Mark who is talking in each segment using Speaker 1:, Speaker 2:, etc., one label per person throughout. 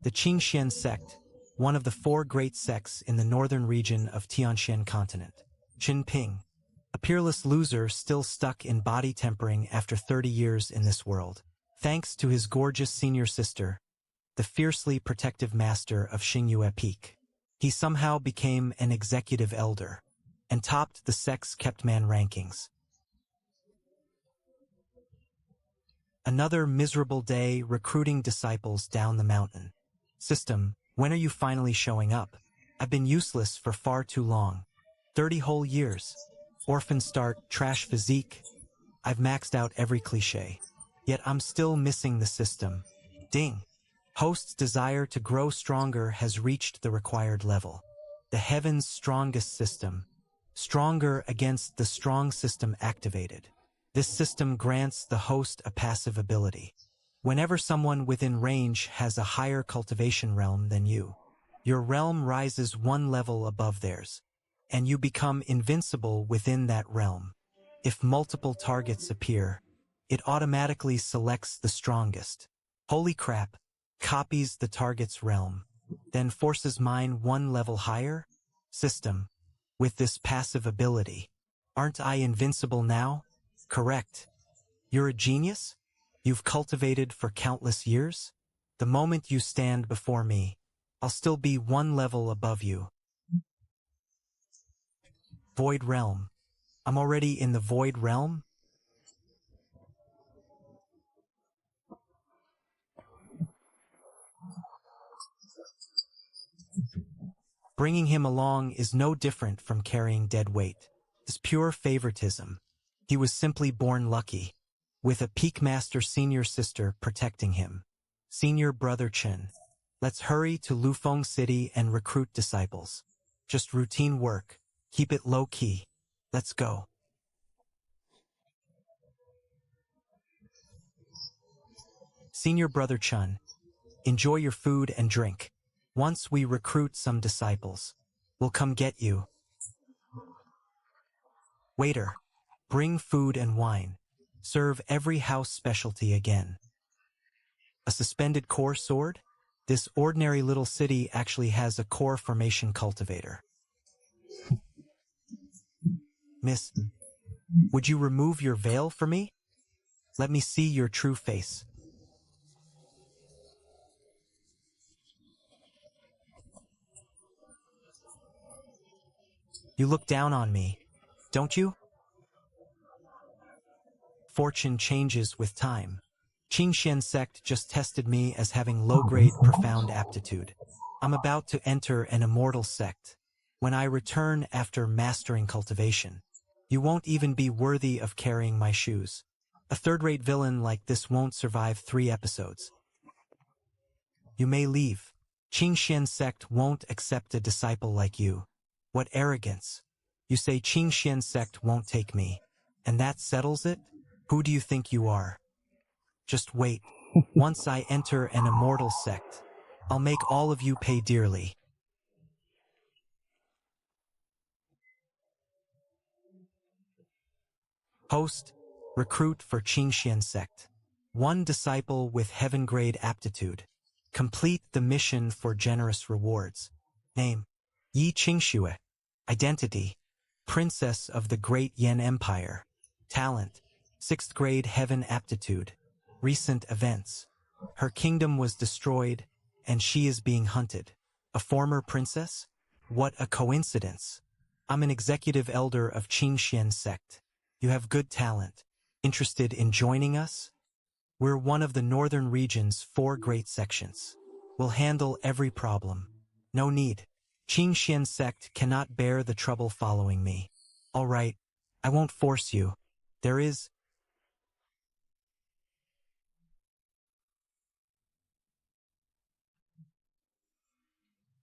Speaker 1: The Qingxian sect, one of the four great sects in the northern region of Tianxian continent. Qin Ping, a peerless loser still stuck in body tempering after 30 years in this world. Thanks to his gorgeous senior sister, the fiercely protective master of Xingyue Peak, he somehow became an executive elder and topped the sect's kept man rankings. Another miserable day recruiting disciples down the mountain. System, when are you finally showing up? I've been useless for far too long. 30 whole years. Orphan start, trash physique. I've maxed out every cliché. Yet I'm still missing the system. Ding. Host's desire to grow stronger has reached the required level. The heaven's strongest system. Stronger against the strong system activated. This system grants the host a passive ability. Whenever someone within range has a higher cultivation realm than you, your realm rises one level above theirs, and you become invincible within that realm. If multiple targets appear, it automatically selects the strongest. Holy crap, copies the target's realm, then forces mine one level higher? System, with this passive ability, aren't I invincible now? Correct. You're a genius? You've cultivated for countless years? The moment you stand before me, I'll still be one level above you. Void Realm. I'm already in the Void Realm? Bringing him along is no different from carrying dead weight. It's pure favoritism. He was simply born lucky, with a Peak Master senior sister protecting him. Senior brother Chen, let's hurry to Lufeng City and recruit disciples. Just routine work. Keep it low-key. Let's go. Senior brother Chen, enjoy your food and drink. Once we recruit some disciples, we'll come get you. Waiter, bring food and wine. Serve every house specialty again. A suspended core sword? This ordinary little city actually has a core formation cultivator. Miss, would you remove your veil for me? Let me see your true face. You look down on me, don't you? Fortune changes with time. Qingxian sect just tested me as having low-grade profound aptitude. I'm about to enter an immortal sect. When I return after mastering cultivation, you won't even be worthy of carrying my shoes. A third-rate villain like this won't survive 3 episodes. You may leave. Qingxian sect won't accept a disciple like you. What arrogance. You say Qingxian sect won't take me, and that settles it? Who do you think you are? Just wait. Once I enter an immortal sect, I'll make all of you pay dearly. Host, recruit for Qingxian sect. 1 disciple with heaven-grade aptitude. Complete the mission for generous rewards. Name, Yi Qingxue. Identity, Princess of the Great Yan Empire. Talent, 6th grade heaven aptitude. Recent events. Her kingdom was destroyed, and she is being hunted. A former princess? What a coincidence. I'm an executive elder of Qingxian sect. You have good talent. Interested in joining us? We're one of the northern region's 4 great sections. We'll handle every problem. No need. Qingxian sect cannot bear the trouble following me. All right, I won't force you. There is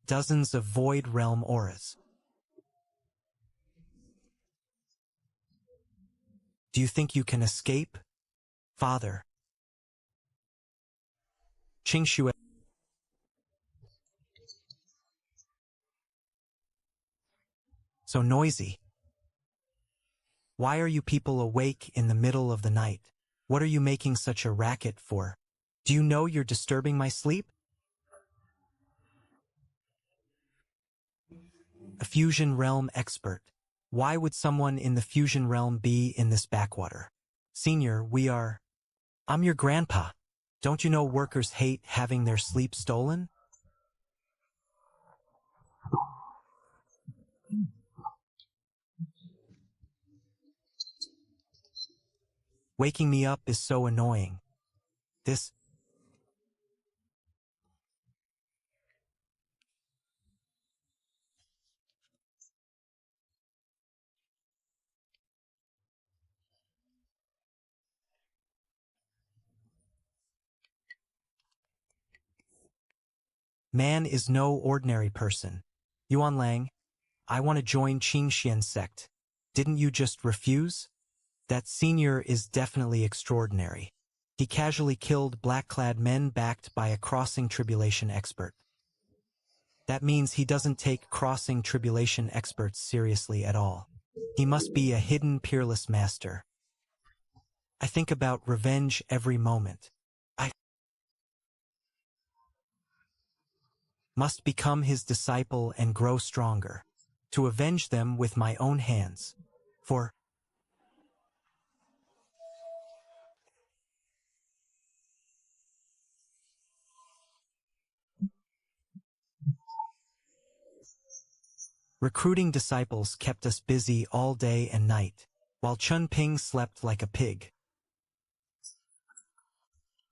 Speaker 1: dozens of void realm auras. Do you think you can escape? Father. Qingxue. So noisy. Why are you people awake in the middle of the night? What are you making such a racket for? Do you know you're disturbing my sleep? A fusion realm expert. Why would someone in the fusion realm be in this backwater? Senior, I'm your grandpa. Don't you know workers hate having their sleep stolen? Waking me up is so annoying. This man is no ordinary person. Yuan Lang, I want to join Qingxian sect. Didn't you just refuse? That senior is definitely extraordinary. He casually killed black-clad men backed by a crossing tribulation expert. That means he doesn't take crossing tribulation experts seriously at all. He must be a hidden peerless master. I think about revenge every moment. I must become his disciple and grow stronger, to avenge them with my own hands. For recruiting disciples kept us busy all day and night, while Chun Ping slept like a pig.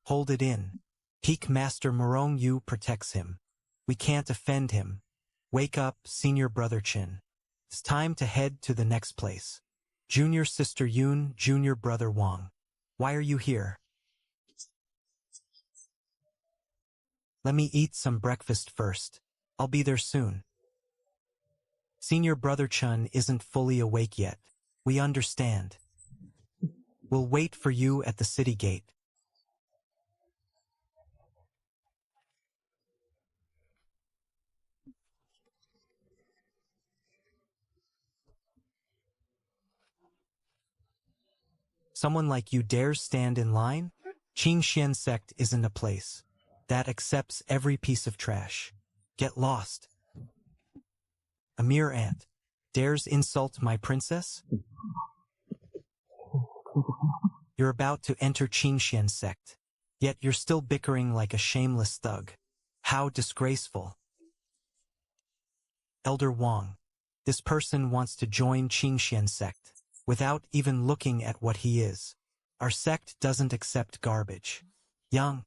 Speaker 1: Hold it in. Peak Master Morong Yu protects him. We can't offend him. Wake up, Senior Brother Chin. It's time to head to the next place. Junior Sister Yun, Junior Brother Wang. Why are you here? Let me eat some breakfast first. I'll be there soon. Senior Brother Chun isn't fully awake yet. We understand. We'll wait for you at the city gate. Someone like you dares stand in line? Qingxian sect isn't a place that accepts every piece of trash. Get lost. A mere ant dares insult my princess? You're about to enter Qingxian sect, yet you're still bickering like a shameless thug. How disgraceful. Elder Wang, this person wants to join Qingxian sect without even looking at what he is. Our sect doesn't accept garbage. Young.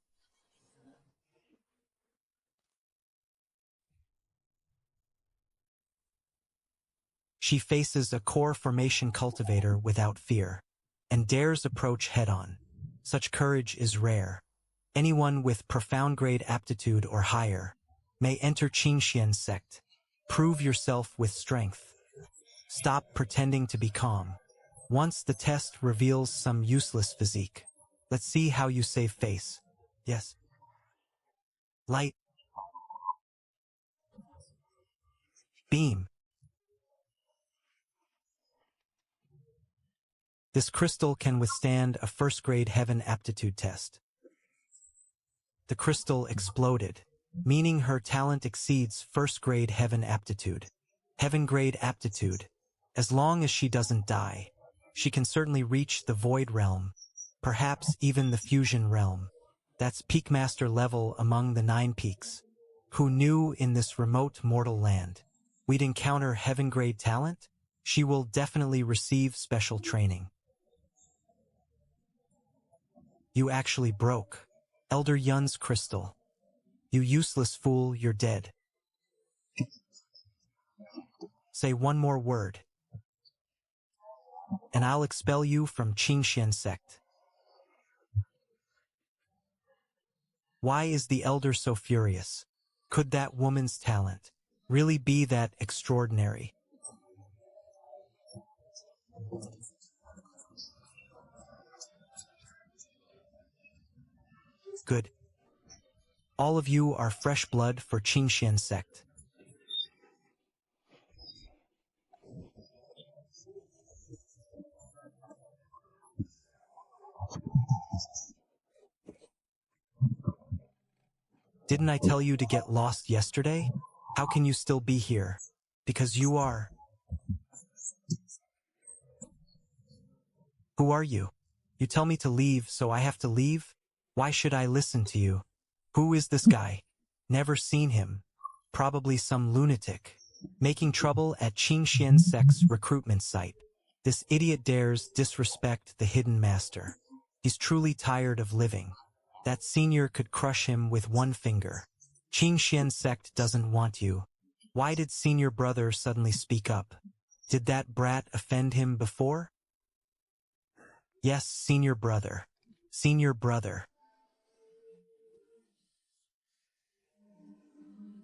Speaker 1: She faces a core formation cultivator without fear, and dares approach head-on. Such courage is rare. Anyone with profound grade aptitude or higher may enter Qingxian sect. Prove yourself with strength. Stop pretending to be calm. Once the test reveals some useless physique, let's see how you save face. Yes. Light. Beam. This crystal can withstand a first-grade heaven aptitude test. The crystal exploded, meaning her talent exceeds first-grade heaven aptitude. Heaven-grade aptitude. As long as she doesn't die, she can certainly reach the void realm, perhaps even the fusion realm. That's peak master level among the 9 peaks. Who knew in this remote mortal land we'd encounter heaven-grade talent? She will definitely receive special training. You actually broke Elder Yun's crystal. You useless fool, you're dead. Say one more word, and I'll expel you from Qingxian sect. Why is the elder so furious? Could that woman's talent really be that extraordinary? Good. All of you are fresh blood for Qingxian sect. Didn't I tell you to get lost yesterday? How can you still be here? Because you are. Who are you? You tell me to leave, so I have to leave? Why should I listen to you? Who is this guy? Never seen him. Probably some lunatic. Making trouble at Qingxian sect's recruitment site. This idiot dares disrespect the hidden master. He's truly tired of living. That senior could crush him with one finger. Qingxian sect doesn't want you. Why did senior brother suddenly speak up? Did that brat offend him before? Yes, senior brother. Senior brother.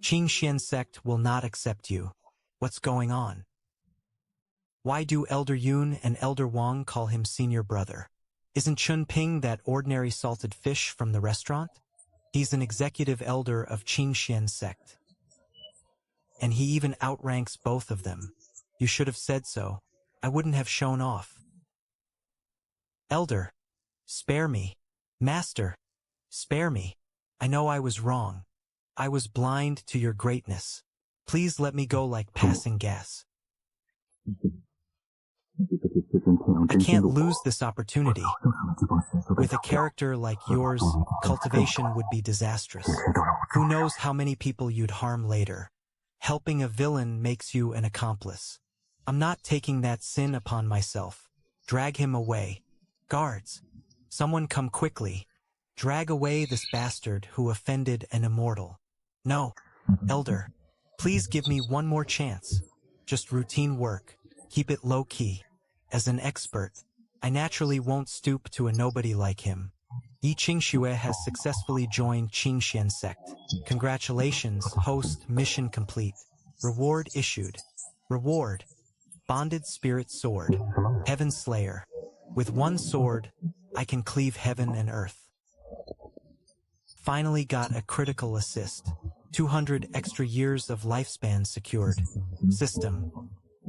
Speaker 1: Qingxian sect will not accept you. What's going on? Why do Elder Yun and Elder Wang call him senior brother? Isn't Chun Ping that ordinary salted fish from the restaurant? He's an executive elder of Qingxian sect. And he even outranks both of them. You should have said so. I wouldn't have shown off. Elder, spare me. Master, spare me. I know I was wrong. I was blind to your greatness. Please let me go like passing gas. I can't lose this opportunity. With a character like yours, cultivation would be disastrous. Who knows how many people you'd harm later. Helping a villain makes you an accomplice. I'm not taking that sin upon myself. Drag him away. Guards, someone come quickly. Drag away this bastard who offended an immortal. No, Elder, please give me one more chance. Just routine work. Keep it low-key. As an expert, I naturally won't stoop to a nobody like him. Yi Qingxue has successfully joined Qingxian sect. Congratulations, host, mission complete. Reward issued. Reward. Bonded Spirit Sword. Heaven Slayer. With one sword, I can cleave heaven and earth. Finally got a critical assist. 200 extra years of lifespan secured. System.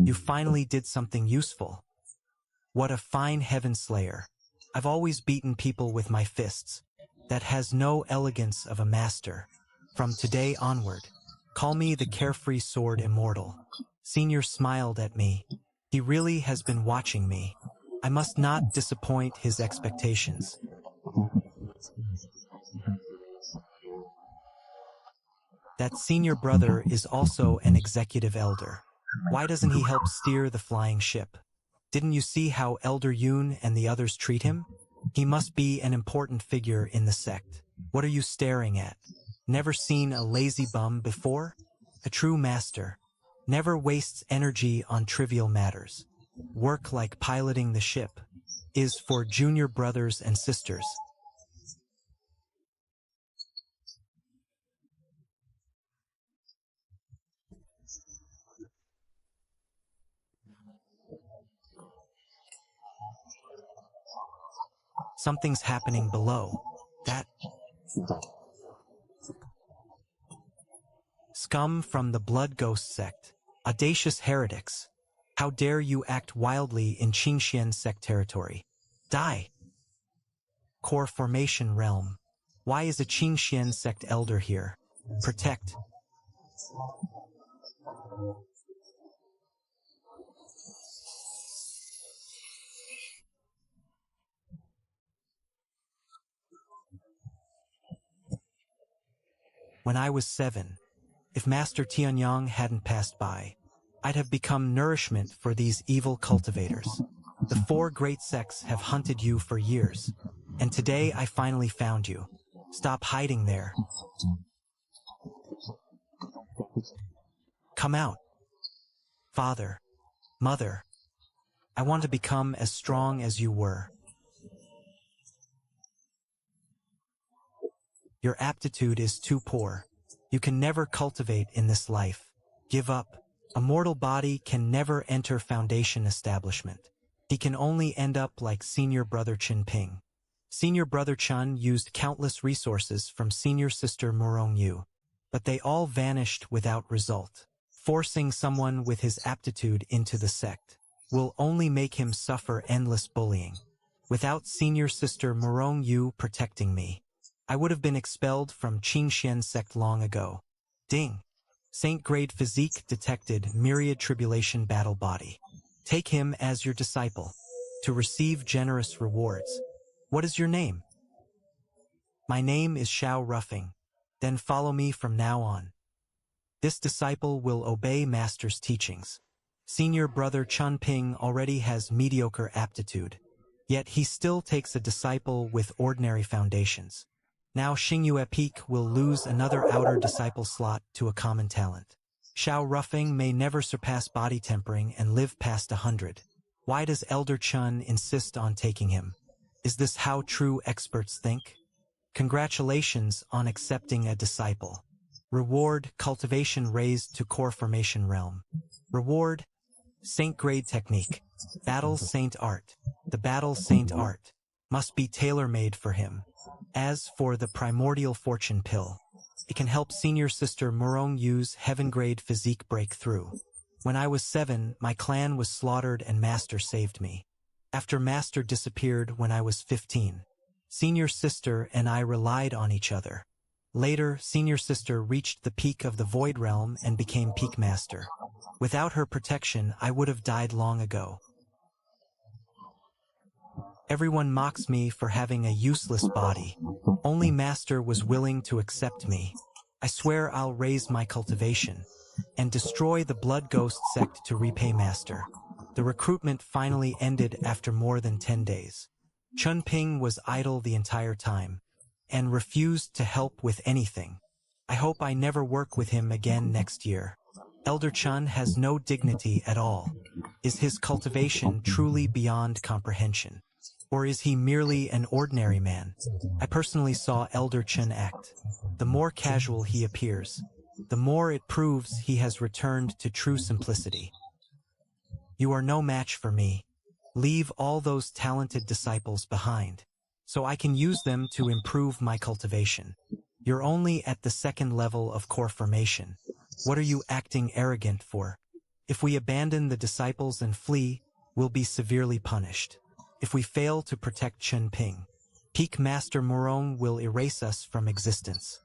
Speaker 1: You finally did something useful. What a fine Heaven Slayer. I've always beaten people with my fists. That has no elegance of a master. From today onward, call me the carefree sword Immortal. Senior smiled at me. He really has been watching me. I must not disappoint his expectations. That senior brother is also an executive elder. Why doesn't he help steer the flying ship? Didn't you see how Elder Yun and the others treat him? He must be an important figure in the sect. What are you staring at? Never seen a lazy bum before? A true master. Never wastes energy on trivial matters. Work like piloting the ship. Is for junior brothers and sisters. Something's happening below. That scum from the Blood Ghost sect. Audacious heretics. How dare you act wildly in Qingxian sect territory? Die. Core formation realm. Why is a Qingxian sect elder here? Protect. When I was 7, if Master Tianyang hadn't passed by, I'd have become nourishment for these evil cultivators. The 4 great sects have hunted you for years, and today I finally found you. Stop hiding there. Come out. Father, Mother, I want to become as strong as you were. Your aptitude is too poor. You can never cultivate in this life. Give up. A mortal body can never enter Foundation establishment. He can only end up like Senior Brother Chin Ping. Senior Brother Chun used countless resources from Senior Sister Murong Yu, but they all vanished without result. Forcing someone with his aptitude into the sect will only make him suffer endless bullying. Without Senior Sister Murong Yu protecting me, I would have been expelled from Qingxian sect long ago. Ding. Saint grade physique detected, myriad tribulation battle body. Take him as your disciple, to receive generous rewards. What is your name? My name is Xiao Ruffing. Then follow me from now on. This disciple will obey Master's teachings. Senior brother Chun Ping already has mediocre aptitude, yet he still takes a disciple with ordinary foundations. Now Xingyue Peak will lose another outer disciple slot to a common talent. Xiao Ruffing may never surpass body tempering and live past 100. Why does Elder Chun insist on taking him? Is this how true experts think? Congratulations on accepting a disciple. Reward, cultivation raised to core formation realm. Reward, Saint grade technique. Battle Saint art. The battle Saint art must be tailor-made for him. As for the primordial fortune pill, it can help senior sister Murong use heaven grade physique breakthrough. When I was 7, my clan was slaughtered and Master saved me. After Master disappeared when I was 15, senior sister and I relied on each other. Later, senior sister reached the peak of the Void Realm and became Peak Master. Without her protection, I would have died long ago. Everyone mocks me for having a useless body. Only Master was willing to accept me. I swear I'll raise my cultivation and destroy the Blood Ghost sect to repay Master. The recruitment finally ended after more than 10 days. Chun Ping was idle the entire time and refused to help with anything. I hope I never work with him again next year. Elder Chun has no dignity at all. Is his cultivation truly beyond comprehension? Or is he merely an ordinary man? I personally saw Elder Chun act. The more casual he appears, the more it proves he has returned to true simplicity. You are no match for me. Leave all those talented disciples behind, so I can use them to improve my cultivation. You're only at the 2nd level of core formation. What are you acting arrogant for? If we abandon the disciples and flee, we'll be severely punished. If we fail to protect Chun Ping, Peak Master Murong will erase us from existence.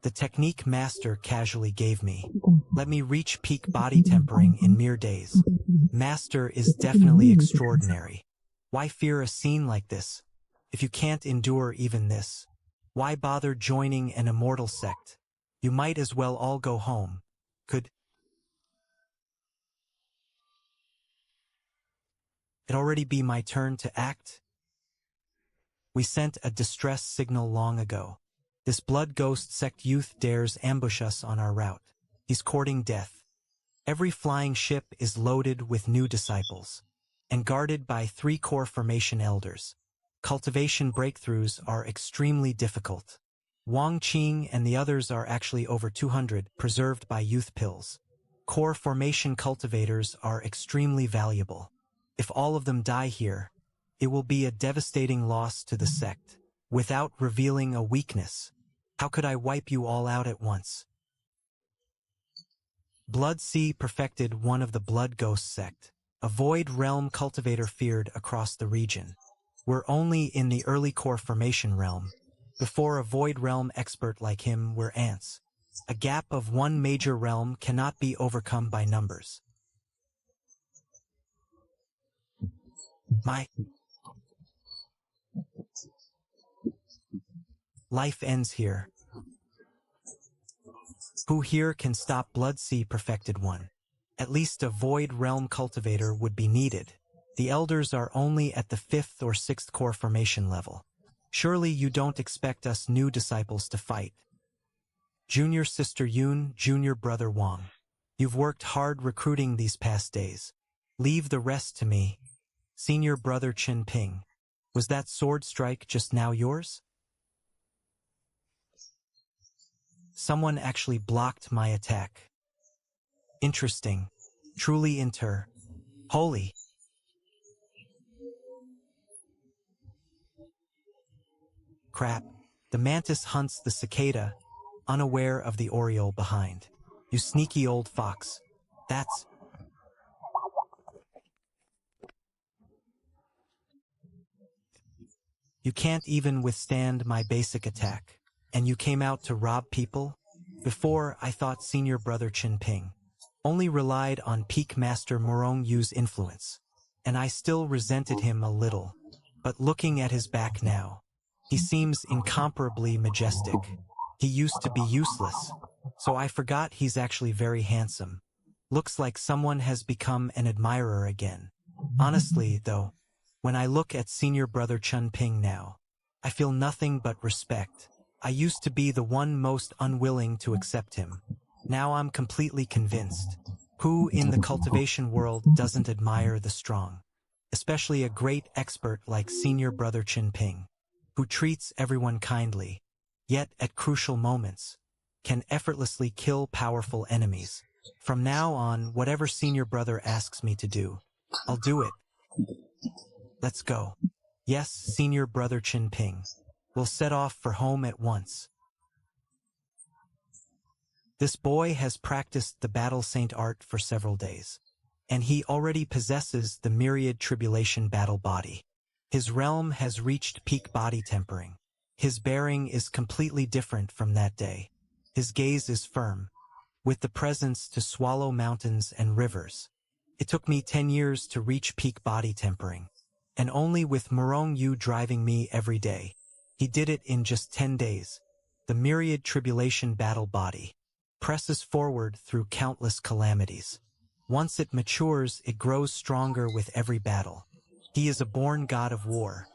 Speaker 1: The technique Master casually gave me. Let me reach peak body tempering in mere days. Master is definitely extraordinary. Why fear a scene like this? If you can't endure even this, why bother joining an immortal sect? You might as well all go home. Could it already be my turn to act? We sent a distress signal long ago. This Blood Ghost sect youth dares ambush us on our route. He's courting death. Every flying ship is loaded with new disciples and guarded by 3 core formation elders. Cultivation breakthroughs are extremely difficult. Wang Qing and the others are actually over 200, preserved by youth pills. Core formation cultivators are extremely valuable. If all of them die here, it will be a devastating loss to the sect. Without revealing a weakness, how could I wipe you all out at once? Blood Sea perfected one of the Blood Ghost sect, a Void Realm cultivator feared across the region. We're only in the early core formation realm. Before a Void Realm expert like him, we're ants. A gap of 1 major realm cannot be overcome by numbers. My life ends here. Who here can stop Blood Sea perfected one? At least a Void Realm cultivator would be needed. The elders are only at the 5th or 6th core formation level. Surely you don't expect us new disciples to fight. Junior Sister Yun, Junior Brother Wang. You've worked hard recruiting these past days. Leave the rest to me. Senior Brother Chin Ping. Was that sword strike just now yours? Someone actually blocked my attack. Interesting. Truly holy. Crap. The mantis hunts the cicada, unaware of the oriole behind. You sneaky old fox. That's... You can't even withstand my basic attack. And you came out to rob people? Before, I thought senior brother Chin Ping only relied on peak master Morong Yu's influence, and I still resented him a little. But looking at his back now, he seems incomparably majestic. He used to be useless, so I forgot he's actually very handsome. Looks like someone has become an admirer again. Honestly, though, when I look at senior brother Chun Ping now, I feel nothing but respect. I used to be the one most unwilling to accept him. Now I'm completely convinced. Who in the cultivation world doesn't admire the strong? Especially a great expert like senior brother Chin Ping, who treats everyone kindly, yet at crucial moments, can effortlessly kill powerful enemies. From now on, whatever senior brother asks me to do, I'll do it. Let's go. Yes, senior brother Chin Ping. We'll set off for home at once. This boy has practiced the battle saint art for several days, and he already possesses the myriad tribulation battle body. His realm has reached peak body tempering. His bearing is completely different from that day. His gaze is firm, with the presence to swallow mountains and rivers. It took me 10 years to reach peak body tempering, and only with Morong Yu driving me every day. He did it in just 10 days. The myriad tribulation battle body presses forward through countless calamities. Once it matures, it grows stronger with every battle. He is a born god of war.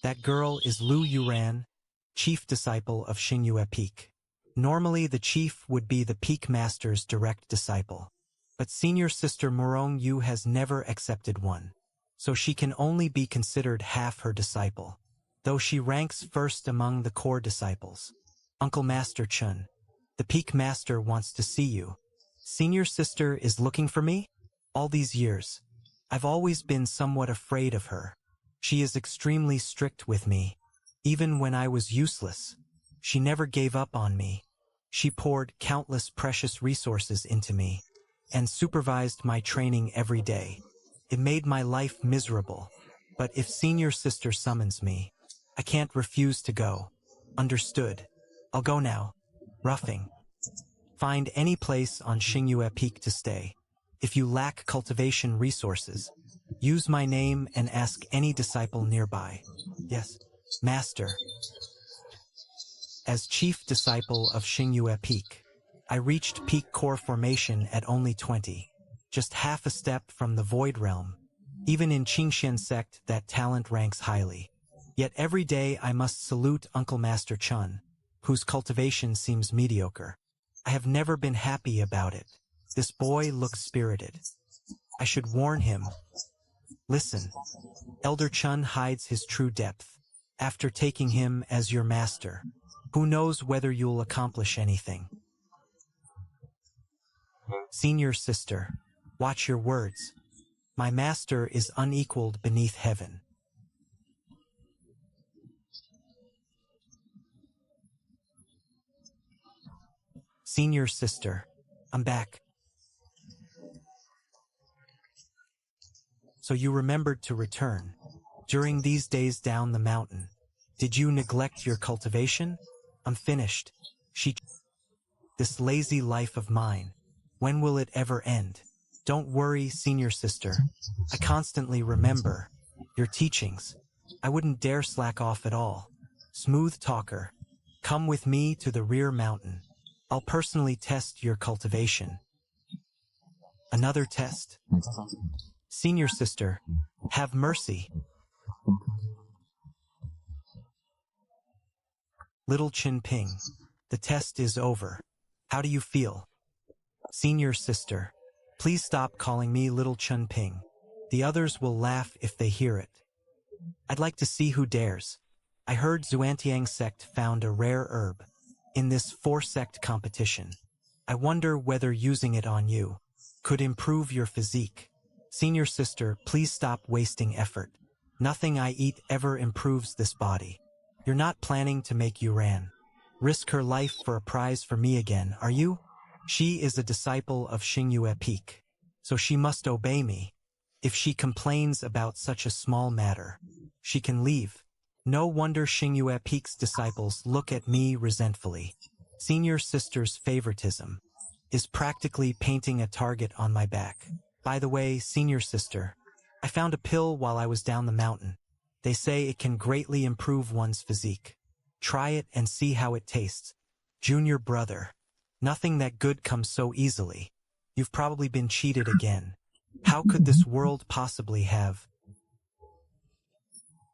Speaker 1: That girl is Lu Yuran, chief disciple of Xingyue Peak. Normally the chief would be the peak master's direct disciple, but senior sister Morong Yu has never accepted one, so she can only be considered half her disciple, though she ranks first among the core disciples. Uncle Master Chun, the peak master wants to see you. Senior sister is looking for me? All these years, I've always been somewhat afraid of her. She is extremely strict with me. Even when I was useless, she never gave up on me. She poured countless precious resources into me and supervised my training every day. It made my life miserable, but if senior sister summons me, I can't refuse to go. Understood. I'll go now. Roughing. Find any place on Xingyue Peak to stay. If you lack cultivation resources, use my name and ask any disciple nearby. Yes, Master. As chief disciple of Xingyue Peak, I reached peak core formation at only 20, just half a step from the Void Realm. Even in Qingxian sect, that talent ranks highly. Yet every day I must salute Uncle Master Chun, whose cultivation seems mediocre. I have never been happy about it. This boy looks spirited. I should warn him. Listen, Elder Chun hides his true depth. After taking him as your master, who knows whether you'll accomplish anything? Senior sister, watch your words. My master is unequaled beneath heaven. Senior sister, I'm back. So you remembered to return. During these days down the mountain, did you neglect your cultivation? I'm finished. This lazy life of mine, when will it ever end? Don't worry, senior sister. I constantly remember your teachings. I wouldn't dare slack off at all. Smooth talker, come with me to the rear mountain. I'll personally test your cultivation. Another test? Senior sister, have mercy. Little Chin Ping, the test is over. How do you feel? Senior sister, please stop calling me Little Chun Ping. The others will laugh if they hear it. I'd like to see who dares. I heard Xuantiang sect found a rare herb in this 4-sect competition. I wonder whether using it on you could improve your physique. Senior sister, please stop wasting effort. Nothing I eat ever improves this body. You're not planning to make Yuran risk her life for a prize for me again, are you? She is a disciple of Xingyue Peak, so she must obey me. If she complains about such a small matter, she can leave. No wonder Xingyue Peak's disciples look at me resentfully. Senior sister's favoritism is practically painting a target on my back. By the way, senior sister, I found a pill while I was down the mountain. They say it can greatly improve one's physique. Try it and see how it tastes. Junior brother, nothing that good comes so easily. You've probably been cheated again. How could this world possibly have?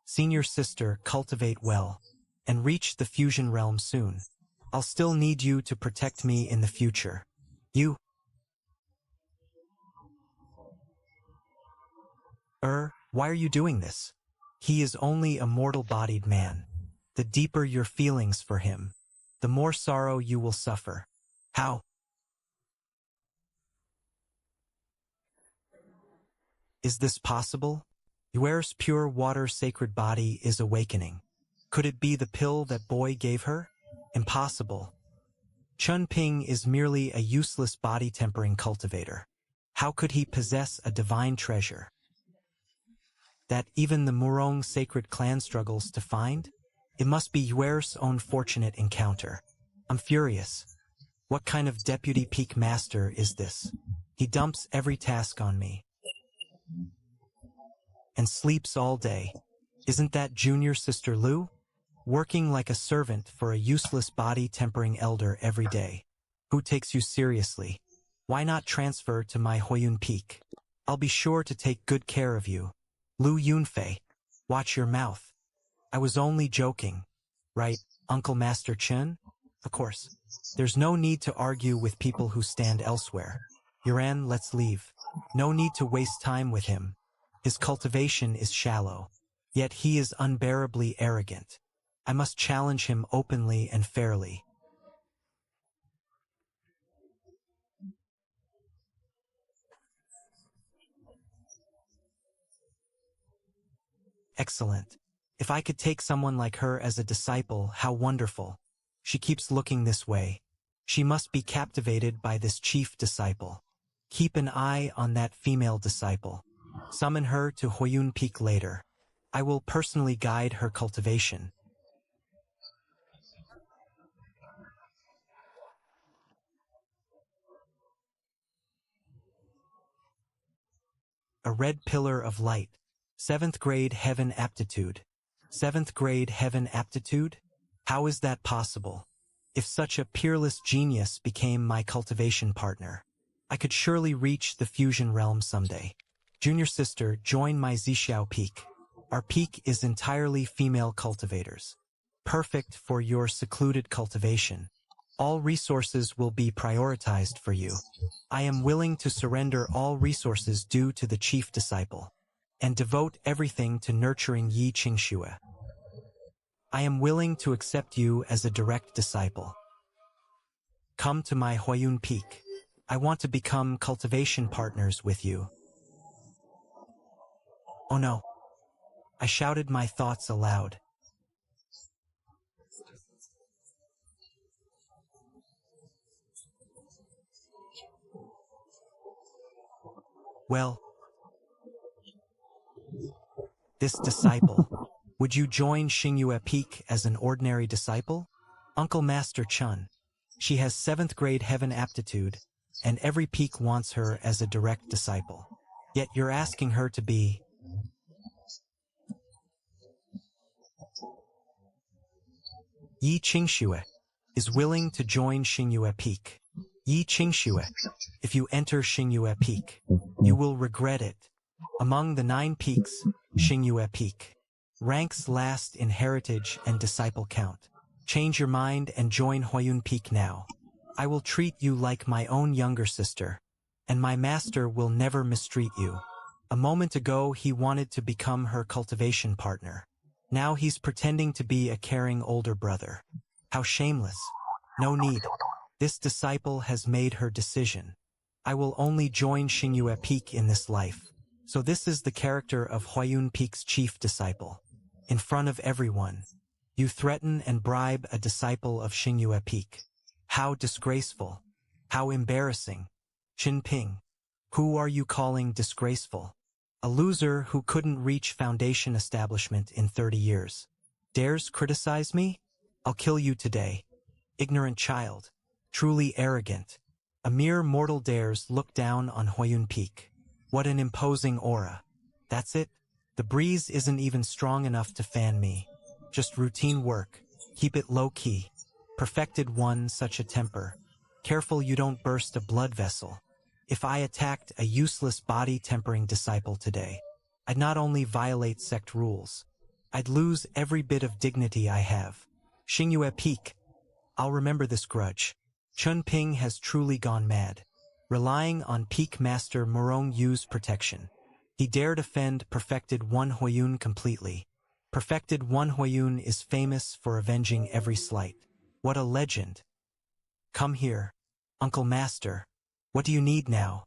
Speaker 1: Senior sister, cultivate well, and reach the fusion realm soon. I'll still need you to protect me in the future. You. Why are you doing this? He is only a mortal-bodied man. The deeper your feelings for him, the more sorrow you will suffer. How? Is this possible? Yuer's pure water sacred body is awakening. Could it be the pill that boy gave her? Impossible. Chun Ping is merely a useless body-tempering cultivator. How could he possess a divine treasure that even the Murong sacred clan struggles to find? It must be Yuer's own fortunate encounter. I'm furious. What kind of deputy peak master is this? He dumps every task on me and sleeps all day. Isn't that junior sister Lu? Working like a servant for a useless body-tempering elder every day. Who takes you seriously? Why not transfer to my Huiyun Peak? I'll be sure to take good care of you. Lu Yunfei, watch your mouth. I was only joking. Right, Uncle Master Chen? Of course. There's no need to argue with people who stand elsewhere. Yuan, let's leave. No need to waste time with him. His cultivation is shallow, yet he is unbearably arrogant. I must challenge him openly and fairly. Excellent. If I could take someone like her as a disciple, how wonderful. She keeps looking this way. She must be captivated by this chief disciple. Keep an eye on that female disciple. Summon her to Huiyun Peak later. I will personally guide her cultivation. A red pillar of light. 7th grade heaven aptitude. 7th grade heaven aptitude? How is that possible? If such a peerless genius became my cultivation partner, I could surely reach the fusion realm someday. Junior sister, join my Zixiao Peak. Our peak is entirely female cultivators. Perfect for your secluded cultivation. All resources will be prioritized for you. I am willing to surrender all resources due to the chief disciple and devote everything to nurturing Yi Qingxue. I am willing to accept you as a direct disciple. Come to my Huiyun Peak. I want to become cultivation partners with you. Oh no. I shouted my thoughts aloud. Well, this disciple, would you join Xingyue Peak as an ordinary disciple? Uncle Master Chun. She has 7th grade heaven aptitude, and every peak wants her as a direct disciple. Yet you're asking her to be... Yi Qingxue is willing to join Xingyue Peak. Yi Qingxue, if you enter Xingyue Peak, you will regret it. Among the 9 peaks, Xingyue Peak ranks last in heritage and disciple count. Change your mind and join Huiyun Peak now. I will treat you like my own younger sister, and my master will never mistreat you. A moment ago, he wanted to become her cultivation partner. Now he's pretending to be a caring older brother. How shameless. No need. This disciple has made her decision. I will only join Xingyue Peak in this life. So this is the character of Huiyun Peak's chief disciple. In front of everyone, you threaten and bribe a disciple of Xingyue Peak. How disgraceful. How embarrassing. Qin Ping, who are you calling disgraceful? A loser who couldn't reach foundation establishment in 30 years. Dares criticize me? I'll kill you today. Ignorant child. Truly arrogant. A mere mortal dares look down on Huayun Peak. What an imposing aura. That's it? The breeze isn't even strong enough to fan me. Just routine work. Keep it low-key. Perfected one, such a temper. Careful you don't burst a blood vessel. If I attacked a useless body-tempering disciple today, I'd not only violate sect rules, I'd lose every bit of dignity I have. Xingyue Peak. I'll remember this grudge. Chun Ping has truly gone mad. Relying on Peak Master Murong Yu's protection, he dared offend Perfected One Huayun completely. Perfected One Huayun is famous for avenging every slight. What a legend. Come here, Uncle Master. What do you need now?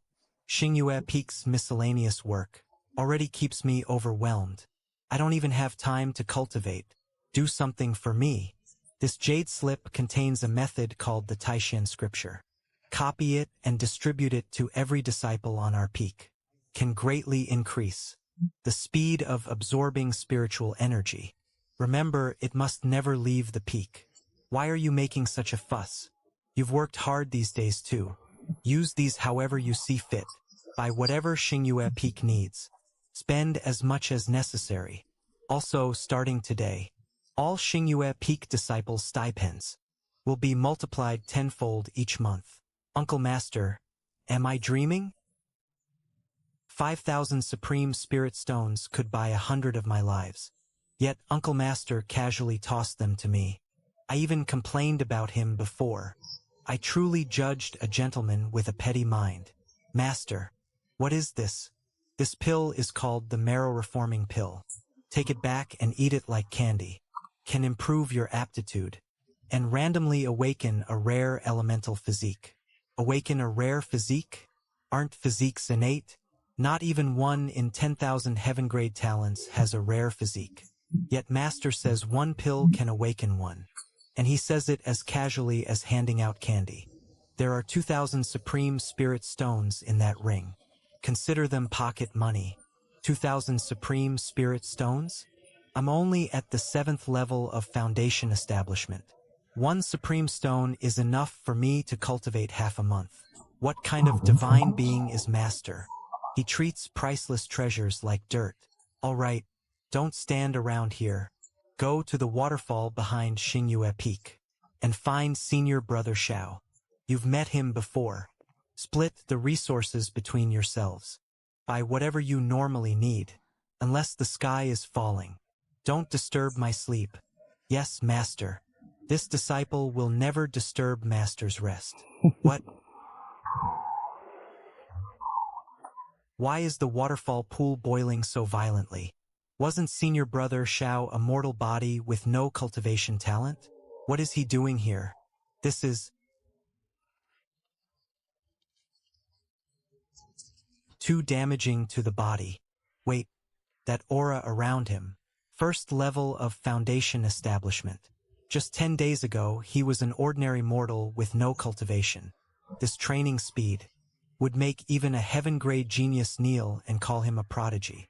Speaker 1: Xingyue Peak's miscellaneous work already keeps me overwhelmed. I don't even have time to cultivate. Do something for me. This jade slip contains a method called the Taishan scripture. Copy it and distribute it to every disciple on our peak. Can greatly increase the speed of absorbing spiritual energy. Remember, it must never leave the peak. Why are you making such a fuss? You've worked hard these days too. Use these however you see fit. Buy whatever Xingyue Peak needs. Spend as much as necessary. Also, starting today, all Xingyue Peak disciples' stipends will be multiplied tenfold each month. Uncle Master, am I dreaming? 5,000 Supreme Spirit Stones could buy 100 of my lives. Yet Uncle Master casually tossed them to me. I even complained about him before. I truly judged a gentleman with a petty mind. Master, what is this? This pill is called the marrow reforming pill. Take it back and eat it like candy. Can improve your aptitude and randomly awaken a rare elemental physique. Awaken a rare physique? Aren't physiques innate? Not even 1 in 10,000 heaven-grade talents has a rare physique. Yet Master says one pill can awaken one. And he says it as casually as handing out candy. There are 2,000 Supreme Spirit Stones in that ring. Consider them pocket money. 2,000 Supreme Spirit Stones? I'm only at the 7th level of Foundation Establishment. 1 Supreme Stone is enough for me to cultivate half a month. What kind of divine being is Master? He treats priceless treasures like dirt. All right, don't stand around here. Go to the waterfall behind Xingyue Peak and find Senior Brother Xiao. You've met him before. Split the resources between yourselves. Buy whatever you normally need, unless the sky is falling. Don't disturb my sleep. Yes, Master. This disciple will never disturb Master's rest. What? Why is the waterfall pool boiling so violently? Wasn't Senior Brother Xiao a mortal body with no cultivation talent? What is he doing here? This is too damaging to the body. Wait, that aura around him. 1st level of Foundation Establishment. Just 10 days ago, he was an ordinary mortal with no cultivation. This training speed would make even a heaven-grade genius kneel and call him a prodigy.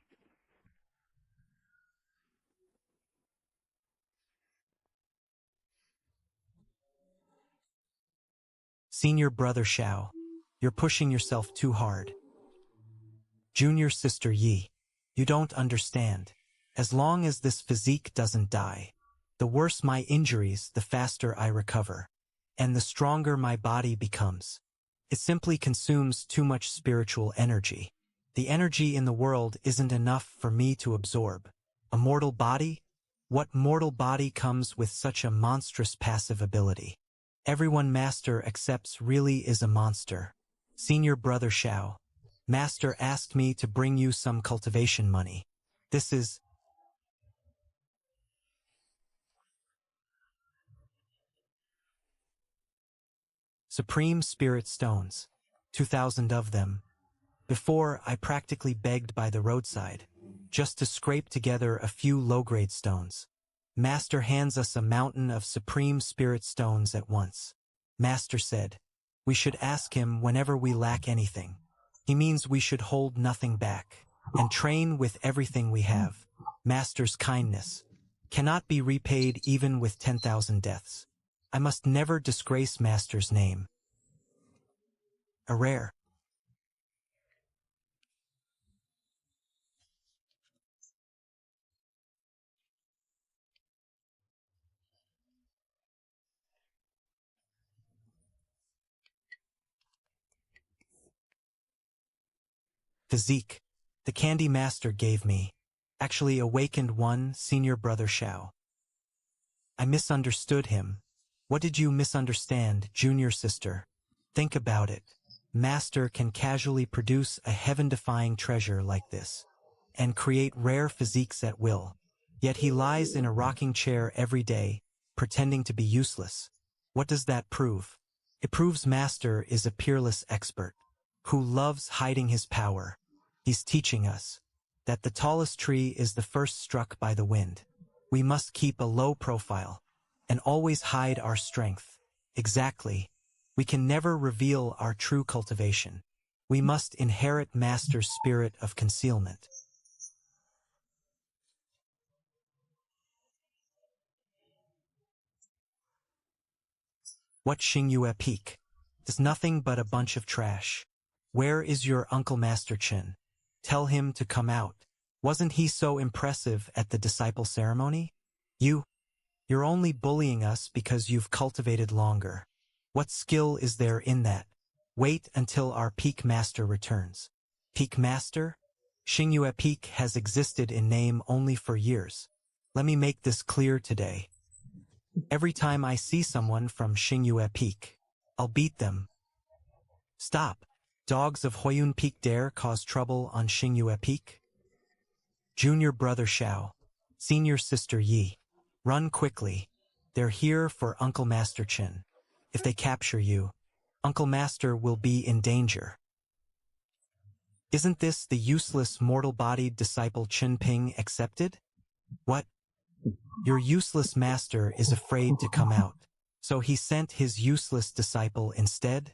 Speaker 1: Senior Brother Xiao, you're pushing yourself too hard. Junior Sister Yi, you don't understand. As long as this physique doesn't die, the worse my injuries, the faster I recover, and the stronger my body becomes. It simply consumes too much spiritual energy. The energy in the world isn't enough for me to absorb. A mortal body? What mortal body comes with such a monstrous passive ability? Everyone Master accepts really is a monster. Senior Brother Xiao, Master asked me to bring you some cultivation money. This is Supreme Spirit Stones, 2,000 of them. Before, I practically begged by the roadside, just to scrape together a few low-grade stones. Master hands us a mountain of Supreme Spirit Stones at once. Master said, we should ask him whenever we lack anything. He means we should hold nothing back, and train with everything we have. Master's kindness cannot be repaid even with 10,000 deaths. I must never disgrace Master's name. A rare physique the Candy Master gave me actually awakened one senior brother Xiao. I misunderstood him. What did you misunderstand, junior sister? Think about it. Master can casually produce a heaven-defying treasure like this and create rare physiques at will. Yet he lies in a rocking chair every day, pretending to be useless. What does that prove? It proves Master is a peerless expert who loves hiding his power. He's teaching us that the tallest tree is the first struck by the wind. We must keep a low profile and always hide our strength. Exactly. We can never reveal our true cultivation. We must inherit Master's spirit of concealment. What Xingyue Peak? It's nothing but a bunch of trash. Where is your Uncle Master Chen? Tell him to come out. Wasn't he so impressive at the disciple ceremony? You're only bullying us because you've cultivated longer. What skill is there in that? Wait until our Peak Master returns. Peak Master? Xingyue Peak has existed in name only for years. Let me make this clear today. Every time I see someone from Xingyue Peak, I'll beat them. Stop. Dogs of Huiyun Peak dare cause trouble on Xingyue Peak? Junior brother Xiao. Senior sister Yi. Run quickly. They're here for Uncle Master Chen. If they capture you, Uncle Master will be in danger. Isn't this the useless mortal-bodied disciple Chen Ping accepted? What? Your useless master is afraid to come out, so he sent his useless disciple instead?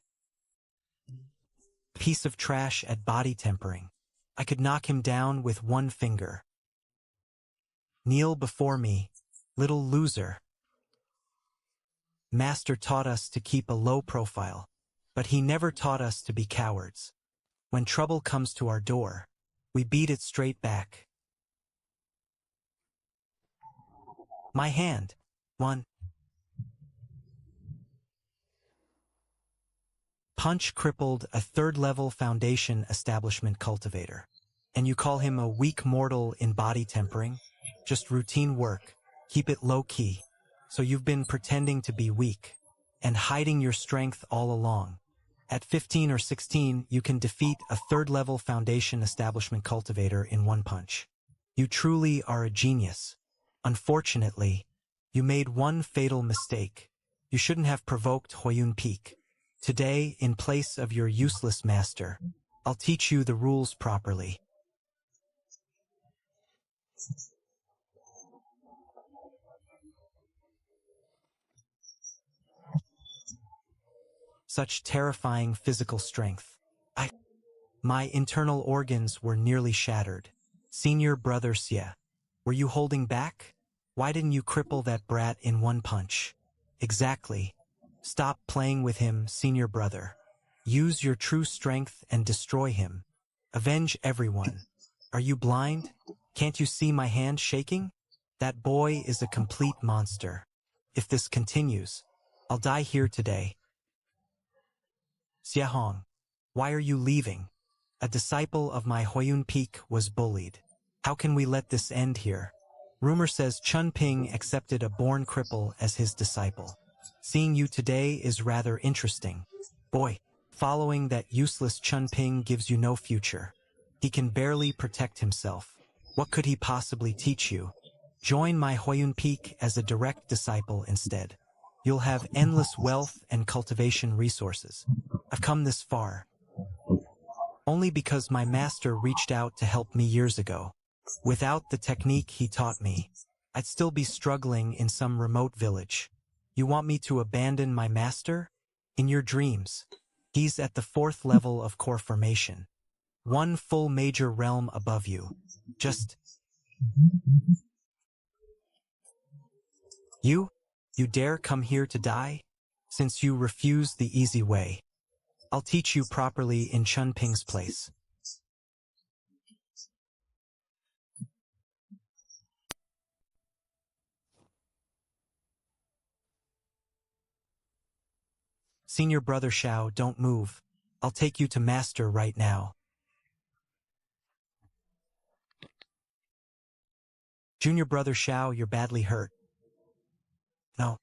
Speaker 1: Piece of trash at body tempering. I could knock him down with one finger. Kneel before me, little loser. Master taught us to keep a low profile, but he never taught us to be cowards. When trouble comes to our door, we beat it straight back. My hand. One. Punch crippled a third-level foundation establishment cultivator. And you call him a weak mortal in body tempering? Just routine work. Keep it low-key. So you've been pretending to be weak and hiding your strength all along. At 15 or 16, you can defeat a third-level foundation establishment cultivator in one punch. You truly are a genius. Unfortunately, you made one fatal mistake. You shouldn't have provoked Huiyun Peak. Today, in place of your useless master, I'll teach you the rules properly. Such terrifying physical strength. My internal organs were nearly shattered. Senior brother Xie, were you holding back? Why didn't you cripple that brat in one punch? Exactly. Stop playing with him, senior brother. Use your true strength and destroy him. Avenge everyone. Are you blind? Can't you see my hand shaking? That boy is a complete monster. If this continues, I'll die here today. Xiahong, why are you leaving? A disciple of my Huiyun Peak was bullied. How can we let this end here? Rumor says Chun Ping accepted a born cripple as his disciple. Seeing you today is rather interesting. Boy, following that useless Chun Ping gives you no future. He can barely protect himself. What could he possibly teach you? Join my Huiyun Peak as a direct disciple instead. You'll have endless wealth and cultivation resources. I've come this far only because my master reached out to help me years ago. Without the technique he taught me, I'd still be struggling in some remote village. You want me to abandon my master? In your dreams. He's at the 4th level of core formation. One full major realm above you. Just You? You dare come here to die? Since you refuse the easy way, I'll teach you properly in Chunping's place. Senior brother Xiao, don't move. I'll take you to master right now. Junior brother Xiao, you're badly hurt. No.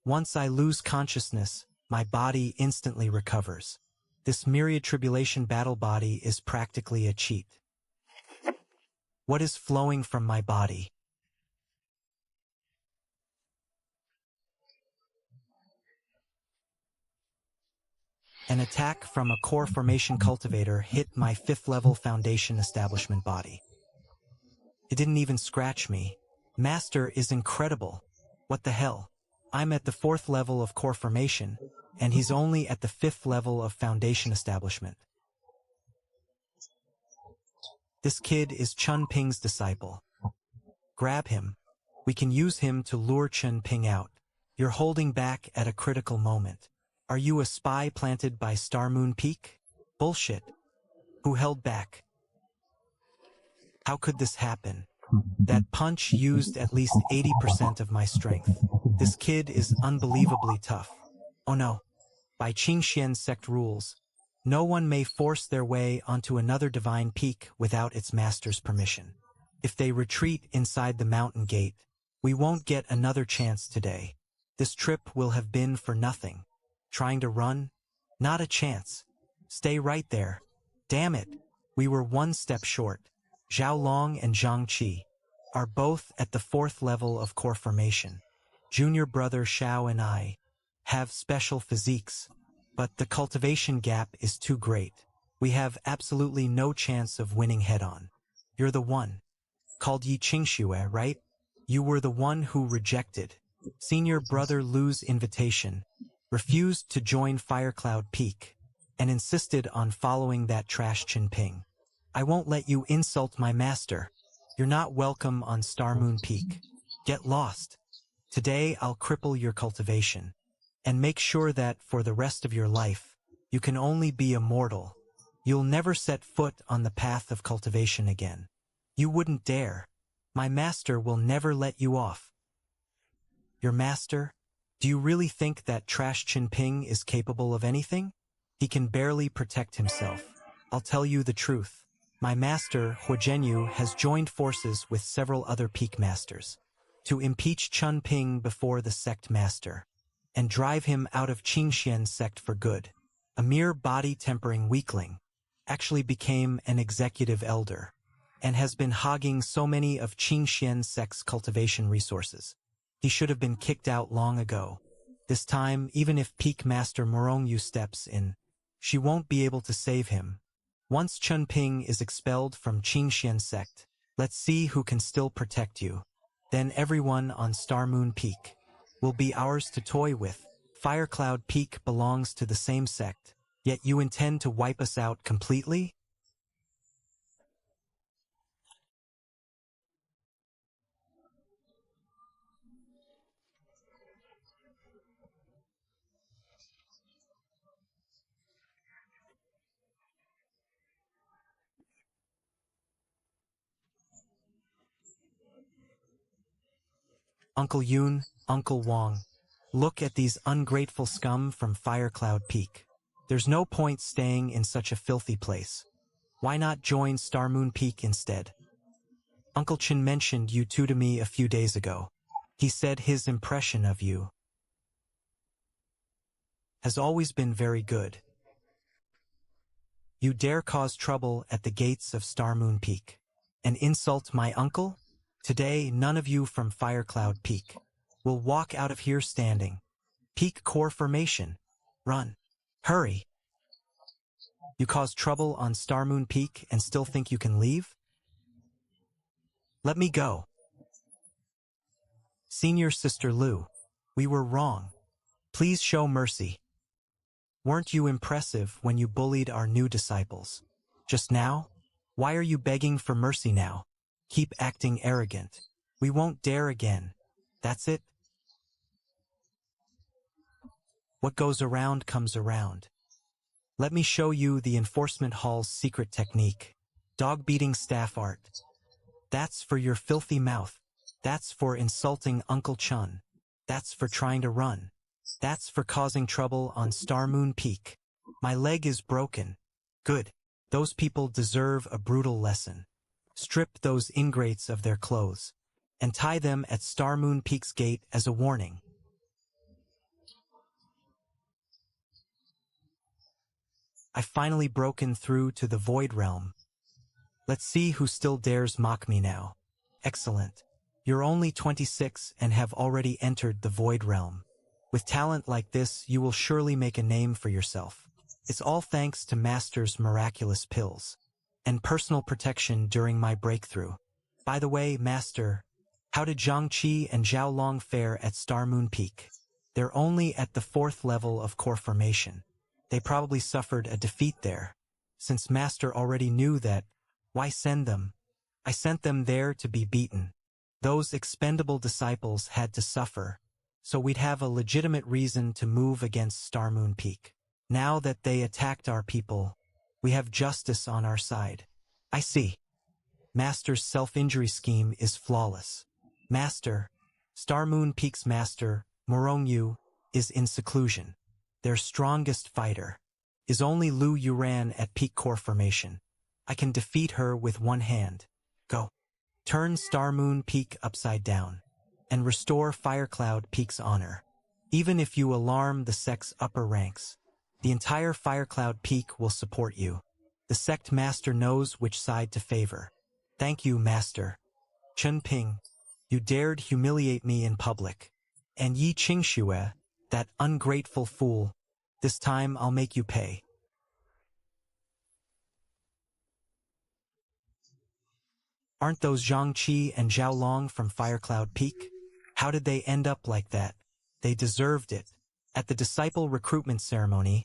Speaker 1: Once I lose consciousness, my body instantly recovers. This myriad tribulation battle body is practically a cheat. What is flowing from my body? An attack from a core formation cultivator hit my 5th level foundation establishment body. It didn't even scratch me. Master is incredible. What the hell? I'm at the 4th level of core formation, and he's only at the 5th level of foundation establishment. This kid is Chunping's disciple. Grab him. We can use him to lure Chunping out. You're holding back at a critical moment. Are you a spy planted by Star Moon Peak? Bullshit. Who held back? How could this happen? That punch used at least 80% of my strength. This kid is unbelievably tough. Oh no. By Qingxian sect rules, no one may force their way onto another divine peak without its master's permission. If they retreat inside the mountain gate, we won't get another chance today. This trip will have been for nothing. Trying to run? Not a chance. Stay right there. Damn it. We were one step short. Zhao Long and Zhang Qi are both at the 4th level of core formation. Junior brother Xiao and I have special physiques, but the cultivation gap is too great. We have absolutely no chance of winning head-on. You're the one. Called Yi Qingxue, right? You were the one who rejected Senior brother Lu's invitation, refused to join Firecloud Peak, and insisted on following that trash Chunping. I won't let you insult my master. You're not welcome on Star Moon Peak. Get lost. Today I'll cripple your cultivation, and make sure that for the rest of your life, you can only be immortal. You'll never set foot on the path of cultivation again. You wouldn't dare. My master will never let you off. Your master? Do you really think that trash Chunping is capable of anything? He can barely protect himself. I'll tell you the truth. My master, Huojianyu, has joined forces with several other peak masters to impeach Chunping before the sect master and drive him out of Qingxian's sect for good. A mere body-tempering weakling actually became an executive elder and has been hogging so many of Qingxian's sect's cultivation resources. He should have been kicked out long ago. This time, even if Peak Master Morongyu steps in, she won't be able to save him. Once Chunping is expelled from Qingxian sect, let's see who can still protect you. Then everyone on Star Moon Peak will be ours to toy with. Firecloud Peak belongs to the same sect, yet you intend to wipe us out completely? Uncle Yun, Uncle Wang, look at these ungrateful scum from Firecloud Peak. There's no point staying in such a filthy place. Why not join Star Moon Peak instead? Uncle Chin mentioned you two to me a few days ago. He said his impression of you has always been very good. You dare cause trouble at the gates of Star Moon Peak and insult my uncle? Today, none of you from Firecloud Peak will walk out of here standing. Peak core formation. Run. Hurry. You caused trouble on Star Moon Peak and still think you can leave? Let me go. Senior Sister Lu, we were wrong. Please show mercy. Weren't you impressive when you bullied our new disciples? Just now? Why are you begging for mercy now? Keep acting arrogant. We won't dare again. That's it? What goes around comes around. Let me show you the enforcement hall's secret technique. Dog-beating staff art. That's for your filthy mouth. That's for insulting Uncle Chun. That's for trying to run. That's for causing trouble on Star Moon Peak. My leg is broken. Good. Those people deserve a brutal lesson. Strip those ingrates of their clothes and tie them at Star Moon Peak's gate as a warning. I've finally broken through to the Void Realm. Let's see who still dares mock me now. Excellent. You're only 26 and have already entered the Void Realm. With talent like this, you will surely make a name for yourself. It's all thanks to Master's miraculous pills and personal protection during my breakthrough. By the way, Master, how did Zhangqi and Zhaolong fare at Star Moon Peak? They're only at the 4th level of core formation. They probably suffered a defeat there. Since Master already knew that, why send them? I sent them there to be beaten. Those expendable disciples had to suffer, so we'd have a legitimate reason to move against Star Moon Peak. Now that they attacked our people, we have justice on our side. I see. Master's self-injury scheme is flawless. Master, Star Moon Peak's master, Morongyu, is in seclusion. Their strongest fighter is only Lu Yuran at peak core formation. I can defeat her with one hand. Go. Turn Star Moon Peak upside down and restore Firecloud Peak's honor. Even if you alarm the sect's upper ranks, the entire Firecloud Peak will support you. The sect master knows which side to favor. Thank you, Master. Chen Ping, you dared humiliate me in public. And Yi Qingxue, that ungrateful fool, this time I'll make you pay. Aren't those Zhangqi and Zhaolong from Firecloud Peak? How did they end up like that? They deserved it. At the disciple recruitment ceremony,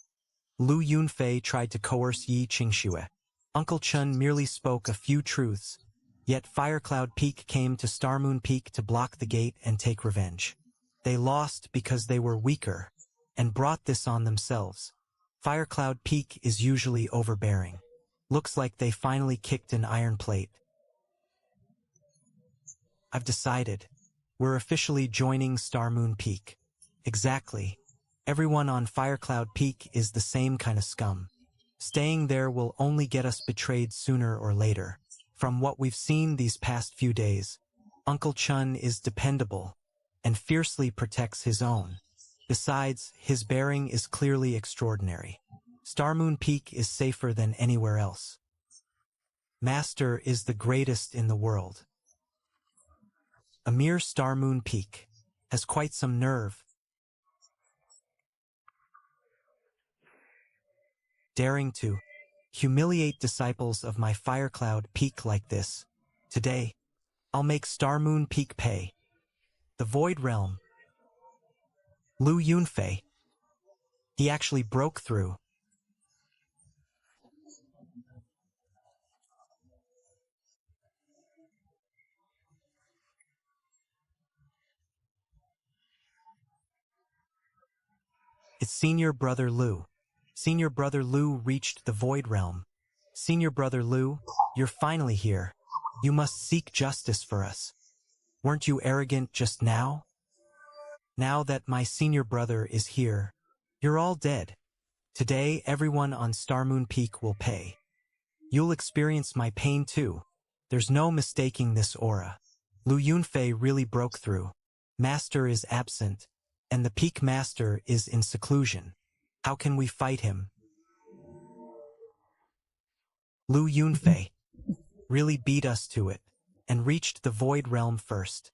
Speaker 1: Lu Yunfei tried to coerce Yi Qingxue. Uncle Chun merely spoke a few truths, yet Firecloud Peak came to Star Moon Peak to block the gate and take revenge. They lost because they were weaker, and brought this on themselves. Firecloud Peak is usually overbearing. Looks like they finally kicked an iron plate. I've decided. We're officially joining Star Moon Peak. Exactly. Everyone on Firecloud Peak is the same kind of scum. Staying there will only get us betrayed sooner or later. From what we've seen these past few days, Uncle Chun is dependable and fiercely protects his own. Besides, his bearing is clearly extraordinary. Star Moon Peak is safer than anywhere else. Master is the greatest in the world. A mere Star Moon Peak has quite some nerve. Daring to humiliate disciples of my Firecloud Peak like this. Today, I'll make Star Moon Peak pay. The Void Realm. Lu Yunfei. He actually broke through. It's Senior Brother Lu. Senior Brother Lu reached the Void Realm. Senior Brother Lu, you're finally here. You must seek justice for us. Weren't you arrogant just now? Now that my senior brother is here, you're all dead. Today, everyone on Star Moon Peak will pay. You'll experience my pain too. There's no mistaking this aura. Lu Yunfei really broke through. Master is absent, and the Peak Master is in seclusion. How can we fight him? Lu Yunfei really beat us to it, and reached the Void Realm first.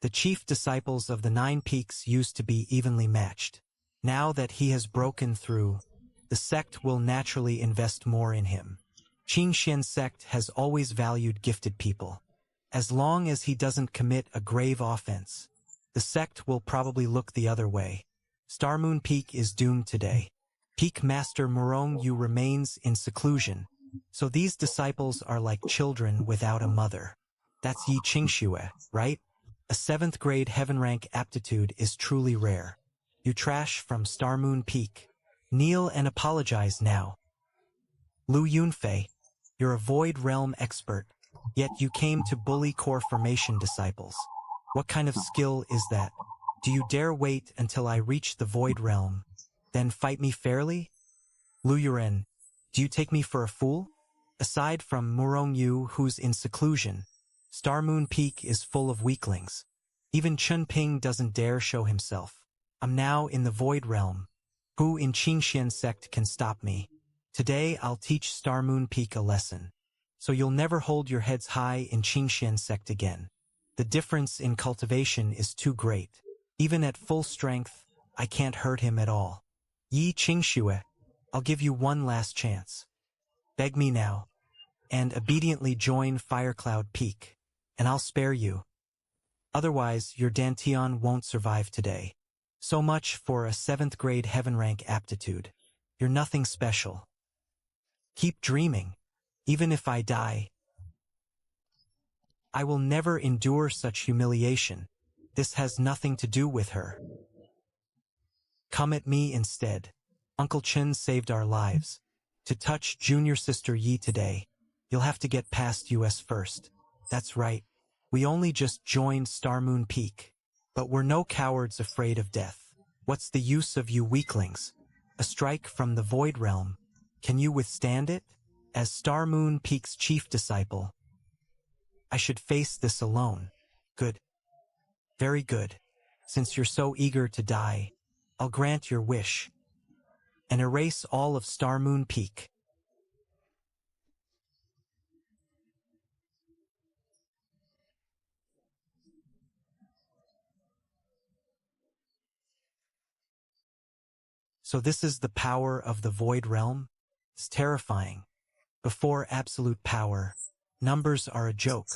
Speaker 1: The chief disciples of the 9 peaks used to be evenly matched. Now that he has broken through, the sect will naturally invest more in him. Qingxian sect has always valued gifted people. As long as he doesn't commit a grave offense, the sect will probably look the other way. Star Moon Peak is doomed today. Peak Master Murong Yu remains in seclusion, so these disciples are like children without a mother. That's Yi Qingxue, right? A 7th grade heaven rank aptitude is truly rare. You trash from Star Moon Peak. Kneel and apologize now. Lu Yunfei, you're a Void Realm expert, yet you came to bully core formation disciples. What kind of skill is that? Do you dare wait until I reach the Void Realm, then fight me fairly? Lu Yuren, do you take me for a fool? Aside from Murong Yu, who's in seclusion, Star Moon Peak is full of weaklings. Even Chun Ping doesn't dare show himself. I'm now in the Void Realm. Who in Qingxian sect can stop me? Today I'll teach Star Moon Peak a lesson. So you'll never hold your heads high in Qingxian sect again. The difference in cultivation is too great. Even at full strength, I can't hurt him at all. Yi Qingxue, I'll give you one last chance. Beg me now, and obediently join Firecloud Peak, and I'll spare you. Otherwise, your Dantian won't survive today. So much for a 7th grade heaven rank aptitude. You're nothing special. Keep dreaming. Even if I die, I will never endure such humiliation. This has nothing to do with her. Come at me instead. Uncle Chen saved our lives. To touch junior sister Yi today, you'll have to get past US first. That's right. We only just joined Star Moon Peak. But we're no cowards afraid of death. What's the use of you weaklings? A strike from the Void Realm. Can you withstand it? As Star Moon Peak's chief disciple, I should face this alone. Good. Very good. Since you're so eager to die, I'll grant your wish and erase all of Star Moon Peak. So this is the power of the Void Realm? It's terrifying. Before absolute power, numbers are a joke.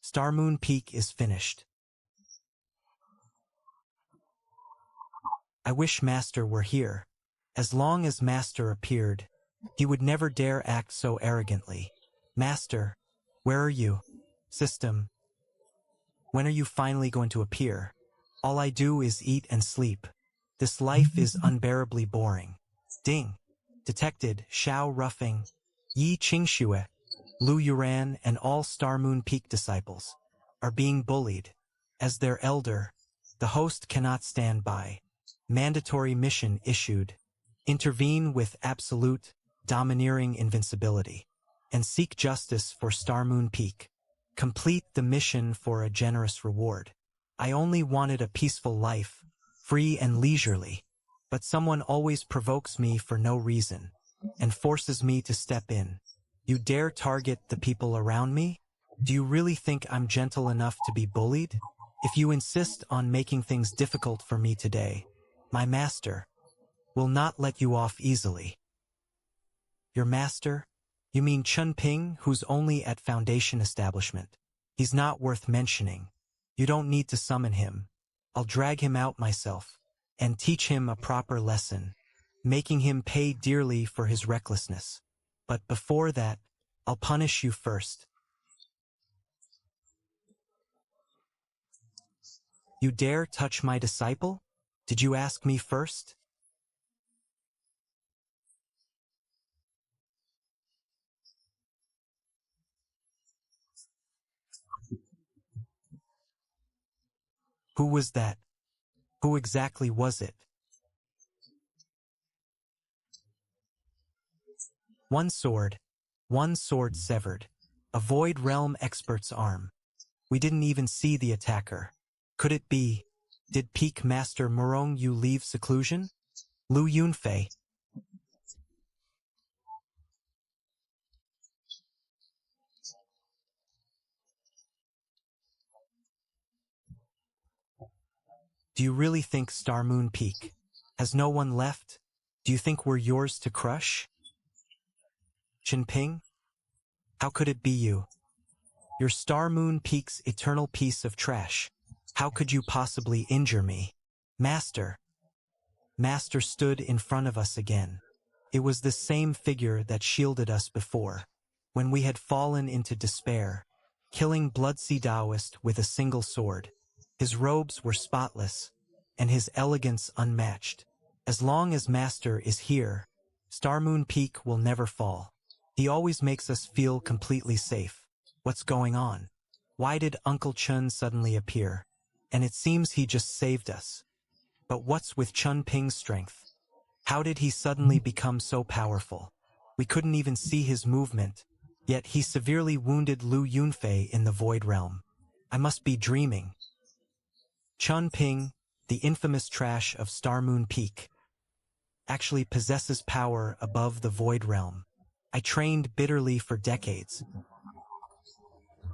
Speaker 1: Star Moon Peak is finished. I wish Master were here. As long as Master appeared, he would never dare act so arrogantly. Master, where are you? System, when are you finally going to appear? All I do is eat and sleep. This life is unbearably boring. Ding. Detected Xiao Ruffing, Yi Qingxue, Lu Yuran, and all Star Moon Peak disciples are being bullied. As their elder, the host cannot stand by. Mandatory mission issued. Intervene with absolute, domineering invincibility, and seek justice for Star Moon Peak. Complete the mission for a generous reward. I only wanted a peaceful life, free and leisurely, but someone always provokes me for no reason, and forces me to step in. You dare target the people around me? Do you really think I'm gentle enough to be bullied? If you insist on making things difficult for me today, my master will not let you off easily. Your master? You mean Chun Ping, who's only at Foundation Establishment? He's not worth mentioning. You don't need to summon him. I'll drag him out myself and teach him a proper lesson, making him pay dearly for his recklessness. But before that, I'll punish you first. You dare touch my disciple? Did you ask me first? Who was that? Who exactly was it? One sword severed. A Void Realm expert's arm. We didn't even see the attacker. Could it be? Did Peak Master Murong Yu leave seclusion? Lu Yunfei. Do you really think Star Moon Peak has no one left? Do you think we're yours to crush? Jinping? How could it be you? Your Star Moon Peak's eternal piece of trash. How could you possibly injure me? Master. Master stood in front of us again. It was the same figure that shielded us before, when we had fallen into despair, killing Bloodsea Taoist with a single sword. His robes were spotless, and his elegance unmatched. As long as Master is here, Star Moon Peak will never fall. He always makes us feel completely safe. What's going on? Why did Uncle Chun suddenly appear? And it seems he just saved us. But what's with Chun Ping's strength? How did he suddenly become so powerful? We couldn't even see his movement, yet he severely wounded Lu Yunfei in the Void Realm. I must be dreaming. Chun Ping, the infamous trash of Star Moon Peak, actually possesses power above the Void Realm. I trained bitterly for decades,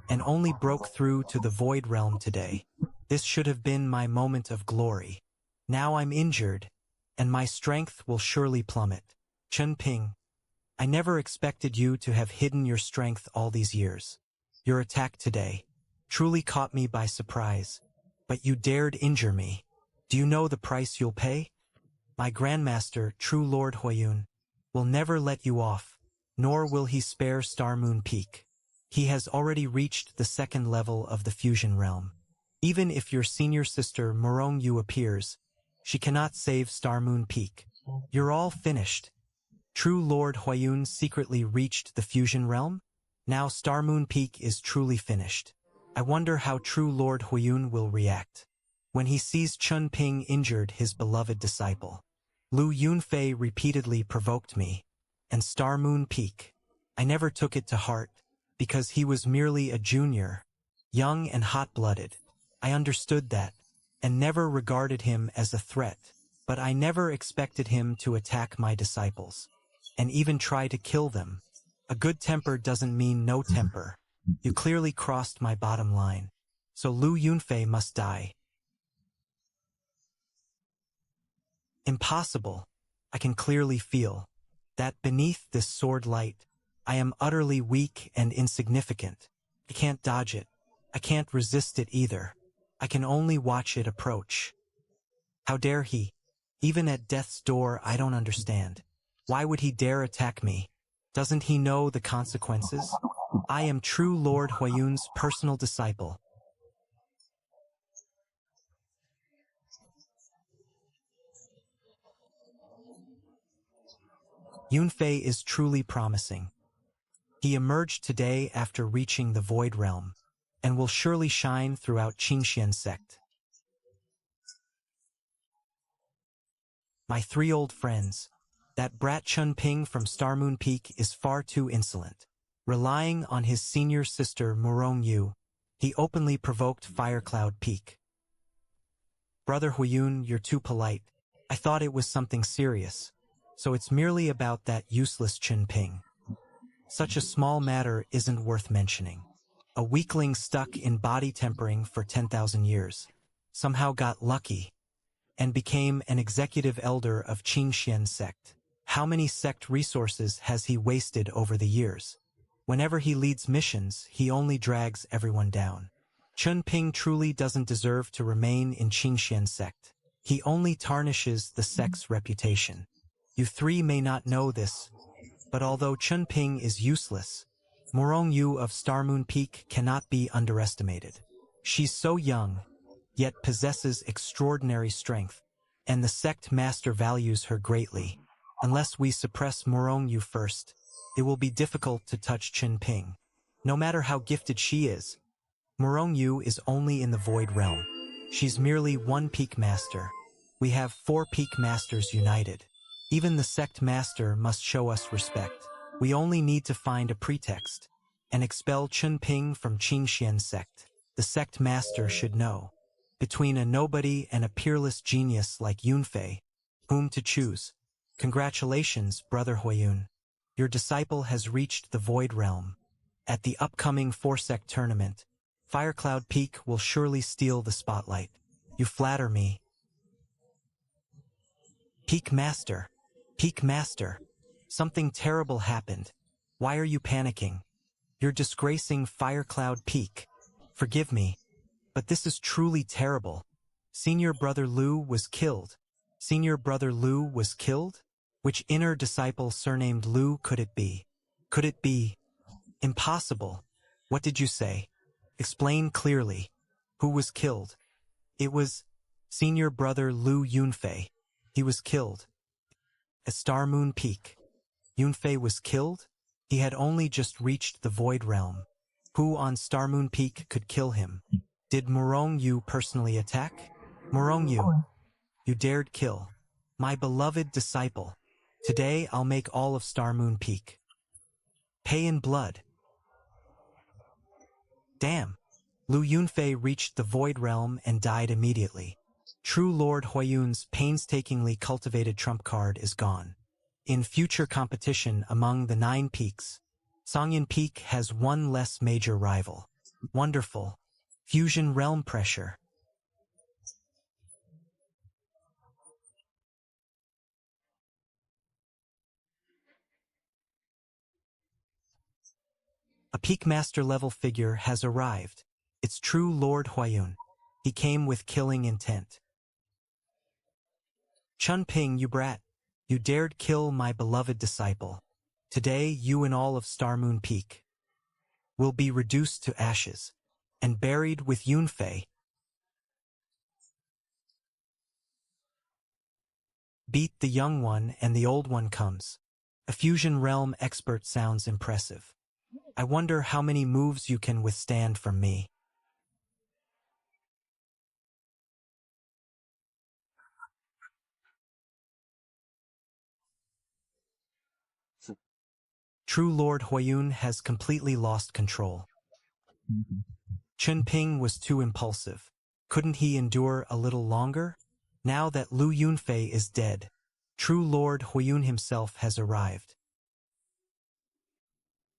Speaker 1: and only broke through to the Void Realm today. This should have been my moment of glory. Now I'm injured, and my strength will surely plummet. Chun Ping, I never expected you to have hidden your strength all these years. Your attack today truly caught me by surprise, but you dared injure me. Do you know the price you'll pay? My Grandmaster, True Lord Huiyun, will never let you off, nor will he spare Star Moon Peak. He has already reached the second level of the fusion realm. Even if your senior sister Morong Yu appears, she cannot save Star Moon Peak. You're all finished. True Lord Huiyun secretly reached the fusion realm? Now Star Moon Peak is truly finished. I wonder how True Lord Huiyun will react when he sees Chun Ping injured his beloved disciple. Lu Yunfei repeatedly provoked me, and Star Moon Peak, I never took it to heart, because he was merely a junior, young and hot-blooded. I understood that, and never regarded him as a threat, but I never expected him to attack my disciples, and even try to kill them. A good temper doesn't mean no temper. You clearly crossed my bottom line, so Lu Yunfei must die. Impossible. I can clearly feel that beneath this sword light, I am utterly weak and insignificant. I can't dodge it. I can't resist it either. I can only watch it approach. How dare he? Even at death's door, I don't understand. Why would he dare attack me? Doesn't he know the consequences? I am True Lord Huiyun's personal disciple. Yunfei is truly promising. He emerged today after reaching the Void Realm, and will surely shine throughout Qingxian sect. My 3 old friends, that brat Chun Ping from Star Moon Peak is far too insolent. Relying on his senior sister Morong Yu, he openly provoked Firecloud Peak. Brother Huiyun, you're too polite. I thought it was something serious, so it's merely about that useless Chun Ping. Such a small matter isn't worth mentioning. A weakling stuck in body tempering for 10,000 years, somehow got lucky, and became an executive elder of Qingxian sect. How many sect resources has he wasted over the years? Whenever he leads missions, he only drags everyone down. Chun Ping truly doesn't deserve to remain in Qingxian sect. He only tarnishes the sect's reputation. You 3 may not know this, but although Chun Ping is useless, Morong Yu of Star Moon Peak cannot be underestimated. She's so young, yet possesses extraordinary strength, and the sect master values her greatly. Unless we suppress Morong Yu first, it will be difficult to touch Chun Ping. No matter how gifted she is, Morong Yu is only in the Void Realm. She's merely 1 peak master. We have 4 peak masters united. Even the sect master must show us respect. We only need to find a pretext and expel Chun Ping from Qingxian sect. The sect master should know, between a nobody and a peerless genius like Yunfei, whom to choose. Congratulations, Brother Huiyun. Your disciple has reached the Void Realm. At the upcoming 4-sect tournament, Firecloud Peak will surely steal the spotlight. You flatter me. Peak Master. Peak Master. Something terrible happened. Why are you panicking? You're disgracing Firecloud Peak. Forgive me, but this is truly terrible. Senior Brother Liu was killed. Senior Brother Liu was killed? Which inner disciple surnamed Liu could it be? Could it be? Impossible. What did you say? Explain clearly. Who was killed? It was Senior Brother Liu Yunfei. He was killed. At Star Moon Peak. Yunfei was killed? He had only just reached the Void Realm. Who on Star Moon Peak could kill him? Did Morong Yu personally attack? Morong Yu, you dared kill my beloved disciple. Today I'll make all of Star Moon Peak pay in blood. Damn. Liu Yunfei reached the Void Realm and died immediately. True Lord Huiyun's painstakingly cultivated trump card is gone. In future competition among the 9 peaks, Songyan Peak has one less major rival. Wonderful. Fusion Realm pressure. A Peak Master level figure has arrived. It's true Lord Huiyun. He came with killing intent. Chun Ping, you brat. You dared kill my beloved disciple. Today you and all of Star Moon Peak will be reduced to ashes and buried with Yunfei. Beat the young one and the old one comes. A fusion realm expert sounds impressive. I wonder how many moves you can withstand from me. True Lord Huiyun has completely lost control. Chun Ping was too impulsive. Couldn't he endure a little longer? Now that Liu Yunfei is dead, True Lord Huiyun himself has arrived.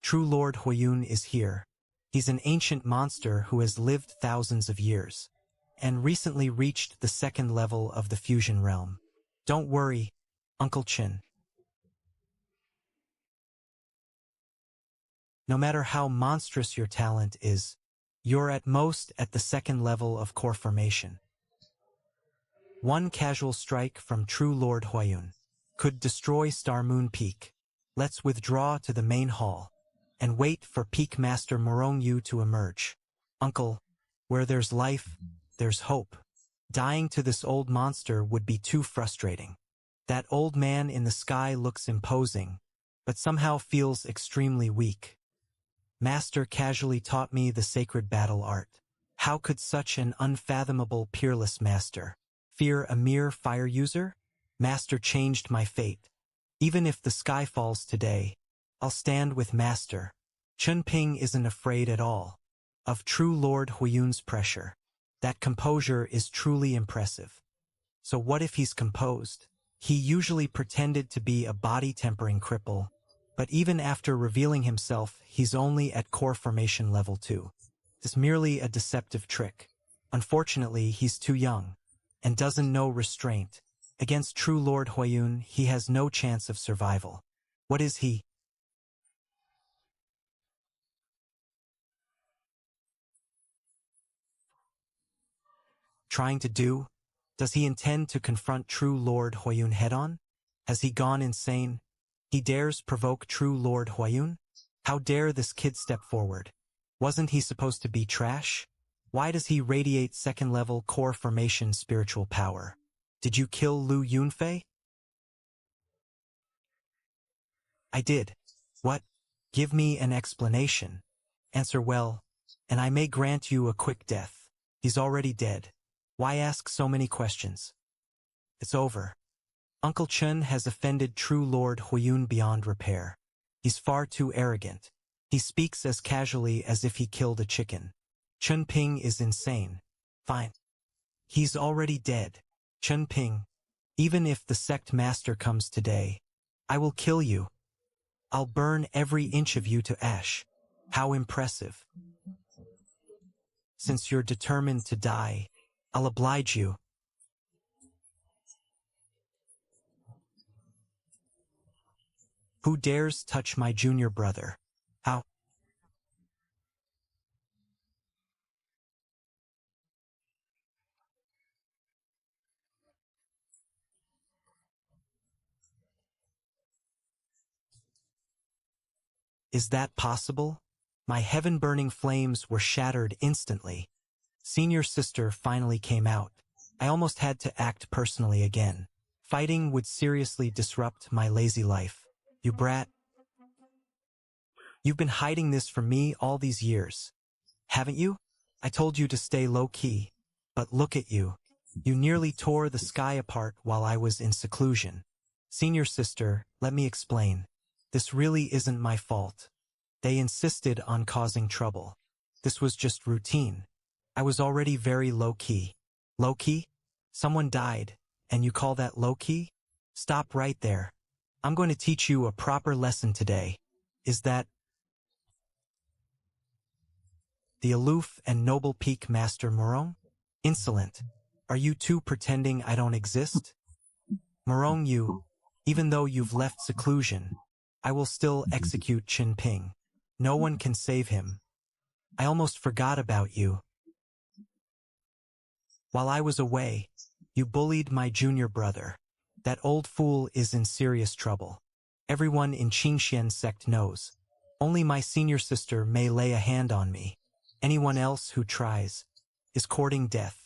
Speaker 1: True Lord Huiyun is here. He's an ancient monster who has lived thousands of years, and recently reached the 2nd level of the fusion realm. Don't worry, Uncle Chin. No matter how monstrous your talent is, you're at most at the 2nd level of core formation. One casual strike from True Lord Huiyun could destroy Star Moon Peak. Let's withdraw to the main hall and wait for Peak Master Morong Yu to emerge. Uncle, where there's life, there's hope. Dying to this old monster would be too frustrating. That old man in the sky looks imposing, but somehow feels extremely weak. Master casually taught me the sacred battle art. How could such an unfathomable peerless master fear a mere fire user? Master changed my fate. Even if the sky falls today, I'll stand with Master. Chun Ping isn't afraid at all of True Lord Huiyun's pressure. That composure is truly impressive. So what if he's composed? He usually pretended to be a body-tempering cripple, but even after revealing himself, he's only at core formation level 2. It's merely a deceptive trick. Unfortunately, he's too young and doesn't know restraint. Against True Lord Huiyun, he has no chance of survival. What is he trying to do? Does he intend to confront True Lord Huiyun head-on? Has he gone insane? He dares provoke True Lord Huiyun? How dare this kid step forward? Wasn't he supposed to be trash? Why does he radiate 2nd level core formation spiritual power? Did you kill Liu Yunfei? I did. What? Give me an explanation. Answer well, and I may grant you a quick death. He's already dead. Why ask so many questions? It's over. Uncle Chun has offended True Lord Huiyun beyond repair. He's far too arrogant. He speaks as casually as if he killed a chicken. Chun Ping is insane. Fine. He's already dead. Chun Ping, even if the sect master comes today, I will kill you. I'll burn every inch of you to ash. How impressive. Since you're determined to die, I'll oblige you. Who dares touch my junior brother? How? Is that possible? My heaven-burning flames were shattered instantly. Senior sister finally came out. I almost had to act personally again. Fighting would seriously disrupt my lazy life. You brat. You've been hiding this from me all these years. Haven't you? I told you to stay low-key. But look at you. You nearly tore the sky apart while I was in seclusion. Senior sister, let me explain. This really isn't my fault. They insisted on causing trouble. This was just routine. I was already very low-key. Low-key? Someone died, and you call that low-key? Stop right there. I'm going to teach you a proper lesson today. Is that the aloof and noble Peak Master Morong? Insolent. Are you two pretending I don't exist? Morong, you, even though you've left seclusion, I will still execute Chin Ping. No one can save him. I almost forgot about you. While I was away, you bullied my junior brother. That old fool is in serious trouble. Everyone in Qingxian sect knows. Only my senior sister may lay a hand on me. Anyone else who tries is courting death.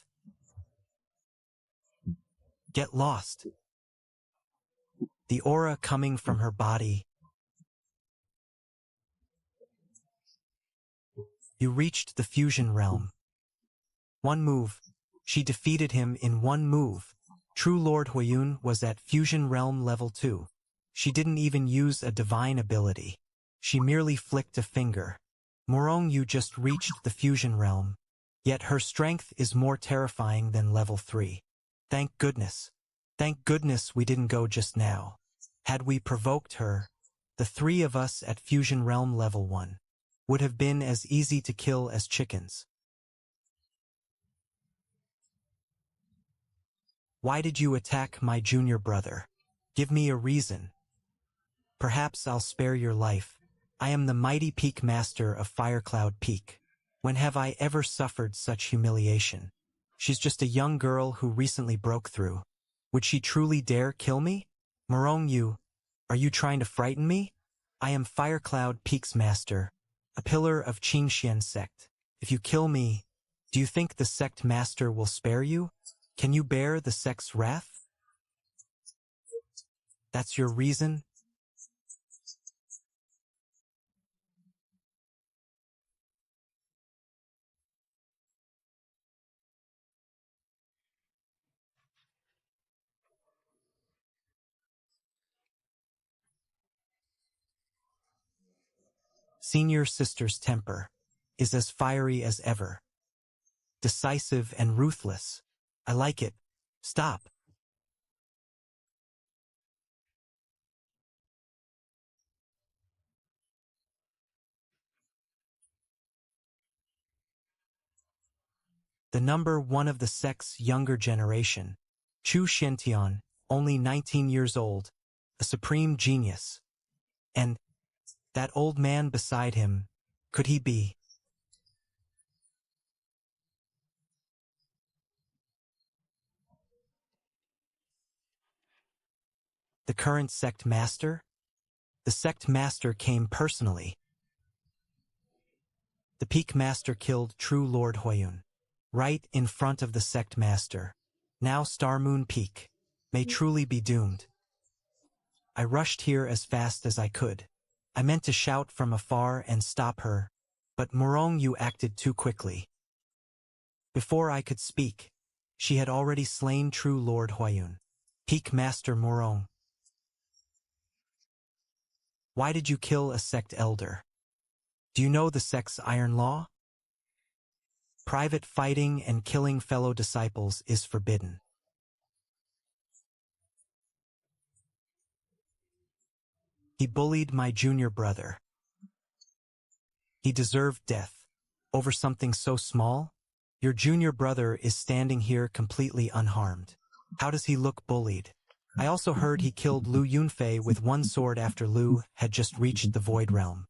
Speaker 1: Get lost. The aura coming from her body. You reached the fusion realm. One move. She defeated him in one move. True Lord Huiyun was at fusion realm level 2. She didn't even use a divine ability. She merely flicked a finger. Morong, you just reached the fusion realm. Yet her strength is more terrifying than level 3. Thank goodness. Thank goodness we didn't go just now. Had we provoked her, the three of us at fusion realm level 1 would have been as easy to kill as chickens. Why did you attack my junior brother? Give me a reason. Perhaps I'll spare your life. I am the mighty Peak Master of Firecloud Peak. When have I ever suffered such humiliation? She's just a young girl who recently broke through. Would she truly dare kill me? Morong, you, are you trying to frighten me? I am Firecloud Peak's master, a pillar of Qingxian sect. If you kill me, do you think the sect master will spare you? Can you bear the sect's wrath? That's your reason? Senior sister's temper is as fiery as ever. Decisive and ruthless. I like it. Stop. The number one of the sect's younger generation, Chu Xiantian, only 19 years old, a supreme genius. And that old man beside him, could he be the current sect master? The sect master came personally. The Peak Master killed True Lord Huiyun, right in front of the sect master. Now Star Moon Peak may truly be doomed. I rushed here as fast as I could. I meant to shout from afar and stop her, but Morong, you acted too quickly. Before I could speak, she had already slain True Lord Huiyun. Peak Master Morong, why did you kill a sect elder? Do you know the sect's iron law? Private fighting and killing fellow disciples is forbidden. He bullied my junior brother. He deserved death. Over something so small? Your junior brother is standing here completely unharmed. How does he look bullied? I also heard he killed Lu Yunfei with one sword after Lu had just reached the Void Realm.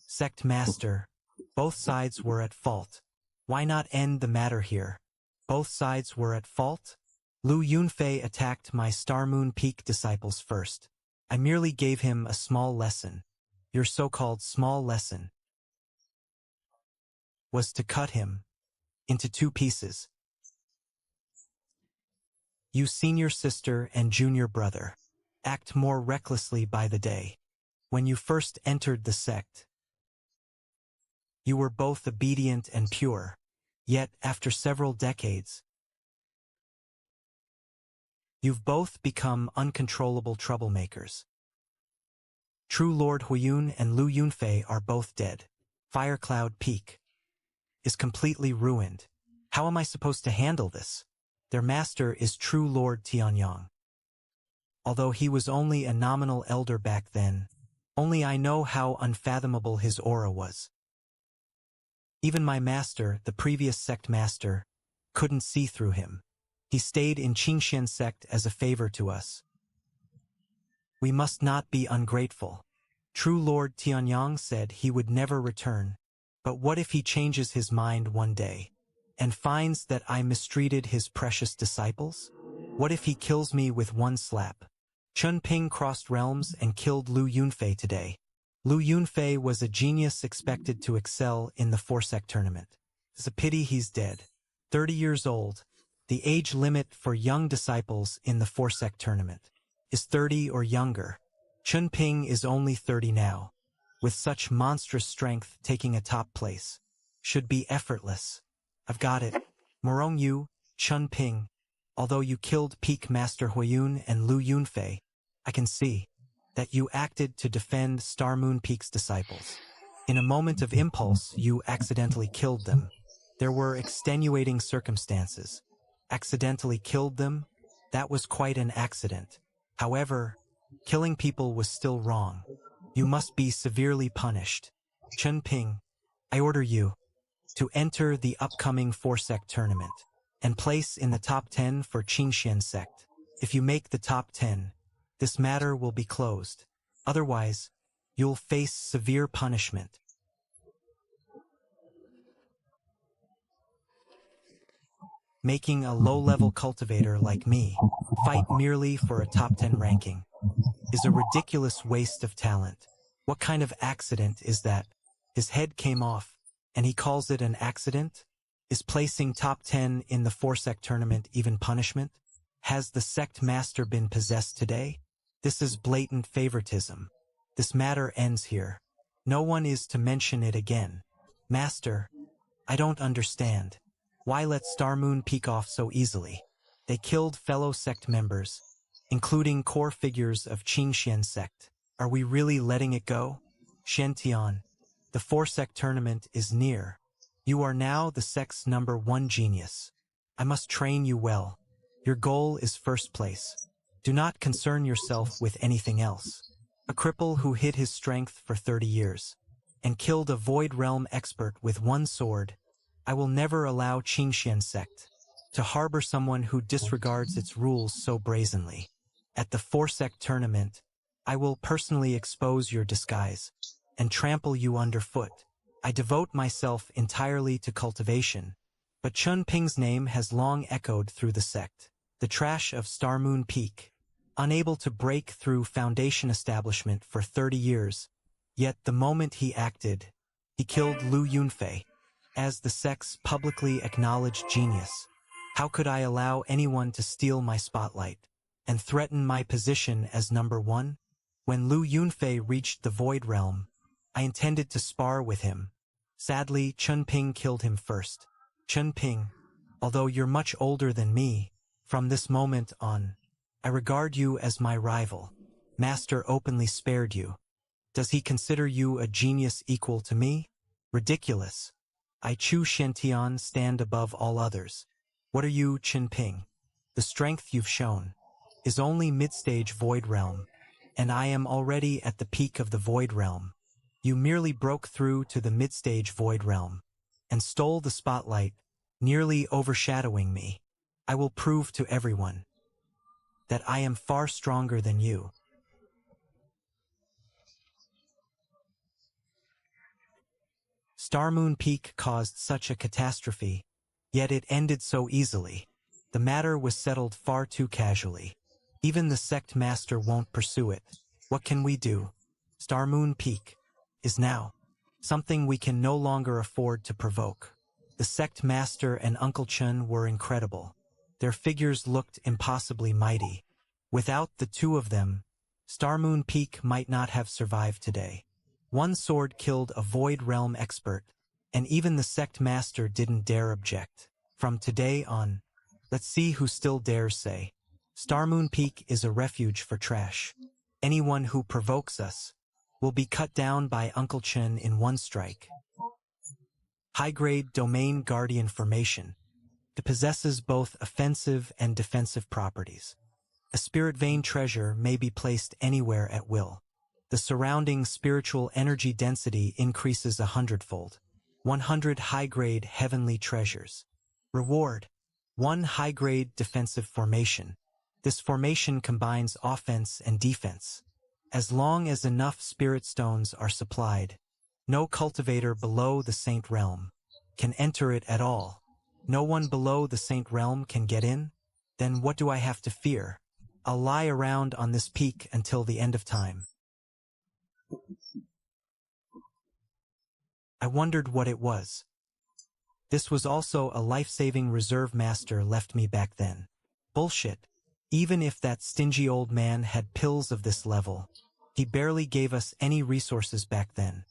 Speaker 1: Sect Master, both sides were at fault. Why not end the matter here? Both sides were at fault? Lu Yunfei attacked my Star Moon Peak disciples first. I merely gave him a small lesson. Your so-called small lesson was to cut him into 2 pieces. You senior sister and junior brother act more recklessly by the day. When you first entered the sect, you were both obedient and pure. Yet, after several decades, you've both become uncontrollable troublemakers. True Lord Huiyun and Lu Yunfei are both dead. Firecloud Peak is completely ruined. How am I supposed to handle this? Their master is true Lord Tianyang. Although he was only a nominal elder back then, only I know how unfathomable his aura was. Even my master, the previous sect master, couldn't see through him. He stayed in Qingxian sect as a favor to us. We must not be ungrateful. True Lord Tianyang said he would never return. But what if he changes his mind one day and finds that I mistreated his precious disciples? What if he kills me with one slap? Chun Ping crossed realms and killed Lu Yunfei today. Lu Yunfei was a genius expected to excel in the 4-sect tournament. It's a pity he's dead. 30 years old. The age limit for young disciples in the 4-sect tournament is 30 or younger. Chun Ping is only 30 now. With such monstrous strength, taking a top place should be effortless. I've got it. Morong Yu, Chun Ping. Although you killed Peak Master Huiyun and Lu Yunfei, I can see that you acted to defend Star Moon Peak's disciples. In a moment of impulse, you accidentally killed them. There were extenuating circumstances. Accidentally killed them? That was quite an accident. However, killing people was still wrong. You must be severely punished. Chun Ping, I order you to enter the upcoming 4-sect tournament and place in the top 10 for Qingxian sect. If you make the top 10, this matter will be closed. Otherwise, you'll face severe punishment. Making a low-level cultivator like me fight merely for a top 10 ranking is a ridiculous waste of talent. What kind of accident is that? His head came off, and he calls it an accident? Is placing top 10 in the 4-sect tournament even punishment? Has the sect master been possessed today? This is blatant favoritism. This matter ends here. No one is to mention it again. Master, I don't understand. Why let Star Moon Peak off so easily? They killed fellow sect members, including core figures of Qingxian sect. Are we really letting it go? Shen-Tian, the 4-sect tournament is near. You are now the sect's #1 genius. I must train you well. Your goal is first place. Do not concern yourself with anything else. A cripple who hid his strength for 30 years and killed a Void Realm expert with one sword. I will never allow Qingxian sect to harbor someone who disregards its rules so brazenly. At the 4-sect tournament, I will personally expose your disguise and trample you underfoot. I devote myself entirely to cultivation, but Chun Ping's name has long echoed through the sect. The trash of Star Moon Peak, unable to break through foundation establishment for 30 years, yet the moment he acted, he killed Lu Yunfei. As the sect's publicly acknowledged genius, how could I allow anyone to steal my spotlight and threaten my position as #1? When Lu Yunfei reached the Void Realm, I intended to spar with him. Sadly, Chun Ping killed him first. Chun Ping, although you're much older than me, from this moment on, I regard you as my rival. Master openly spared you. Does he consider you a genius equal to me? Ridiculous. I, Chu Shen-Tian, stand above all others. What are you, Chun Ping? The strength you've shown is only mid-stage Void Realm, and I am already at the peak of the Void Realm. You merely broke through to the mid-stage Void Realm and stole the spotlight, nearly overshadowing me. I will prove to everyone that I am far stronger than you. Star Moon Peak caused such a catastrophe, yet it ended so easily. The matter was settled far too casually. Even the sect master won't pursue it. What can we do? Star Moon Peak, is now something we can no longer afford to provoke. The sect master and Uncle Chun were incredible. Their figures looked impossibly mighty. Without the two of them, Starmoon Peak might not have survived today. One sword killed a Void Realm expert, and even the sect master didn't dare object. From today on, let's see who still dares say, Starmoon Peak is a refuge for trash. Anyone who provokes us will be cut down by Uncle Chun in one strike. High-grade Domain Guardian Formation. It possesses both offensive and defensive properties. A spirit vein treasure may be placed anywhere at will. The surrounding spiritual energy density increases 100-fold. 100 high-grade heavenly treasures. Reward: 1 high-grade defensive formation. This formation combines offense and defense. As long as enough spirit stones are supplied, no cultivator below the Saint Realm can enter it at all. No one below the Saint Realm can get in? Then what do I have to fear? I'll lie around on this peak until the end of time. I wondered what it was. This was also a life-saving reserve master left me back then. Bullshit. Even if that stingy old man had pills of this level, he barely gave us any resources back then,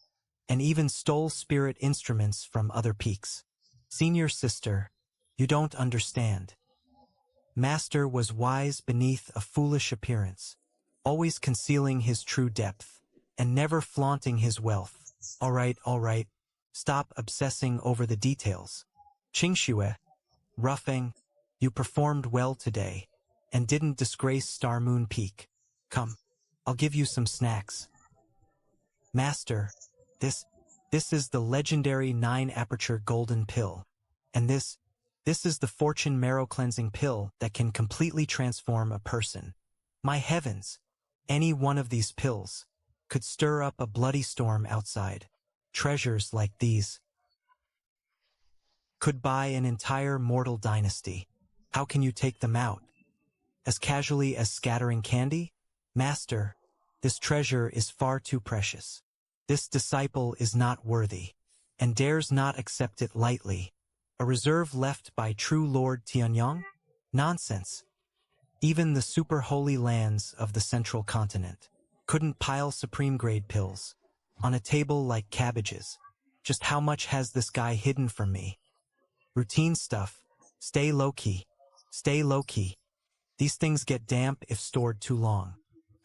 Speaker 1: and even stole spirit instruments from other peaks. Senior sister, you don't understand. Master was wise beneath a foolish appearance, always concealing his true depth, and never flaunting his wealth. All right, stop obsessing over the details. Qingxue, Ruffing, you performed well today, and didn't disgrace Starmoon Peak. Come, I'll give you some snacks. Master, this is the legendary 9-aperture golden pill, and this is the fortune marrow cleansing pill that can completely transform a person. My heavens, any one of these pills could stir up a bloody storm outside. Treasures like these could buy an entire mortal dynasty. How can you take them out? As casually as scattering candy? Master, this treasure is far too precious. This disciple is not worthy, and dares not accept it lightly. A reserve left by true Lord Tianyong? Nonsense. Even the super holy lands of the central continent couldn't pile supreme-grade pills on a table like cabbages. Just how much has this guy hidden from me? Routine stuff. Stay low-key. Stay low-key. These things get damp if stored too long.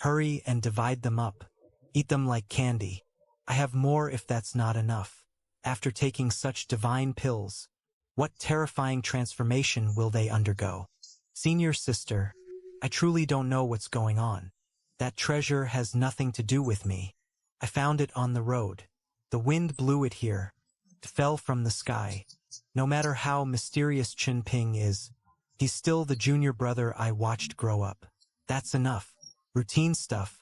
Speaker 1: Hurry and divide them up. Eat them like candy. I have more if that's not enough. After taking such divine pills, what terrifying transformation will they undergo? Senior sister, I truly don't know what's going on. That treasure has nothing to do with me. I found it on the road. The wind blew it here. It fell from the sky. No matter how mysterious Chin Ping is, he's still the junior brother I watched grow up. That's enough. Routine stuff.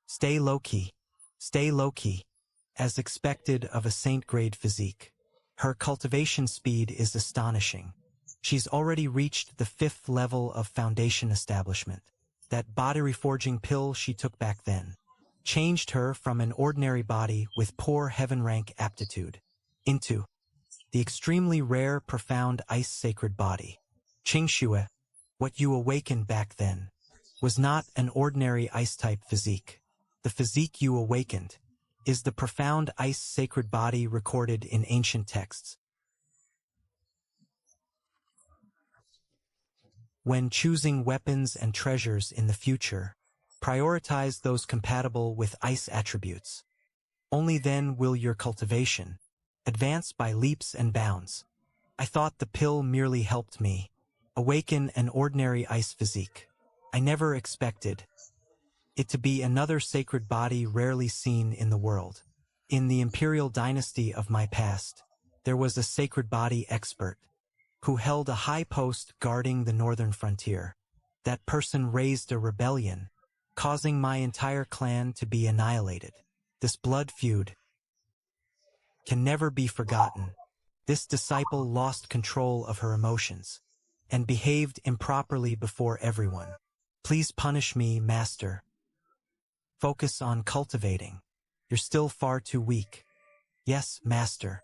Speaker 1: Stay low-key. Stay low-key. As expected of a saint-grade physique. Her cultivation speed is astonishing. She's already reached the 5th level of foundation establishment. That body reforging pill she took back then changed her from an ordinary body with poor heaven rank aptitude into the extremely rare, profound ice sacred body. Qingxue, what you awakened back then was not an ordinary ice-type physique. The physique you awakened is the profound ice sacred body recorded in ancient texts. When choosing weapons and treasures in the future, prioritize those compatible with ice attributes. Only then will your cultivation advance by leaps and bounds. I thought the pill merely helped me awaken an ordinary ice physique. I never expected it to be another sacred body rarely seen in the world. In the imperial dynasty of my past, there was a sacred body expert who held a high post guarding the northern frontier. That person raised a rebellion, causing my entire clan to be annihilated. This blood feud can never be forgotten. This disciple lost control of her emotions and behaved improperly before everyone. Please punish me, Master. Focus on cultivating. You're still far too weak. Yes, master.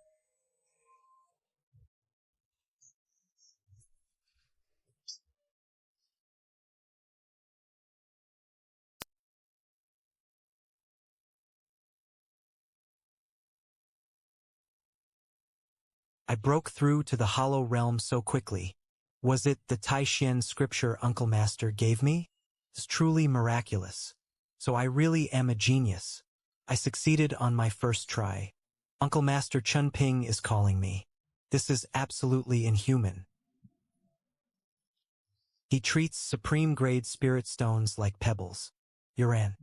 Speaker 1: I broke through to the hollow realm so quickly. Was it the Taishan scripture Uncle Master gave me? It's truly miraculous. So I really am a genius. I succeeded on my first try. Uncle Master Chunping is calling me. This is absolutely inhuman. He treats supreme-grade spirit stones like pebbles. Yuran,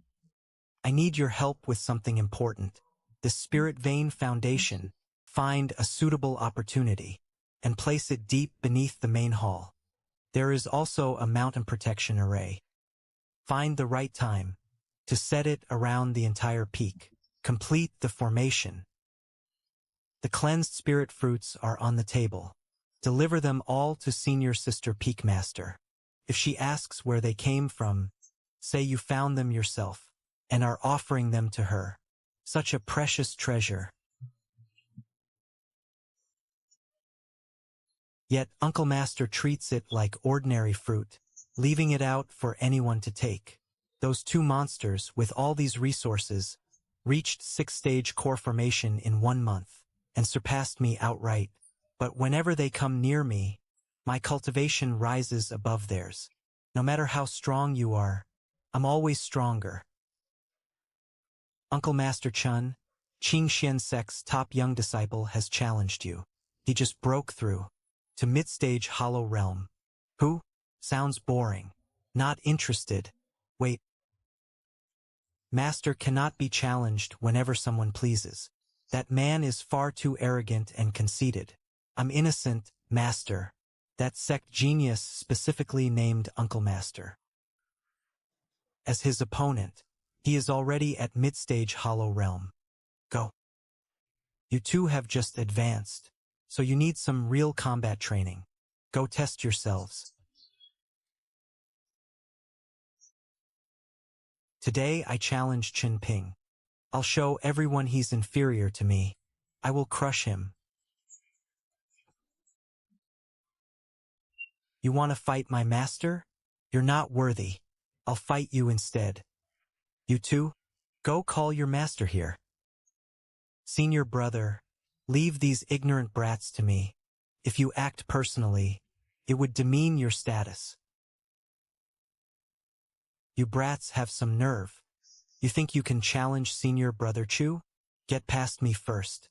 Speaker 1: I need your help with something important. The spirit vein foundation. Find a suitable opportunity and place it deep beneath the main hall. There is also a mountain protection array. Find the right time to set it around the entire peak. Complete the formation. The cleansed spirit fruits are on the table. Deliver them all to Senior Sister Peak Master. If she asks where they came from, say you found them yourself and are offering them to her. Such a precious treasure. Yet Uncle Master treats it like ordinary fruit, leaving it out for anyone to take. Those two monsters, with all these resources, reached 6-stage core formation in 1 month, and surpassed me outright. But whenever they come near me, my cultivation rises above theirs. No matter how strong you are, I'm always stronger. Uncle Master Chun, Qing Xian Sect's top young disciple, has challenged you. He just broke through to mid-stage hollow realm. Who? Sounds boring. Not interested. Wait. Master cannot be challenged whenever someone pleases. That man is far too arrogant and conceited. I'm innocent, Master. That sect genius specifically named Uncle Master as his opponent. He is already at mid-stage hollow realm. Go. You two have just advanced, so you need some real combat training. Go test yourselves. Today I challenge Qin Ping. I'll show everyone he's inferior to me. I will crush him. You want to fight my master? You're not worthy. I'll fight you instead. You two, go call your master here. Senior brother, leave these ignorant brats to me. If you act personally, it would demean your status. You brats have some nerve. You think you can challenge Senior Brother Chu? Get past me first.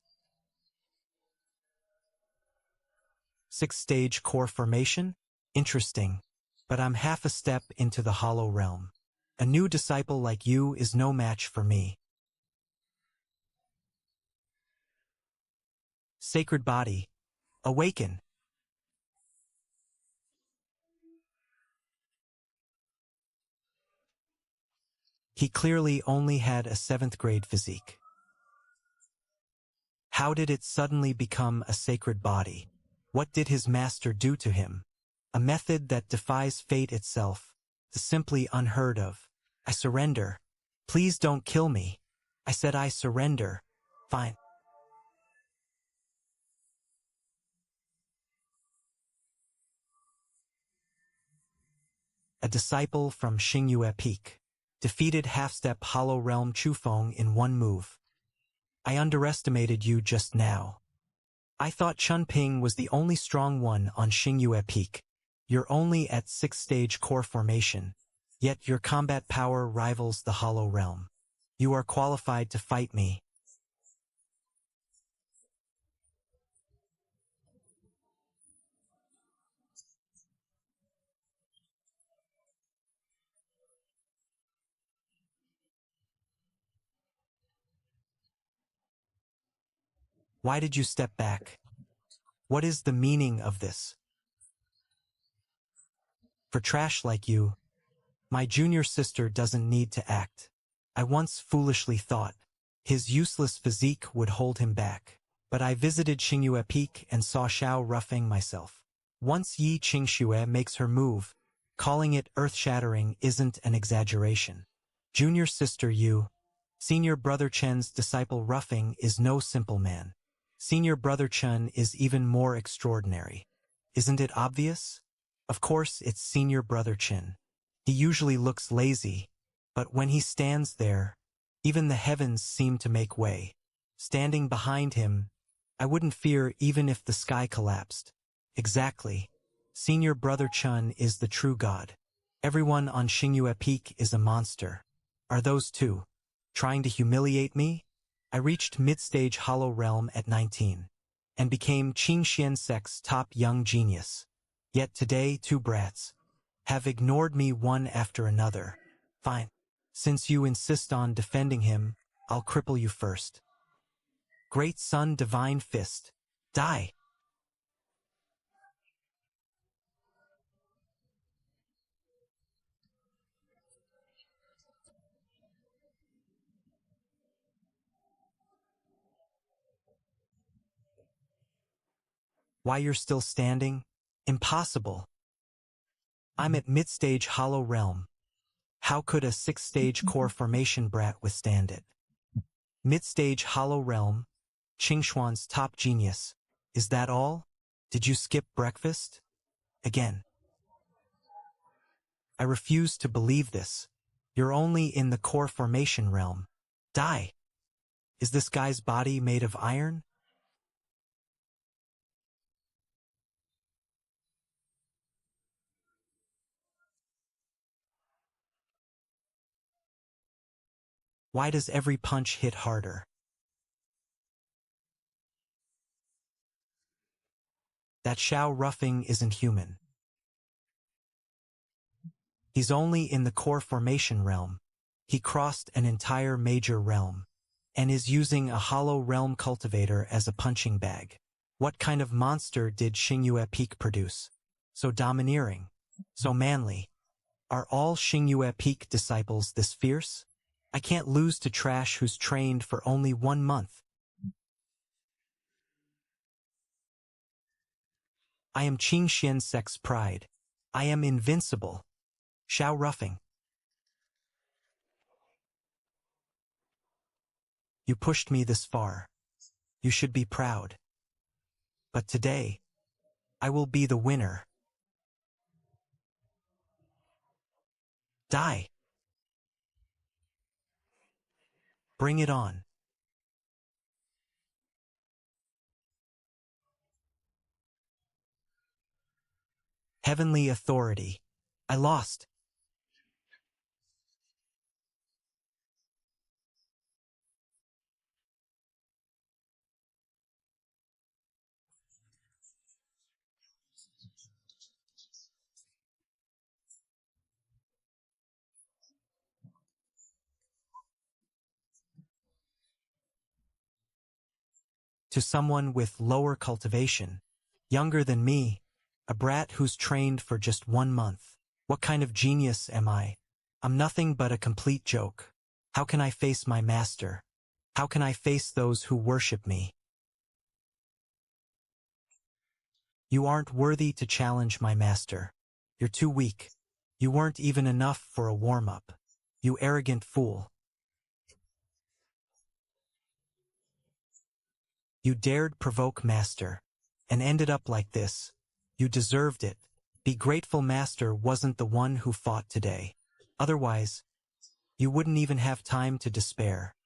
Speaker 1: 6-stage core formation? Interesting. But I'm half a step into the hollow realm. A new disciple like you is no match for me. Sacred body, awaken. He clearly only had a 7th grade physique. How did it suddenly become a sacred body? What did his master do to him? A method that defies fate itself, the simply unheard of. I surrender. Please don't kill me. I said I surrender. Fine. A disciple from Xingyue Peak defeated half-step hollow realm Chufeng in 1 move. I underestimated you just now. I thought Chunping was the only strong one on Xingyue Peak. You're only at 6-stage core formation, yet your combat power rivals the hollow realm. You are qualified to fight me. Why did you step back? What is the meaning of this? For trash like you, my junior sister doesn't need to act. I once foolishly thought his useless physique would hold him back. But I visited Xingyue Peak and saw Xiao roughing myself. Once Yi Qingxue makes her move, calling it earth-shattering isn't an exaggeration. Junior sister Yu. Senior brother Chen's disciple Ruffing is no simple man. Senior brother Chen is even more extraordinary. Isn't it obvious? Of course it's senior brother Chen. He usually looks lazy, but when he stands there, even the heavens seem to make way. Standing behind him, I wouldn't fear even if the sky collapsed. Exactly. Senior brother Chen is the true god. Everyone on Xingyue Peak is a monster. Are those two trying to humiliate me? I reached mid-stage Hollow Realm at 19 and became Qingxian Sect's top young genius. Yet today, two brats have ignored me one after another. Fine. Since you insist on defending him, I'll cripple you first. Great Sun Divine Fist. Die! Why you're still standing? Impossible. I'm at mid-stage Hollow Realm. How could a 6-stage core formation brat withstand it? Mid-stage Hollow Realm, Qingxuan's top genius. Is that all? Did you skip breakfast? Again. I refuse to believe this. You're only in the core formation realm. Die. Is this guy's body made of iron? Why does every punch hit harder? That Xiao Ruffing isn't human. He's only in the core formation realm. He crossed an entire major realm and is using a hollow realm cultivator as a punching bag. What kind of monster did Xingyue Peak produce? So domineering, so manly. Are all Xingyue Peak disciples this fierce? I can't lose to trash who's trained for only 1 month. I am Qingxian Sect's pride. I am invincible. Xiao Ruffing. You pushed me this far. You should be proud. But today, I will be the winner. Die. Bring it on. Heavenly authority. I lost. To someone with lower cultivation, younger than me, a brat who's trained for just 1 month. What kind of genius am I? I'm nothing but a complete joke. How can I face my master? How can I face those who worship me? You aren't worthy to challenge my master. You're too weak. You weren't even enough for a warm-up. You arrogant fool. You dared provoke master, and ended up like this. You deserved it. Be grateful master wasn't the one who fought today. Otherwise, you wouldn't even have time to despair.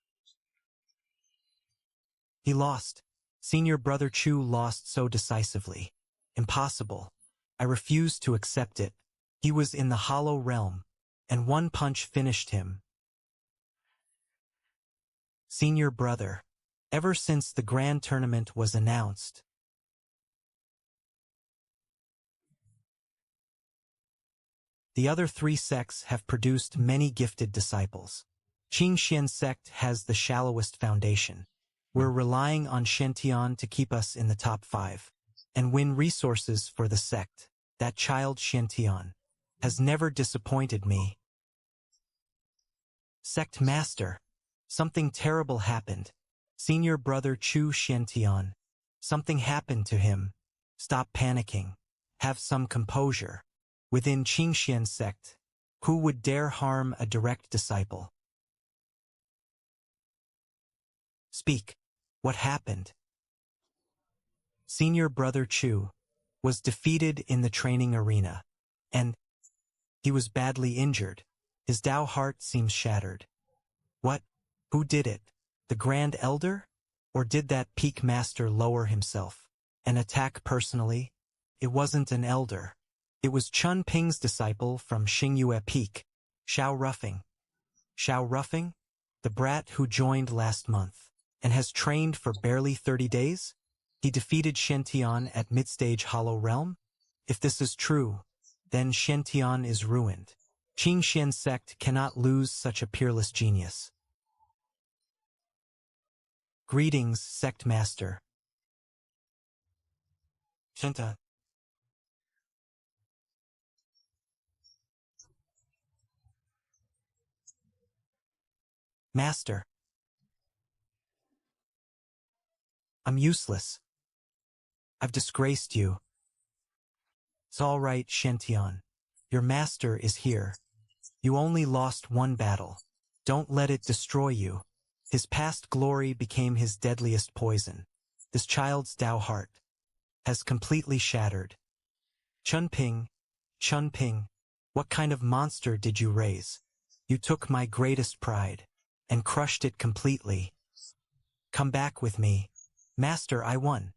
Speaker 1: He lost. Senior brother Chu lost so decisively. Impossible. I refused to accept it. He was in the hollow realm, and 1 punch finished him. Senior brother. Ever since the grand tournament was announced, the other 3 sects have produced many gifted disciples. Qingxian sect has the shallowest foundation. We're relying on Shentian to keep us in the top 5 and win resources for the sect. That child Shentian has never disappointed me. Sect master. Something terrible happened. Senior brother Chu Shentian. Something happened to him. Stop panicking. Have some composure. Within Qingxian sect, who would dare harm a direct disciple? Speak. What happened? Senior brother Chu was defeated in the training arena, and he was badly injured. His Dao heart seems shattered. What? Who did it? The Grand Elder? Or did that peak master lower himself and attack personally? It wasn't an elder. It was Chun Ping's disciple from Xingyue Peak, Xiao Ruffing. Xiao Ruffing? The brat who joined last month and has trained for barely 30 days? He defeated Shen at mid-stage Hollow Realm? If this is true, then Shen is ruined. Qing Xian sect cannot lose such a peerless genius. Greetings, Sect Master. Shenta. Master. I'm useless. I've disgraced you. It's all right, Shen. Your master is here. You only lost one battle. Don't let it destroy you. His past glory became his deadliest poison. This child's Dao heart has completely shattered. Chun Ping, what kind of monster did you raise? You took my greatest pride and crushed it completely. Come back with me. Master, I won.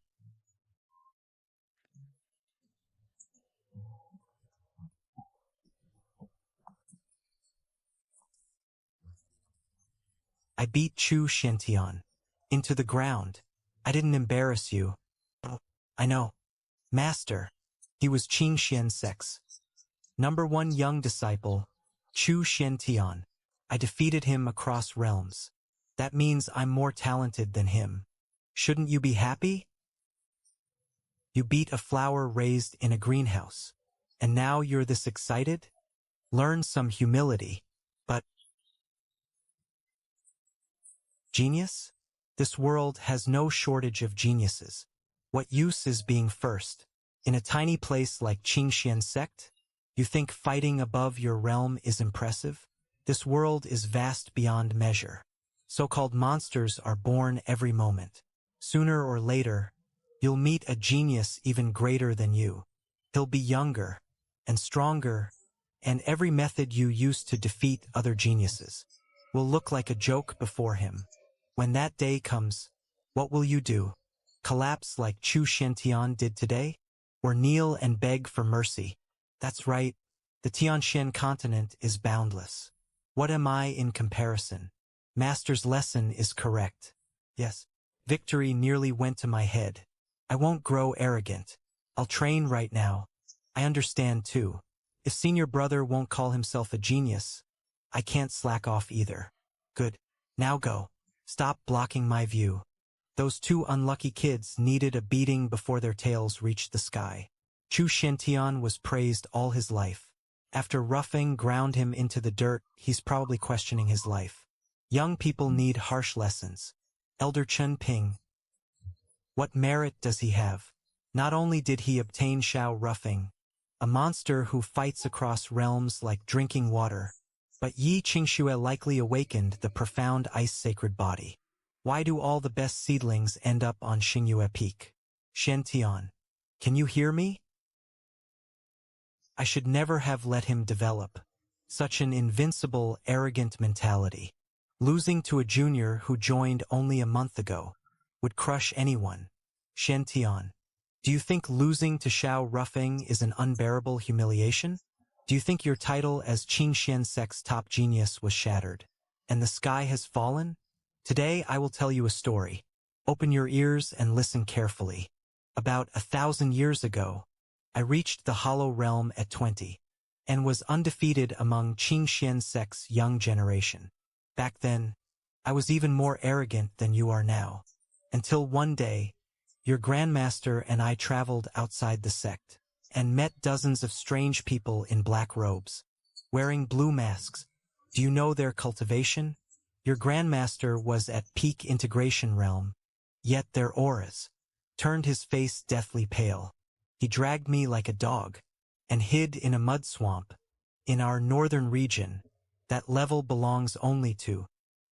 Speaker 1: I beat Chu Shen into the ground. I didn't embarrass you. I know. Master. He was Qing Xian Sect's #1 young disciple, Chu Shen. I defeated him across realms. That means I'm more talented than him. Shouldn't you be happy? You beat a flower raised in a greenhouse, and now you're this excited? Learn some humility. But genius? This world has no shortage of geniuses. What use is being first? In a tiny place like Qing Xian sect? You think fighting above your realm is impressive? This world is vast beyond measure. So-called monsters are born every moment. Sooner or later, you'll meet a genius even greater than you. He'll be younger and stronger, and every method you use to defeat other geniuses will look like a joke before him. When that day comes, what will you do? Collapse like Chu Shen did today? Or kneel and beg for mercy? That's right, the Tianxian continent is boundless. What am I in comparison? Master's lesson is correct. Yes, victory nearly went to my head. I won't grow arrogant. I'll train right now. I understand too. If senior brother won't call himself a genius, I can't slack off either. Good. Now go. Stop blocking my view. Those two unlucky kids needed a beating before their tails reached the sky. Chu Shen was praised all his life. After Ruffing ground him into the dirt, he's probably questioning his life. Young people need harsh lessons. Elder Chun Ping. What merit does he have? Not only did he obtain Xiao Ruffing, a monster who fights across realms like drinking water, but Yi Qingxue likely awakened the profound ice-sacred body. Why do all the best seedlings end up on Xingyue Peak? Shen, can you hear me? I should never have let him develop such an invincible, arrogant mentality. Losing to a junior who joined only a month ago would crush anyone. Shen, do you think losing to Xiao Ruffing is an unbearable humiliation? Do you think your title as Qing Xian Sect's top genius was shattered, and the sky has fallen? Today I will tell you a story. Open your ears and listen carefully. About 1,000 years ago, I reached the Hollow Realm at 20, and was undefeated among Qing Xian Sect's young generation. Back then, I was even more arrogant than you are now. Until one day, your Grandmaster and I traveled outside the sect, and met dozens of strange people in black robes, wearing blue masks. Do you know their cultivation? Your Grandmaster was at peak integration realm, yet their auras turned his face deathly pale. He dragged me like a dog, and hid in a mud swamp. In our northern region, that level belongs only to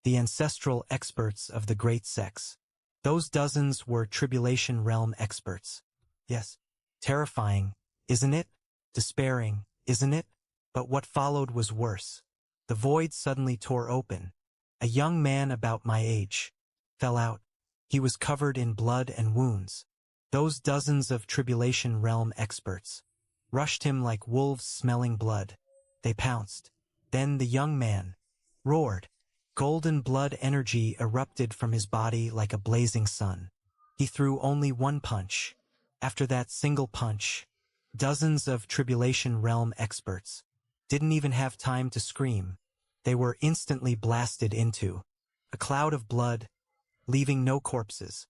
Speaker 1: the ancestral experts of the great sects. Those dozens were Tribulation Realm experts. Yes, terrifying, isn't it? Despairing, isn't it? But what followed was worse. The void suddenly tore open. A young man about my age fell out. He was covered in blood and wounds. Those dozens of Tribulation Realm experts rushed him like wolves smelling blood. They pounced. Then the young man roared. Golden blood energy erupted from his body like a blazing sun. He threw only one punch. After that single punch, dozens of Tribulation Realm experts didn't even have time to scream. They were instantly blasted into a cloud of blood, leaving no corpses.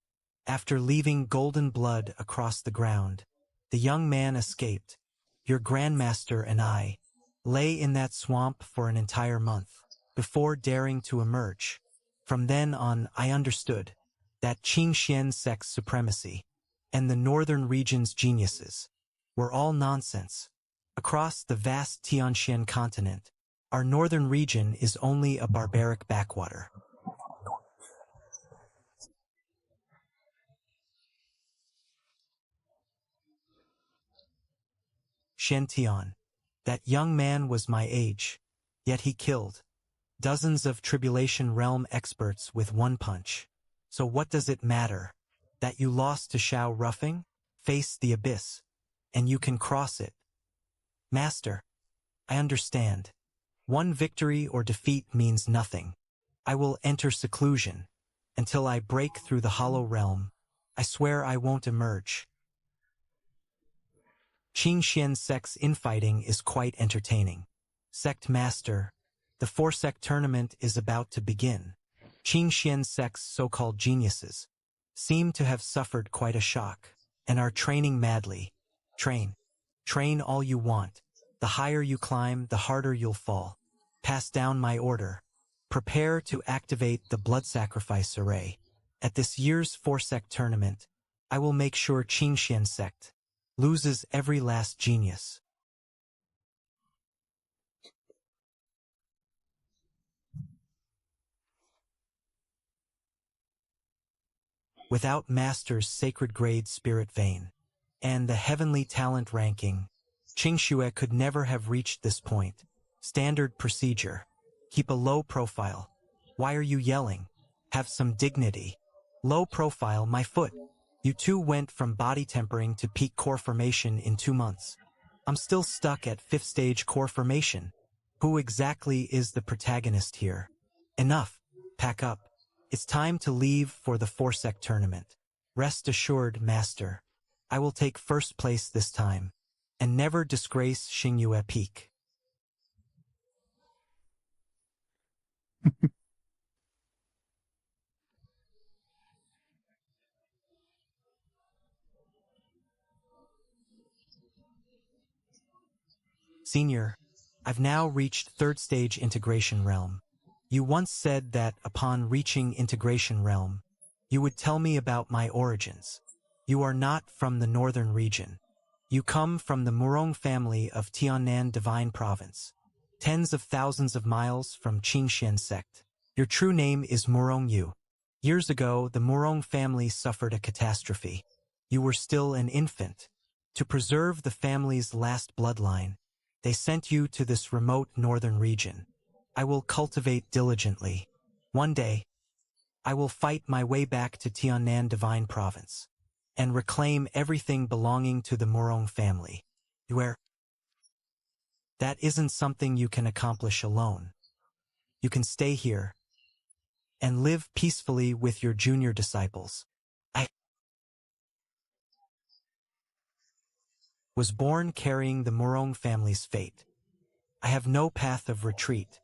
Speaker 1: After leaving golden blood across the ground, the young man escaped. Your Grandmaster and I lay in that swamp for an entire month before daring to emerge. From then on, I understood that Qingxian sect's supremacy and the northern region's geniuses were all nonsense. Across the vast Tianxian continent, our northern region is only a barbaric backwater. Shen Tian. That young man was my age, yet he killed dozens of Tribulation Realm experts with one punch. So what does it matter that you lost to Xiao Ruffing? Face the abyss, and you can cross it. Master, I understand. One victory or defeat means nothing. I will enter seclusion until I break through the hollow realm. I swear I won't emerge. Qingxian sect's infighting is quite entertaining. Sect Master, the 4-sect tournament is about to begin. Qingxian sect's so-called geniuses seem to have suffered quite a shock and are training madly. Train all you want. The higher you climb, the harder you'll fall. Pass down my order. Prepare to activate the blood sacrifice array. At this year's 4-sect tournament, I will make sure Qingxian sect loses every last genius. Without Master's sacred grade spirit vein and the heavenly talent ranking, Qingxue could never have reached this point. Standard procedure. Keep a low profile. Why are you yelling? Have some dignity. Low profile, my foot. You two went from body tempering to peak core formation in 2 months. I'm still stuck at 5th stage core formation. Who exactly is the protagonist here? Enough. Pack up. It's time to leave for the 4-sect tournament. Rest assured, Master, I will take first place this time, and never disgrace Xingyue Peak. Senior, I've now reached 3rd stage integration realm. You once said that upon reaching integration realm, you would tell me about my origins. You are not from the northern region. You come from the Murong family of Tiannan Divine Province, tens of thousands of miles from Qingxian sect. Your true name is Murong Yu. Years ago, the Murong family suffered a catastrophe. You were still an infant. To preserve the family's last bloodline, they sent you to this remote northern region. I will cultivate diligently. One day, I will fight my way back to Tiannan Divine Province and reclaim everything belonging to the Murong family. That isn't something you can accomplish alone. You can stay here and live peacefully with your junior disciples. I was born carrying the Murong family's fate. I have no path of retreat.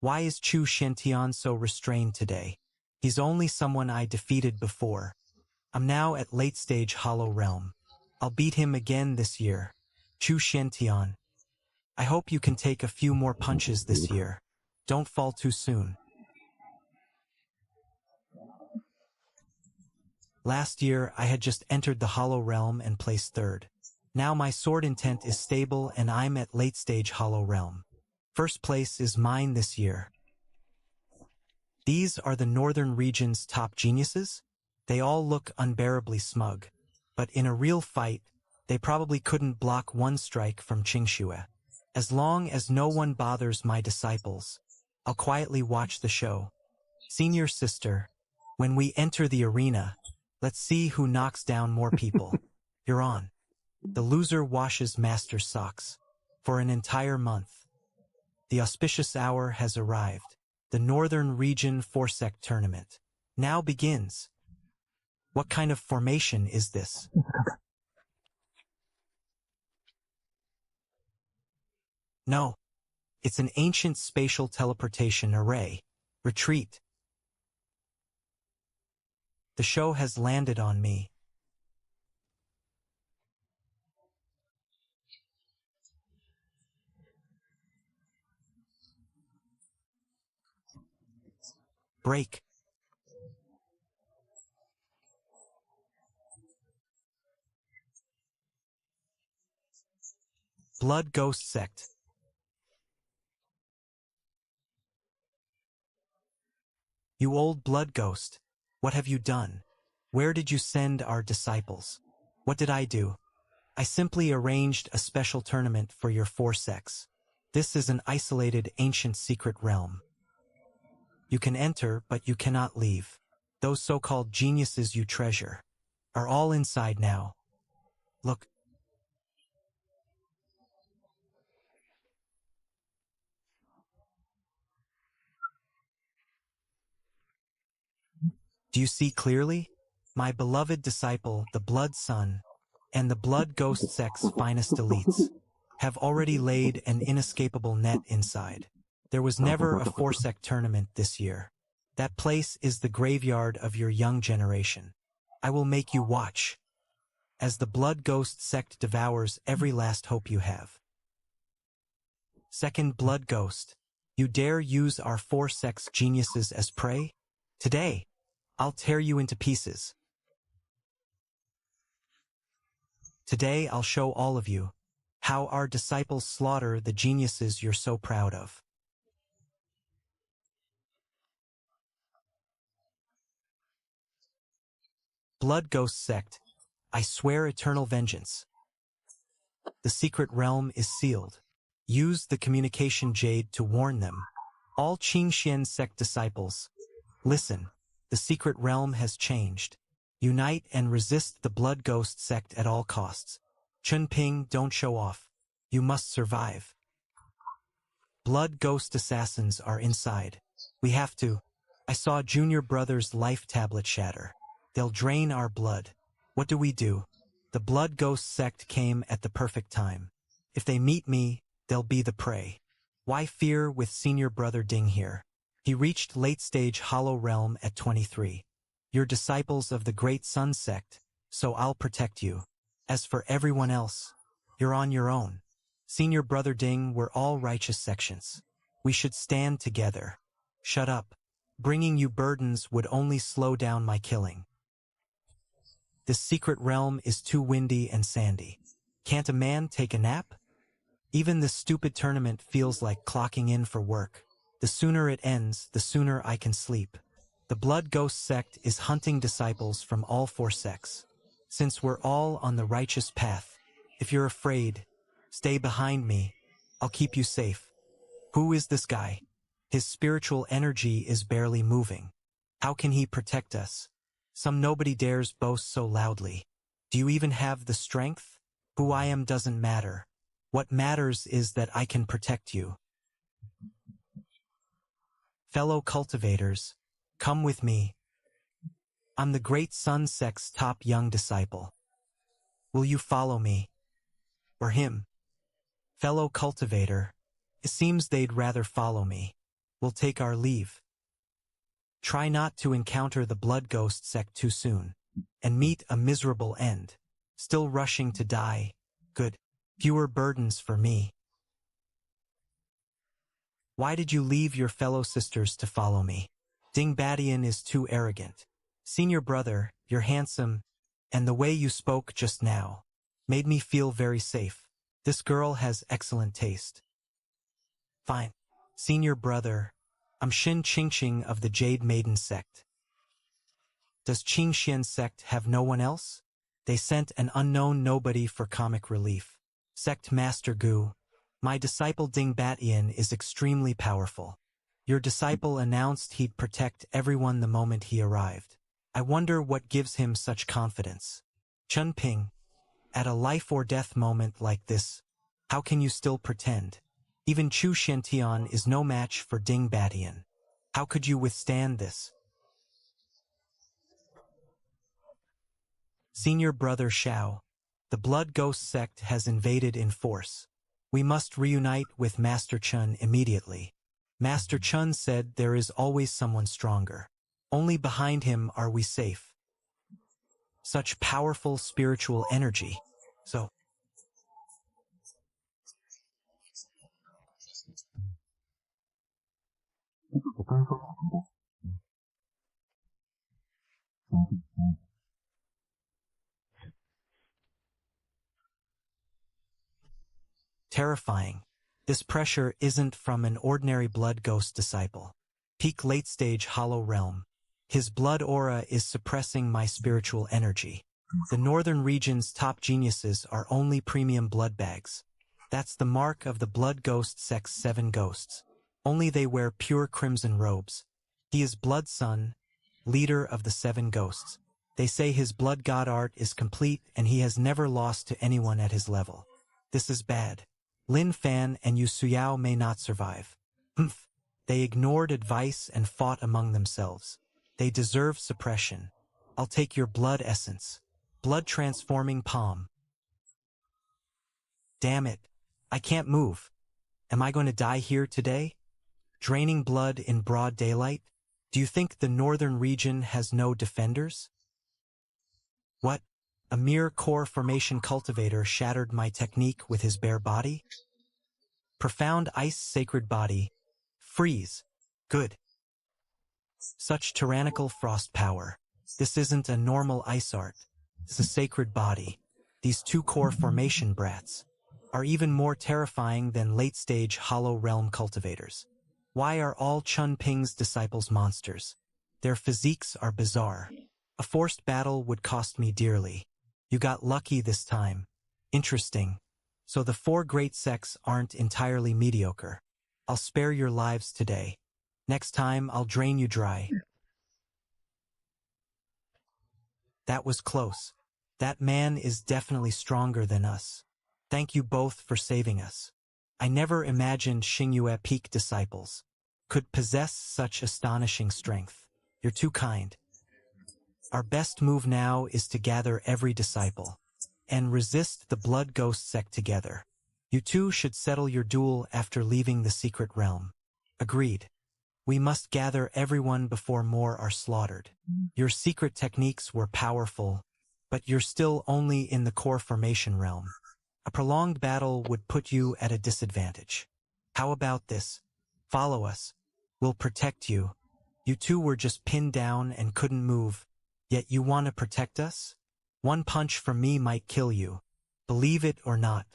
Speaker 1: Why is Chu Shantian so restrained today? He's only someone I defeated before. I'm now at late-stage Hollow Realm. I'll beat him again this year. Chu Shantian. I hope you can take a few more punches this year. Don't fall too soon. Last year, I had just entered the Hollow Realm and placed third. Now my sword intent is stable and I'm at late-stage Hollow Realm. First place is mine this year. These are the Northern region's top geniuses? They all look unbearably smug. But in a real fight, they probably couldn't block one strike from Qingxue. As long as no one bothers my disciples, I'll quietly watch the show. Senior sister, when we enter the arena, let's see who knocks down more people. You're on. The loser washes master's socks. For an entire month. The auspicious hour has arrived. The Northern Region 4-sect tournament now begins. What kind of formation is this? No. It's an ancient spatial teleportation array. Retreat. The show has landed on me. Break. Blood Ghost Sect. You old blood ghost, what have you done? Where did you send our disciples? What did I do? I simply arranged a special tournament for your 4 sects. This is an isolated ancient secret realm. You can enter, but you cannot leave. Those so-called geniuses you treasure are all inside now. Look. Do you see clearly? My beloved disciple, the Blood Sun, and the Blood Ghost Sect's finest elites have already laid an inescapable net inside. There was never a 4-sect tournament this year. That place is the graveyard of your young generation. I will make you watch as the Blood Ghost Sect devours every last hope you have. Second Blood Ghost, you dare use our 4 sects geniuses as prey? Today, I'll tear you into pieces. Today I'll show all of you how our disciples slaughter the geniuses you're so proud of. Blood Ghost Sect, I swear eternal vengeance. The secret realm is sealed. Use the communication jade to warn them. All Qingxian sect disciples, listen, the secret realm has changed. Unite and resist the Blood Ghost Sect at all costs. Chunping, don't show off. You must survive. Blood Ghost assassins are inside. We have to. I saw Junior Brother's life tablet shatter. They'll drain our blood. What do? The Blood Ghost Sect came at the perfect time. If they meet me, they'll be the prey. Why fear with Senior Brother Ding here? He reached late-stage Hollow Realm at 23. You're disciples of the Great Sun Sect, so I'll protect you. As for everyone else, you're on your own. Senior Brother Ding, we're all righteous sections. We should stand together. Shut up. Bringing you burdens would only slow down my killing. This secret realm is too windy and sandy. Can't a man take a nap? Even this stupid tournament feels like clocking in for work. The sooner it ends, the sooner I can sleep. The Blood Ghost Sect is hunting disciples from all 4 sects. Since we're all on the righteous path, if you're afraid, stay behind me. I'll keep you safe. Who is this guy? His spiritual energy is barely moving. How can he protect us? Some nobody dares boast so loudly. Do you even have the strength? Who I am doesn't matter. What matters is that I can protect you. Fellow cultivators, come with me. I'm the Great Sun Sect's top young disciple. Will you follow me? Or him? Fellow cultivator, it seems they'd rather follow me. We'll take our leave. Try not to encounter the Blood Ghost Sect too soon, and meet a miserable end. Still rushing to die. Good. Fewer burdens for me. Why did you leave your fellow sisters to follow me? Ding Badian is too arrogant. Senior brother, you're handsome, and the way you spoke just now made me feel very safe. This girl has excellent taste. Fine. Senior brother, I'm Shin Qingxing of the Jade Maiden sect. Does Qingxian sect have no one else? They sent an unknown nobody for comic relief. Sect Master Gu, my disciple Ding Batian is extremely powerful. Your disciple announced he'd protect everyone the moment he arrived. I wonder what gives him such confidence. Chun Ping, at a life-or-death moment like this, how can you still pretend? Even Chu Xiantian is no match for Ding Batian. How could you withstand this? Senior brother Xiao, the Blood Ghost sect has invaded in force. We must reunite with Master Chun immediately. Master Chun said there is always someone stronger. Only behind him are we safe. Such powerful spiritual energy. So, terrifying. This pressure isn't from an ordinary blood ghost disciple. Peak late-stage hollow realm. His blood aura is suppressing my spiritual energy. The northern region's top geniuses are only premium blood bags. That's the mark of the blood ghost sect's 7 ghosts. Only they wear pure crimson robes. He is Blood Sun, leader of the 7 ghosts. They say his blood god art is complete and he has never lost to anyone at his level. This is bad. Lin Fan and Yu Suyao may not survive. Humph. They ignored advice and fought among themselves. They deserve suppression. I'll take your blood essence. Blood transforming palm. Damn it. I can't move. Am I going to die here today? Draining blood in broad daylight? Do you think the northern region has no defenders? What? A mere core formation cultivator shattered my technique with his bare body? Profound ice sacred body. Freeze. Good. Such tyrannical frost power. This isn't a normal ice art. It's a sacred body. These 2 core formation brats are even more terrifying than late-stage hollow realm cultivators. Why are all Chun Ping's disciples monsters? Their physiques are bizarre. A forced battle would cost me dearly. You got lucky this time. Interesting. So the 4 great sects aren't entirely mediocre. I'll spare your lives today. Next time I'll drain you dry. That was close. That man is definitely stronger than us. Thank you both for saving us. I never imagined Xingyue peak disciples could possess such astonishing strength. You're too kind. Our best move now is to gather every disciple and resist the Blood Ghost sect together. You two should settle your duel after leaving the secret realm. Agreed. We must gather everyone before more are slaughtered. Your secret techniques were powerful, but you're still only in the core formation realm. A prolonged battle would put you at a disadvantage. How about this? Follow us. We'll protect you. You two were just pinned down and couldn't move, yet you want to protect us? One punch from me might kill you. Believe it or not.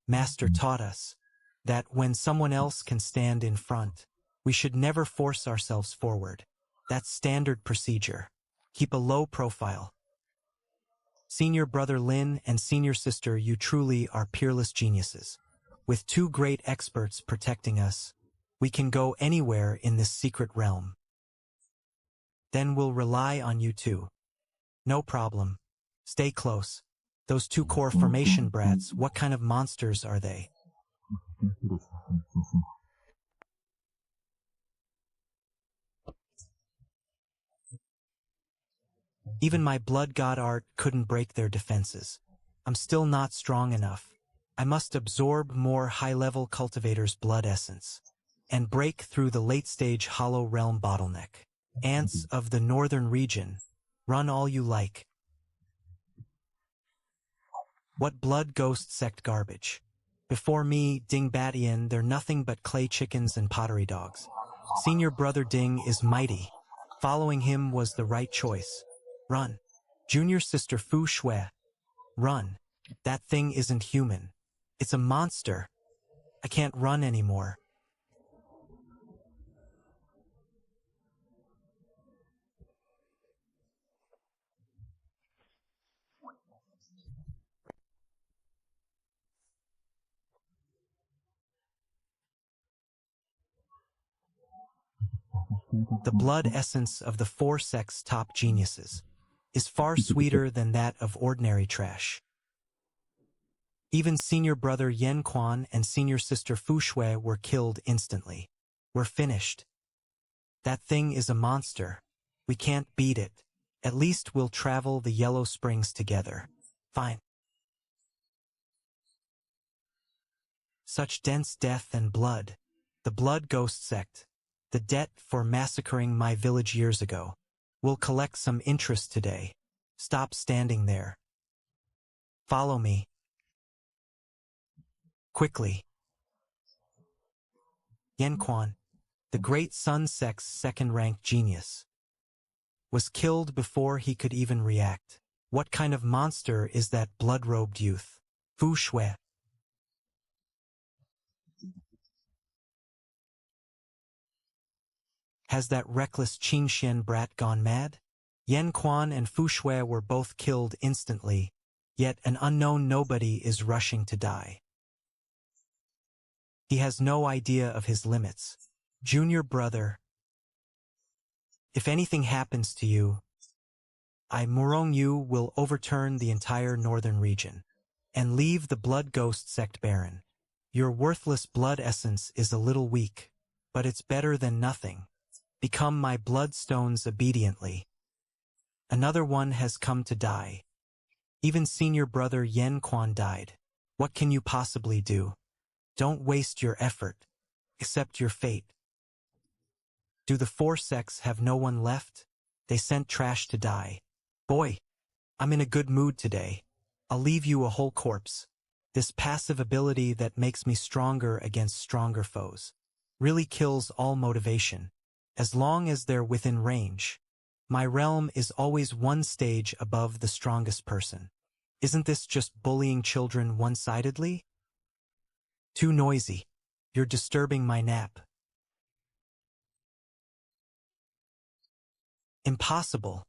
Speaker 1: Master taught us that when someone else can stand in front, we should never force ourselves forward. That's standard procedure. Keep a low profile. Senior brother Lin and senior sister, you truly are peerless geniuses. With 2 great experts protecting us, we can go anywhere in this secret realm. Then we'll rely on you two. No problem. Stay close. Those 2 core formation brats, what kind of monsters are they? Even my blood god art couldn't break their defenses. I'm still not strong enough. I must absorb more high-level cultivators' blood essence and break through the late-stage hollow realm bottleneck. Ants of the northern region, run all you like. What blood ghost sect garbage? Before me, Ding Batian, they're nothing but clay chickens and pottery dogs. Senior brother Ding is mighty. Following him was the right choice. Run. Junior sister Fu Shui. Run. That thing isn't human. It's a monster. I can't run anymore. The blood essence of the four sex top geniuses is far sweeter than that of ordinary trash. Even senior brother Yen Quan and senior sister Fu Shui were killed instantly. We're finished. That thing is a monster. We can't beat it. At least we'll travel the Yellow Springs together. Fine. Such dense death and blood. The Blood Ghost Sect. The debt for massacring my village years ago. We'll collect some interest today. Stop standing there. Follow me. Quickly. Yen Quan, the great Sun Sect's second-rank genius, was killed before he could even react. What kind of monster is that blood-robed youth? Fu Shui. Has that reckless Qin Xian brat gone mad? Yen Quan and Fu Shui were both killed instantly, yet an unknown nobody is rushing to die. He has no idea of his limits. Junior brother, if anything happens to you, I Murong Yu will overturn the entire northern region and leave the Blood Ghost Sect barren. Your worthless blood essence is a little weak, but it's better than nothing. Become my bloodstones obediently. Another one has come to die. Even senior brother Yen Quan died. What can you possibly do? Don't waste your effort. Accept your fate. Do the four sects have no one left? They sent trash to die. Boy, I'm in a good mood today. I'll leave you a whole corpse. This passive ability that makes me stronger against stronger foes really kills all motivation. As long as they're within range, my realm is always one stage above the strongest person. Isn't this just bullying children one-sidedly? Too noisy. You're disturbing my nap. Impossible.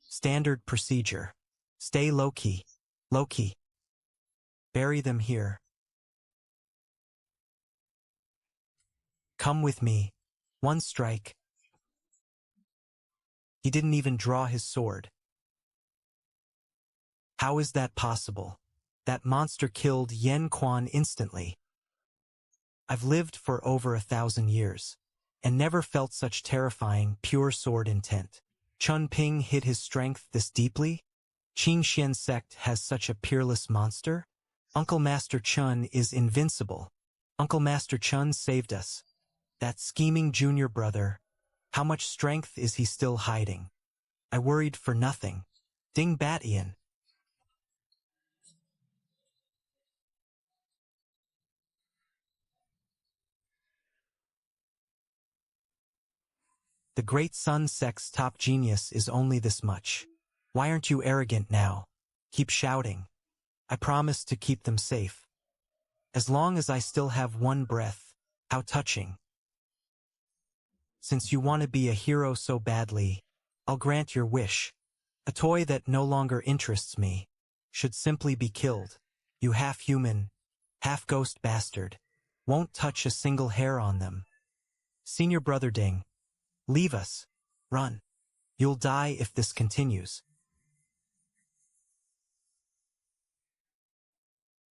Speaker 1: Standard procedure. Stay low-key. Low-key. Bury them here. Come with me. One strike. He didn't even draw his sword. How is that possible? That monster killed Yen Quan instantly. I've lived for over 1,000 years, and never felt such terrifying, pure sword intent. Chun Ping hid his strength this deeply? Qin Xian sect has such a peerless monster? Uncle Master Chun is invincible. Uncle Master Chun saved us. That scheming junior brother, how much strength is he still hiding? I worried for nothing. Ding Batian. The great Sun Sect's top genius is only this much. Why aren't you arrogant now? Keep shouting. I promise to keep them safe. As long as I still have one breath. How touching. Since you want to be a hero so badly, I'll grant your wish. A toy that no longer interests me should simply be killed. You half-human, half-ghost bastard. Won't touch a single hair on them. Senior brother Ding. Leave us. Run. You'll die if this continues.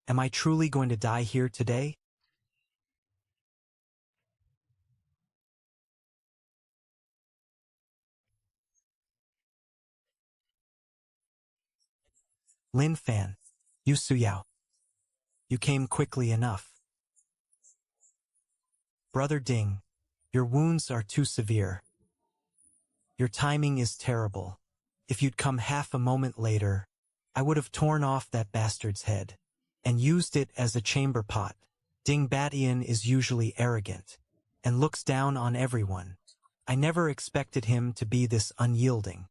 Speaker 1: Am I truly going to die here today? Lin Fan. Yu Suyao. You came quickly enough. Brother Ding, your wounds are too severe. Your timing is terrible. If you'd come half a moment later, I would have torn off that bastard's head and used it as a chamber pot. Ding Batian is usually arrogant and looks down on everyone. I never expected him to be this unyielding.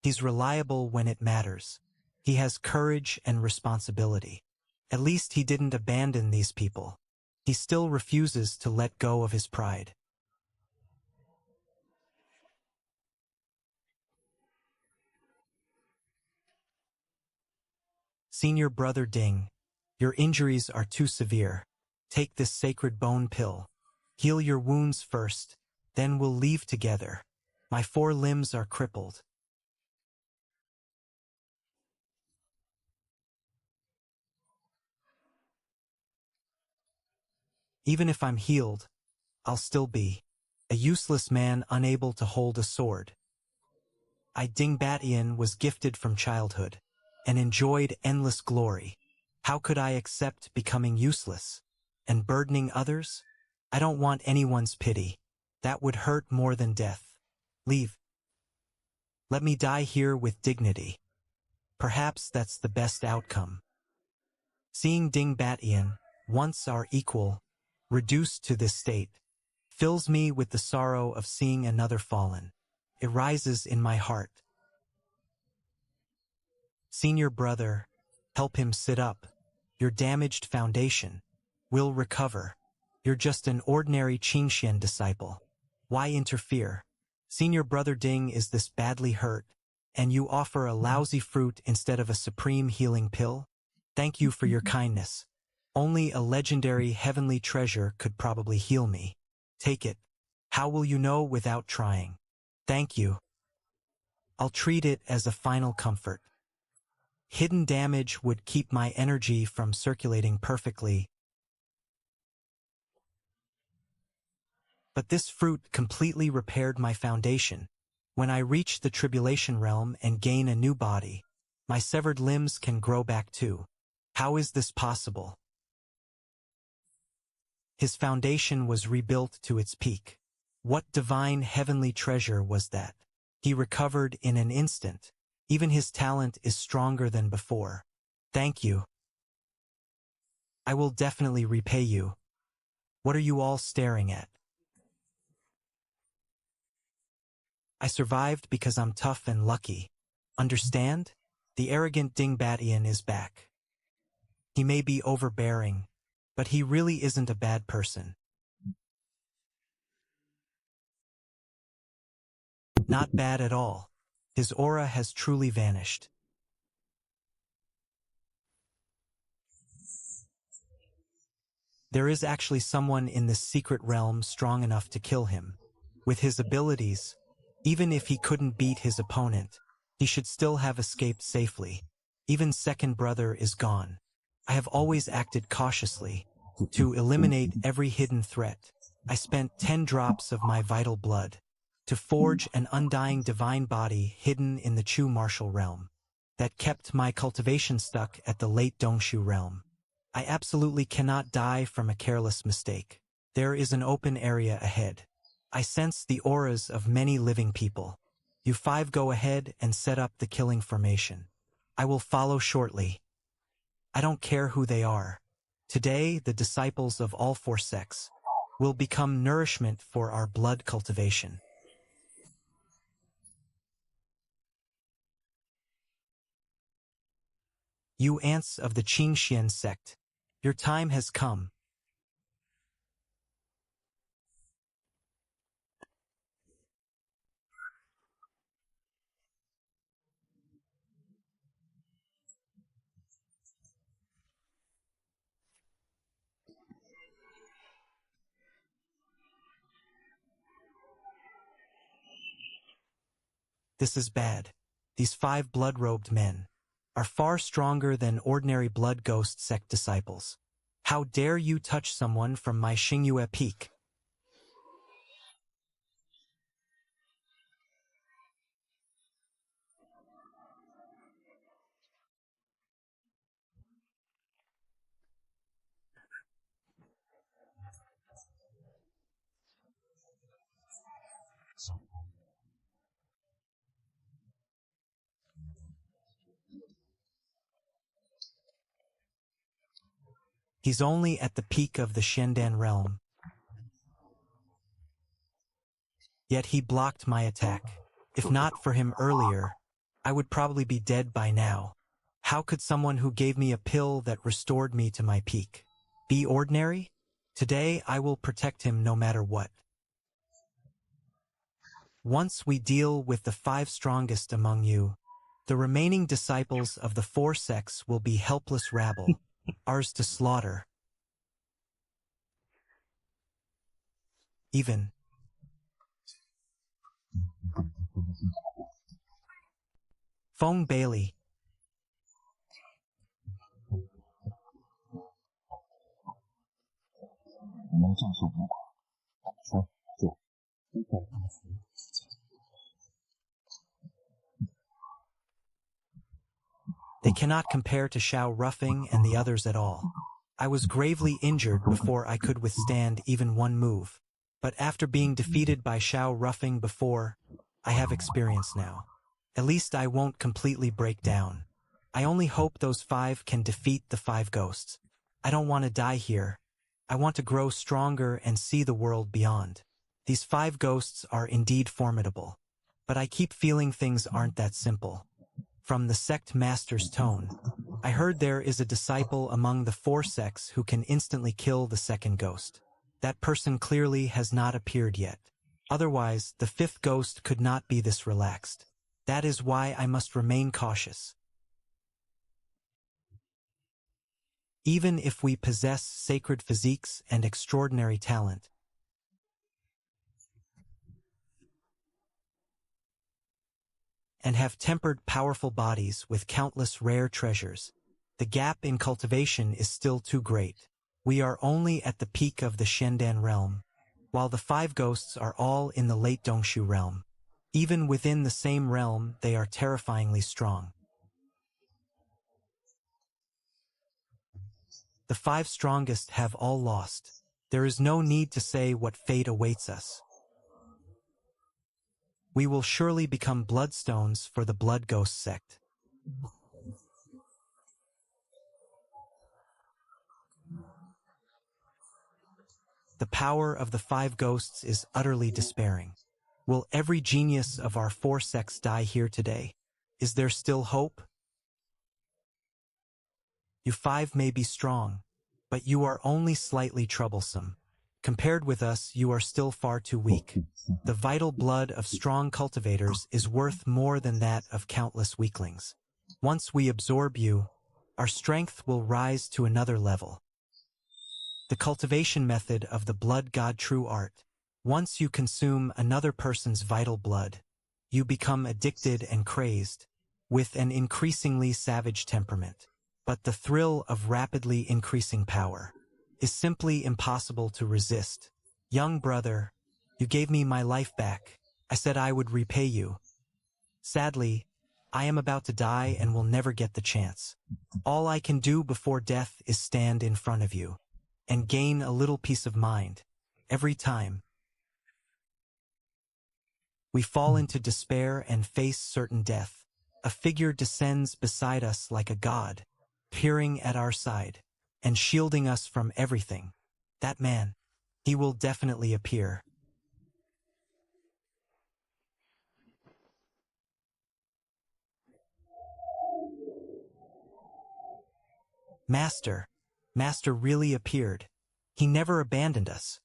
Speaker 1: He's reliable when it matters. He has courage and responsibility. At least he didn't abandon these people. He still refuses to let go of his pride. Senior Brother Ding, your injuries are too severe. Take this sacred bone pill. Heal your wounds first, then we'll leave together. My 4 limbs are crippled. Even if I'm healed, I'll still be a useless man unable to hold a sword. I Dingbatian was gifted from childhood and enjoyed endless glory. How could I accept becoming useless and burdening others? I don't want anyone's pity. That would hurt more than death. Leave. Let me die here with dignity. Perhaps that's the best outcome. Seeing Dingbatian, once our equal, reduced to this state, fills me with the sorrow of seeing another fallen. It rises in my heart. Senior brother, help him sit up. Your damaged foundation will recover. You're just an ordinary Qingxian disciple. Why interfere? Senior Brother Ding is this badly hurt, and you offer a lousy fruit instead of a supreme healing pill? Thank you for your kindness. Only a legendary heavenly treasure could probably heal me. Take it. How will you know without trying? Thank you. I'll treat it as a final comfort. Hidden damage would keep my energy from circulating perfectly, but this fruit completely repaired my foundation. When I reach the tribulation realm and gain a new body, my severed limbs can grow back too. How is this possible? His foundation was rebuilt to its peak. What divine heavenly treasure was that? He recovered in an instant. Even his talent is stronger than before. Thank you. I will definitely repay you. What are you all staring at? I survived because I'm tough and lucky. Understand? The arrogant Dingbatian is back. He may be overbearing, but he really isn't a bad person. Not bad at all. His aura has truly vanished. There is actually someone in this secret realm strong enough to kill him. With his abilities, even if he couldn't beat his opponent, he should still have escaped safely. Even second brother is gone. I have always acted cautiously. To eliminate every hidden threat, I spent 10 drops of my vital blood to forge an undying divine body hidden in the Chu martial realm that kept my cultivation stuck at the late Dongshu realm. I absolutely cannot die from a careless mistake. There is an open area ahead. I sense the auras of many living people. You 5 go ahead and set up the killing formation. I will follow shortly. I don't care who they are. Today, the disciples of all 4 sects will become nourishment for our blood cultivation. You ants of the Qingxian sect, your time has come. This is bad. These 5 blood-robed men are far stronger than ordinary blood ghost sect disciples. How dare you touch someone from my Xingyue peak? He's only at the peak of the Shendan realm. Yet he blocked my attack. If not for him earlier, I would probably be dead by now. How could someone who gave me a pill that restored me to my peak be ordinary? Today I will protect him no matter what. Once we deal with the 5 strongest among you, the remaining disciples of the 4 sects will be helpless rabble, ours to slaughter. Even Fong Bailey. They cannot compare to Xiao Ruffing and the others at all. I was gravely injured before I could withstand even one move. But after being defeated by Xiao Ruffing before, I have experience now. At least I won't completely break down. I only hope those 5 can defeat the 5 ghosts. I don't want to die here. I want to grow stronger and see the world beyond. These 5 ghosts are indeed formidable. But I keep feeling things aren't that simple. From the sect master's tone, I heard there is a disciple among the 4 sects who can instantly kill the second ghost. That person clearly has not appeared yet. Otherwise, the 5th ghost could not be this relaxed. That is why I must remain cautious. Even if we possess sacred physiques and extraordinary talent, and have tempered powerful bodies with countless rare treasures, the gap in cultivation is still too great. We are only at the peak of the Shendan realm, while the 5 ghosts are all in the late Dongshu realm. Even within the same realm, they are terrifyingly strong. The 5 strongest have all lost. There is no need to say what fate awaits us. We will surely become bloodstones for the Blood Ghost sect. The power of the 5 ghosts is utterly despairing. Will every genius of our 4 sects die here today? Is there still hope? You 5 may be strong, but you are only slightly troublesome. Compared with us, you are still far too weak. The vital blood of strong cultivators is worth more than that of countless weaklings. Once we absorb you, our strength will rise to another level. The cultivation method of the blood god true art. Once you consume another person's vital blood, you become addicted and crazed, with an increasingly savage temperament. But the thrill of rapidly increasing power is simply impossible to resist. Young brother, you gave me my life back. I said I would repay you. Sadly, I am about to die and will never get the chance. All I can do before death is stand in front of you and gain a little peace of mind. Every time we fall into despair and face certain death, a figure descends beside us like a god, peering at our side and shielding us from everything. That man, he will definitely appear. Master really appeared. He never abandoned us.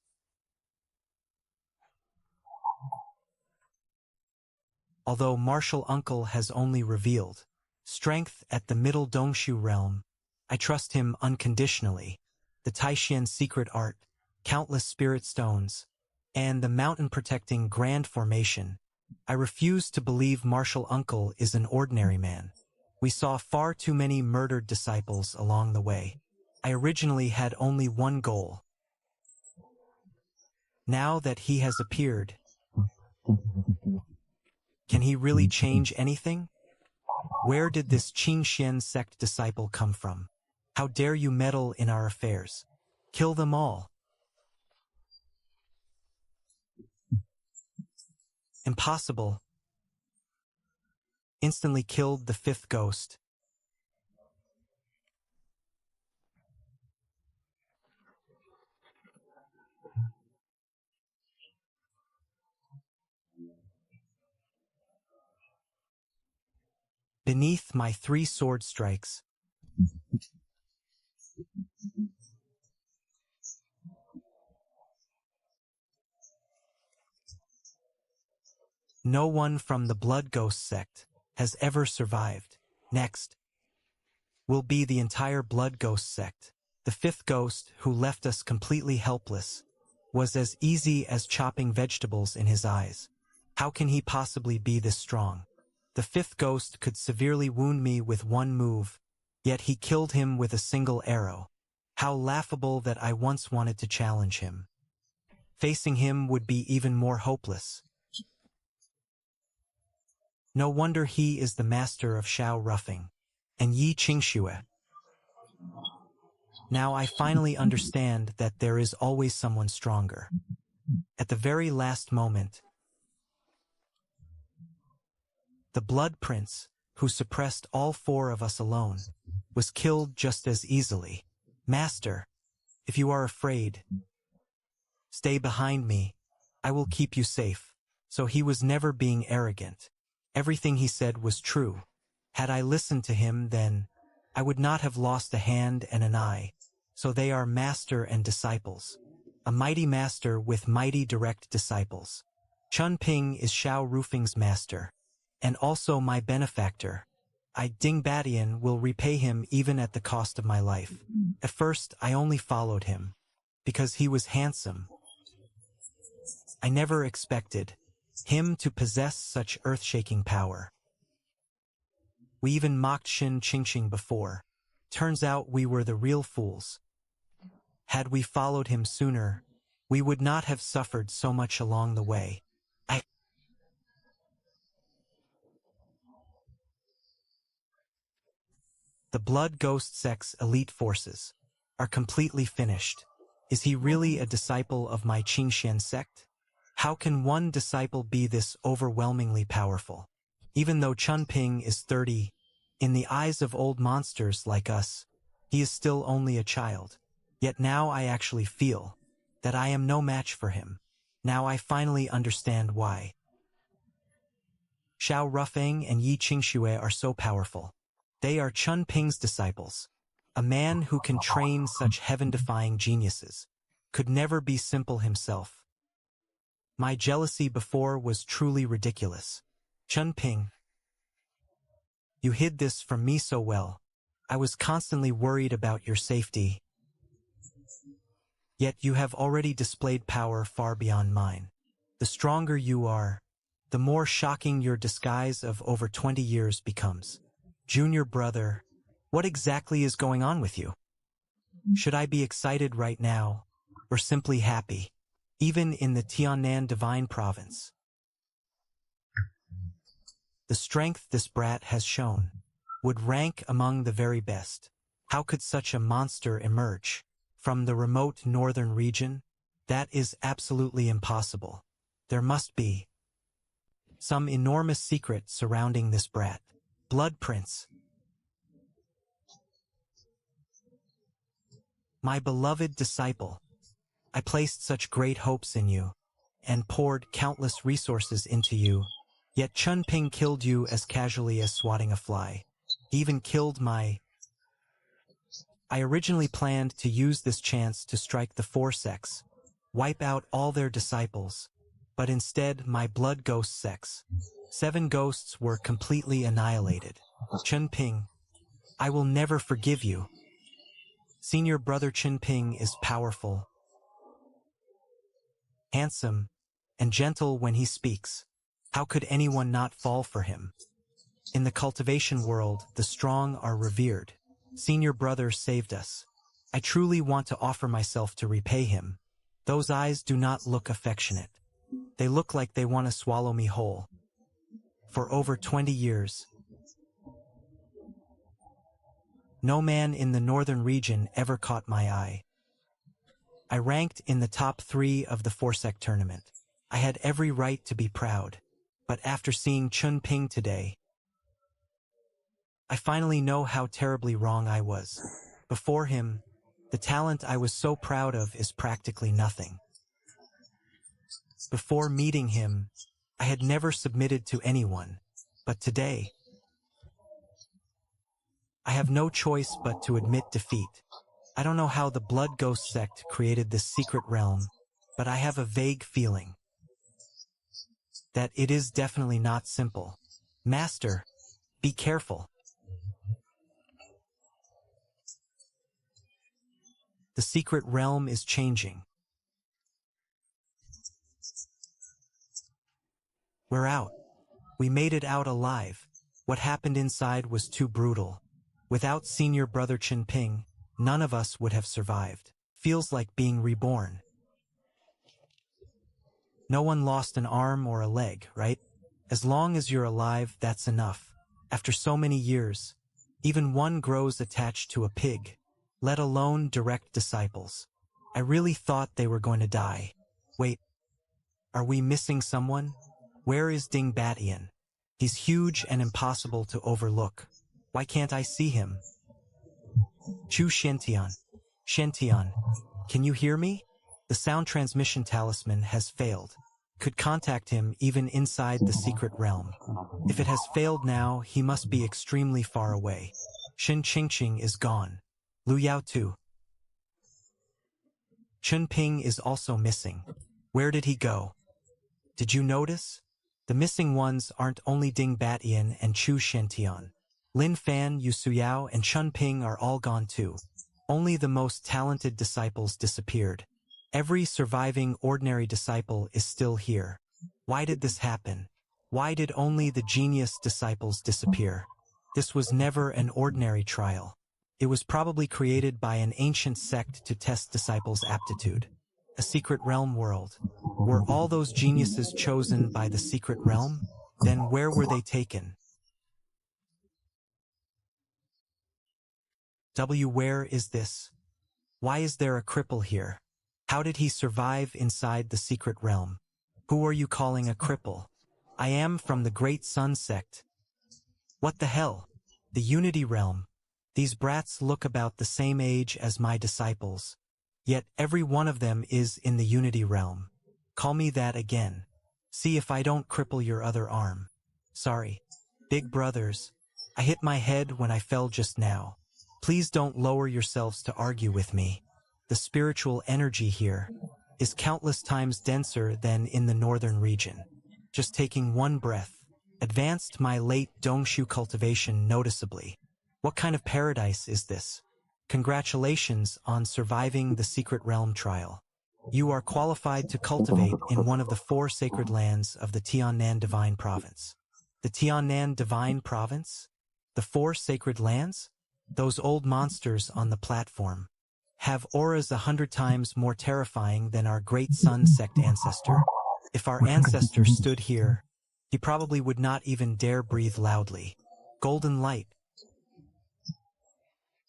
Speaker 1: Although Martial Uncle has only revealed strength at the Middle Dongshu realm, I trust him unconditionally. The Taishian secret art, countless spirit stones, and the mountain-protecting Grand Formation. I refuse to believe Martial Uncle is an ordinary man. We saw far too many murdered disciples along the way. I originally had only one goal. Now that he has appeared, can he really change anything? Where did this Qingxian sect disciple come from? How dare you meddle in our affairs? Kill them all. Impossible. Instantly killed the 5th ghost. Beneath my 3 sword strikes, no one from the Blood Ghost sect has ever survived. Next will be the entire Blood Ghost sect. The 5th ghost, who left us completely helpless, was as easy as chopping vegetables in his eyes. How can he possibly be this strong? The 5th ghost could severely wound me with one move, yet he killed him with a single arrow. How laughable that I once wanted to challenge him. Facing him would be even more hopeless. No wonder he is the master of Shao Roughing and Yi Qingxue. Now I finally understand that there is always someone stronger. At the very last moment, the Blood Prince, who suppressed all 4 of us alone, was killed just as easily. Master, if you are afraid, stay behind me. I will keep you safe. So he was never being arrogant. Everything he said was true. Had I listened to him, then I would not have lost a hand and an eye. So they are master and disciples. A mighty master with mighty direct disciples. Chun Ping is Shao Rufing's master, and also my benefactor. I Ding Badian will repay him even at the cost of my life. At first, I only followed him, because he was handsome. I never expected him to possess such earth-shaking power. We even mocked Xin Qingxing before. Turns out we were the real fools. Had we followed him sooner, we would not have suffered so much along the way. The Blood Ghost Sect's elite forces are completely finished. Is he really a disciple of my Qingxian sect? How can one disciple be this overwhelmingly powerful? Even though Chun Ping is 30, in the eyes of old monsters like us, he is still only a child. Yet now I actually feel that I am no match for him. Now I finally understand why Shao Rufing and Yi Qingxue are so powerful. They are Chun Ping's disciples. A man who can train such heaven-defying geniuses could never be simple himself. My jealousy before was truly ridiculous. Chun Ping, you hid this from me so well. I was constantly worried about your safety. Yet you have already displayed power far beyond mine. The stronger you are, the more shocking your disguise of over 20 years becomes. Junior brother, what exactly is going on with you? Should I be excited right now, or simply happy? Even in the Tiannan Divine Province, the strength this brat has shown would rank among the very best. How could such a monster emerge from the remote northern region? That is absolutely impossible. There must be some enormous secret surrounding this brat. Blood Prince, my beloved disciple, I placed such great hopes in you and poured countless resources into you, yet Chun Ping killed you as casually as swatting a fly. He even killed my... I originally planned to use this chance to strike the 4 sects, wipe out all their disciples, but instead my Blood Ghost sects, 7 ghosts, were completely annihilated. Chun Ping, I will never forgive you. Senior brother Chun Ping is powerful, handsome, and gentle when he speaks. How could anyone not fall for him? In the cultivation world, the strong are revered. Senior brother saved us. I truly want to offer myself to repay him. Those eyes do not look affectionate. They look like they want to swallow me whole. For over 20 years, no man in the northern region ever caught my eye. I ranked in the top 3 of the 4-sect tournament. I had every right to be proud. But after seeing Chun Ping today, I finally know how terribly wrong I was. Before him, the talent I was so proud of is practically nothing. Before meeting him, I had never submitted to anyone. But today, I have no choice but to admit defeat. I don't know how the Blood Ghost sect created this secret realm, but I have a vague feeling that it is definitely not simple. Master, be careful. The secret realm is changing. We're out. We made it out alive. What happened inside was too brutal. Without senior brother Chen Ping, none of us would have survived. Feels like being reborn. No one lost an arm or a leg, right? As long as you're alive, that's enough. After so many years, even one grows attached to a pig, let alone direct disciples. I really thought they were going to die. Wait, are we missing someone? Where is Ding Batian? He's huge and impossible to overlook. Why can't I see him? Chu Shentian. Shentian, can you hear me? The sound transmission talisman has failed. Could contact him even inside the secret realm. If it has failed now, he must be extremely far away. Shen Qingqing is gone. Lu Yao too. Chen Ping is also missing. Where did he go? Did you notice? The missing ones aren't only Ding Batian and Chu Shentian. Lin Fan, Yu Suyao, and Chen Ping are all gone too. Only the most talented disciples disappeared. Every surviving ordinary disciple is still here. Why did this happen? Why did only the genius disciples disappear? This was never an ordinary trial. It was probably created by an ancient sect to test disciples' aptitude. A secret realm world. Were all those geniuses chosen by the secret realm? Then where were they taken? Where is this? Why is there a cripple here? How did he survive inside the secret realm? Who are you calling a cripple? I am from the Great Sun sect. What the hell? The Unity realm. These brats look about the same age as my disciples. Yet every one of them is in the Unity realm. Call me that again. See if I don't cripple your other arm. Sorry. Big brothers. I hit my head when I fell just now. Please don't lower yourselves to argue with me. The spiritual energy here is countless times denser than in the northern region. Just taking one breath advanced my late Dongshu cultivation noticeably. What kind of paradise is this? Congratulations on surviving the secret realm trial. You are qualified to cultivate in one of the 4 sacred lands of the Tiannan Divine Province. The Tiannan Divine Province? The 4 sacred lands? Those old monsters on the platform have auras 100 times more terrifying than our Great Sun sect ancestor. If our ancestor stood here, he probably would not even dare breathe loudly. Golden light.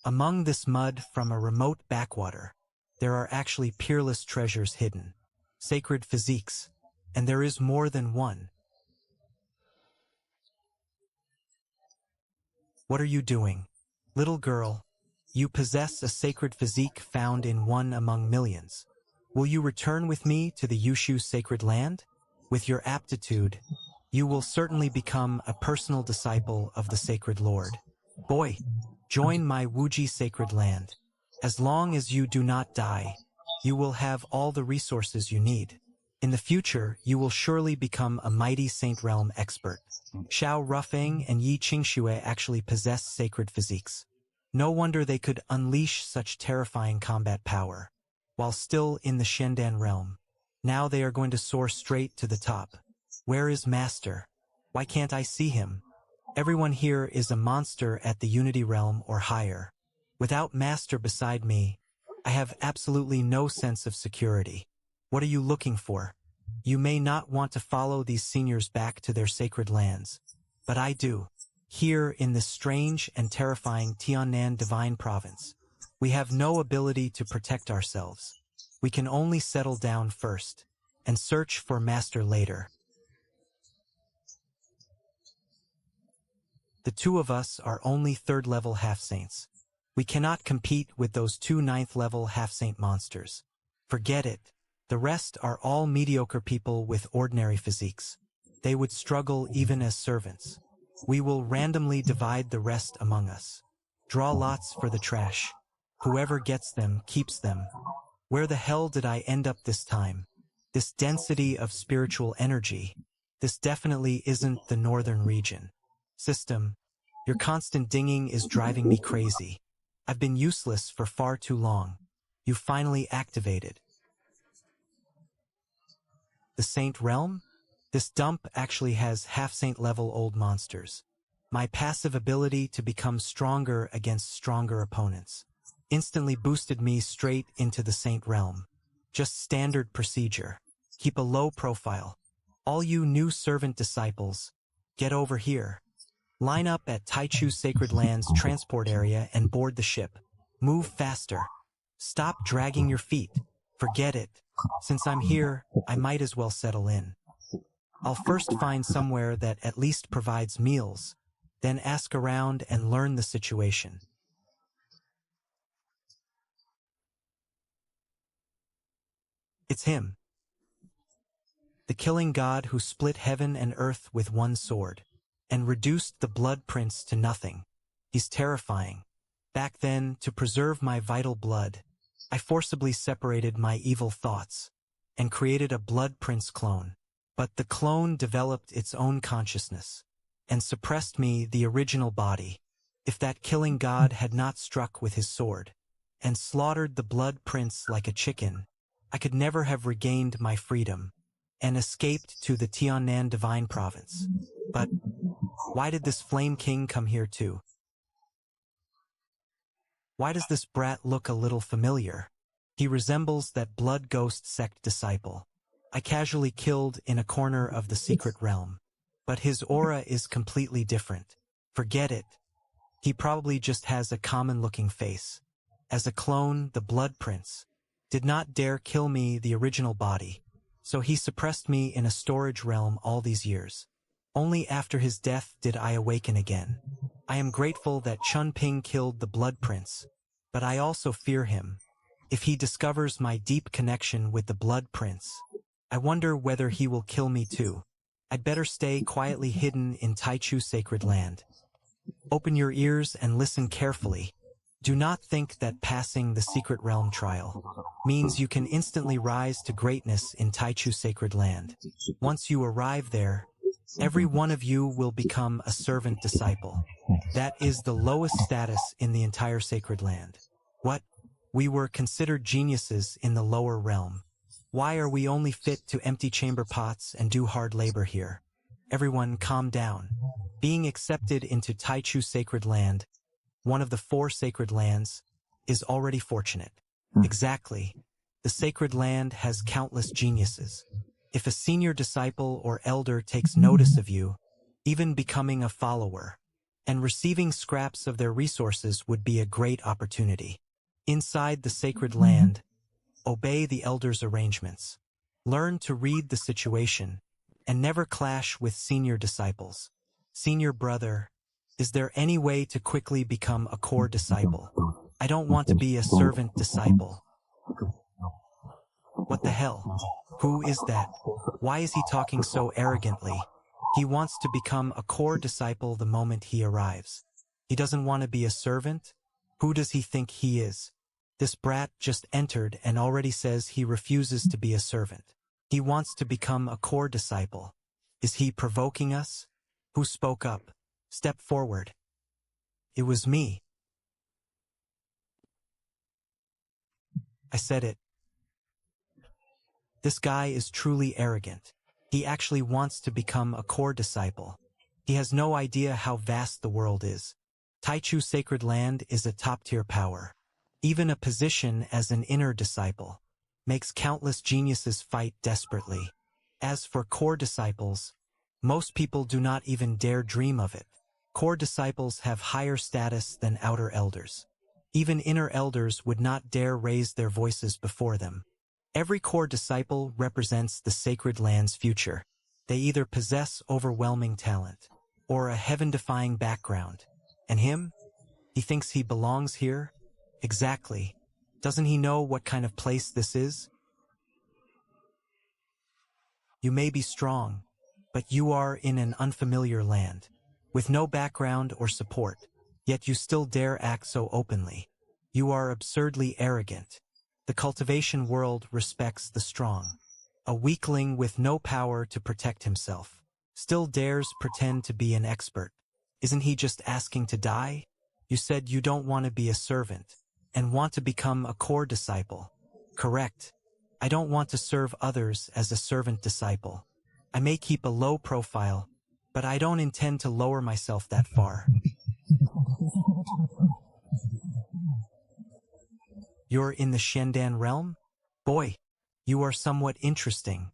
Speaker 1: Among this mud from a remote backwater, there are actually peerless treasures hidden. Sacred physiques. And there is more than one. What are you doing? Little girl, you possess a sacred physique found in one among millions. Will you return with me to the Yushu sacred land? With your aptitude, you will certainly become a personal disciple of the sacred Lord. Boy, join my Wuji sacred land. As long as you do not die, you will have all the resources you need. In the future, you will surely become a mighty Saint Realm expert. Xiao Rufeng and Yi Qingxue actually possess sacred physiques. No wonder they could unleash such terrifying combat power. While still in the Shendan realm, now they are going to soar straight to the top. Where is Master? Why can't I see him? Everyone here is a monster at the Unity realm or higher. Without Master beside me, I have absolutely no sense of security. What are you looking for? You may not want to follow these seniors back to their sacred lands, but I do. Here in this strange and terrifying Tiannan Divine Province, we have no ability to protect ourselves. We can only settle down first, and search for Master later. The 2 of us are only 3rd-level half-saints. We cannot compete with those 2 9th-level half-saint monsters. Forget it. The rest are all mediocre people with ordinary physiques. They would struggle even as servants. We will randomly divide the rest among us. Draw lots for the trash. Whoever gets them keeps them. Where the hell did I end up this time? This density of spiritual energy. This definitely isn't the northern region. System, your constant dinging is driving me crazy. I've been useless for far too long. You finally activated. The Saint Realm? This dump actually has half-saint level old monsters. My passive ability to become stronger against stronger opponents instantly boosted me straight into the Saint Realm. Just standard procedure. Keep a low profile. All you new servant disciples, get over here. Line up at Taichu's Sacred Land's transport area and board the ship. Move faster. Stop dragging your feet. Forget it. Since I'm here, I might as well settle in. I'll first find somewhere that at least provides meals, then ask around and learn the situation. It's him. The killing god who split heaven and earth with one sword, and reduced the Blood Prince to nothing. He's terrifying. Back then, to preserve my vital blood, I forcibly separated my evil thoughts, and created a Blood Prince clone. But the clone developed its own consciousness, and suppressed me, the original body. If that killing god had not struck with his sword, and slaughtered the Blood Prince like a chicken, I could never have regained my freedom, and escaped to the Tiannan Divine Province. But why did this Flame King come here too? Why does this brat look a little familiar? He resembles that Blood Ghost sect disciple I casually killed in a corner of the secret realm. But his aura is completely different. Forget it. He probably just has a common-looking face. As a clone, the Blood Prince did not dare kill me, the original body, so he suppressed me in a storage realm all these years. Only after his death did I awaken again. I am grateful that Chun Ping killed the Blood Prince, but I also fear him. If he discovers my deep connection with the Blood Prince, I wonder whether he will kill me too. I'd better stay quietly hidden in Taichu's Sacred Land. Open your ears and listen carefully. Do not think that passing the Secret Realm trial means you can instantly rise to greatness in Taichu's Sacred Land. Once you arrive there, every one of you will become a servant disciple. That is the lowest status in the entire Sacred Land. What? We were considered geniuses in the lower realm. Why are we only fit to empty chamber pots and do hard labor here? Everyone calm down. Being accepted into Taichu's Sacred Land, one of the 4 sacred lands, is already fortunate. Exactly. The Sacred Land has countless geniuses. If a senior disciple or elder takes notice of you, even becoming a follower, and receiving scraps of their resources would be a great opportunity. Inside the Sacred Land, obey the elder's arrangements. Learn to read the situation, and never clash with senior disciples. Senior brother, is there any way to quickly become a core disciple? I don't want to be a servant disciple. What the hell? Who is that? Why is he talking so arrogantly? He wants to become a core disciple the moment he arrives. He doesn't want to be a servant? Who does he think he is? This brat just entered and already says he refuses to be a servant. He wants to become a core disciple. Is he provoking us? Who spoke up? Step forward. It was me. I said it. This guy is truly arrogant. He actually wants to become a core disciple. He has no idea how vast the world is. Taichu's Sacred Land is a top-tier power. Even a position as an inner disciple makes countless geniuses fight desperately. As for core disciples, most people do not even dare dream of it. Core disciples have higher status than outer elders. Even inner elders would not dare raise their voices before them. Every core disciple represents the Sacred Land's future. They either possess overwhelming talent or a heaven-defying background. And him? He thinks he belongs here? Exactly. Doesn't he know what kind of place this is? You may be strong, but you are in an unfamiliar land, with no background or support. Yet you still dare act so openly. You are absurdly arrogant. The cultivation world respects the strong. A weakling with no power to protect himself still dares pretend to be an expert. Isn't he just asking to die? You said you don't want to be a servant and want to become a core disciple. Correct. I don't want to serve others as a servant disciple. I may keep a low profile, but I don't intend to lower myself that far. You're in the Shendan realm? Boy, you are somewhat interesting.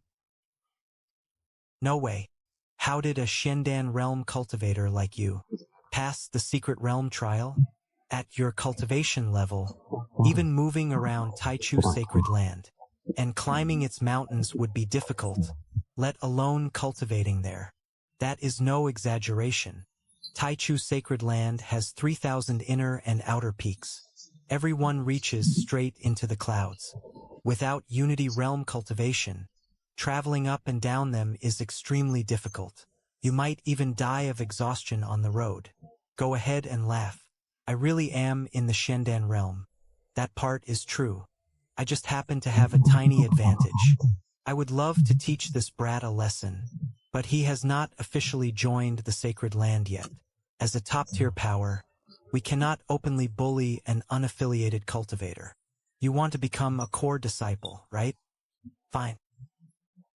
Speaker 1: No way. How did a Shendan realm cultivator like you pass the secret realm trial? At your cultivation level, even moving around Taichu sacred land and climbing its mountains would be difficult, let alone cultivating there. That is no exaggeration. Taichu sacred land has 3,000 inner and outer peaks. Every one reaches straight into the clouds. Without Unity realm cultivation, traveling up and down them is extremely difficult. You might even die of exhaustion on the road. Go ahead and laugh. I really am in the Shendan realm. That part is true. I just happen to have a tiny advantage. I would love to teach this brat a lesson, but he has not officially joined the sacred land yet. As a top-tier power, we cannot openly bully an unaffiliated cultivator. You want to become a core disciple, right? Fine.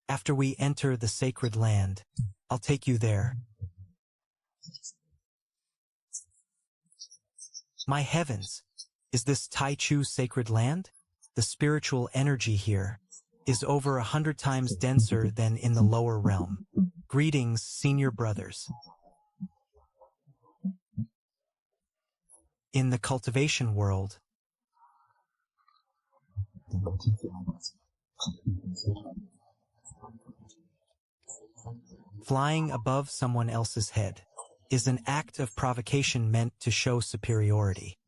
Speaker 1: After we enter the sacred land, I'll take you there. My heavens, is this Taichu sacred land? The spiritual energy here is over 100 times denser than in the lower realm. Greetings, senior brothers. In the cultivation world, flying above someone else's head is an act of provocation meant to show superiority.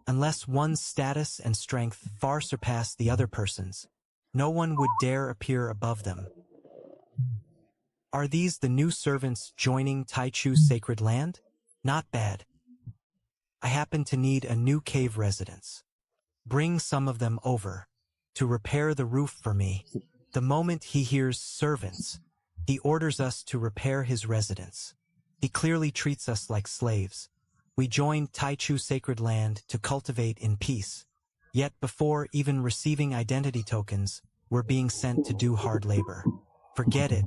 Speaker 1: Unless one's status and strength far surpass the other person's, no one would dare appear above them. Are these the new servants joining Taichu's sacred land? Not bad. I happen to need a new cave residence. Bring some of them over to repair the roof for me. The moment he hears servants, he orders us to repair his residence. He clearly treats us like slaves. We joined Taichu sacred land to cultivate in peace. Yet before even receiving identity tokens, we're being sent to do hard labor. Forget it.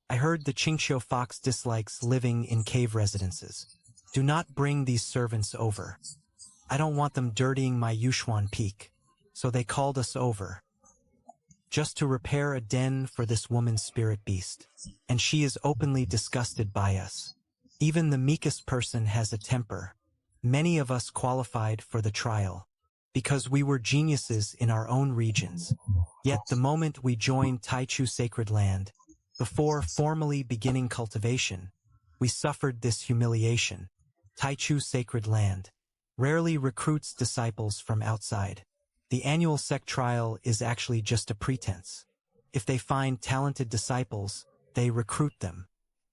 Speaker 1: I heard the Qingxiu fox dislikes living in cave residences. Do not bring these servants over. I don't want them dirtying my Yushuan peak. So they called us over, just to repair a den for this woman's spirit beast. And she is openly disgusted by us. Even the meekest person has a temper. Many of us qualified for the trial, because we were geniuses in our own regions. Yet the moment we joined Taichu sacred land, before formally beginning cultivation, we suffered this humiliation. Taichu sacred land rarely recruits disciples from outside. The annual sect trial is actually just a pretense. If they find talented disciples, they recruit them.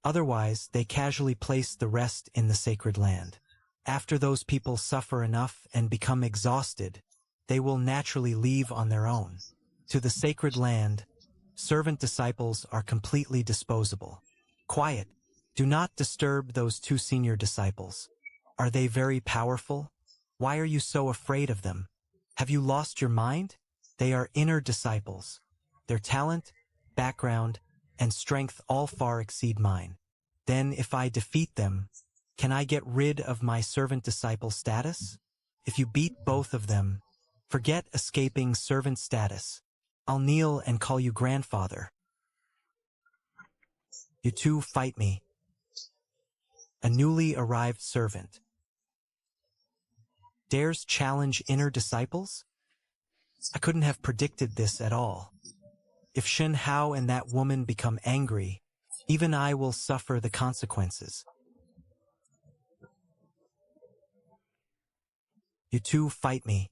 Speaker 1: Otherwise, they casually place the rest in the sacred land. After those people suffer enough and become exhausted, they will naturally leave on their own. To the sacred land, servant disciples are completely disposable. Quiet. Do not disturb those two senior disciples. Are they very powerful? Why are you so afraid of them? Have you lost your mind? They are inner disciples. Their talent, background, and strength all far exceed mine. Then if I defeat them, can I get rid of my servant disciple status? If you beat both of them, forget escaping servant status. I'll kneel and call you grandfather. You two fight me. A newly arrived servant dares challenge inner disciples? I couldn't have predicted this at all. If Shen Hao and that woman become angry, even I will suffer the consequences. You two fight me.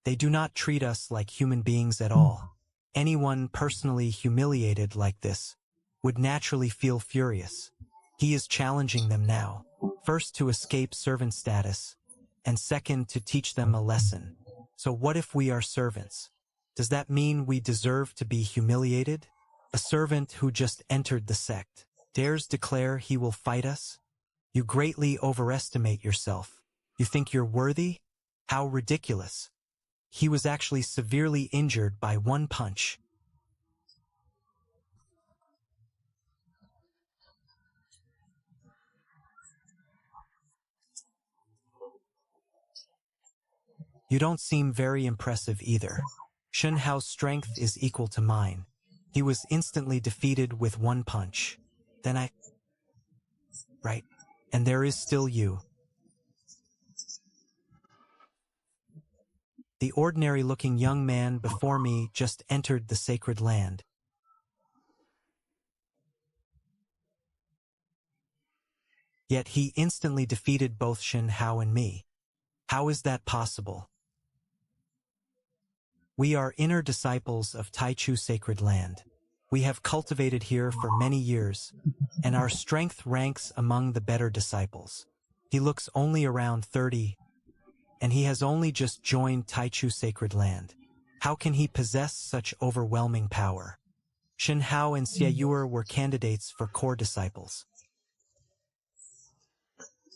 Speaker 1: They do not treat us like human beings at all. Anyone personally humiliated like this would naturally feel furious. He is challenging them now, first to escape servant status, and second to teach them a lesson. So what if we are servants? Does that mean we deserve to be humiliated? A servant who just entered the sect dares declare he will fight us? You greatly overestimate yourself. You think you're worthy? How ridiculous. He was actually severely injured by one punch. You don't seem very impressive either. Shen Hao's strength is equal to mine. He was instantly defeated with one punch. Then Right. And there is still you. The ordinary-looking young man before me just entered the sacred land. Yet he instantly defeated both Shen Hao and me. How is that possible? We are inner disciples of Taichu Sacred Land. We have cultivated here for many years, and our strength ranks among the better disciples. He looks only around 30, and he has only just joined Taichu Sacred Land. How can he possess such overwhelming power? Shen Hao and Xie Yuer were candidates for core disciples.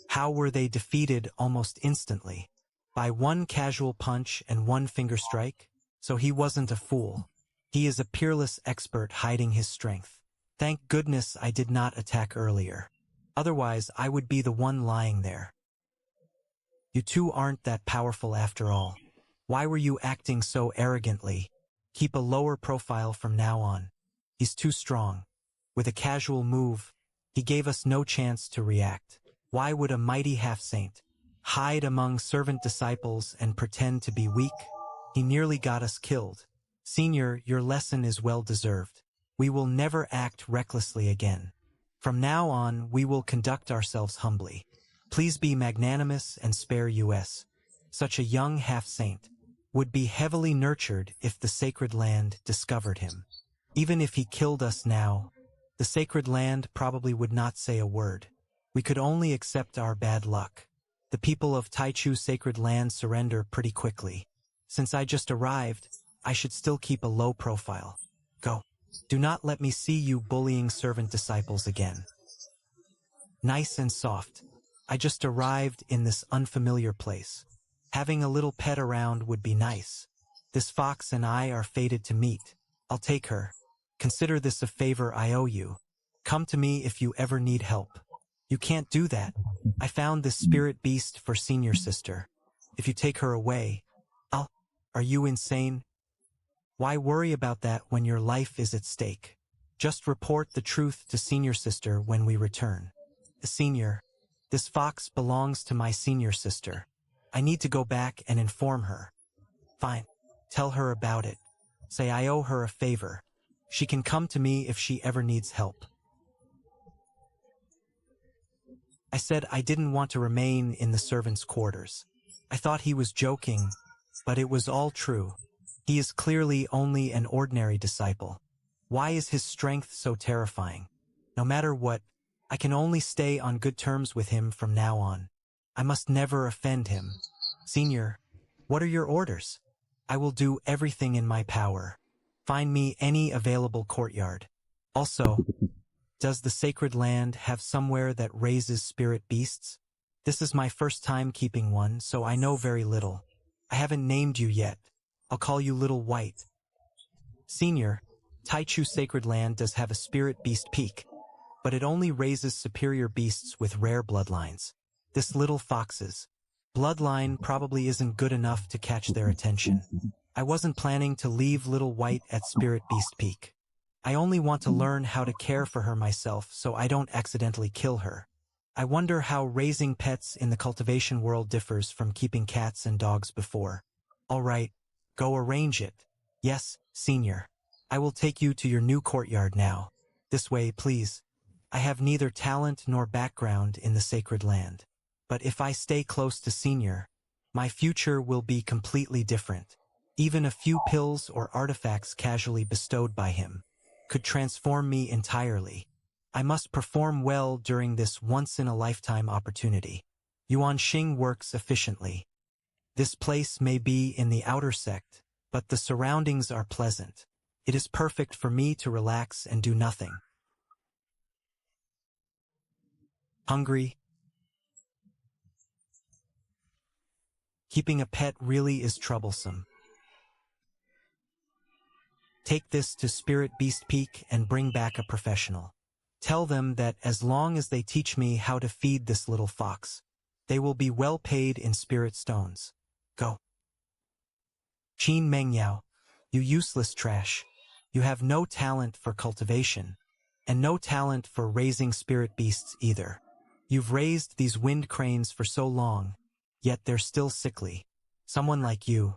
Speaker 1: How were they defeated almost instantly? By one casual punch and one finger strike? So he wasn't a fool. He is a peerless expert hiding his strength. Thank goodness I did not attack earlier. Otherwise, I would be the one lying there. You two aren't that powerful after all. Why were you acting so arrogantly? Keep a lower profile from now on. He's too strong. With a casual move, he gave us no chance to react. Why would a mighty half-saint hide among servant disciples and pretend to be weak? He nearly got us killed. Senior, your lesson is well deserved. We will never act recklessly again. From now on, we will conduct ourselves humbly. Please be magnanimous and spare us. Such a young half-saint would be heavily nurtured if the sacred land discovered him. Even if he killed us now, the sacred land probably would not say a word. We could only accept our bad luck. The people of Taichu Sacred Land surrender pretty quickly. Since I just arrived, I should still keep a low profile. Go. Do not let me see you bullying servant disciples again. Nice and soft. I just arrived in this unfamiliar place. Having a little pet around would be nice. This fox and I are fated to meet. I'll take her. Consider this a favor I owe you. Come to me if you ever need help. You can't do that. I found this spirit beast for senior sister. If you take her away, Are you insane? Why worry about that when your life is at stake? Just report the truth to senior sister when we return. Senior, this fox belongs to my senior sister. I need to go back and inform her. Fine. Tell her about it. Say I owe her a favor. She can come to me if she ever needs help. I said I didn't want to remain in the servants' quarters. I thought he was joking, but it was all true. He is clearly only an ordinary disciple. Why is his strength so terrifying? No matter what, I can only stay on good terms with him from now on. I must never offend him. Senior, what are your orders? I will do everything in my power. Find me any available courtyard. Also, does the sacred land have somewhere that raises spirit beasts? This is my first time keeping one, so I know very little. I haven't named you yet. I'll call you Little White. Senior, Taichu Sacred Land does have a spirit beast peak, but it only raises superior beasts with rare bloodlines. This little fox's bloodline probably isn't good enough to catch their attention. I wasn't planning to leave Little White at Spirit Beast Peak. I only want to learn how to care for her myself so I don't accidentally kill her. I wonder how raising pets in the cultivation world differs from keeping cats and dogs before. All right, go arrange it. Yes, Senior. I will take you to your new courtyard now. This way, please. I have neither talent nor background in the sacred land. But if I stay close to Senior, my future will be completely different. Even a few pills or artifacts casually bestowed by him could transform me entirely. I must perform well during this once-in-a-lifetime opportunity. Yuan Xing works efficiently. This place may be in the outer sect, but the surroundings are pleasant. It is perfect for me to relax and do nothing. Hungry? Keeping a pet really is troublesome. Take this to Spirit Beast Peak and bring back a professional. Tell them that as long as they teach me how to feed this little fox, they will be well paid in spirit stones. Go. Qin Mengyao, you useless trash. You have no talent for cultivation, and no talent for raising spirit beasts either. You've raised these wind cranes for so long, yet they're still sickly. Someone like you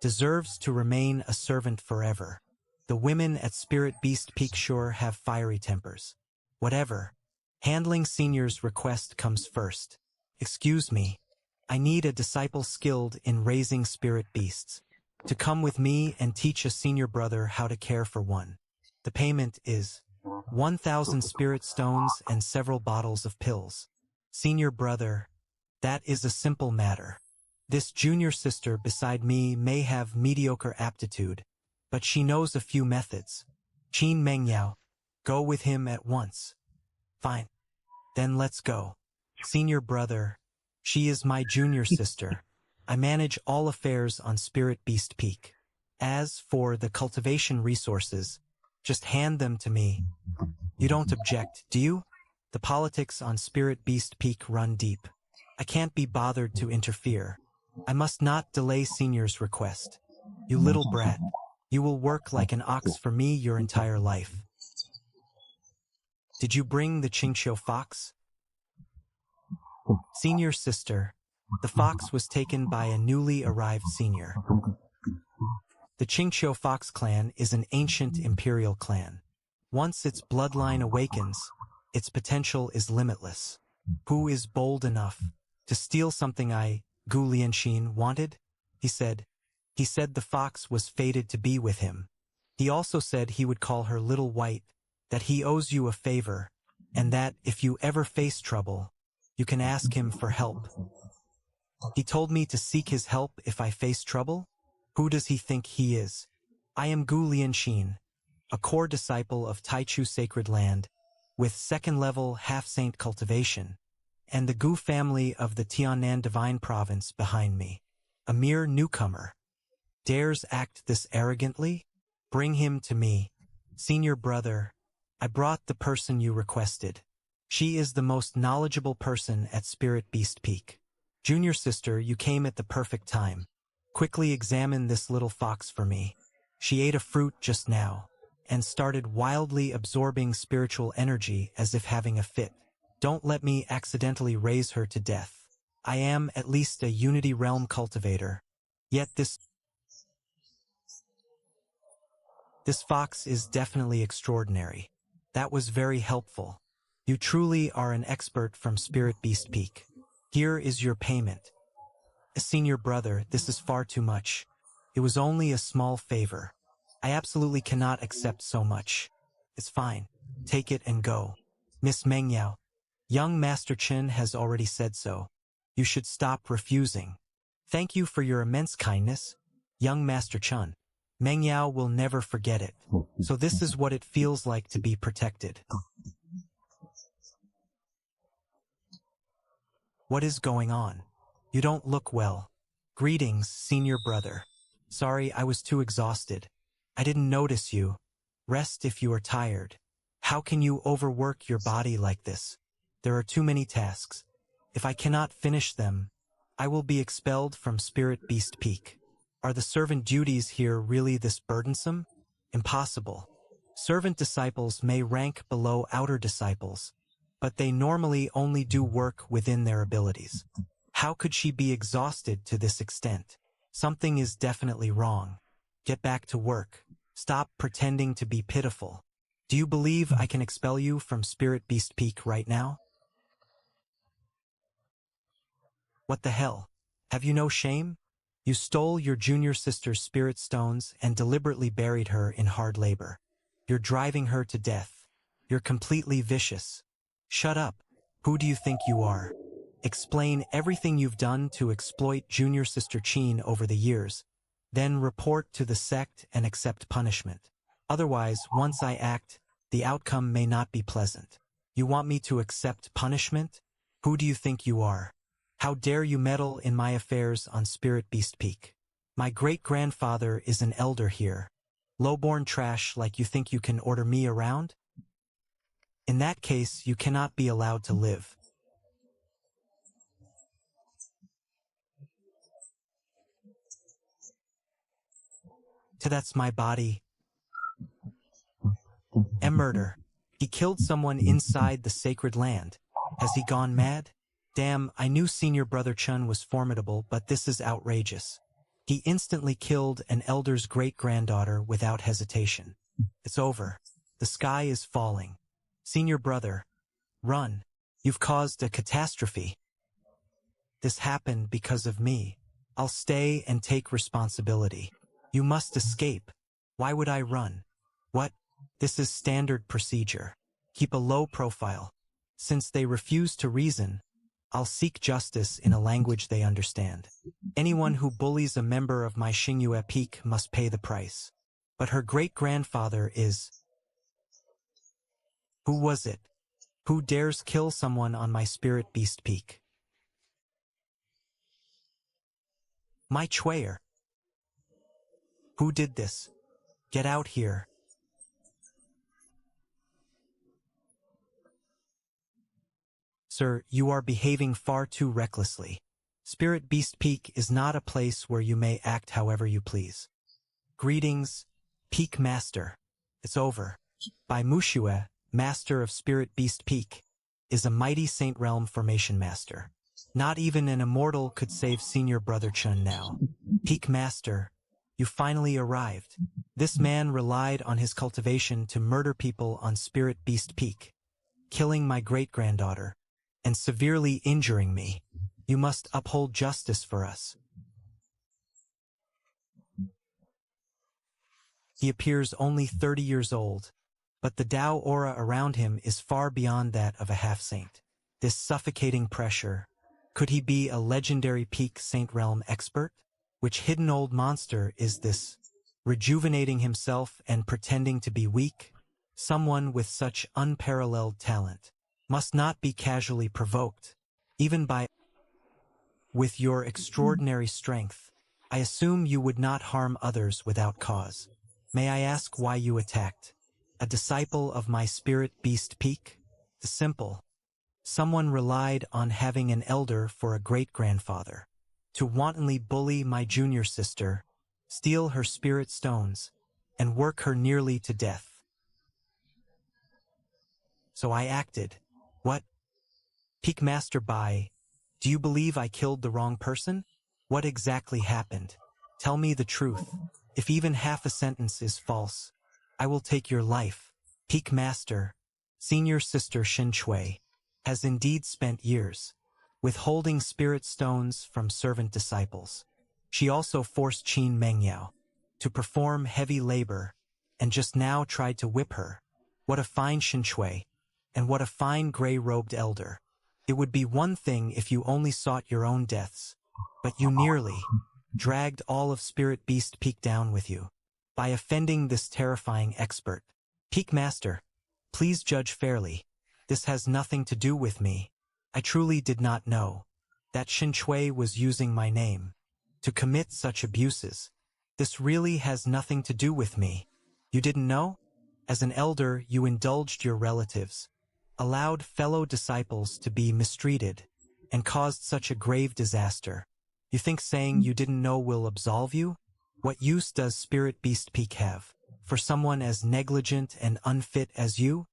Speaker 1: deserves to remain a servant forever. The women at Spirit Beast Peak sure have fiery tempers. Whatever. Handling Senior's request comes first. Excuse me. I need a disciple skilled in raising spirit beasts to come with me and teach a senior brother how to care for one. The payment is 1,000 spirit stones and several bottles of pills. Senior brother, that is a simple matter. This junior sister beside me may have mediocre aptitude, but she knows a few methods. Qin Mengyao, go with him at once. Fine. Then let's go. Senior brother, she is my junior sister. I manage all affairs on Spirit Beast Peak. As for the cultivation resources, just hand them to me. You don't object, do you? The politics on Spirit Beast Peak run deep. I can't be bothered to interfere. I must not delay Senior's request. You little brat, you will work like an ox for me your entire life. Did you bring the Qingqiu fox? Senior sister, the fox was taken by a newly arrived senior. The Qingqiu fox clan is an ancient imperial clan. Once its bloodline awakens, its potential is limitless. Who is bold enough to steal something Gu Lianxin, wanted? He said the fox was fated to be with him. He also said he would call her Little White, that he owes you a favor, and that if you ever face trouble, you can ask him for help. He told me to seek his help if I face trouble? Who does he think he is? I am Gu Lianxin, a core disciple of Taichu Sacred Land, with second-level half-saint cultivation, and the Gu family of the Tiannan Divine Province behind me. A mere newcomer. Dares act this arrogantly? Bring him to me. Senior brother, I brought the person you requested. She is the most knowledgeable person at Spirit Beast Peak. Junior sister, you came at the perfect time. Quickly examine this little fox for me. She ate a fruit just now, and started wildly absorbing spiritual energy as if having a fit. Don't let me accidentally raise her to death. I am at least a Unity Realm cultivator. Yet this fox is definitely extraordinary. That was very helpful. You truly are an expert from Spirit Beast Peak. Here is your payment. Senior brother, this is far too much. It was only a small favor. I absolutely cannot accept so much. It's fine. Take it and go. Miss Mengyao, young Master Chen has already said so. You should stop refusing. Thank you for your immense kindness, young Master Chen. Mengyao will never forget it. So this is what it feels like to be protected. What is going on? You don't look well. Greetings, senior brother. Sorry, I was too exhausted. I didn't notice you. Rest if you are tired. How can you overwork your body like this? There are too many tasks. If I cannot finish them, I will be expelled from Spirit Beast Peak. Are the servant duties here really this burdensome? Impossible. Servant disciples may rank below outer disciples, but they normally only do work within their abilities. How could she be exhausted to this extent? Something is definitely wrong. Get back to work. Stop pretending to be pitiful. Do you believe I can expel you from Spirit Beast Peak right now? What the hell? Have you no shame? You stole your junior sister's spirit stones and deliberately buried her in hard labor. You're driving her to death. You're completely vicious. Shut up. Who do you think you are? Explain everything you've done to exploit Junior Sister Chin over the years, then report to the sect and accept punishment. Otherwise, once I act, the outcome may not be pleasant. You want me to accept punishment? Who do you think you are? How dare you meddle in my affairs on Spirit Beast Peak? My great-grandfather is an elder here. Lowborn trash like you think you can order me around? In that case, you cannot be allowed to live. That's my body. A murder. He killed someone inside the sacred land. Has he gone mad? Damn, I knew Senior Brother Chun was formidable, but this is outrageous. He instantly killed an elder's great-granddaughter without hesitation. It's over. The sky is falling. Senior Brother, run. You've caused a catastrophe. This happened because of me. I'll stay and take responsibility. You must escape. Why would I run? What? This is standard procedure. Keep a low profile. Since they refuse to reason, I'll seek justice in a language they understand. Anyone who bullies a member of my Xingyue Peak must pay the price. But her great-grandfather is... Who was it? Who dares kill someone on my Spirit Beast Peak? My Chuayer. Who did this? Get out here. Sir, you are behaving far too recklessly. Spirit Beast Peak is not a place where you may act however you please. Greetings, Peak Master. It's over. By Mushue, Master of Spirit Beast Peak, is a mighty Saint Realm Formation Master. Not even an Immortal could save Senior Brother Chun now. Peak Master, you finally arrived. This man relied on his cultivation to murder people on Spirit Beast Peak, killing my great-granddaughter, and severely injuring me. You must uphold justice for us. He appears only 30 years old, but the Tao aura around him is far beyond that of a half-saint. This suffocating pressure, could he be a legendary Peak Saint Realm expert? Which hidden old monster is this, rejuvenating himself and pretending to be weak? Someone with such unparalleled talent must not be casually provoked, even by... With your extraordinary strength, I assume you would not harm others without cause. May I ask why you attacked? A disciple of my Spirit Beast Peak? The simple. Someone relied on having an elder for a great-grandfather. To wantonly bully my junior sister, steal her spirit stones, and work her nearly to death. So I acted. What? Peak Master Bai, do you believe I killed the wrong person? What exactly happened? Tell me the truth. If even half a sentence is false, I will take your life. Peak Master, Senior Sister Shin Chui, has indeed spent years withholding spirit stones from servant disciples. She also forced Qin Mengyao to perform heavy labor and just now tried to whip her. What a fine Shin Chui, and what a fine gray-robed elder. It would be one thing if you only sought your own deaths, but you nearly dragged all of Spirit Beast Peak down with you by offending this terrifying expert. Peak Master, please judge fairly. This has nothing to do with me. I truly did not know that Shin Chui was using my name to commit such abuses. This really has nothing to do with me. You didn't know? As an elder, you indulged your relatives, allowed fellow disciples to be mistreated, and caused such a grave disaster. You think saying you didn't know will absolve you? What use does Spirit Beast Peak have for someone as negligent and unfit as you?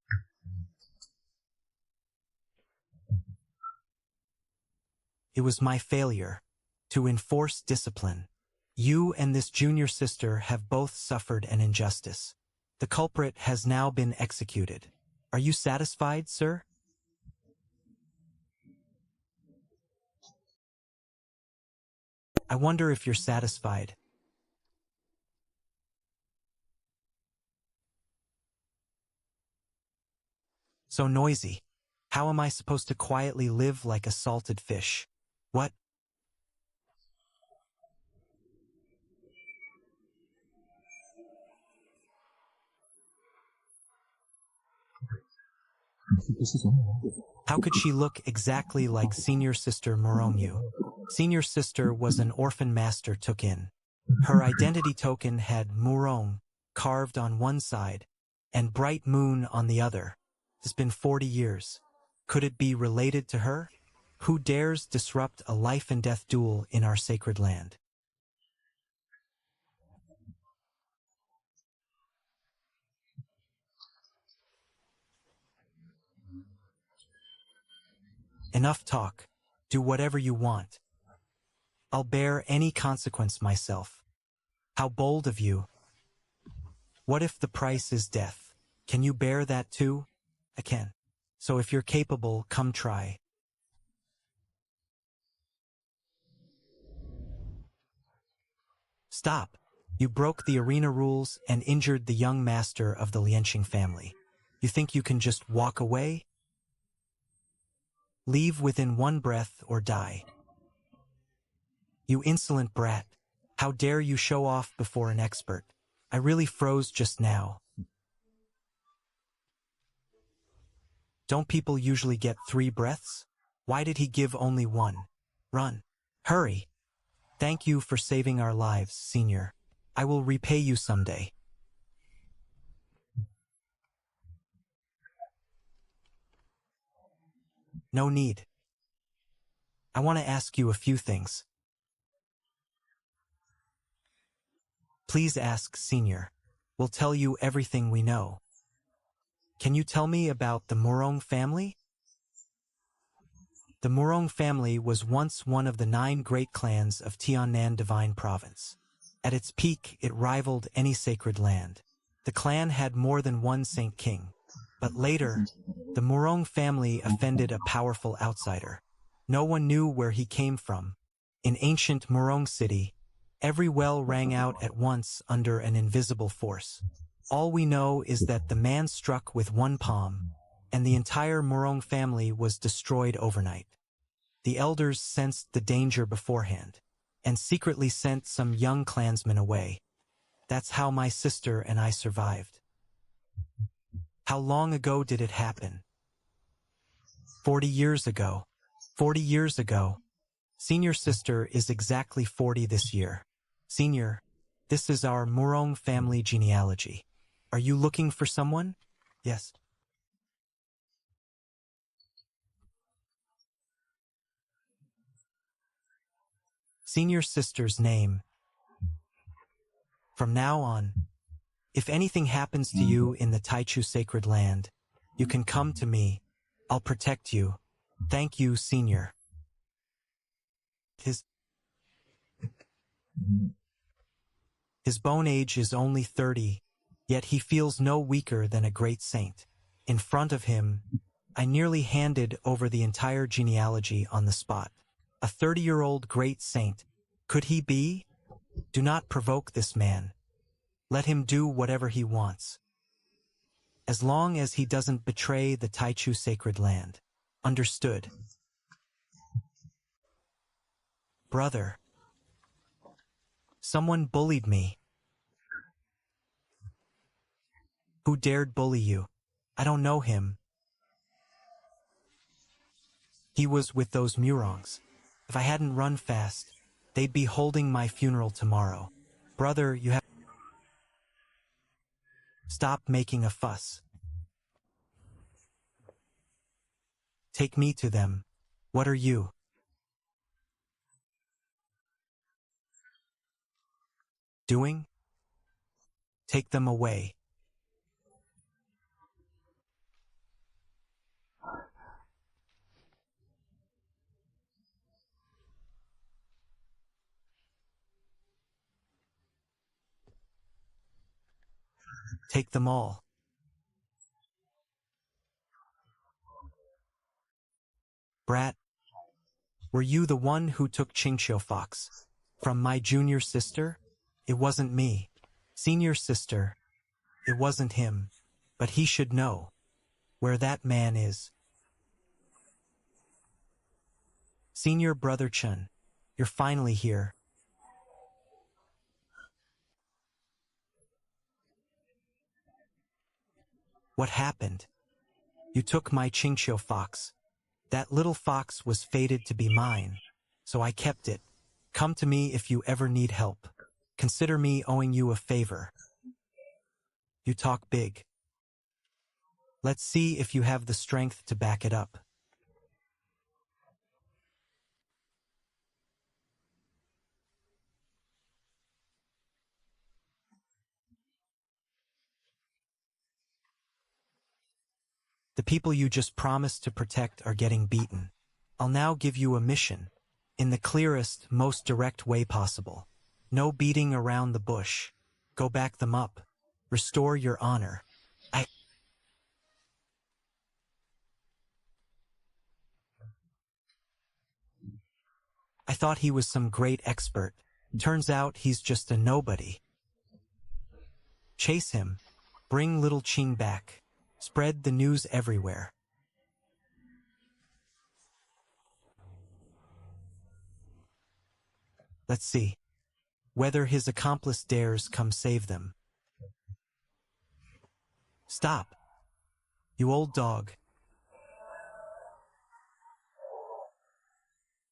Speaker 1: It was my failure to enforce discipline. You and this junior sister have both suffered an injustice. The culprit has now been executed. Are you satisfied, sir? I wonder if you're satisfied. So noisy. How am I supposed to quietly live like a salted fish? What? How could she look exactly like Senior Sister Morongu? Senior Sister was an orphan master took in. Her identity token had Murong carved on one side and Bright Moon on the other. It's been 40 years. Could it be related to her? Who dares disrupt a life and death duel in our sacred land? Enough talk. Do whatever you want. I'll bear any consequence myself. How bold of you. What if the price is death? Can you bear that too? I can. So if you're capable, come try. Stop. You broke the arena rules and injured the young master of the Lianqing family. You think you can just walk away? Leave within one breath or die. You insolent brat. How dare you show off before an expert? I really froze just now. Don't people usually get 3 breaths? Why did he give only 1? Run. Hurry. Thank you for saving our lives, Senior. I will repay you someday. No need. I want to ask you a few things. Please ask, Senior. We'll tell you everything we know. Can you tell me about the Murong family? The Murong family was once one of the 9 great clans of Tiannan Divine Province. At its peak, it rivaled any sacred land. The clan had more than one Saint King. But later, the Murong family offended a powerful outsider. No one knew where he came from. In ancient Murong city, every well rang out at once under an invisible force. All we know is that the man struck with one palm, and the entire Murong family was destroyed overnight. The elders sensed the danger beforehand, and secretly sent some young clansmen away. That's how my sister and I survived. How long ago did it happen? 40 years ago. 40 years ago. Senior sister is exactly 40 this year. Senior, this is our Murong family genealogy. Are you looking for someone? Yes. Senior sister's name. From now on, if anything happens to you in the Taichu sacred land, you can come to me. I'll protect you. Thank you, Senior. His bone age is only 30, yet he feels no weaker than a great saint. In front of him, I nearly handed over the entire genealogy on the spot. A 30-year-old great saint. Could he be? Do not provoke this man. Let him do whatever he wants. As long as he doesn't betray the Taichu sacred land. Understood. Brother. Someone bullied me. Who dared bully you? I don't know him. He was with those Murongs. If I hadn't run fast, they'd be holding my funeral tomorrow. Brother, you have... Stop making a fuss. Take me to them. What are you? Doing? Take them away. Take them all. Brat, were you the one who took Qingqiu Fox from my junior sister? It wasn't me. Senior sister, it wasn't him. But he should know. where that man is. Senior Brother Chun, you're finally here. What happened? You took my Qingqiu fox. That little fox was fated to be mine, so I kept it. Come to me if you ever need help. Consider me owing you a favor. You talk big. Let's see if you have the strength to back it up. The people you just promised to protect are getting beaten. I'll now give you a mission, in the clearest, most direct way possible. No beating around the bush. Go back them up. Restore your honor. I thought he was some great expert. Turns out he's just a nobody. Chase him. Bring little Qing back. Spread the news everywhere. Let's see. Whether his accomplice dares come save them. Stop. You old dog.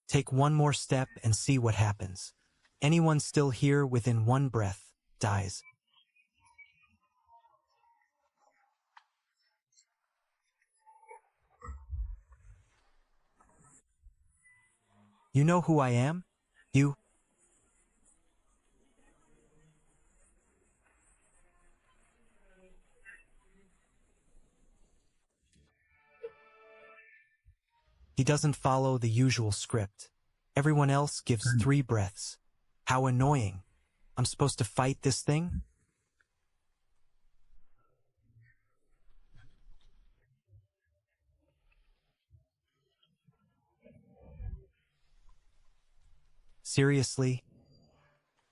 Speaker 1: Take one more step and see what happens. Anyone still here within one breath dies. You know who I am? You. He doesn't follow the usual script. Everyone else gives 3 breaths. How annoying. I'm supposed to fight this thing? Seriously?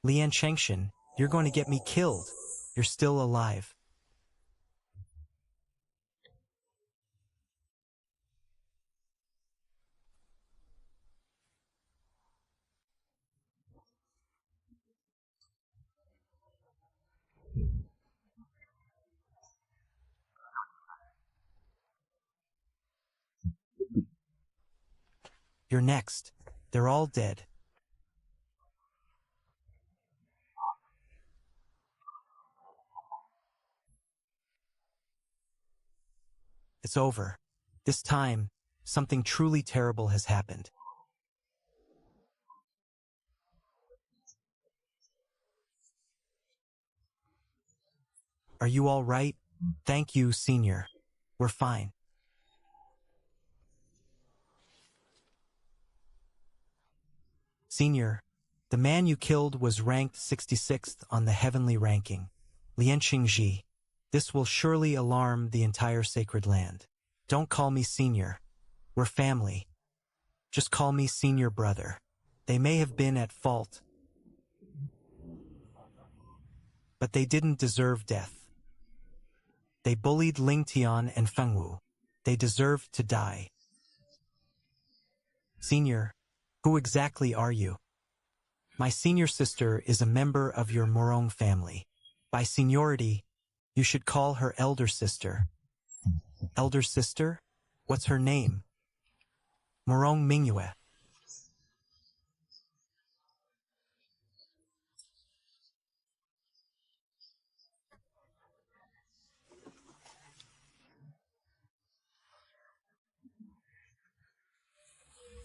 Speaker 1: Lian Chengshin, you're going to get me killed. You're still alive. You're next. They're all dead. It's over. This time, something truly terrible has happened. Are you all right? Thank you, Senior. We're fine. Senior, the man you killed was ranked 66th on the heavenly ranking. Lian Qingji. This will surely alarm the entire sacred land. Don't call me Senior. We're family. Just call me Senior Brother. They may have been at fault, but they didn't deserve death. They bullied Ling Tian and Feng Wu. They deserved to die. Senior, who exactly are you? My senior sister is a member of your Morong family. By seniority, you should call her elder sister. Elder sister? What's her name? Morong Mingyue.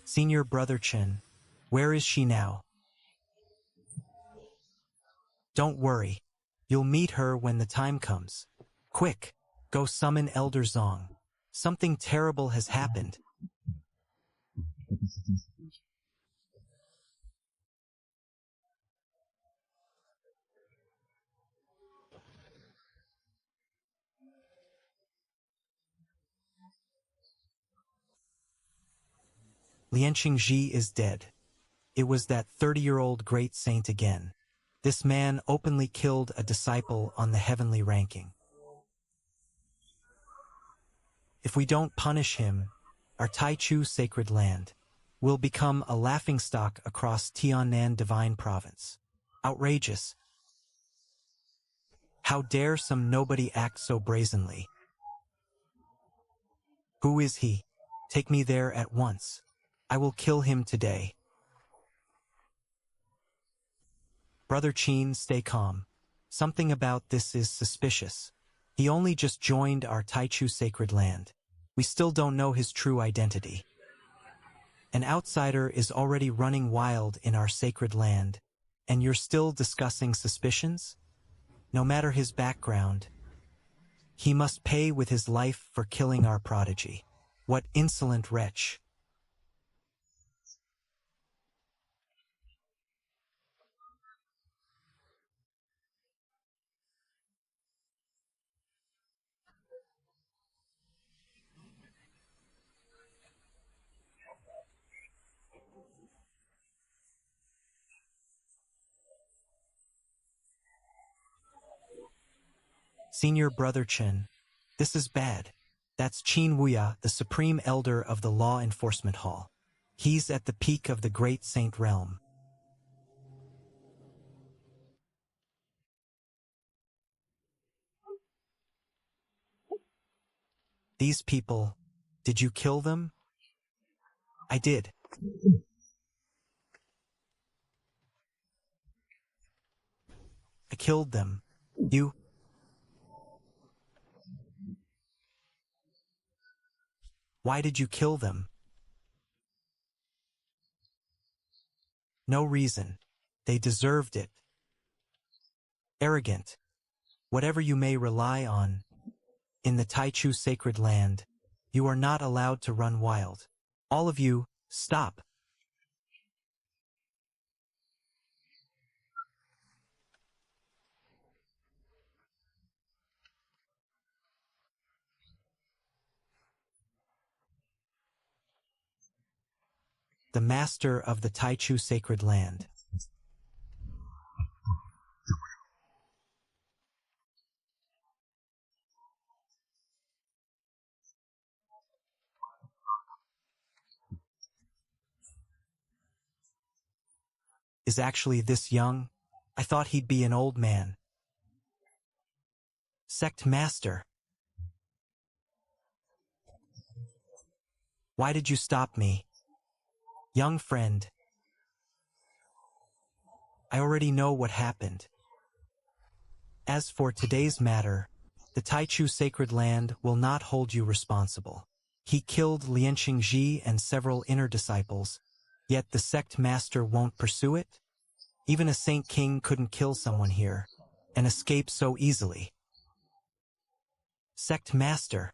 Speaker 1: Senior Brother Chen, where is she now? Don't worry. You'll meet her when the time comes. Quick, go summon Elder Zong. Something terrible has happened. Lian Qingji is dead. It was that 30-year-old great saint again. This man openly killed a disciple on the heavenly ranking. If we don't punish him, our Taichu sacred land will become a laughingstock across Tiannan Divine Province. Outrageous. How dare some nobody act so brazenly? Who is he? Take me there at once. I will kill him today. Brother Qin, stay calm. Something about this is suspicious. He only just joined our Taichu sacred land. We still don't know his true identity. An outsider is already running wild in our sacred land, and you're still discussing suspicions? No matter his background, he must pay with his life for killing our prodigy. What insolent wretch! Senior Brother Chen, this is bad. That's Qin Wuya, the Supreme Elder of the Law Enforcement Hall. He's at the peak of the Great Saint Realm. These people, did you kill them? I did. I killed them. You? Why did you kill them? No reason. They deserved it. Arrogant. Whatever you may rely on, in the Taichu sacred land, you are not allowed to run wild. All of you, stop. The master of the Taichu sacred land. Is actually this young? I thought he'd be an old man. Sect master. Why did you stop me? Young friend. I already know what happened. As for today's matter, the Taichu sacred land will not hold you responsible. He killed Lianqing Ji and several inner disciples, yet the sect master won't pursue it? Even a saint king couldn't kill someone here, and escape so easily. Sect master.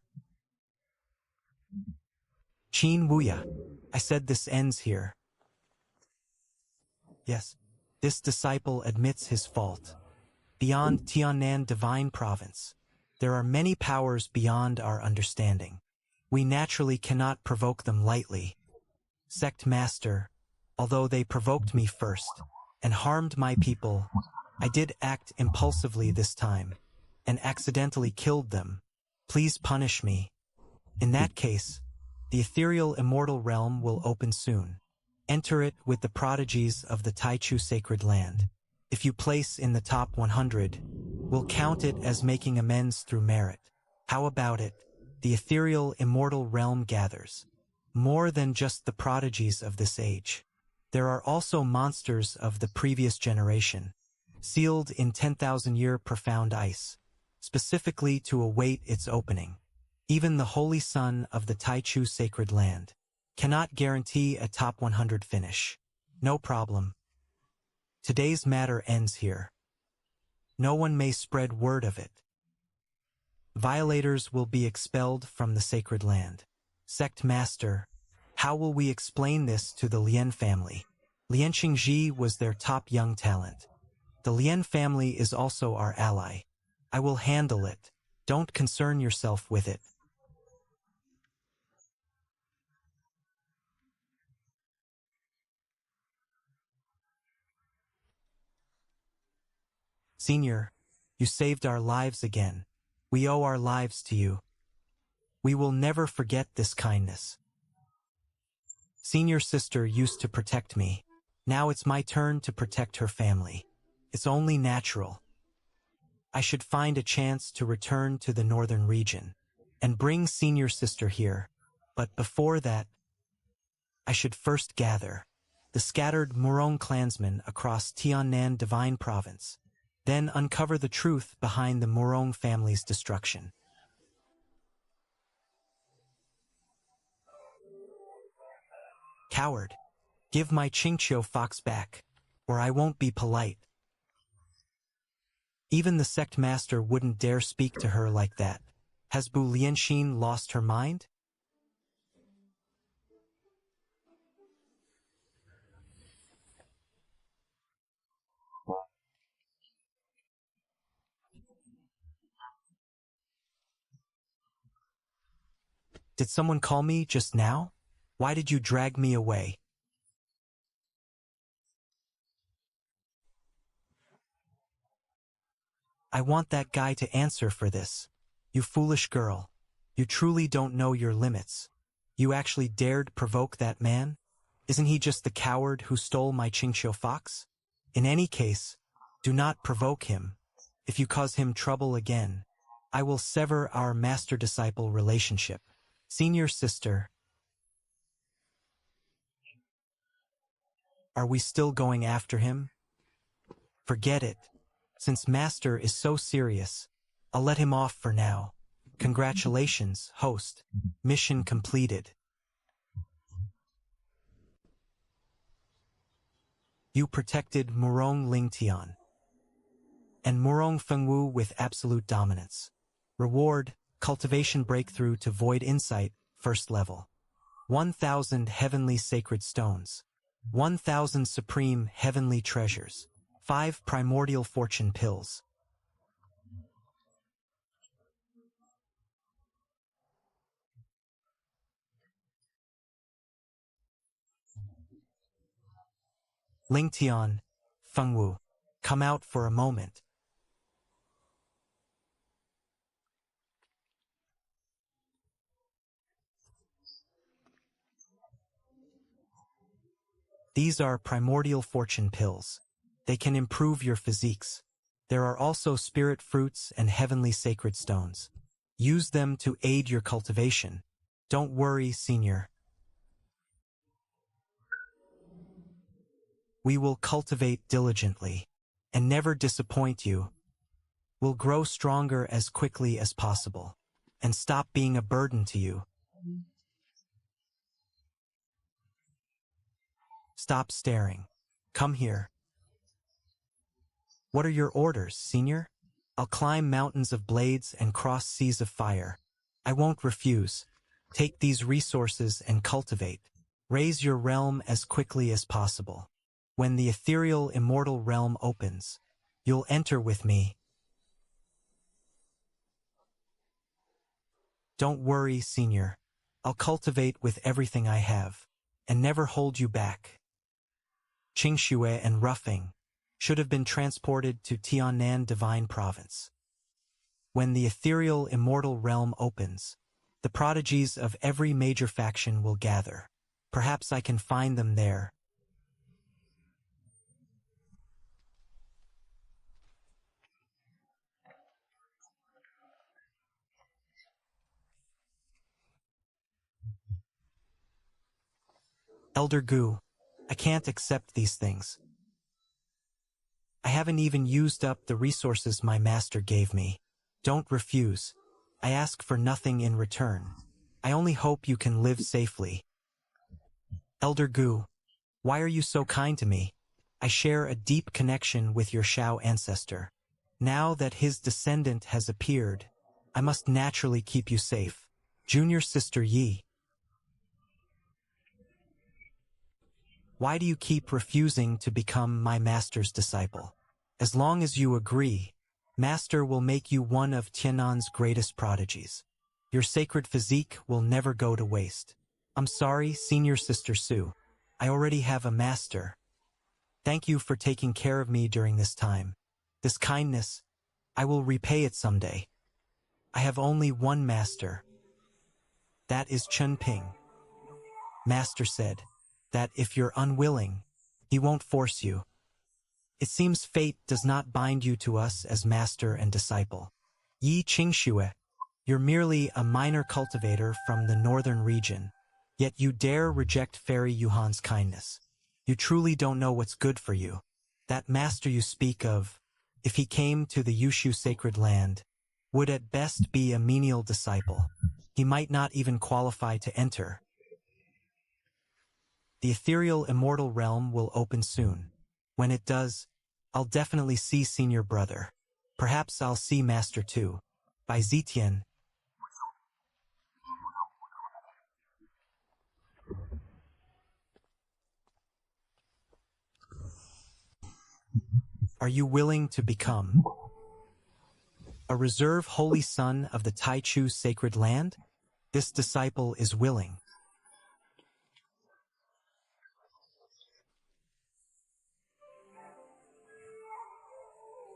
Speaker 1: Qin Wuya. I said this ends here. Yes, this disciple admits his fault. Beyond Tiannan Divine Province, there are many powers beyond our understanding. We naturally cannot provoke them lightly. Sect master, although they provoked me first and harmed my people, I did act impulsively this time and accidentally killed them. Please punish me. In that case, the ethereal immortal realm will open soon. Enter it with the prodigies of the Taichu sacred land. If you place in the top 100, we'll count it as making amends through merit. How about it? The ethereal immortal realm gathers more than just the prodigies of this age. There are also monsters of the previous generation, sealed in 10,000-year profound ice, specifically to await its opening. Even the holy sun of the Taichu sacred land cannot guarantee a top 100 finish. No problem. Today's matter ends here. No one may spread word of it. Violators will be expelled from the sacred land. Sect master, how will we explain this to the Lian family? Lianqing Ji was their top young talent. The Lian family is also our ally. I will handle it. Don't concern yourself with it. Senior, you saved our lives again. We owe our lives to you. We will never forget this kindness. Senior sister used to protect me. Now it's my turn to protect her family. It's only natural. I should find a chance to return to the northern region and bring senior sister here. But before that, I should first gather the scattered Murong clansmen across Tiannan Divine Province, then uncover the truth behind the Murong family's destruction. Coward, give my Qingqiu fox back, or I won't be polite. Even the sect master wouldn't dare speak to her like that. Has Bu Lianxin lost her mind? Did someone call me just now? Why did you drag me away? I want that guy to answer for this. You foolish girl. You truly don't know your limits. You actually dared provoke that man? Isn't he just the coward who stole my Qingqiu fox? In any case, do not provoke him. If you cause him trouble again, I will sever our master-disciple relationship. Senior sister, are we still going after him? Forget it. Since Master is so serious, I'll let him off for now. Congratulations, host. Mission completed. You protected Murong Lingtian and Murong Fengwu with absolute dominance. Reward, cultivation breakthrough to void insight, first level. 1,000 heavenly sacred stones. 1,000 supreme heavenly treasures. 5 primordial fortune pills. Lingtian, Fengwu, come out for a moment. These are primordial fortune pills. They can improve your physiques. There are also spirit fruits and heavenly sacred stones. Use them to aid your cultivation. Don't worry, senior. We will cultivate diligently and never disappoint you. We'll grow stronger as quickly as possible and stop being a burden to you. Stop staring. Come here. What are your orders, senior? I'll climb mountains of blades and cross seas of fire. I won't refuse. Take these resources and cultivate. Raise your realm as quickly as possible. When the ethereal immortal realm opens, you'll enter with me. Don't worry, senior. I'll cultivate with everything I have, and never hold you back. Qingxue and Roughing should have been transported to Tiannan Divine Province. When the ethereal immortal realm opens, the prodigies of every major faction will gather. Perhaps I can find them there. Elder Gu, I can't accept these things. I haven't even used up the resources my master gave me. Don't refuse. I ask for nothing in return. I only hope you can live safely. Elder Gu, why are you so kind to me? I share a deep connection with your Shao ancestor. Now that his descendant has appeared, I must naturally keep you safe. Junior Sister Yi. Why do you keep refusing to become my master's disciple? As long as you agree, Master will make you one of Tiannan's greatest prodigies. Your sacred physique will never go to waste. I'm sorry, Senior Sister Su. I already have a master. Thank you for taking care of me during this time. This kindness, I will repay it someday. I have only one master. That is Chun Ping. Master said that if you're unwilling, he won't force you. It seems fate does not bind you to us as master and disciple. Yi Qingxue, you're merely a minor cultivator from the northern region, yet you dare reject Fairy Yuhan's kindness. You truly don't know what's good for you. That master you speak of, if he came to the Yushu sacred land, would at best be a menial disciple. He might not even qualify to enter. The ethereal immortal realm will open soon. When it does, I'll definitely see senior brother. Perhaps I'll see master too. By Zetian. Are you willing to become a reserve holy son of the Taichu sacred land? This disciple is willing.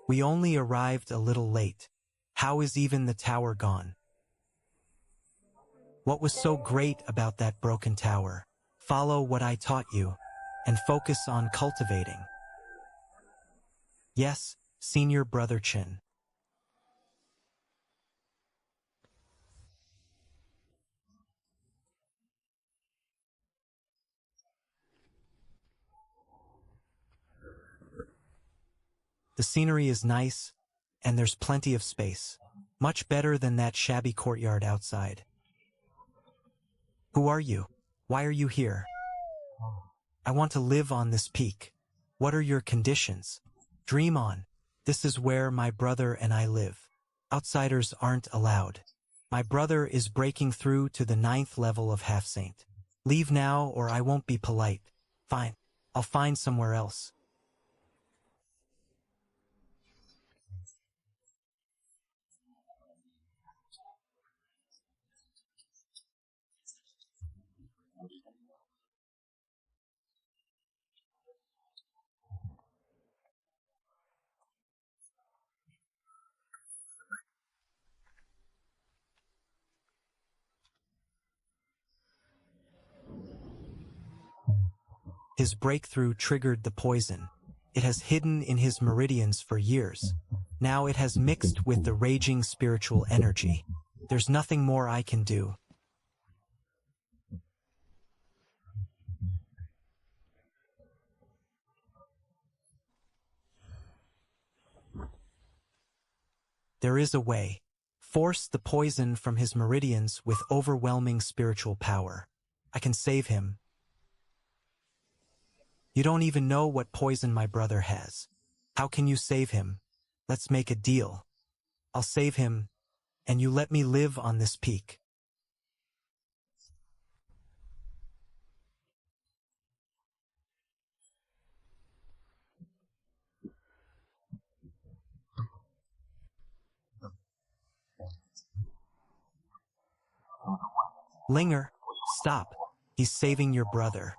Speaker 1: We only arrived a little late. How is even the tower gone? What was so great about that broken tower? Follow what I taught you, and focus on cultivating. Yes, senior brother Chin. The scenery is nice, and there's plenty of space. Much better than that shabby courtyard outside. Who are you? Why are you here? I want to live on this peak. What are your conditions? Dream on. This is where my brother and I live. Outsiders aren't allowed. My brother is breaking through to the 9th level of half-saint. Leave now or I won't be polite. Fine. I'll find somewhere else. His breakthrough triggered the poison. It has hidden in his meridians for years. Now it has mixed with the raging spiritual energy. There's nothing more I can do. There is a way. Force the poison from his meridians with overwhelming spiritual power. I can save him. You don't even know what poison my brother has. How can you save him? Let's make a deal. I'll save him, and you let me live on this peak. Linger, stop. He's saving your brother.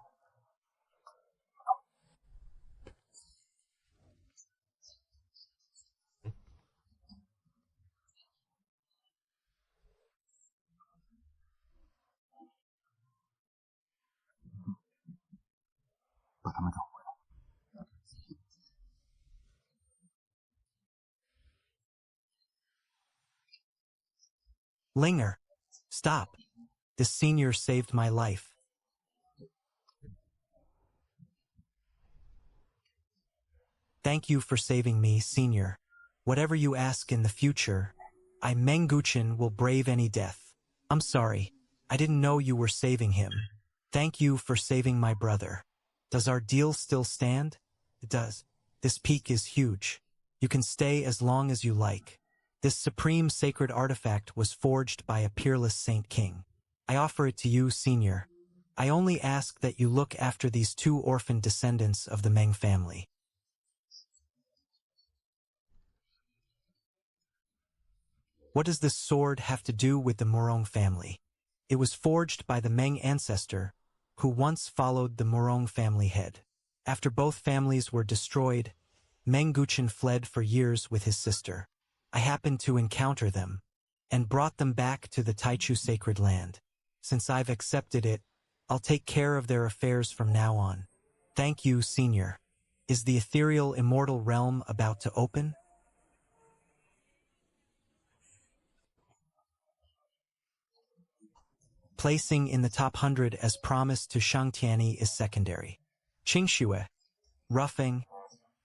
Speaker 1: Linger, stop. This senior saved my life. Thank you for saving me, senior. Whatever you ask in the future, I Menguchin will brave any death. I'm sorry. I didn't know you were saving him. Thank you for saving my brother. Does our deal still stand? It does. This peak is huge. You can stay as long as you like. This supreme sacred artifact was forged by a peerless Saint King. I offer it to you, senior. I only ask that you look after these 2 orphan descendants of the Meng family. What does this sword have to do with the Murong family? It was forged by the Meng ancestor, who once followed the Murong family head. After both families were destroyed, Meng Guchen fled for years with his sister. I happened to encounter them, and brought them back to the Taichu sacred land. Since I've accepted it, I'll take care of their affairs from now on. Thank you, Senior. Is the ethereal immortal realm about to open? Placing in the top 100 as promised to Shangtiani is secondary. Qingxue, Roughing,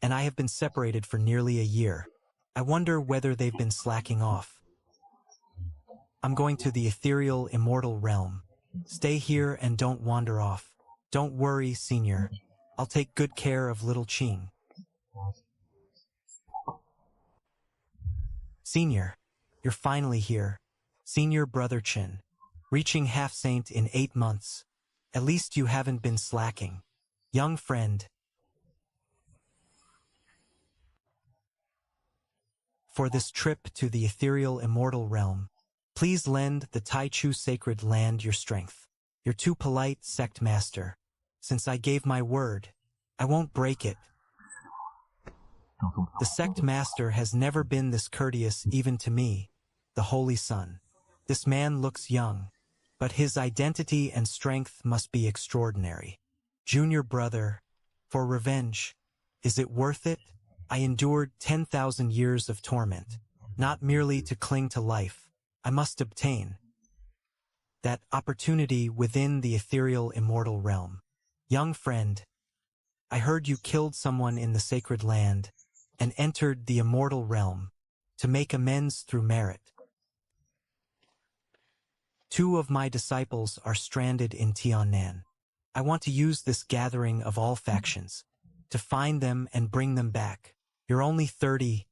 Speaker 1: and I have been separated for nearly a year. I wonder whether they've been slacking off. I'm going to the ethereal immortal realm. Stay here and don't wander off. Don't worry, Senior. I'll take good care of little Qing. Senior, you're finally here. Senior Brother Chin. Reaching half-saint in 8 months. At least you haven't been slacking. Young friend. For this trip to the ethereal immortal realm, please lend the Taichu sacred land your strength. You're too polite, sect master. Since I gave my word, I won't break it. The sect master has never been this courteous even to me, the Holy Son. This man looks young, but his identity and strength must be extraordinary. Junior brother, for revenge, is it worth it? I endured 10,000 years of torment, not merely to cling to life. I must obtain that opportunity within the ethereal immortal realm. Young friend, I heard you killed someone in the sacred land and entered the immortal realm to make amends through merit. 2 of my disciples are stranded in Tiannan. I want to use this gathering of all factions to find them and bring them back. You're only 30,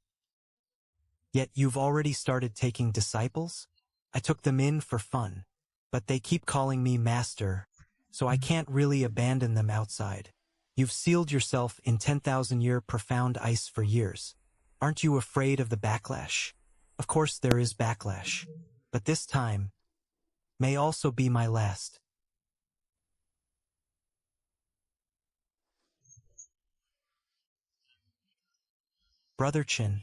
Speaker 1: yet you've already started taking disciples? I took them in for fun, but they keep calling me master, so I can't really abandon them outside. You've sealed yourself in 10,000-year profound ice for years. Aren't you afraid of the backlash? Of course there is backlash, but this time may also be my last. Brother Chin,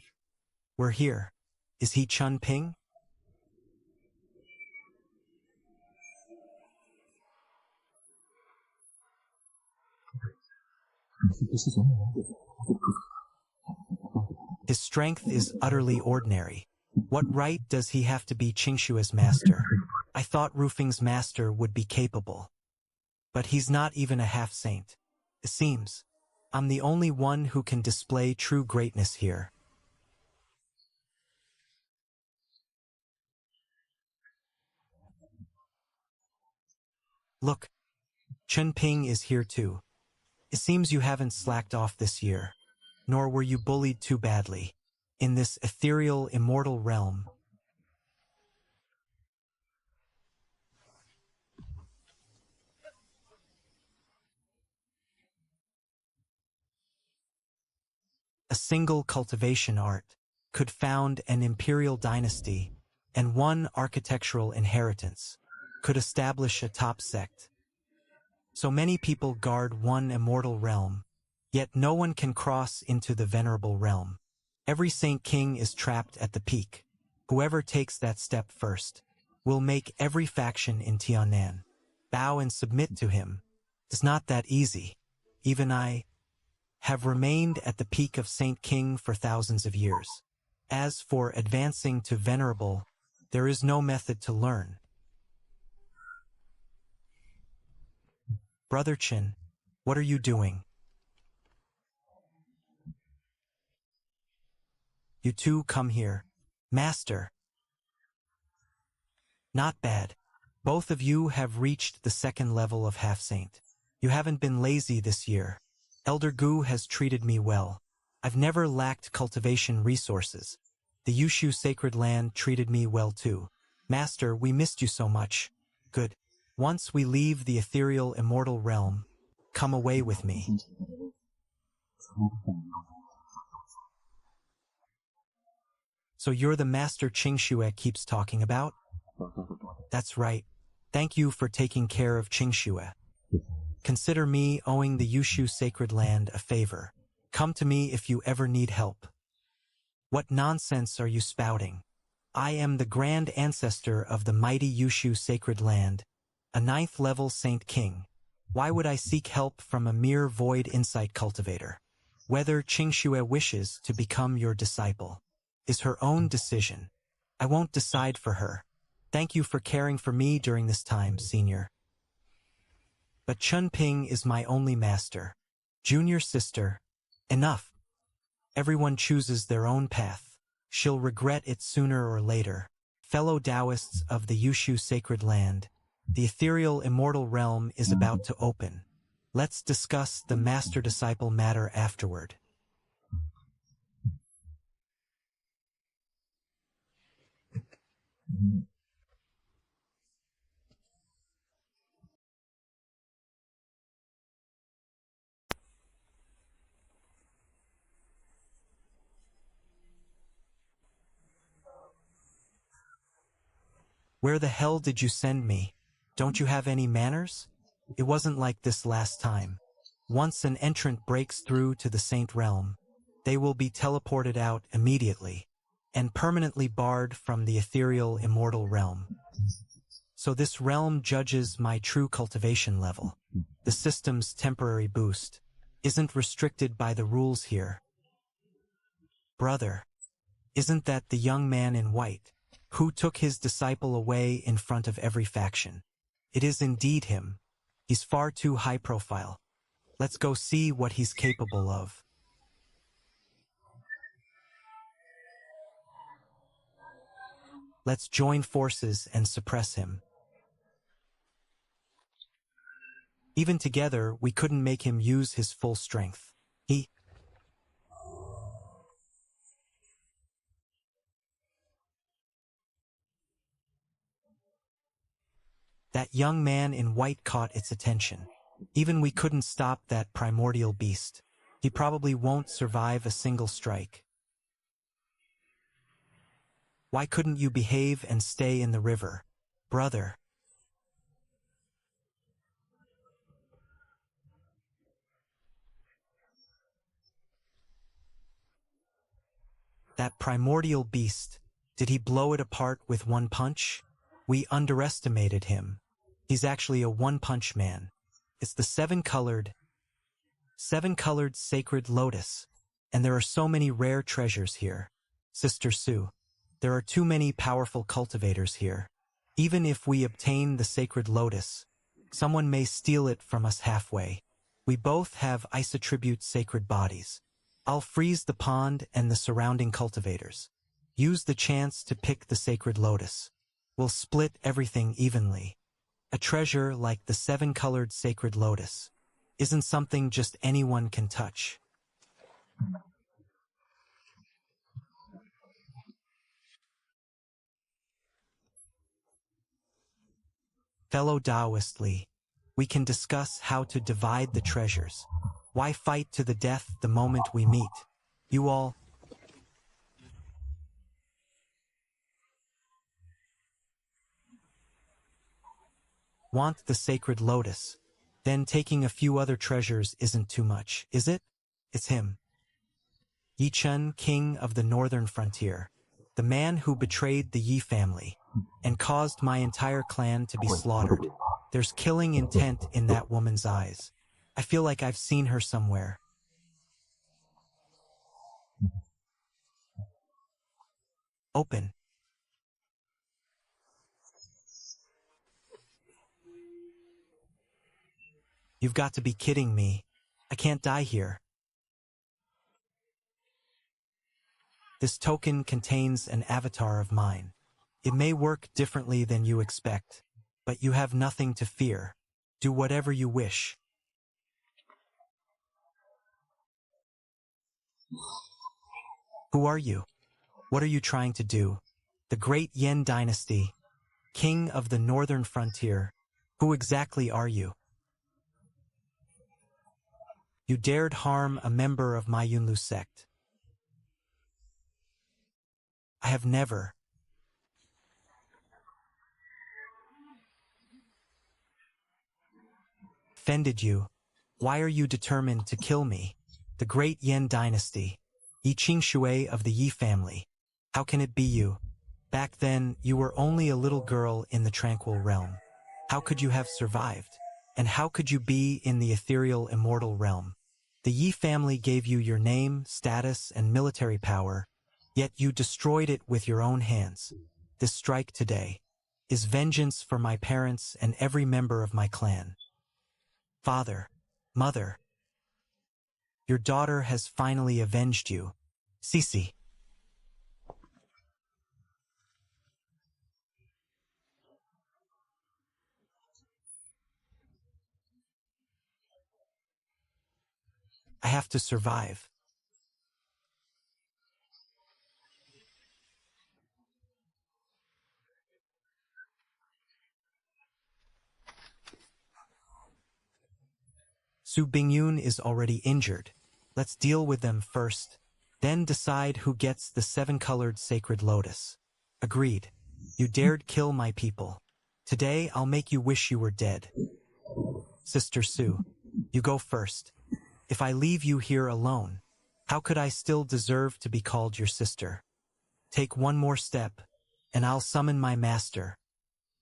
Speaker 1: we're here. Is he Chun Ping? His strength is utterly ordinary. What right does he have to be Qingshue's master? I thought Rufing's master would be capable. But he's not even a half-saint. It seems I'm the only one who can display true greatness here. Look, Chun Ping is here too. It seems you haven't slacked off this year, nor were you bullied too badly. In this ethereal, immortal realm, a single cultivation art could found an imperial dynasty, and one architectural inheritance could establish a top sect. So many people guard one immortal realm, yet no one can cross into the venerable realm. Every Saint King is trapped at the peak. Whoever takes that step first will make every faction in Tiannan bow and submit to him. It's not that easy. Even I have remained at the peak of Saint King for thousands of years. As for advancing to venerable, there is no method to learn. Brother Chin, what are you doing? You two come here. Master. Not bad. Both of you have reached the 2nd level of half-saint. You haven't been lazy this year. Elder Gu has treated me well. I've never lacked cultivation resources. The Yushu sacred land treated me well too. Master, we missed you so much. Good. Once we leave the ethereal immortal realm, come away with me. So you're the master Qingxue keeps talking about? That's right. Thank you for taking care of Qingxue. Consider me owing the Yushu sacred land a favor. Come to me if you ever need help. What nonsense are you spouting? I am the grand ancestor of the mighty Yushu sacred land, A 9th level Saint King. Why would I seek help from a mere void insight cultivator? Whether Qingxue wishes to become your disciple is her own decision. I won't decide for her. Thank you for caring for me during this time, senior. But Chunping is my only master. Junior sister, enough. Everyone chooses their own path. She'll regret it sooner or later. Fellow Taoists of the Yushu sacred land, the ethereal immortal realm is about to open. Let's discuss the master-disciple matter afterward. Where the hell did you send me? Don't you have any manners? It wasn't like this last time. Once an entrant breaks through to the Saint Realm, they will be teleported out immediately and permanently barred from the ethereal immortal realm. So this realm judges my true cultivation level. The system's temporary boost isn't restricted by the rules here. Brother, isn't that the young man in white who took his disciple away in front of every faction? It is indeed him. He's far too high profile. Let's go see what he's capable of. Let's join forces and suppress him. Even together, we couldn't make him use his full strength. That young man in white caught its attention. Even we couldn't stop that primordial beast. He probably won't survive a single strike. Why couldn't you behave and stay in the river, brother? That primordial beast, did he blow it apart with one punch? We underestimated him. He's actually a one-punch man. It's the seven-colored sacred lotus. And there are so many rare treasures here. Sister Sue, there are too many powerful cultivators here. Even if we obtain the sacred lotus, someone may steal it from us halfway. We both have isotribute sacred bodies. I'll freeze the pond and the surrounding cultivators. Use the chance to pick the sacred lotus. We'll split everything evenly. A treasure like the seven-colored sacred lotus isn't something just anyone can touch. Fellow Taoist Li, we can discuss how to divide the treasures. Why fight to the death the moment we meet? You all want the sacred lotus, then taking a few other treasures isn't too much, is it? It's him. Yi Chen, king of the northern frontier, the man who betrayed the Yi family and caused my entire clan to be slaughtered. There's killing intent in that woman's eyes. I feel like I've seen her somewhere. Open. You've got to be kidding me. I can't die here. This token contains an avatar of mine. It may work differently than you expect, but you have nothing to fear. Do whatever you wish. Who are you? What are you trying to do? The Great Yen Dynasty, king of the northern frontier. Who exactly are you? You dared harm a member of my Yunlu sect. I have never. Offended you. Why are you determined to kill me? The Great Yen Dynasty, Yi Qingxue of the Yi family. How can it be you? Back then, you were only a little girl in the tranquil realm. How could you have survived? And how could you be in the ethereal immortal realm? The Yi family gave you your name, status, and military power, yet you destroyed it with your own hands. This strike today is vengeance for my parents and every member of my clan. Father, mother, your daughter has finally avenged you. Sisi. I have to survive. Su Bingyun is already injured. Let's deal with them first, then decide who gets the seven-colored sacred lotus. Agreed. You dared kill my people. Today I'll make you wish you were dead. Sister Su, you go first. If I leave you here alone, how could I still deserve to be called your sister? Take one more step, and I'll summon my master.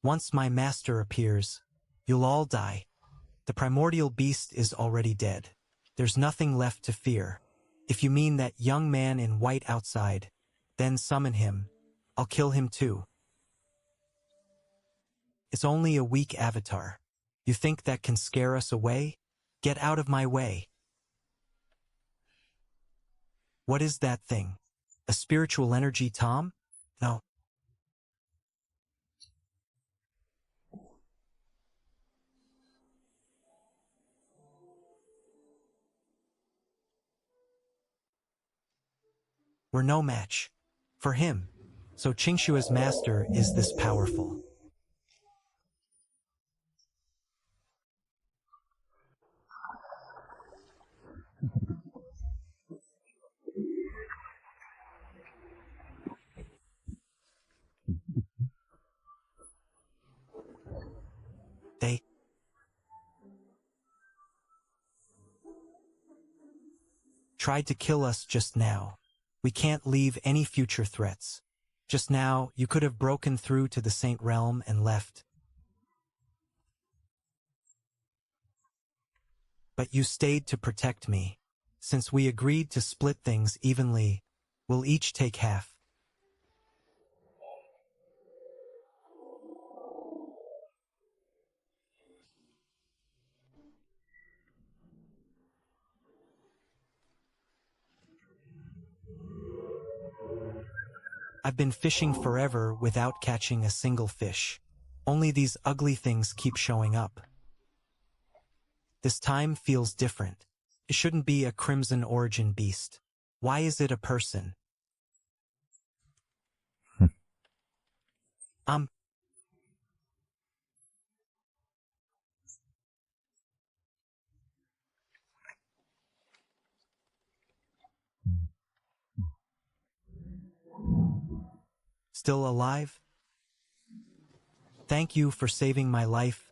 Speaker 1: Once my master appears, you'll all die. The primordial beast is already dead. There's nothing left to fear. If you mean that young man in white outside, then summon him. I'll kill him too. It's only a weak avatar. You think that can scare us away? Get out of my way. What is that thing? A spiritual energy, Tom? No. We're no match for him. So Qingshua's master is this powerful. They tried to kill us just now. We can't leave any future threats. Just now, you could have broken through to the Saint Realm and left. But you stayed to protect me. Since we agreed to split things evenly, we'll each take half. I've been fishing forever without catching a single fish. Only these ugly things keep showing up. This time feels different. It shouldn't be a crimson origin beast. Why is it a person? Um, Still alive? Thank you for saving my life,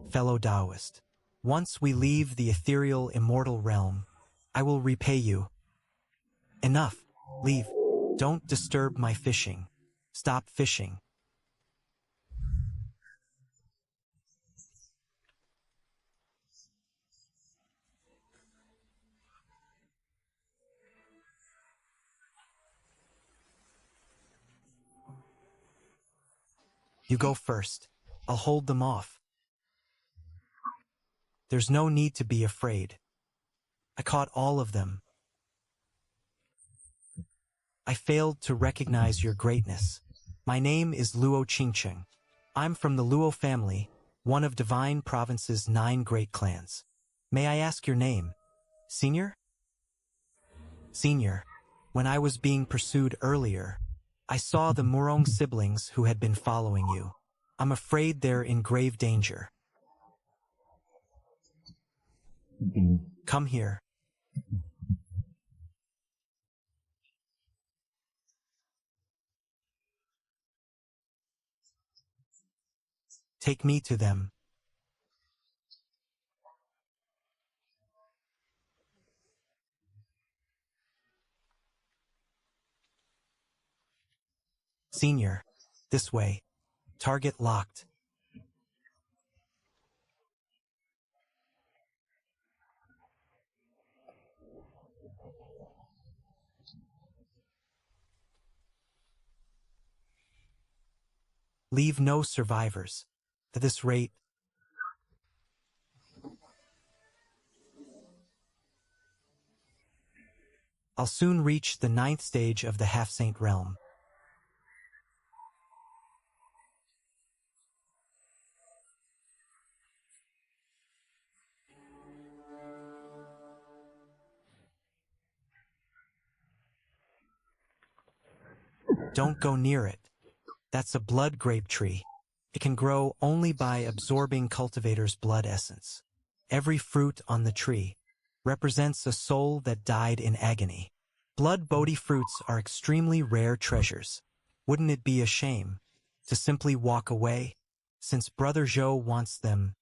Speaker 1: fellow Taoist. Once we leave the ethereal immortal realm, I will repay you. Enough. Leave. Don't disturb my fishing. Stop fishing. You go first. I'll hold them off. There's no need to be afraid. I caught all of them. I failed to recognize your greatness. My name is Luo Qingcheng. I'm from the Luo family, one of Divine Province's 9 great clans. May I ask your name? Senior? Senior, when I was being pursued earlier, I saw the Murong siblings who had been following you. I'm afraid they're in grave danger. Come here. Take me to them. Senior, this way. Target locked. Leave no survivors. At this rate, I'll soon reach the 9th stage of the half-saint realm. Don't go near it. That's a blood grape tree. It can grow only by absorbing cultivator's blood essence. Every fruit on the tree represents a soul that died in agony. Blood Bodhi fruits are extremely rare treasures. Wouldn't it be a shame to simply walk away? Since Brother Zhou wants them,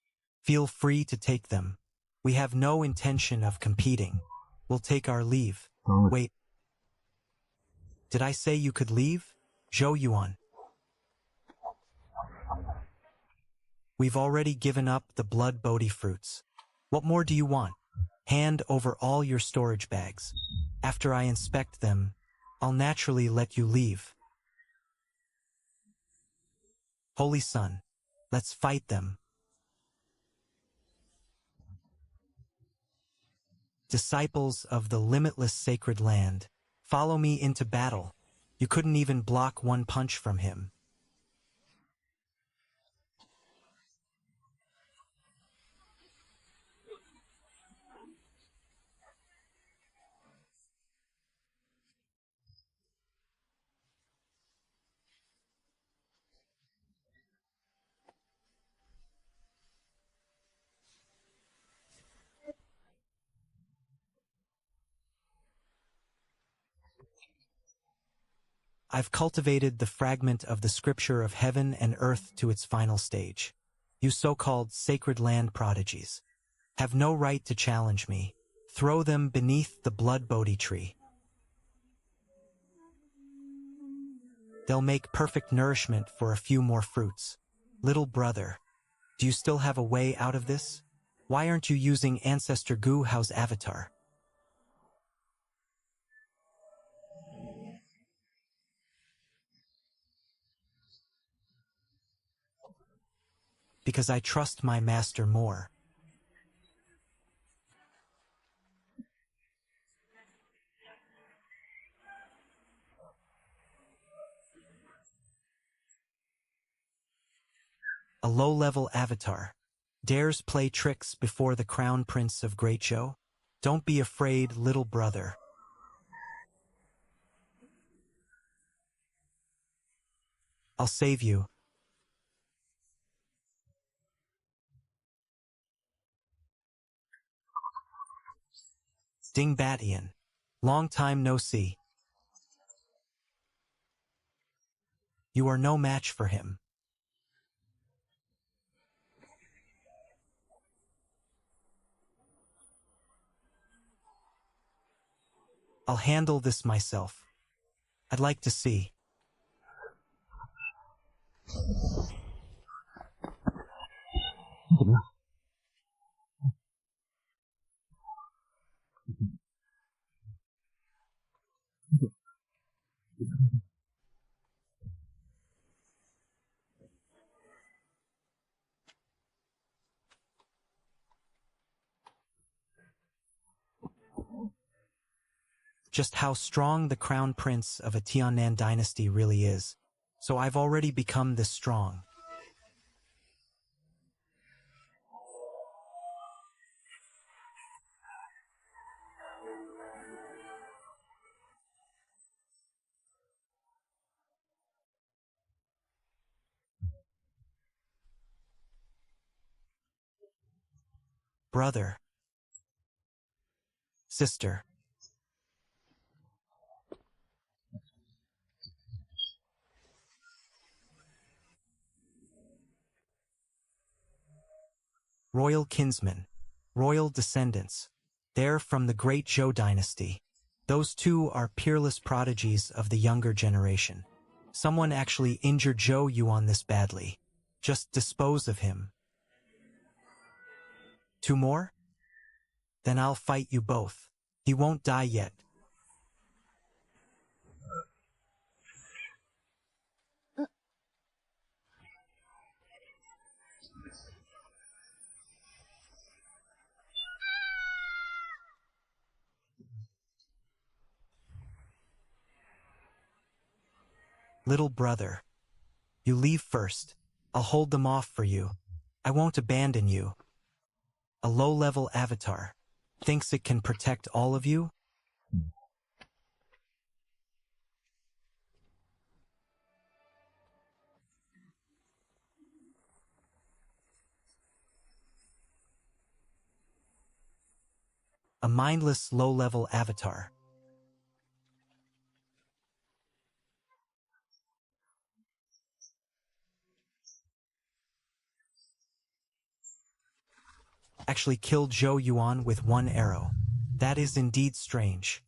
Speaker 1: feel free to take them. We have no intention of competing. We'll take our leave. Wait. Did I say you could leave? Zhou Yuan. We've already given up the blood Bodhi fruits. What more do you want? Hand over all your storage bags. After I inspect them, I'll naturally let you leave. Holy Sun, let's fight them. Disciples of the limitless sacred land, follow me into battle. You couldn't even block one punch from him. I've cultivated the fragment of the scripture of heaven and earth to its final stage. You so-called sacred land prodigies have no right to challenge me. Throw them beneath the blood Bodhi tree. They'll make perfect nourishment for a few more fruits. Little brother, do you still have a way out of this? Why aren't you using Ancestor Gu Hao's avatar? Because I trust my master more. A low-level avatar dares play tricks before the crown prince of Great Zhou? Don't be afraid, little brother. I'll save you. Ding Batian. Long time no see. You are no match for him. I'll handle this myself. I'd like to see. Just how strong the crown prince of a Tiannan dynasty really is. So I've already become this strong. Brother. Sister. Royal kinsmen, royal descendants. They're from the great Zhou dynasty. Those two are peerless prodigies of the younger generation. Someone actually injured Zhou Yuan this badly. Just dispose of him. Two more? Then I'll fight you both. He won't die yet. Little brother, you leave first. I'll hold them off for you. I won't abandon you. A low-level avatar thinks it can protect all of you? A mindless low-level avatar. Actually killed Zhou Yuan with one arrow. That is indeed strange.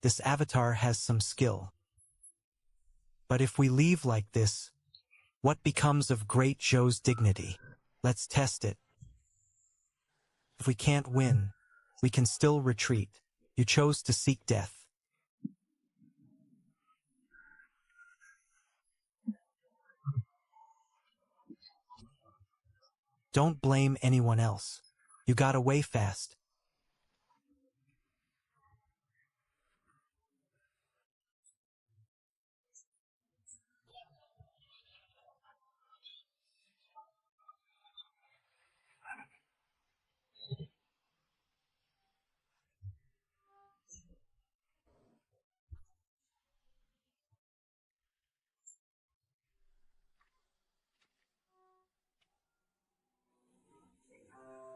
Speaker 1: This avatar has some skill. But if we leave like this, what becomes of great Zhou's dignity? Let's test it. If we can't win, we can still retreat. You chose to seek death. Don't blame anyone else. You got away fast.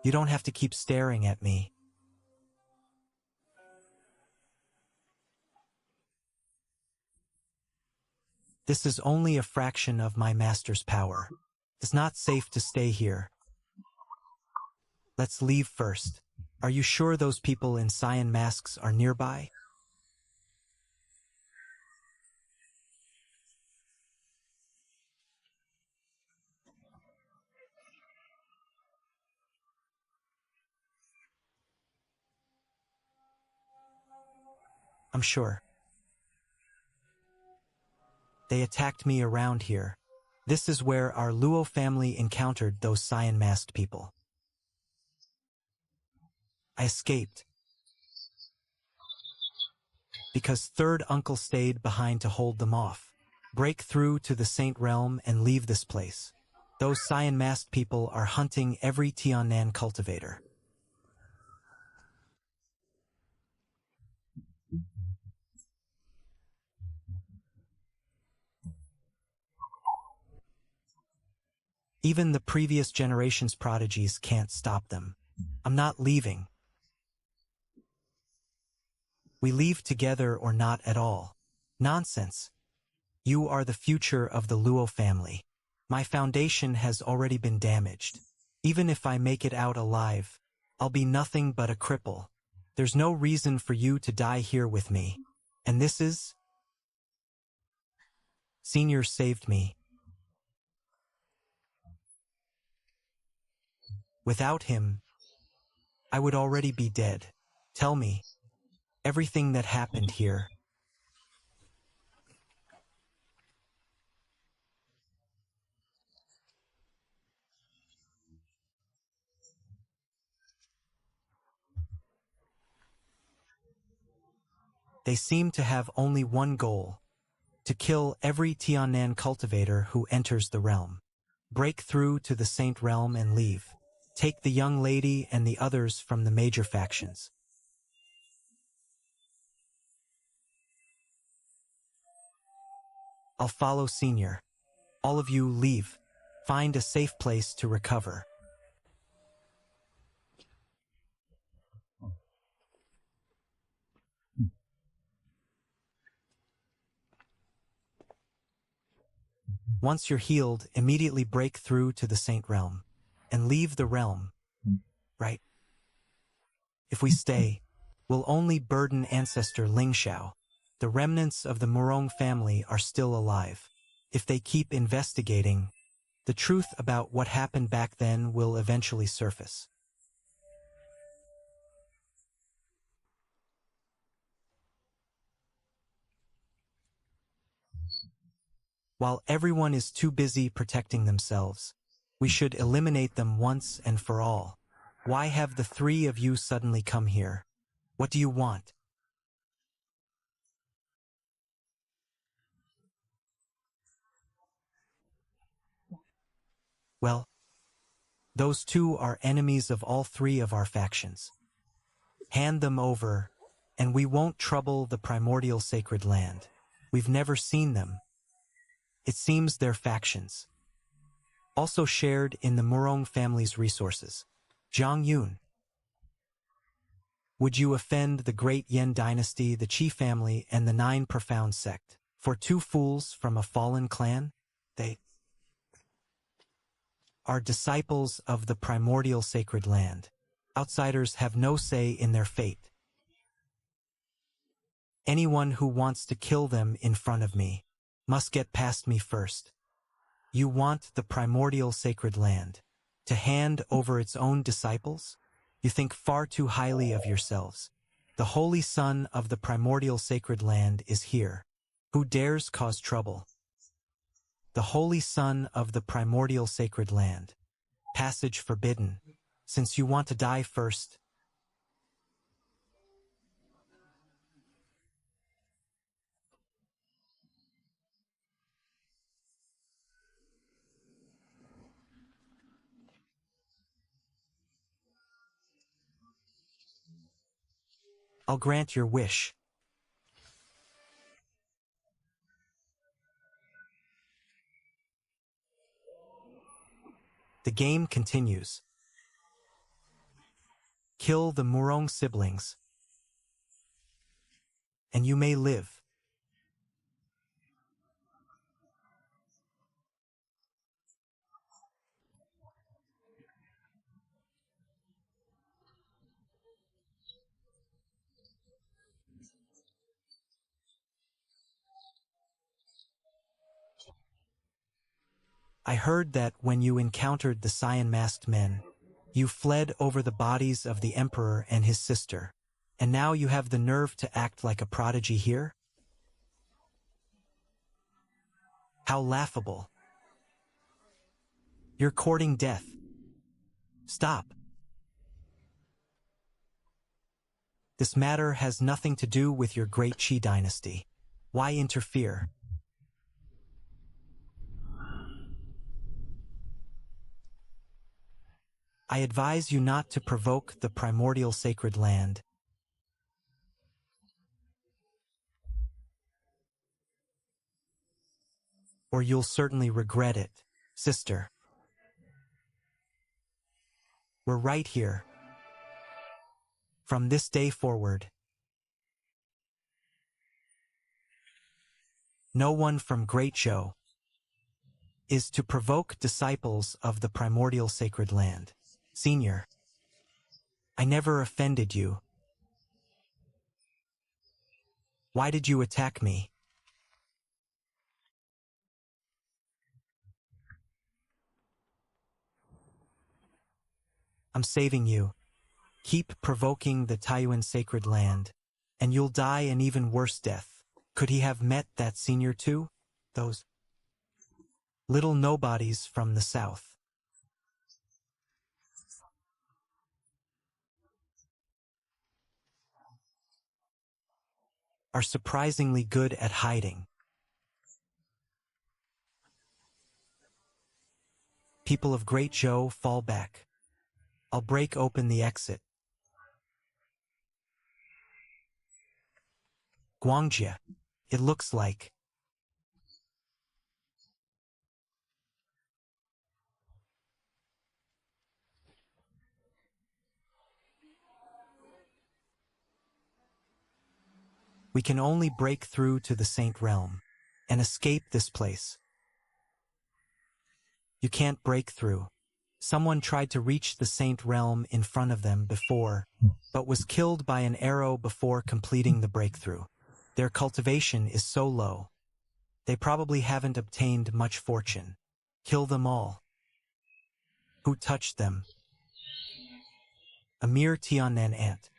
Speaker 1: You don't have to keep staring at me. This is only a fraction of my master's power. It's not safe to stay here. Let's leave first. Are you sure those people in cyan masks are nearby? I'm sure. They attacked me around here. This is where our Luo family encountered those cyan-masked people. I escaped because third uncle stayed behind to hold them off. Break through to the Saint Realm and leave this place. Those cyan-masked people are hunting every Tiannan cultivator. Even the previous generation's prodigies can't stop them. I'm not leaving. We leave together or not at all. Nonsense. You are the future of the Luo family. My foundation has already been damaged. Even if I make it out alive, I'll be nothing but a cripple. There's no reason for you to die here with me. And this is... Senior saved me. Without him, I would already be dead. Tell me, everything that happened here. They seem to have only one goal, to kill every Tiannan cultivator who enters the realm. Break through to the Saint Realm and leave. Take the young lady and the others from the major factions. I'll follow Senior. All of you leave. Find a safe place to recover. Once you're healed, immediately break through to the Saint Realm and leave the realm, right? If we stay, we'll only burden ancestor Ling Xiao. The remnants of the Murong family are still alive. If they keep investigating, the truth about what happened back then will eventually surface. While everyone is too busy protecting themselves, we should eliminate them once and for all. Why have the three of you suddenly come here? What do you want? Well, those two are enemies of all three of our factions. Hand them over, and we won't trouble the primordial sacred land. We've never seen them. It seems they're factions. Also shared in the Murong family's resources. Zhang Yun. Would you offend the great Yen dynasty, the Qi family, and the Nine Profound sect? For two fools from a fallen clan? They are disciples of the primordial sacred land. Outsiders have no say in their fate. Anyone who wants to kill them in front of me must get past me first. You want the primordial sacred land to hand over its own disciples? You think far too highly of yourselves. The holy son of the primordial sacred land is here. Who dares cause trouble? The holy son of the primordial sacred land. Passage forbidden. Since you want to die first, I'll grant your wish. The game continues. Kill the Murong siblings, and you may live. I heard that when you encountered the cyan-masked men, you fled over the bodies of the emperor and his sister, and now you have the nerve to act like a prodigy here? How laughable. You're courting death. Stop. This matter has nothing to do with your great Qi dynasty. Why interfere? I advise you not to provoke the primordial sacred land. Or you'll certainly regret it, sister. We're right here. From this day forward, no one from Great Zhou is to provoke disciples of the primordial sacred land. Senior, I never offended you. Why did you attack me? I'm saving you. Keep provoking the Taiyuan sacred land, and you'll die an even worse death. Could he have met that senior too? Those little nobodies from the south are surprisingly good at hiding. People of Great Zhou, fall back. I'll break open the exit. Guangjie, it looks like. We can only break through to the Saint Realm and escape this place. You can't break through. Someone tried to reach the Saint Realm in front of them before, but was killed by an arrow before completing the breakthrough. Their cultivation is so low. They probably haven't obtained much fortune. Kill them all. Who touched them? A mere Tianan ant.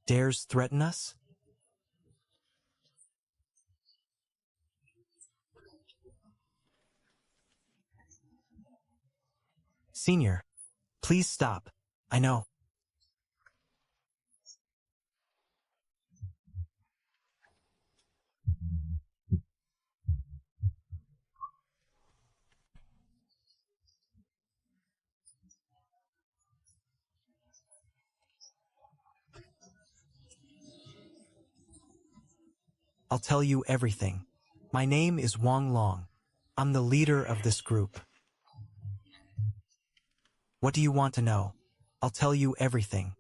Speaker 1: dares threaten us? Senior, please stop. I know. I'll tell you everything. My name is Wang Long. I'm the leader of this group. What do you want to know? I'll tell you everything.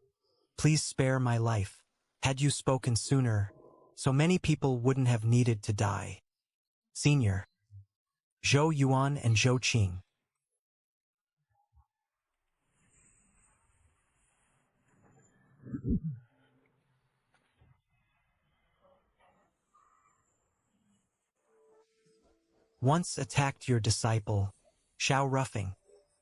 Speaker 1: Please spare my life. Had you spoken sooner, so many people wouldn't have needed to die. Senior. Zhou Yuan and Zhou Qing. Once attacked your disciple, Xiao Ruffing.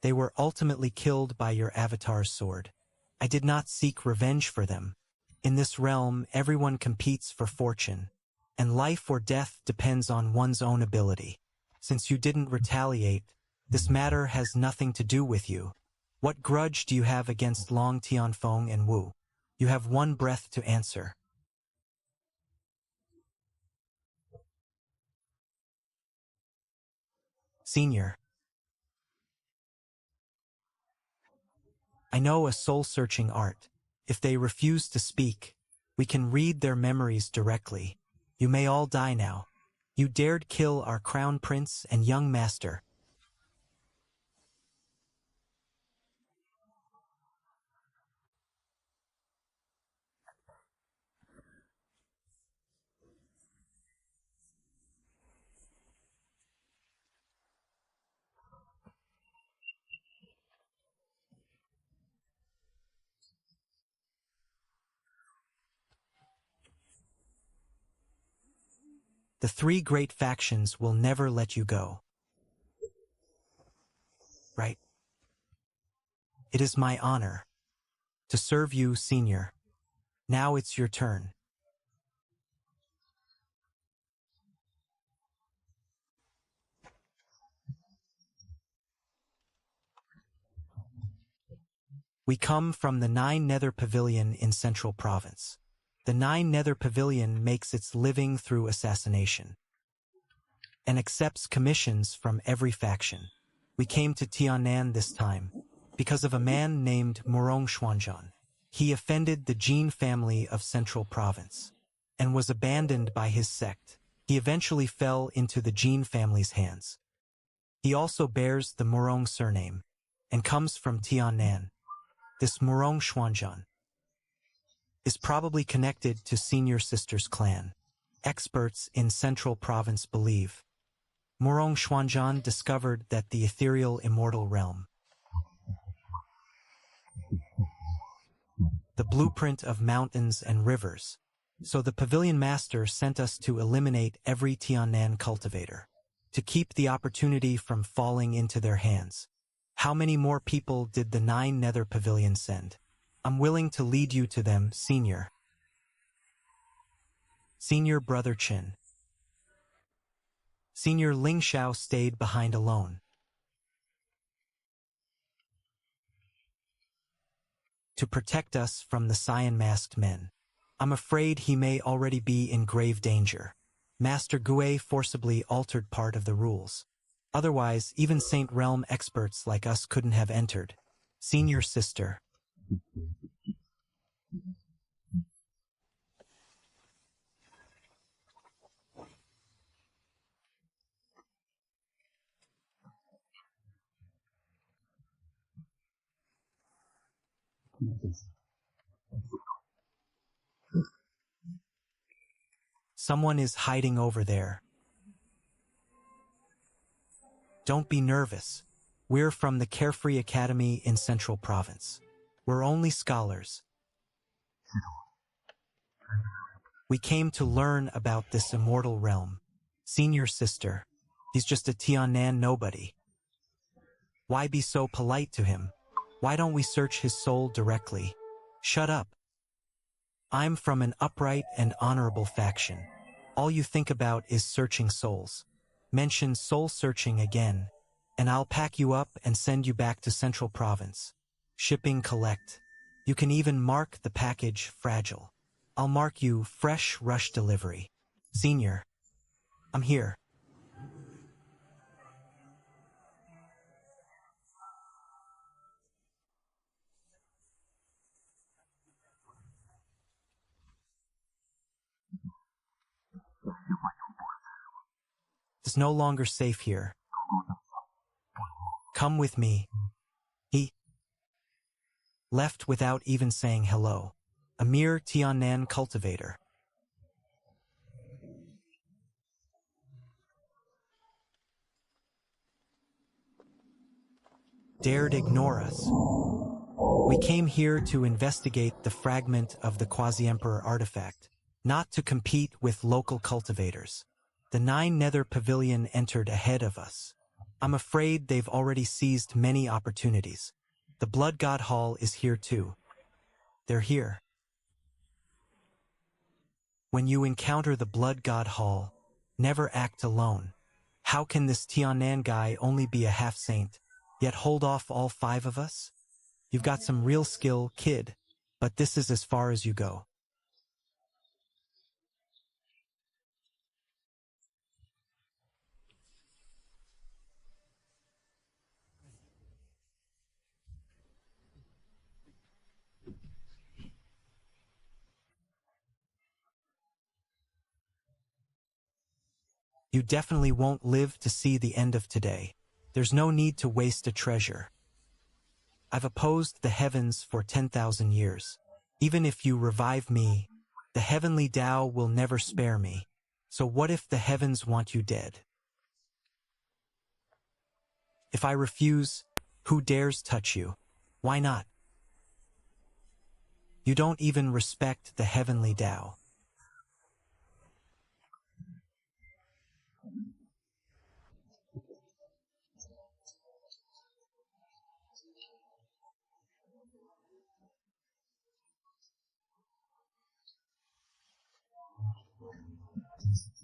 Speaker 1: They were ultimately killed by your avatar's sword. I did not seek revenge for them. In this realm, everyone competes for fortune, and life or death depends on one's own ability. Since you didn't retaliate, this matter has nothing to do with you. What grudge do you have against Long Tianfeng and Wu? You have one breath to answer. Senior. I know a soul-searching art. If they refuse to speak, we can read their memories directly. You may all die now. You dared kill our crown prince and young master. The three great factions will never let you go. Right? It is my honor to serve you, Senior. Now it's your turn. We come from the Nine Nether Pavilion in Central Province. The Nine Nether Pavilion makes its living through assassination and accepts commissions from every faction. We came to Tiannan this time because of a man named Murong Xuanzhan. He offended the Jin family of Central Province and was abandoned by his sect. He eventually fell into the Jin family's hands. He also bears the Murong surname and comes from Tiannan. This Murong Xuanzhan is probably connected to Senior Sister's clan. Experts in Central Province believe Murong Xuanzhan discovered that the ethereal immortal realm, the blueprint of mountains and rivers, so the Pavilion Master sent us to eliminate every Tiannan cultivator, to keep the opportunity from falling into their hands. How many more people did the Nine Nether Pavilion send? I'm willing to lead you to them, Senior. Senior Brother Qin. Senior Ling Xiao stayed behind alone to protect us from the cyan-masked men. I'm afraid he may already be in grave danger. Master Gue forcibly altered part of the rules. Otherwise, even Saint Realm experts like us couldn't have entered. Senior Sister. Someone is hiding over there. Don't be nervous. We're from the Carefree Academy in Central Province. We're only scholars. We came to learn about this immortal realm. Senior Sister. He's just a Tiannan nobody. Why be so polite to him? Why don't we search his soul directly? Shut up. I'm from an upright and honorable faction. All you think about is searching souls. Mention soul searching again, and I'll pack you up and send you back to Central Province. Shipping collect. You can even mark the package fragile. I'll mark you fresh rush delivery. Senior, I'm here. It's no longer safe here. Come with me. He left without even saying hello. A mere Tianan cultivator. Dared ignore us. We came here to investigate the fragment of the Quasi-Emperor artifact, not to compete with local cultivators. The 9 Nether Pavilion entered ahead of us. I'm afraid they've already seized many opportunities. The Blood God Hall is here too. They're here. When you encounter the Blood God Hall, never act alone. How can this Tianan guy only be a half-saint, yet hold off all 5 of us? You've got some real skill, kid, but this is as far as you go. You definitely won't live to see the end of today. There's no need to waste a treasure. I've opposed the heavens for 10,000 years. Even if you revive me, the heavenly Tao will never spare me. So what if the heavens want you dead? If I refuse, who dares touch you? Why not? You don't even respect the heavenly Tao.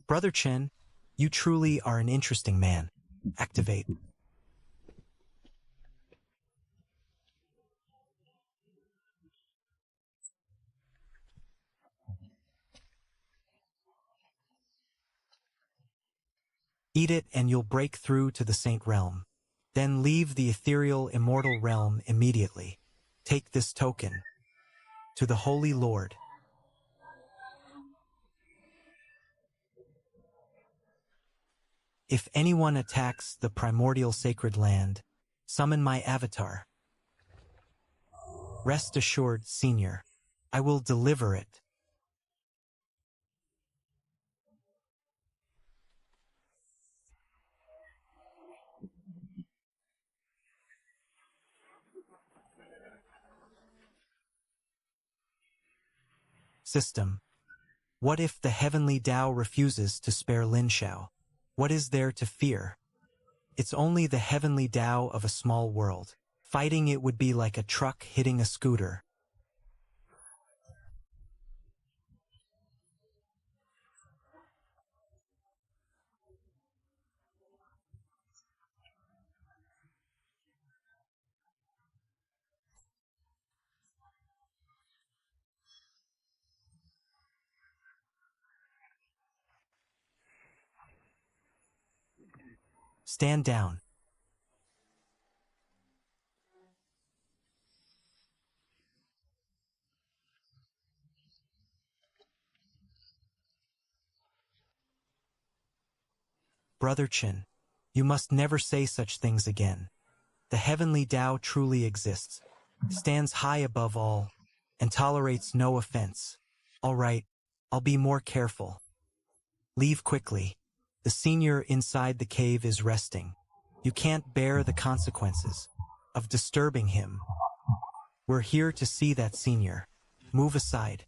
Speaker 1: Brother Chen, you truly are an interesting man. Activate. Eat it and you'll break through to the Saint Realm. Then leave the ethereal Immortal Realm immediately. Take this token. To the Holy Lord. If anyone attacks the primordial sacred land, summon my avatar. Rest assured, Senior, I will deliver it. System. What if the heavenly Tao refuses to spare Lin Shao? What is there to fear? It's only the heavenly Tao of a small world. Fighting it would be like a truck hitting a scooter. Stand down. Brother Chin, you must never say such things again. The heavenly Tao truly exists, stands high above all, and tolerates no offense. All right, I'll be more careful. Leave quickly. The senior inside the cave is resting. You can't bear the consequences of disturbing him. We're here to see that senior. Move aside.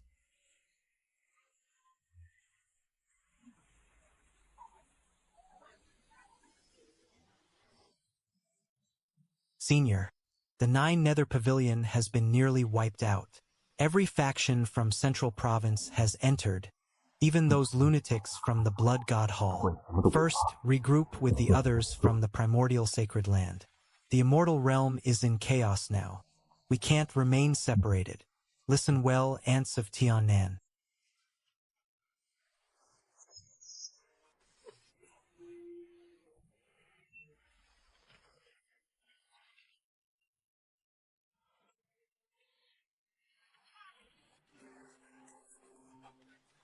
Speaker 1: Senior, the 9 Nether Pavilion has been nearly wiped out. Every faction from Central Province has entered, even those lunatics from the Blood God Hall. First, regroup with the others from the primordial sacred land. The immortal realm is in chaos now. We can't remain separated. Listen well, ants of Tiannan.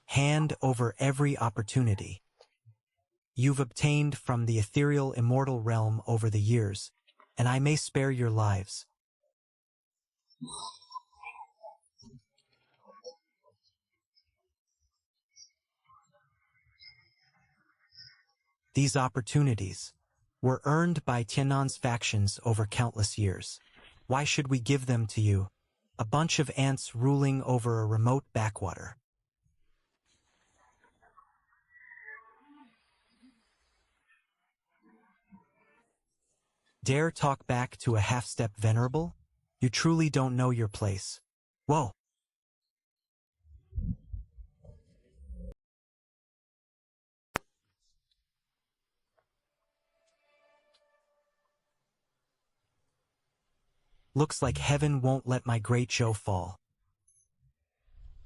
Speaker 1: Hand over every opportunity you've obtained from the ethereal immortal realm over the years, and I may spare your lives. These opportunities were earned by Tiannan's factions over countless years. Why should we give them to you? A bunch of ants ruling over a remote backwater. Dare talk back to a half-step venerable? You truly don't know your place. Whoa! Looks like heaven won't let my great show fall.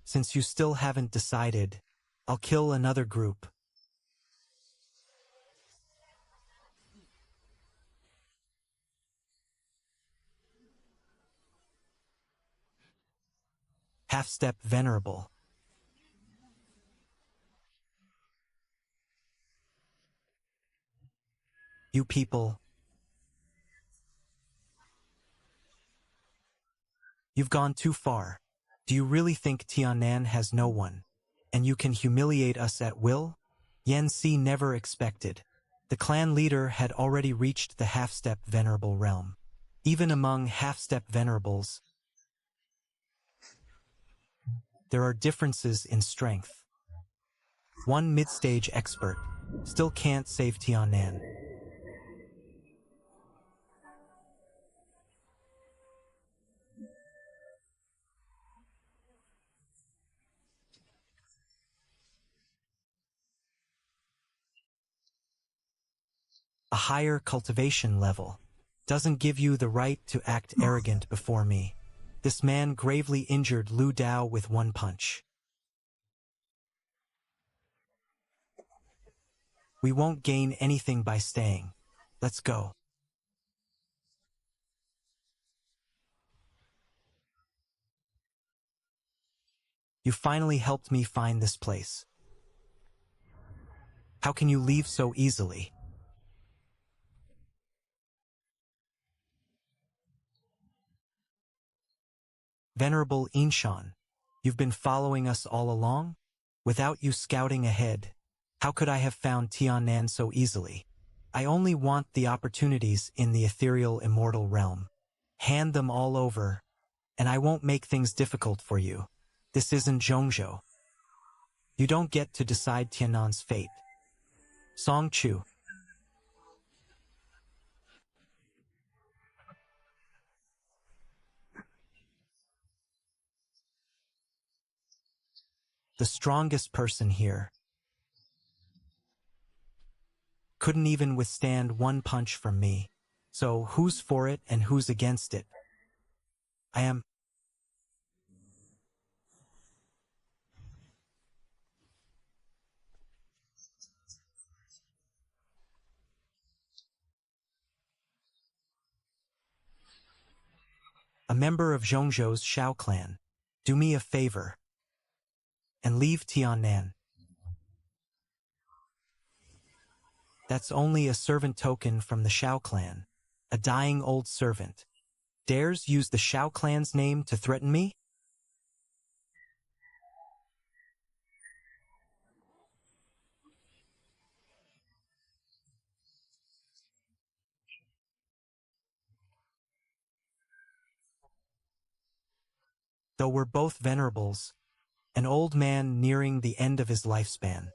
Speaker 1: Since you still haven't decided, I'll kill another group. Half-step venerable. You people, you've gone too far. Do you really think Tiannan has no one, and you can humiliate us at will? Yen Si never expected. The clan leader had already reached the half-step venerable realm. Even among half-step venerables, there are differences in strength. One mid-stage expert still can't save Tiannan. A higher cultivation level doesn't give you the right to act arrogant before me. This man gravely injured Lu Dao with one punch. We won't gain anything by staying. Let's go. You finally helped me find this place. How can you leave so easily? Venerable Inshan, you've been following us all along? Without you scouting ahead, how could I have found Tiannan so easily? I only want the opportunities in the ethereal immortal realm. Hand them all over, and I won't make things difficult for you. This isn't Zhongzhou. You don't get to decide Tiannan's fate. Song Chu. The strongest person here couldn't even withstand one punch from me. So who's for it and who's against it? I am. A member of Zhongzhou's Shao clan. Do me a favor and leave Tiannan. That's only a servant token from the Shao clan. A dying old servant. Dares use the Shao clan's name to threaten me? Though we're both venerables, an old man nearing the end of his lifespan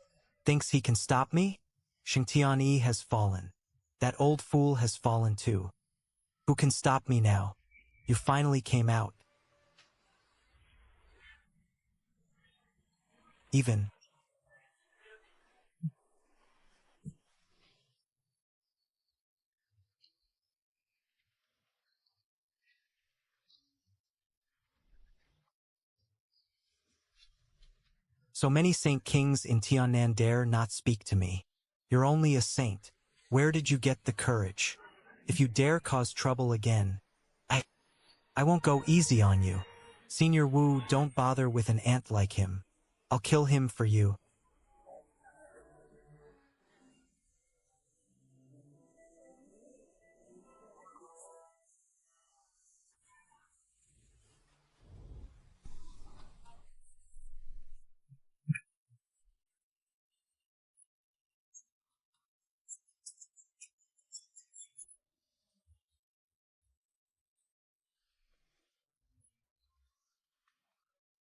Speaker 1: thinks he can stop me? Xingtian has fallen. That old fool has fallen too. Who can stop me now? You finally came out. even. So many saint kings in Tiannan dare not speak to me. You're only a saint. Where did you get the courage? If you dare cause trouble again, I won't go easy on you. Senior Wu, don't bother with an ant like him. I'll kill him for you.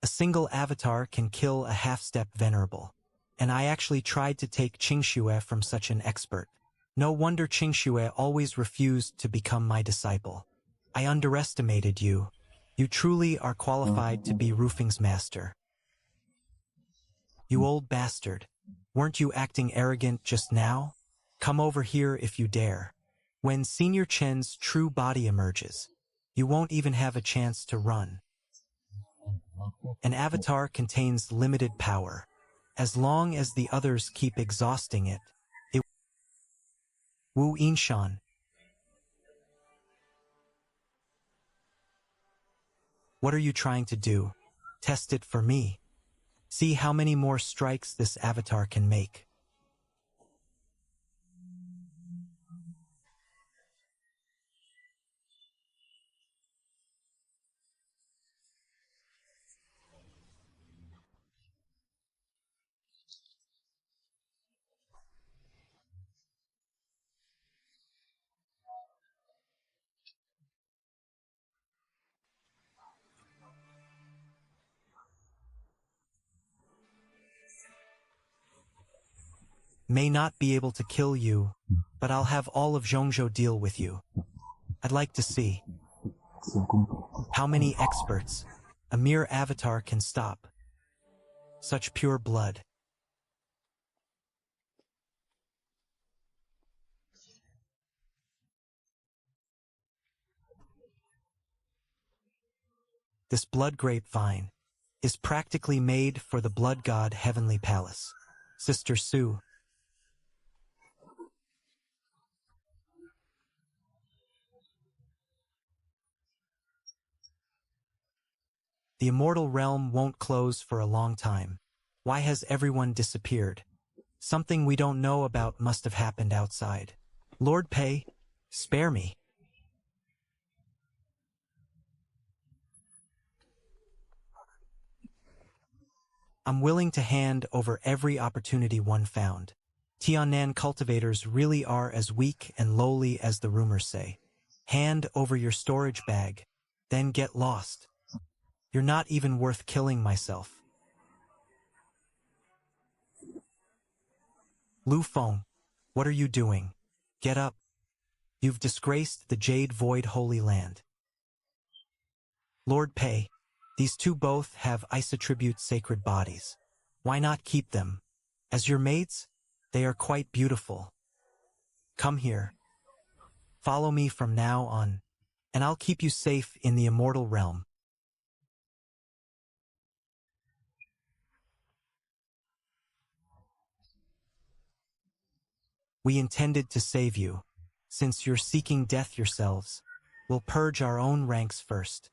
Speaker 1: A single avatar can kill a half-step venerable. And I actually tried to take Qingxue from such an expert. No wonder Qingxue always refused to become my disciple. I underestimated you. You truly are qualified to be Roofing's master. You old bastard. Weren't you acting arrogant just now? Come over here if you dare. When Senior Chen's true body emerges, you won't even have a chance to run. An avatar contains limited power. As long as the others keep exhausting it, Wu Yinshan. What are you trying to do? Test it for me. See how many more strikes this avatar can make. May not be able to kill you, but I'll have all of Zhongzhou deal with you. I'd like to see how many experts a mere avatar can stop. Such pure blood. This blood grapevine is practically made for the blood god heavenly palace. Sister Sue. The immortal realm won't close for a long time. Why has everyone disappeared? Something we don't know about must have happened outside. Lord Pei, spare me. I'm willing to hand over every opportunity one found. Tiannan cultivators really are as weak and lowly as the rumors say. Hand over your storage bag, then get lost. You're not even worth killing myself. Lu Feng, what are you doing? Get up. You've disgraced the Jade Void Holy Land. Lord Pei, these two both have isotribute sacred bodies. Why not keep them? As your mates, they are quite beautiful. Come here. Follow me from now on, and I'll keep you safe in the immortal realm. We intended to save you. Since you're seeking death yourselves, we'll purge our own ranks first.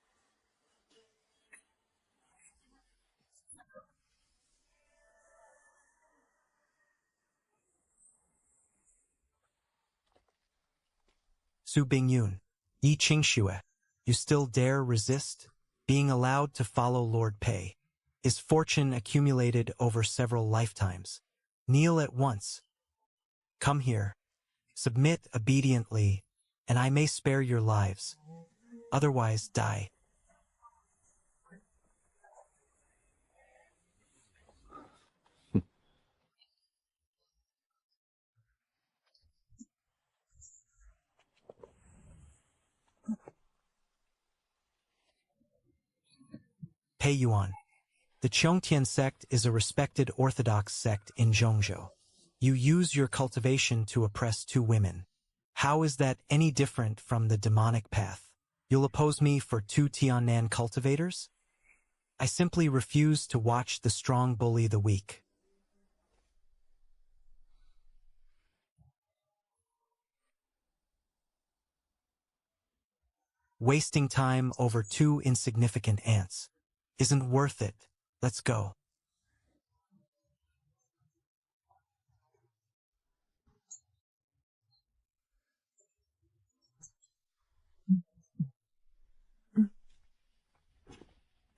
Speaker 1: Su Bingyun, Yi Qingxue, you still dare resist? Being allowed to follow Lord Pei. Is fortune accumulated over several lifetimes? Kneel at once. Come here. Submit obediently, and I may spare your lives. Otherwise, die. Pei Yuan. The Chongtian sect is a respected Orthodox sect in Zhongzhou. You use your cultivation to oppress two women. How is that any different from the demonic path? You'll oppose me for two Tiannan cultivators? I simply refuse to watch the strong bully the weak. Wasting time over two insignificant ants isn't worth it. Let's go.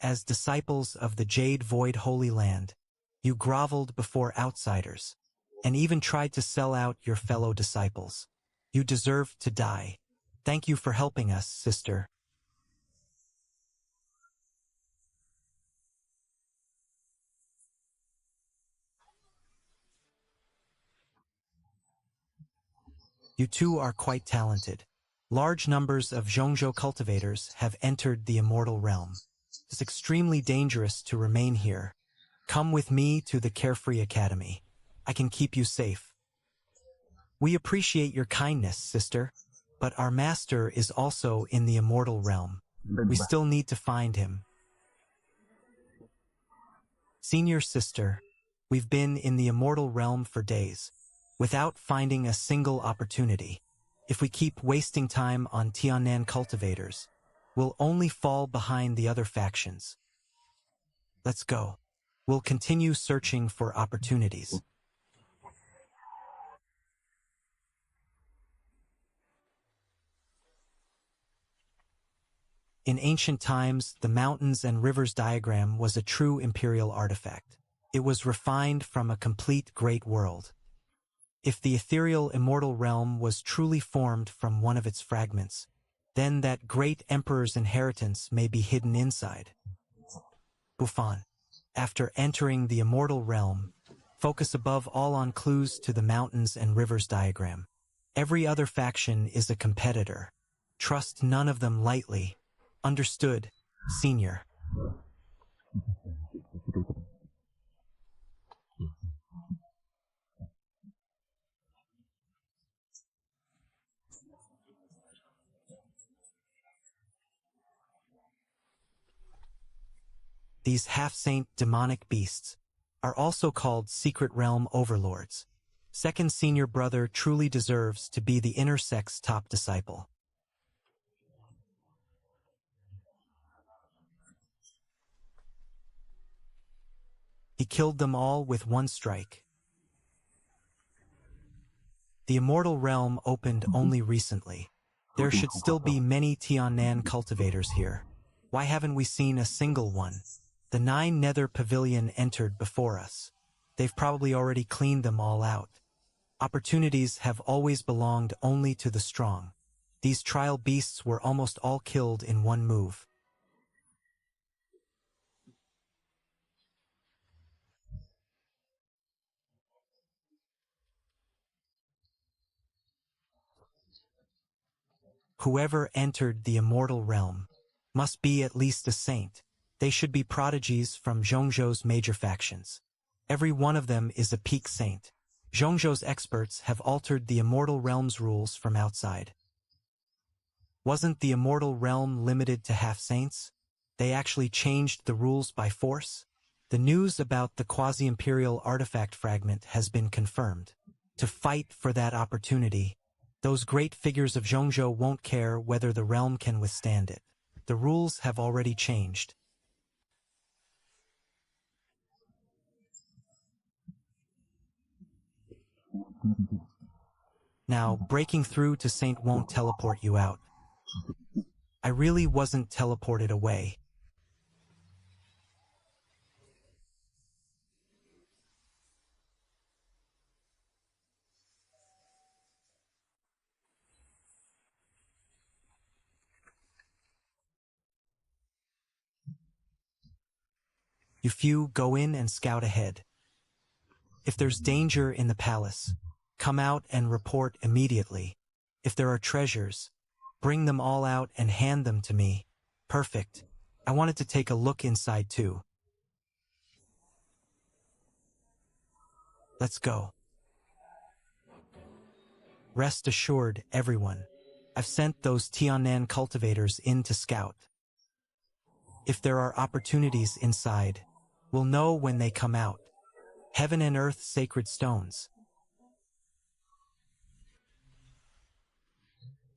Speaker 1: As disciples of the Jade Void Holy Land, you groveled before outsiders, and even tried to sell out your fellow disciples. You deserve to die. Thank you for helping us, sister. You two are quite talented. Large numbers of Zhongzhou cultivators have entered the Immortal realm. It's extremely dangerous to remain here. Come with me to the Carefree Academy. I can keep you safe. We appreciate your kindness, sister, but our master is also in the Immortal realm. We still need to find him. Senior sister, we've been in the Immortal realm for days, without finding a single opportunity. If we keep wasting time on Tiannan cultivators, we'll only fall behind the other factions. Let's go. We'll continue searching for opportunities. In ancient times, the mountains and rivers diagram was a true imperial artifact. It was refined from a complete great world. If the ethereal immortal realm was truly formed from one of its fragments, then that great emperor's inheritance may be hidden inside. Buffon, after entering the immortal realm, focus above all on clues to the mountains and rivers diagram. Every other faction is a competitor. Trust none of them lightly. Understood, senior. These half-saint demonic beasts are also called secret realm overlords. Second senior brother truly deserves to be the inner sect's top disciple. He killed them all with one strike. The immortal realm opened only recently. There should still be many Tiannan cultivators here. Why haven't we seen a single one? The 9 Nether Pavilion entered before us. They've probably already cleaned them all out. Opportunities have always belonged only to the strong. These trial beasts were almost all killed in one move. Whoever entered the immortal realm must be at least a saint. They should be prodigies from Zhongzhou's major factions. Every one of them is a peak saint. Zhongzhou's experts have altered the immortal realm's rules from outside. Wasn't the immortal realm limited to half-saints? They actually changed the rules by force? The news about the quasi-imperial artifact fragment has been confirmed. To fight for that opportunity, those great figures of Zhongzhou won't care whether the realm can withstand it. The rules have already changed. Now, breaking through to Saint won't teleport you out. I really wasn't teleported away. You few go in and scout ahead. If there's danger in the palace, come out and report immediately. If there are treasures, bring them all out and hand them to me. Perfect. I wanted to take a look inside too. Let's go. Rest assured, everyone. I've sent those Tianan cultivators in to scout. If there are opportunities inside, we'll know when they come out. Heaven and earth sacred stones.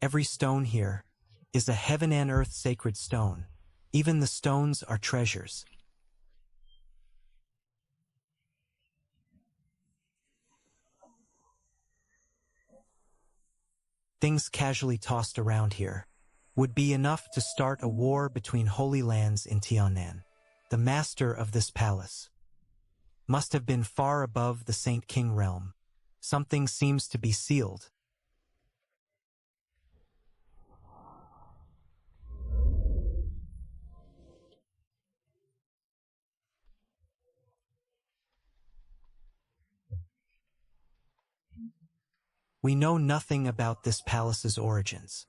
Speaker 1: Every stone here is a heaven and earth sacred stone. Even the stones are treasures. Things casually tossed around here would be enough to start a war between holy lands in Tianan. The master of this palace must have been far above the Saint King realm. Something seems to be sealed. We know nothing about this palace's origins.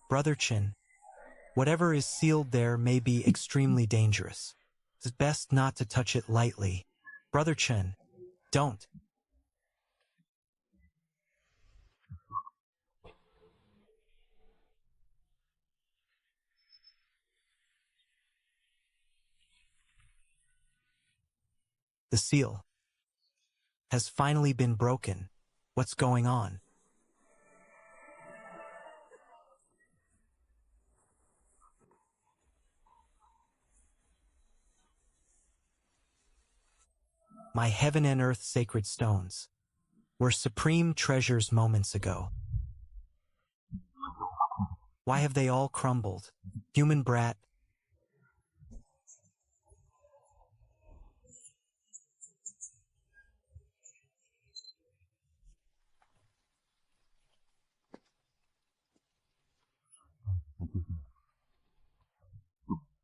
Speaker 1: Brother Chin, whatever is sealed there may be extremely dangerous. It's best not to touch it lightly. Brother Chen, don't. The seal has finally been broken. What's going on? My heaven and earth sacred stones were supreme treasures moments ago. Why have they all crumbled? Human brat.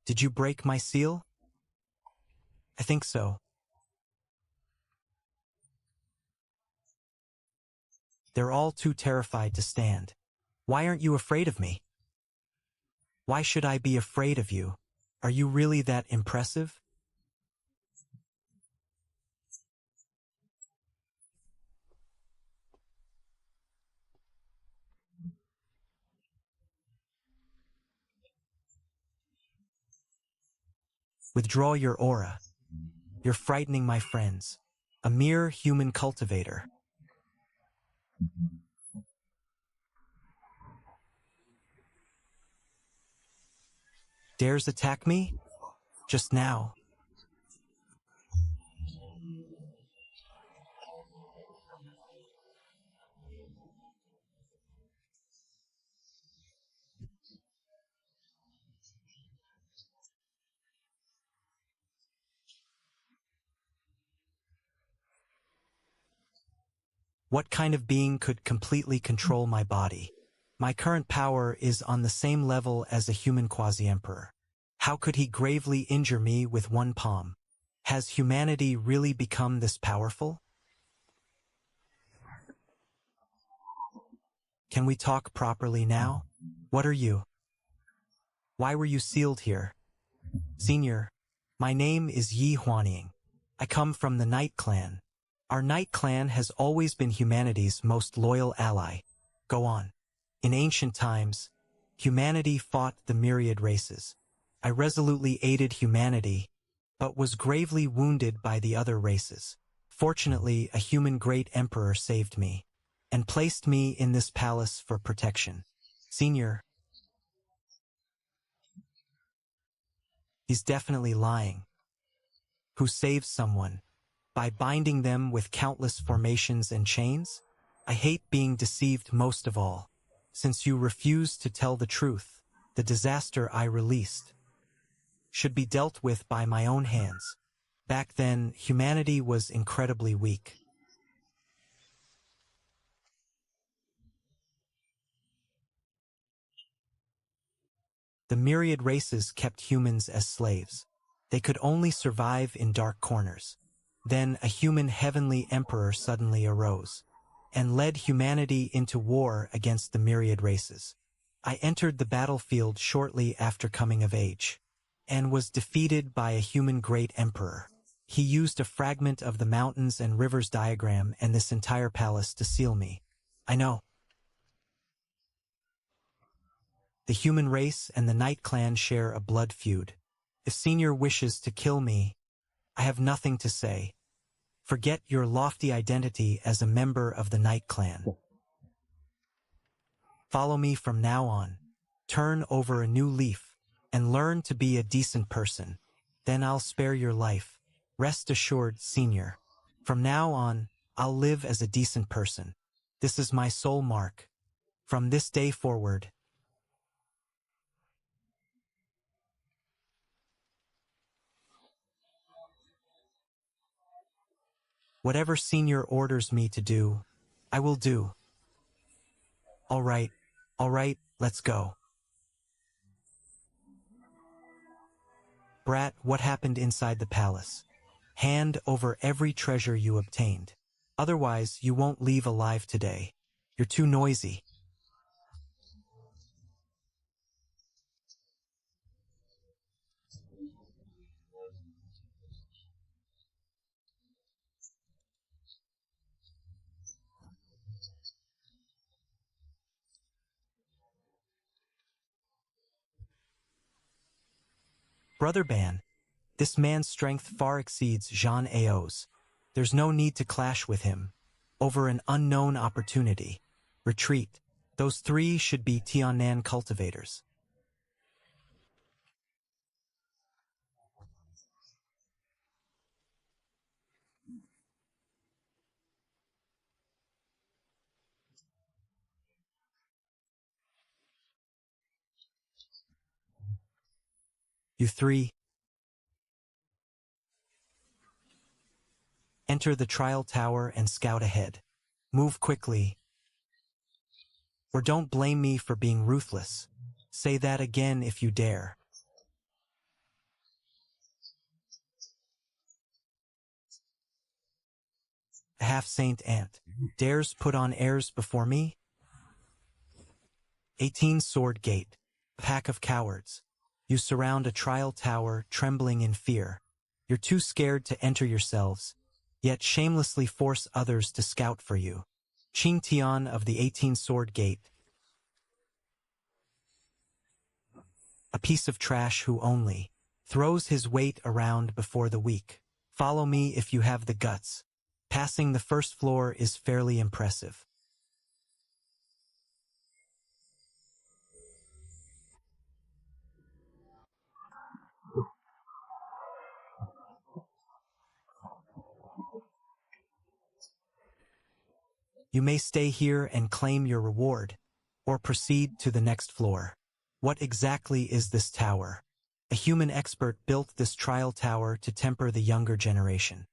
Speaker 1: Did you break my seal? I think so. They're all too terrified to stand. Why aren't you afraid of me? Why should I be afraid of you? Are you really that impressive? Withdraw your aura. You're frightening my friends. A mere human cultivator. Dares attack me? Just now. What kind of being could completely control my body? My current power is on the same level as a human quasi-emperor. How could he gravely injure me with one palm? Has humanity really become this powerful? Can we talk properly now? What are you? Why were you sealed here? Senior, my name is Yi Huanying. I come from the Night Clan. Our Night Clan has always been humanity's most loyal ally. Go on. In ancient times, humanity fought the myriad races. I resolutely aided humanity, but was gravely wounded by the other races. Fortunately, a human great emperor saved me and placed me in this palace for protection. Senior, he's definitely lying. Who saves someone? By binding them with countless formations and chains? I hate being deceived most of all. Since you refuse to tell the truth, the disaster I released should be dealt with by my own hands. Back then, humanity was incredibly weak. The myriad races kept humans as slaves. They could only survive in dark corners. Then a human heavenly emperor suddenly arose and led humanity into war against the myriad races. I entered the battlefield shortly after coming of age and was defeated by a human great emperor. He used a fragment of the mountains and rivers diagram and this entire palace to seal me. I know. The human race and the Night Clan share a blood feud. If Senior wishes to kill me, I have nothing to say. Forget your lofty identity as a member of the Night Clan. Follow me from now on. Turn over a new leaf and learn to be a decent person. Then I'll spare your life. Rest assured, Senior. From now on, I'll live as a decent person. This is my sole mark. From this day forward. Whatever Senior orders me to do, I will do. All right, let's go. Brat, what happened inside the palace? Hand over every treasure you obtained. Otherwise, you won't leave alive today. You're too noisy. Brother Ban, this man's strength far exceeds Jean Ao's. There's no need to clash with him. Over an unknown opportunity. Retreat. Those three should be Tianan cultivators. You three, enter the trial tower and scout ahead. Move quickly. Or don't blame me for being ruthless. Say that again if you dare. A half-saint ant dares put on airs before me? 18 Sword Gate. Pack of cowards. You surround a trial tower, trembling in fear. You're too scared to enter yourselves, yet shamelessly force others to scout for you. Qing Tian of the 18 Sword Gate. A piece of trash who only throws his weight around before the weak. Follow me if you have the guts. Passing the first floor is fairly impressive. You may stay here and claim your reward, or proceed to the next floor. What exactly is this tower? A human expert built this trial tower to temper the younger generation.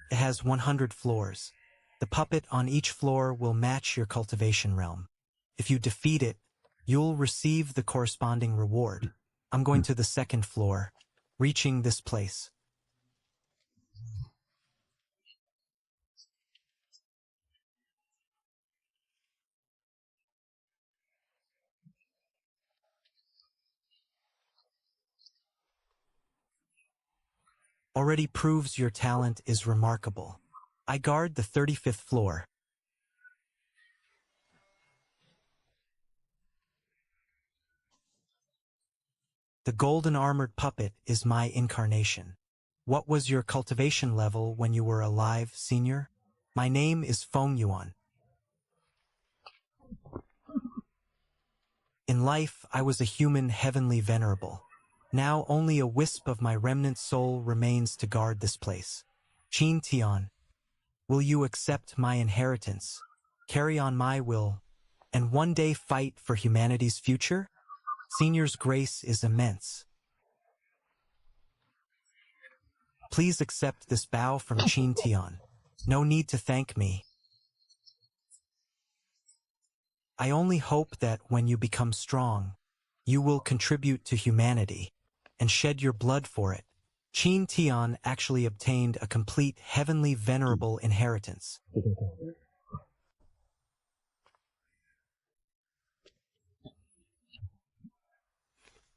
Speaker 1: It has 100 floors. The puppet on each floor will match your cultivation realm. If you defeat it, you'll receive the corresponding reward. I'm going to the second floor, reaching this place. Already proves your talent is remarkable. I guard the 35th floor. The golden armored puppet is my incarnation. What was your cultivation level when you were alive, Senior? My name is Feng Yuan. In life, I was a human heavenly venerable. Now only a wisp of my remnant soul remains to guard this place. Qin Tian, will you accept my inheritance, carry on my will, and one day fight for humanity's future? Senior's grace is immense. Please accept this bow from Qin Tian. No need to thank me. I only hope that when you become strong, you will contribute to humanity and shed your blood for it. Qin Tian actually obtained a complete heavenly venerable inheritance.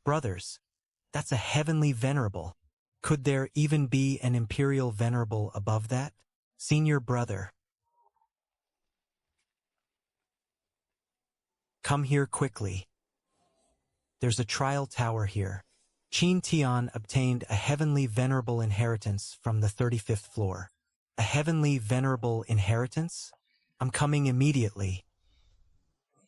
Speaker 1: Brothers, that's a heavenly venerable. Could there even be an Imperial Venerable above that? Senior brother. Come here quickly. There's a trial tower here. Qin Tian obtained a heavenly venerable inheritance from the 35th floor. A heavenly venerable inheritance? I'm coming immediately.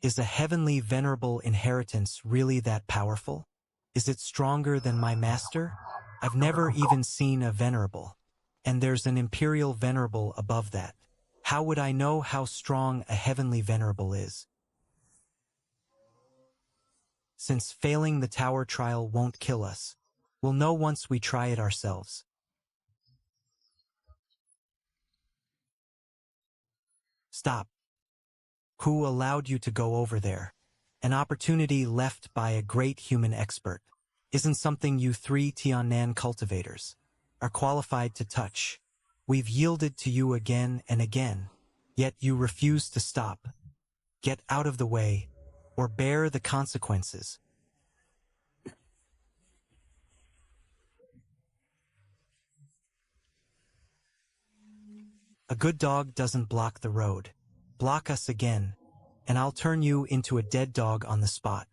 Speaker 1: Is a heavenly venerable inheritance really that powerful? Is it stronger than my master? I've never even seen a venerable. And there's an imperial venerable above that. How would I know how strong a heavenly venerable is? Since failing the tower trial won't kill us, we'll know once we try it ourselves. Stop. Who allowed you to go over there? An opportunity left by a great human expert. Isn't something you three Tiannan cultivators are qualified to touch. We've yielded to you again and again, yet you refuse to stop. Get out of the way, or bear the consequences. A good dog doesn't block the road. Block us again, and I'll turn you into a dead dog on the spot.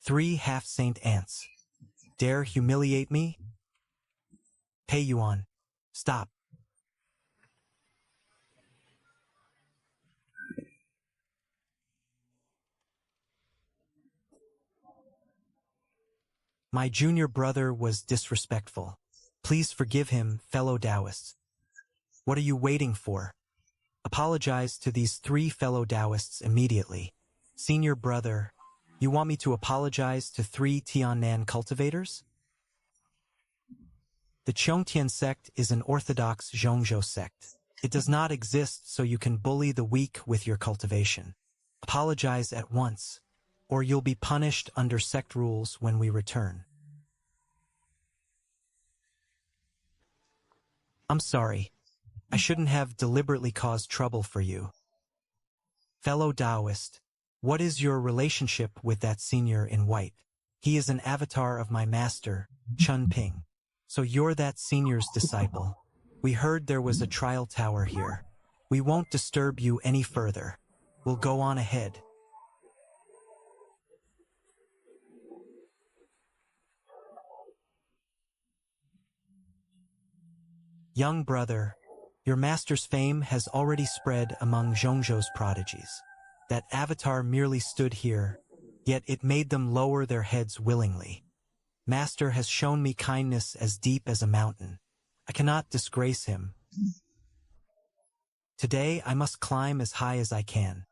Speaker 1: 3 half-saint ants. Dare humiliate me? Pei Yuan. Stop. My junior brother was disrespectful. Please forgive him, fellow Taoists. What are you waiting for? Apologize to these 3 fellow Taoists immediately. Senior brother, you want me to apologize to 3 Tiannan cultivators? The Chongtian sect is an orthodox Zhongzhou sect. It does not exist so you can bully the weak with your cultivation. Apologize at once, or you'll be punished under sect rules when we return. I'm sorry. I shouldn't have deliberately caused trouble for you. Fellow Taoist, what is your relationship with that senior in white? He is an avatar of my master, Chun Ping. So you're that senior's disciple. We heard there was a trial tower here. We won't disturb you any further. We'll go on ahead. Young brother, your master's fame has already spread among Zhongzhou's prodigies. That avatar merely stood here, yet it made them lower their heads willingly. Master has shown me kindness as deep as a mountain. I cannot disgrace him. Today I must climb as high as I can.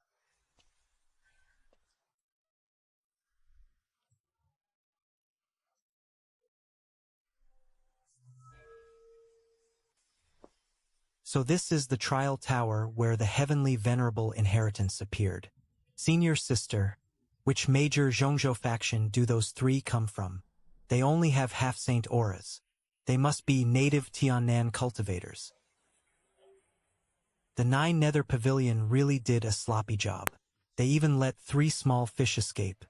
Speaker 1: So this is the trial tower where the heavenly venerable inheritance appeared. Senior sister, which major Zhongzhou faction do those 3 come from? They only have half-saint auras. They must be native Tiannan cultivators. The 9 Nether Pavilion really did a sloppy job. They even let 3 small fish escape.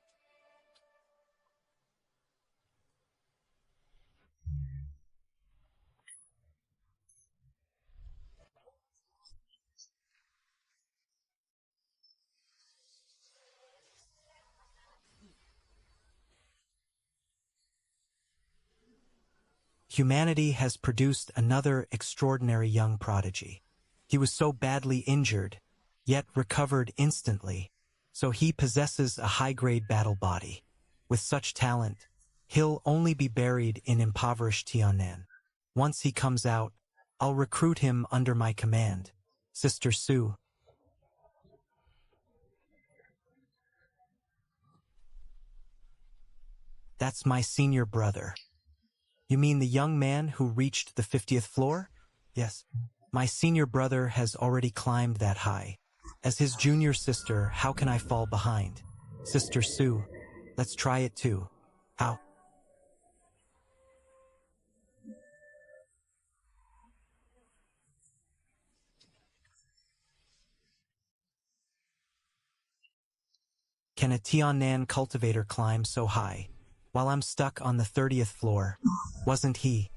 Speaker 1: Humanity has produced another extraordinary young prodigy. He was so badly injured, yet recovered instantly, so he possesses a high-grade battle body. With such talent, he'll only be buried in impoverished Tiannan. Once he comes out, I'll recruit him under my command. Sister Su. That's my senior brother. You mean the young man who reached the 50th floor? Yes. My senior brother has already climbed that high. As his junior sister, how can I fall behind? Sister Su, let's try it too. How? Can a Tiannan cultivator climb so high? while I'm stuck on the 30th floor. Wasn't he?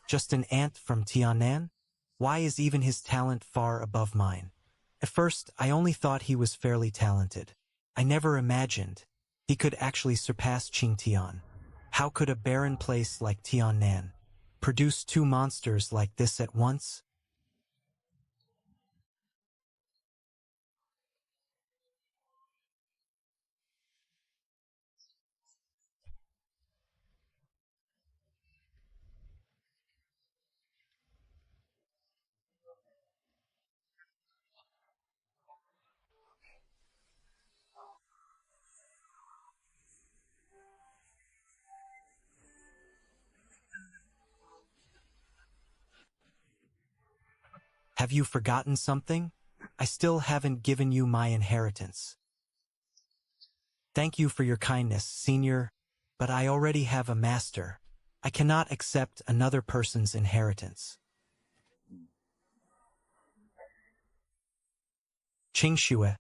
Speaker 1: Just an ant from Tianan? Why is even his talent far above mine? At first, I only thought he was fairly talented. I never imagined he could actually surpass Qingtian. How could a barren place like Tianan produce two monsters like this at once? Have you forgotten something? I still haven't given you my inheritance. Thank you for your kindness, Senior, but I already have a master. I cannot accept another person's inheritance. Qingxue,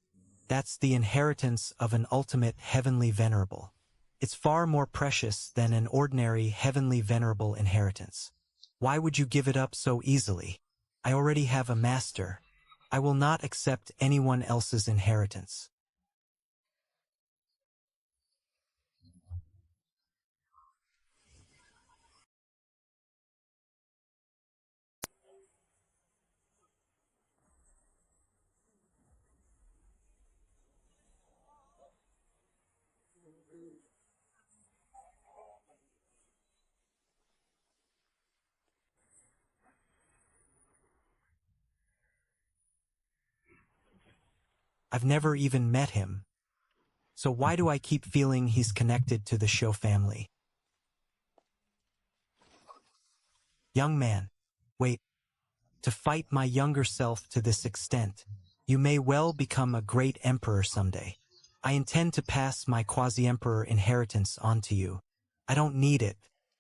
Speaker 1: that's the inheritance of an ultimate heavenly venerable. It's far more precious than an ordinary heavenly venerable inheritance. Why would you give it up so easily? I already have a master. I will not accept anyone else's inheritance. I've never even met him. So why do I keep feeling he's connected to the Shou family? Young man, wait. To fight my younger self to this extent, you may well become a great emperor someday. I intend to pass my quasi-emperor inheritance on to you. I don't need it.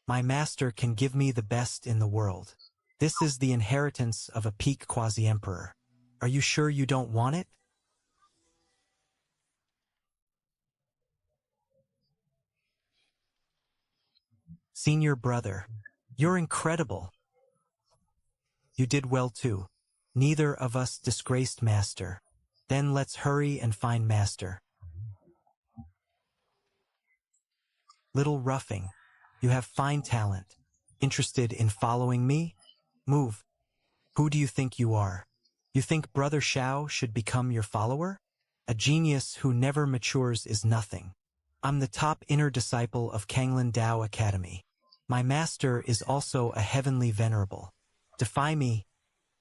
Speaker 1: My master can give me the best in the world. This is the inheritance of a peak quasi-emperor. Are you sure you don't want it? Senior brother, you're incredible. You did well too. Neither of us disgraced master. Then let's hurry and find master. Little roughing, you have fine talent. Interested in following me? Move. Who do you think you are? You think Brother Shao should become your follower? A genius who never matures is nothing. I'm the top inner disciple of Kanglin Dao Academy. My master is also a heavenly venerable. Defy me,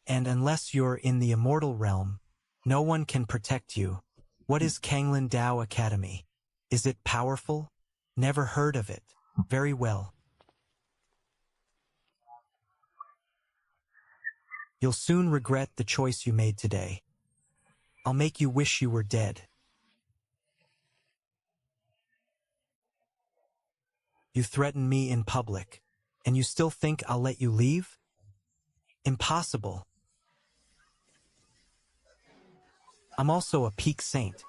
Speaker 1: and unless you're in the immortal realm, no one can protect you. What is Kanglin Dao Academy? Is it powerful? Never heard of it. Very well. You'll soon regret the choice you made today. I'll make you wish you were dead. You threaten me in public, and you still think I'll let you leave? Impossible. I'm also a peak saint,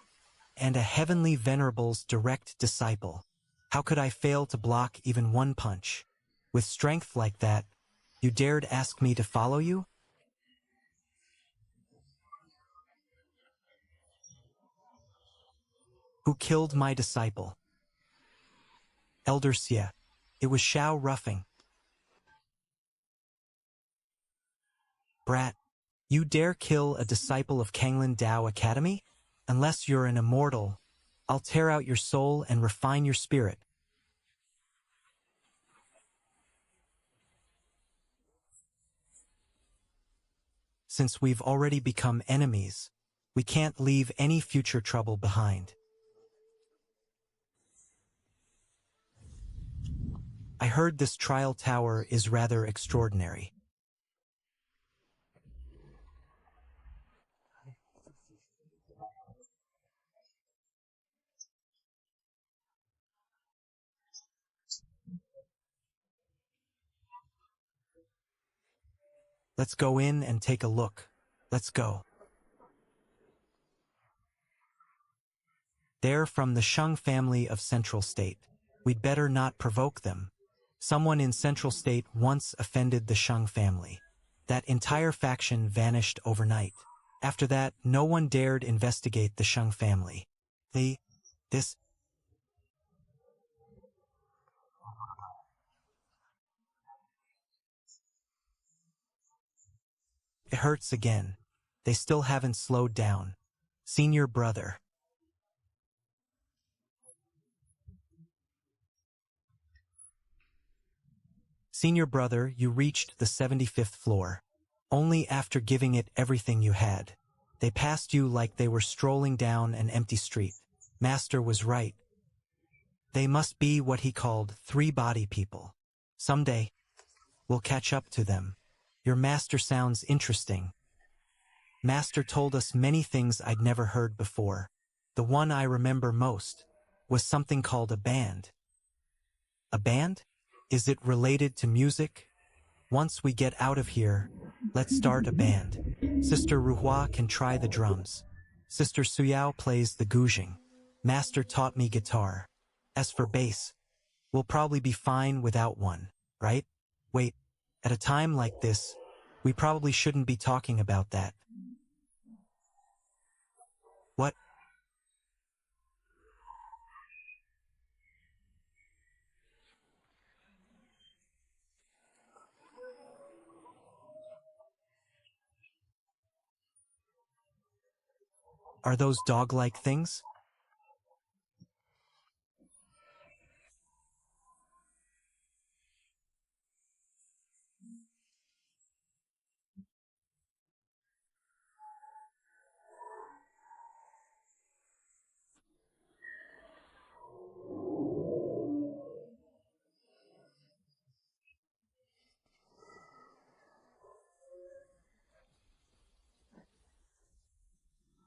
Speaker 1: and a heavenly venerable's direct disciple. How could I fail to block even one punch? With strength like that, you dared ask me to follow you? Who killed my disciple? Elder Xie. It was Shao Ruffing. Brat, you dare kill a disciple of Kanglin Dao Academy? Unless you're an immortal, I'll tear out your soul and refine your spirit. Since we've already become enemies, we can't leave any future trouble behind. I heard this trial tower is rather extraordinary. Let's go in and take a look. Let's go. They're from the Shang family of Central State. We'd better not provoke them. Someone in Central State once offended the Shang family. That entire faction vanished overnight. After that, no one dared investigate the Shang family. It hurts again. They still haven't slowed down. Senior brother. Senior brother, you reached the 75th floor. Only after giving it everything you had. They passed you like they were strolling down an empty street. Master was right. They must be what he called three-body people. Someday, we'll catch up to them. Your master sounds interesting. Master told us many things I'd never heard before. The one I remember most was something called a band. A band? Is it related to music? Once we get out of here, let's start a band. Sister Ruhua can try the drums. Sister Suyao plays the guzheng. Master taught me guitar. As for bass, we'll probably be fine without one, right? Wait, at a time like this, we probably shouldn't be talking about that. What? Are those dog-like things?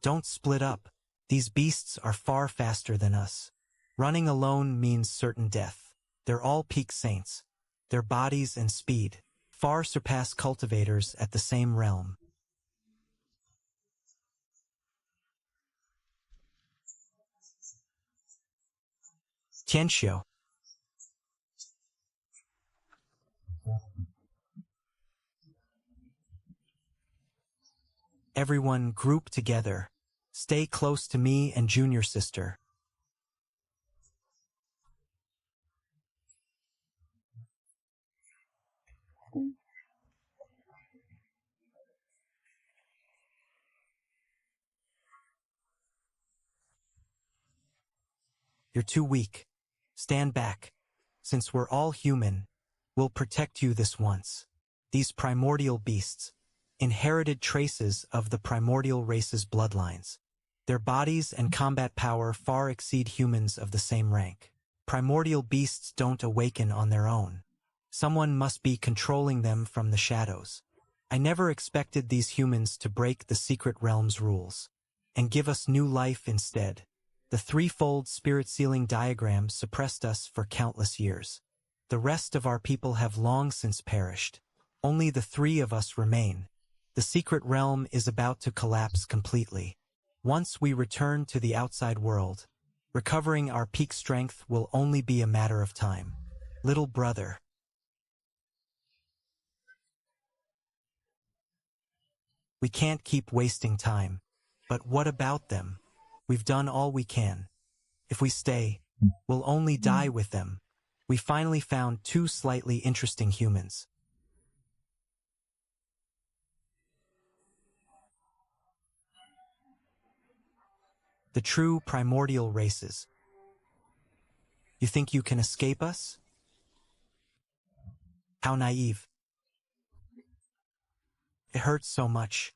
Speaker 1: Don't split up. These beasts are far faster than us. Running alone means certain death. They're all peak saints. Their bodies and speed far surpass cultivators at the same realm. Tianxiu. Everyone group together. Stay close to me and junior sister. You're too weak. Stand back. Since we're all human, we'll protect you this once. These primordial beasts, inherited traces of the primordial race's bloodlines. Their bodies and combat power far exceed humans of the same rank. Primordial beasts don't awaken on their own. Someone must be controlling them from the shadows. I never expected these humans to break the secret realm's rules and give us new life instead. The threefold spirit sealing diagram suppressed us for countless years. The rest of our people have long since perished. Only the three of us remain. The secret realm is about to collapse completely. Once we return to the outside world, recovering our peak strength will only be a matter of time. Little brother. We can't keep wasting time. But what about them? We've done all we can. If we stay, we'll only die with them. We finally found two slightly interesting humans. The true primordial races. You think you can escape us? How naive. It hurts so much.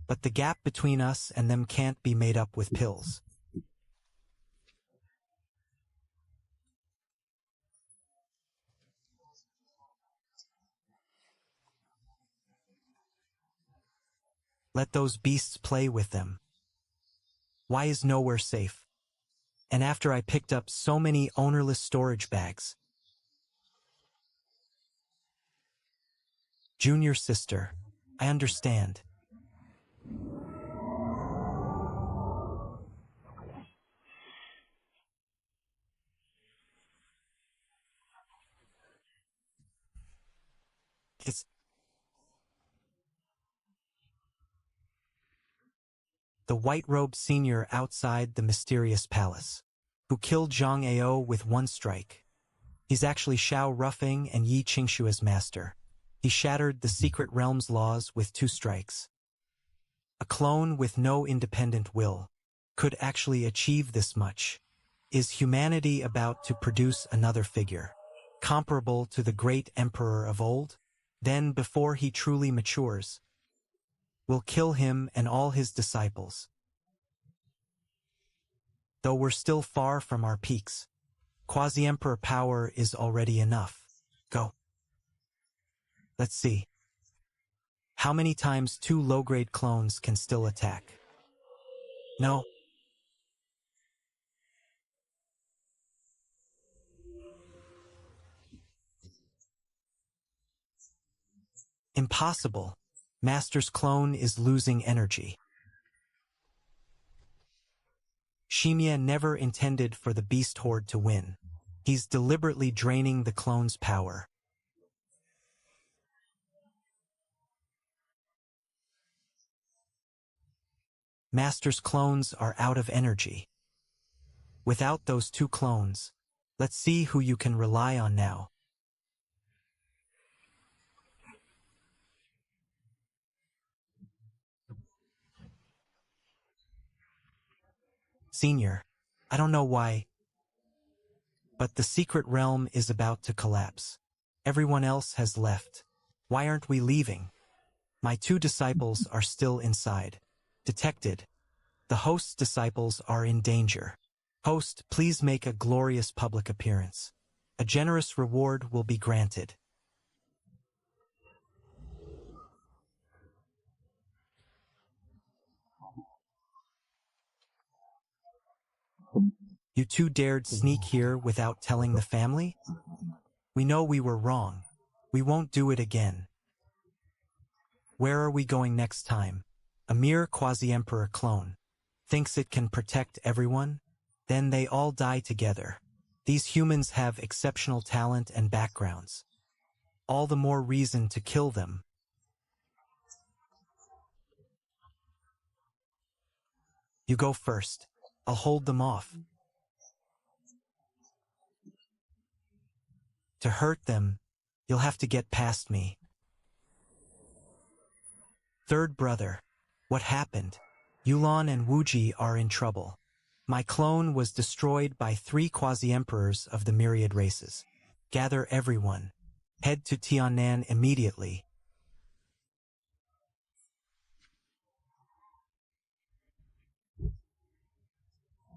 Speaker 1: But the gap between us and them can't be made up with pills. Let those beasts play with them. Why is nowhere safe? And after I picked up so many ownerless storage bags, Junior sister, I understand. It's the white-robed senior outside the mysterious palace, who killed Zhang Ao with one strike. He's actually Xiao Rufeng and Yi Qingshua's master. He shattered the secret realm's laws with 2 strikes. A clone with no independent will could actually achieve this much. Is humanity about to produce another figure, comparable to the great emperor of old? Then, before he truly matures, we'll kill him and all his disciples. Though we're still far from our peaks, Quasi-Emperor power is already enough. Go. Let's see. How many times 2 low-grade clones can still attack? No. Impossible. Master's clone is losing energy. Shimia never intended for the beast horde to win. He's deliberately draining the clone's power. Master's clones are out of energy. Without those 2 clones, let's see who you can rely on now. Senior, I don't know why, but the secret realm is about to collapse. Everyone else has left. Why aren't we leaving? My 2 disciples are still inside. Detected. The host's disciples are in danger. Host, please make a glorious public appearance. A generous reward will be granted. You 2 dared sneak here without telling the family? We know we were wrong. We won't do it again. Where are we going next time? A mere quasi-emperor clone thinks it can protect everyone? Then they all die together. These humans have exceptional talent and backgrounds. All the more reason to kill them. You go first. I'll hold them off. To hurt them, you'll have to get past me. Third brother, what happened? Yulan and Wuji are in trouble. My clone was destroyed by 3 quasi-emperors of the myriad races. Gather everyone. Head to Tiannan immediately.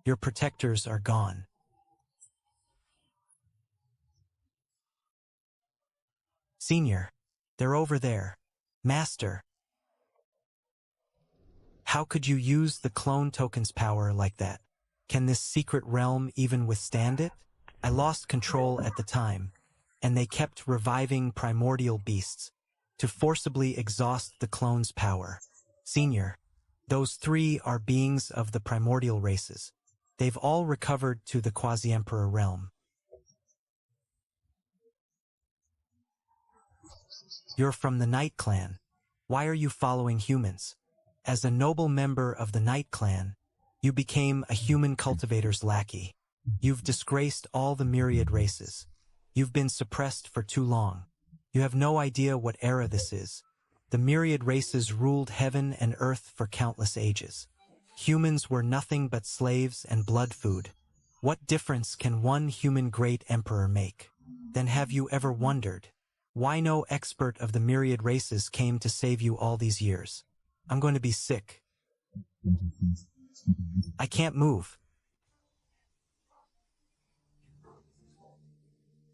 Speaker 1: Your protectors are gone. Senior, they're over there. Master. How could you use the clone token's power like that? Can this secret realm even withstand it? I lost control at the time, and they kept reviving primordial beasts to forcibly exhaust the clone's power. Senior, those 3 are beings of the primordial races. They've all recovered to the quasi-emperor realm. You're from the Night Clan. Why are you following humans? As a noble member of the Night Clan, you became a human cultivator's lackey. You've disgraced all the myriad races. You've been suppressed for too long. You have no idea what era this is. The myriad races ruled heaven and earth for countless ages. Humans were nothing but slaves and blood food. What difference can one human great emperor make? Then have you ever wondered why no expert of the myriad races came to save you all these years? I'm going to be sick. I can't move.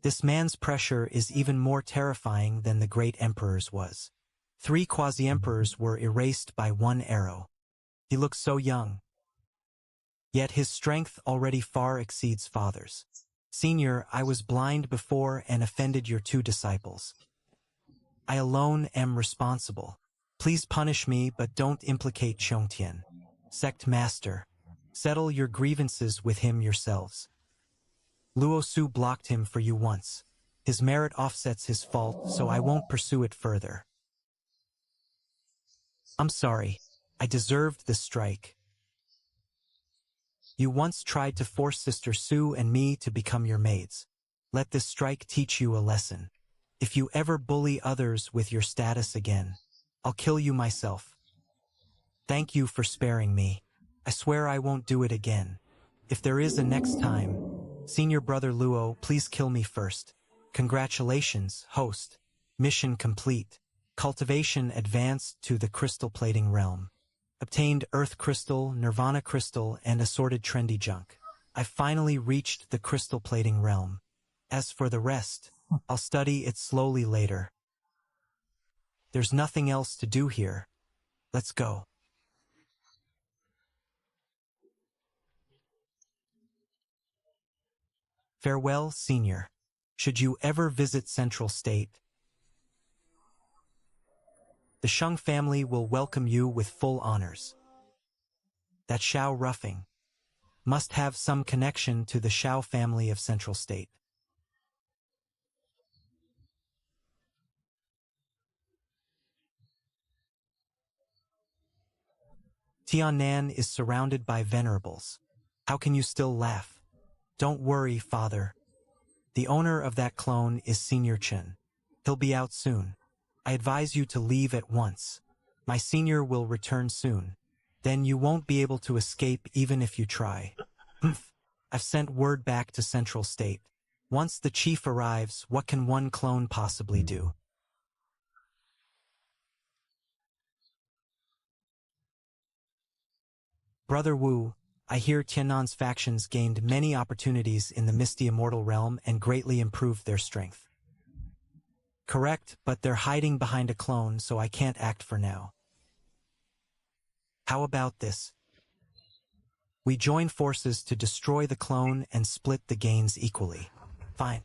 Speaker 1: This man's pressure is even more terrifying than the great emperor's was. 3 quasi-emperors were erased by 1 arrow. He looks so young. Yet his strength already far exceeds father's. Senior, I was blind before and offended your 2 disciples. I alone am responsible. Please punish me, but don't implicate Qiongtian. Sect Master, settle your grievances with him yourselves. Luo Su blocked him for you once. His merit offsets his fault, so I won't pursue it further. I'm sorry. I deserved the strike. You once tried to force Sister Su and me to become your maids. Let this strike teach you a lesson. If you ever bully others with your status again, I'll kill you myself. Thank you for sparing me. I swear I won't do it again. If there is a next time, Senior Brother Luo, please kill me first. Congratulations, host. Mission complete. Cultivation advanced to the crystal plating realm. Obtained Earth Crystal, Nirvana Crystal, and assorted trendy junk. I finally reached the crystal plating realm. As for the rest, I'll study it slowly later. There's nothing else to do here. Let's go. Farewell, Senior. Should you ever visit Central State, the Sheng family will welcome you with full honors. That Xiao Ruffing must have some connection to the Xiao family of Central State. Tiannan is surrounded by venerables. How can you still laugh? Don't worry, father. The owner of that clone is Senior Chen. He'll be out soon. I advise you to leave at once. My senior will return soon. Then you won't be able to escape even if you try. I've sent word back to Central State. Once the chief arrives, what can one clone possibly do? Brother Wu, I hear Tiannan's factions gained many opportunities in the misty immortal realm and greatly improved their strength. Correct, but they're hiding behind a clone, so I can't act for now. How about this? We join forces to destroy the clone and split the gains equally. Fine.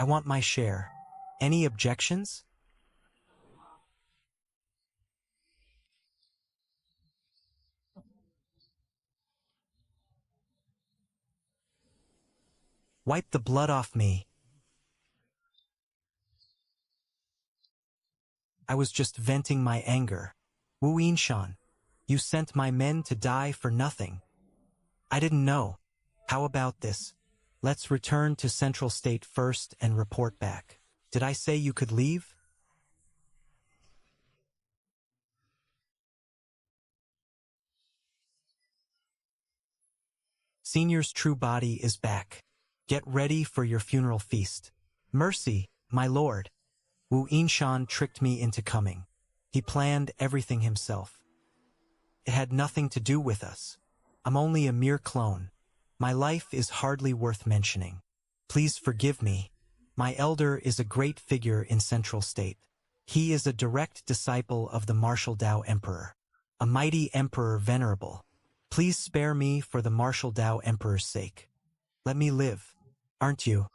Speaker 1: I want my share. Any objections? Wipe the blood off me. I was just venting my anger. Wu Yinshan, you sent my men to die for nothing. I didn't know. How about this? Let's return to Central State first and report back. Did I say you could leave? Senior's true body is back. Get ready for your funeral feast. Mercy, my lord. Wu Yinshan tricked me into coming. He planned everything himself. It had nothing to do with us. I'm only a mere clone. My life is hardly worth mentioning. Please forgive me. My elder is a great figure in Central State. He is a direct disciple of the Martial Dao Emperor. A mighty emperor venerable. Please spare me for the Martial Dao Emperor's sake. Let me live. Aren't you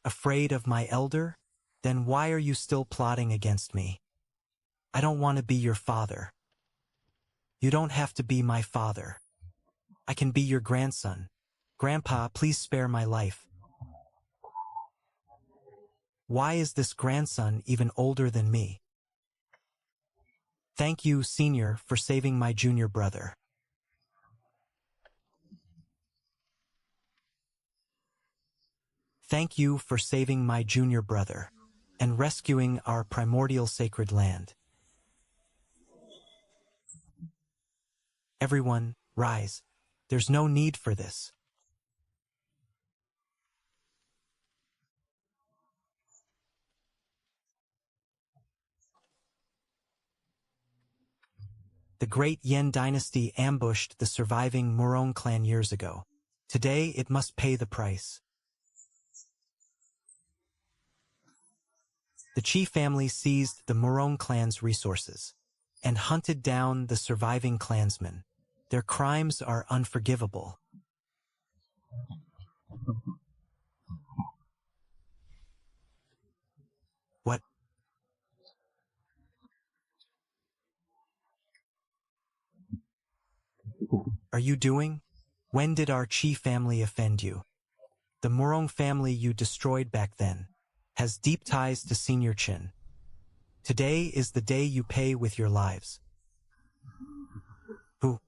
Speaker 1: afraid of my elder? Then why are you still plotting against me? I don't want to be your father. You don't have to be my father. I can be your grandson. Grandpa, please spare my life. Why is this grandson even older than me? Thank you, Senior, for saving my junior brother. Thank you for saving my junior brother and rescuing our primordial sacred land. Everyone, rise. There's no need for this. The great Yen dynasty ambushed the surviving Murong clan years ago. Today it must pay the price. The Qi family seized the Murong clan's resources and hunted down the surviving clansmen. Their crimes are unforgivable. What are you doing? When did our Qi family offend you? The Murong family you destroyed back then has deep ties to Senior Qin. Today is the day you pay with your lives. Who?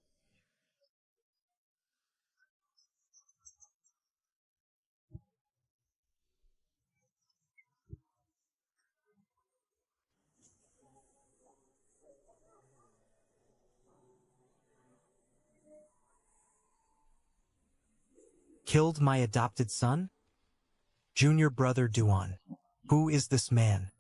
Speaker 1: Killed my adopted son? Junior brother Duan. Who is this man?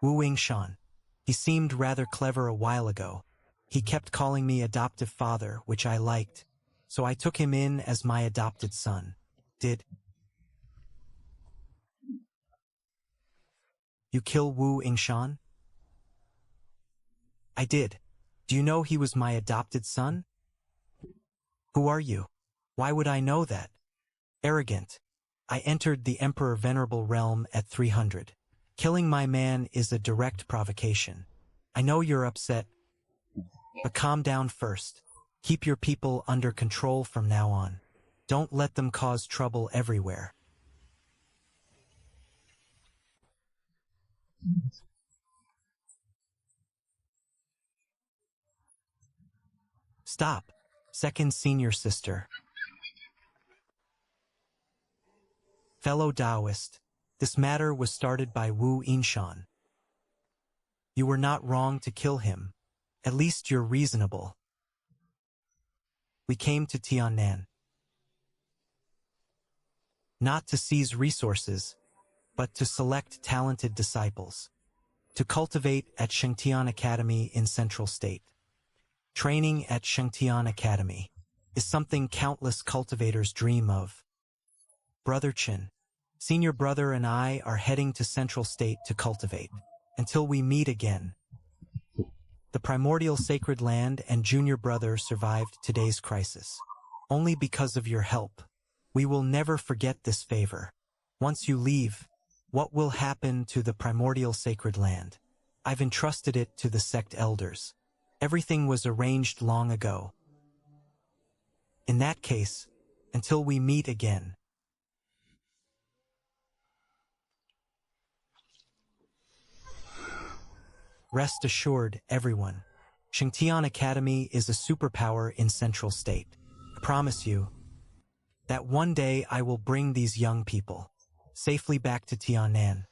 Speaker 1: Wu Yingshan. He seemed rather clever a while ago. He kept calling me adoptive father, which I liked, so I took him in as my adopted son. Did you kill Wu Yingshan? I did. Do you know he was my adopted son? Who are you? Why would I know that? Arrogant. I entered the Emperor Venerable realm at 300. Killing my man is a direct provocation. I know you're upset, but calm down first. Keep your people under control from now on. Don't let them cause trouble everywhere. Stop. Second senior sister. Fellow Taoist, this matter was started by Wu Yingshan. You were not wrong to kill him. At least you're reasonable. We came to Tiannan not to seize resources, but to select talented disciples, to cultivate at Shengtian Academy in Central State. Training at Shengtian Academy is something countless cultivators dream of. Brother Qin, senior brother and I are heading to Central State to cultivate. Until we meet again. The primordial sacred land and junior brother survived today's crisis. Only because of your help. We will never forget this favor. Once you leave, what will happen to the primordial sacred land? I've entrusted it to the sect elders. Everything was arranged long ago. In that case, until we meet again. Rest assured, everyone. Shengtian Academy is a superpower in Central State. I promise you that one day I will bring these young people safely back to Tiannan.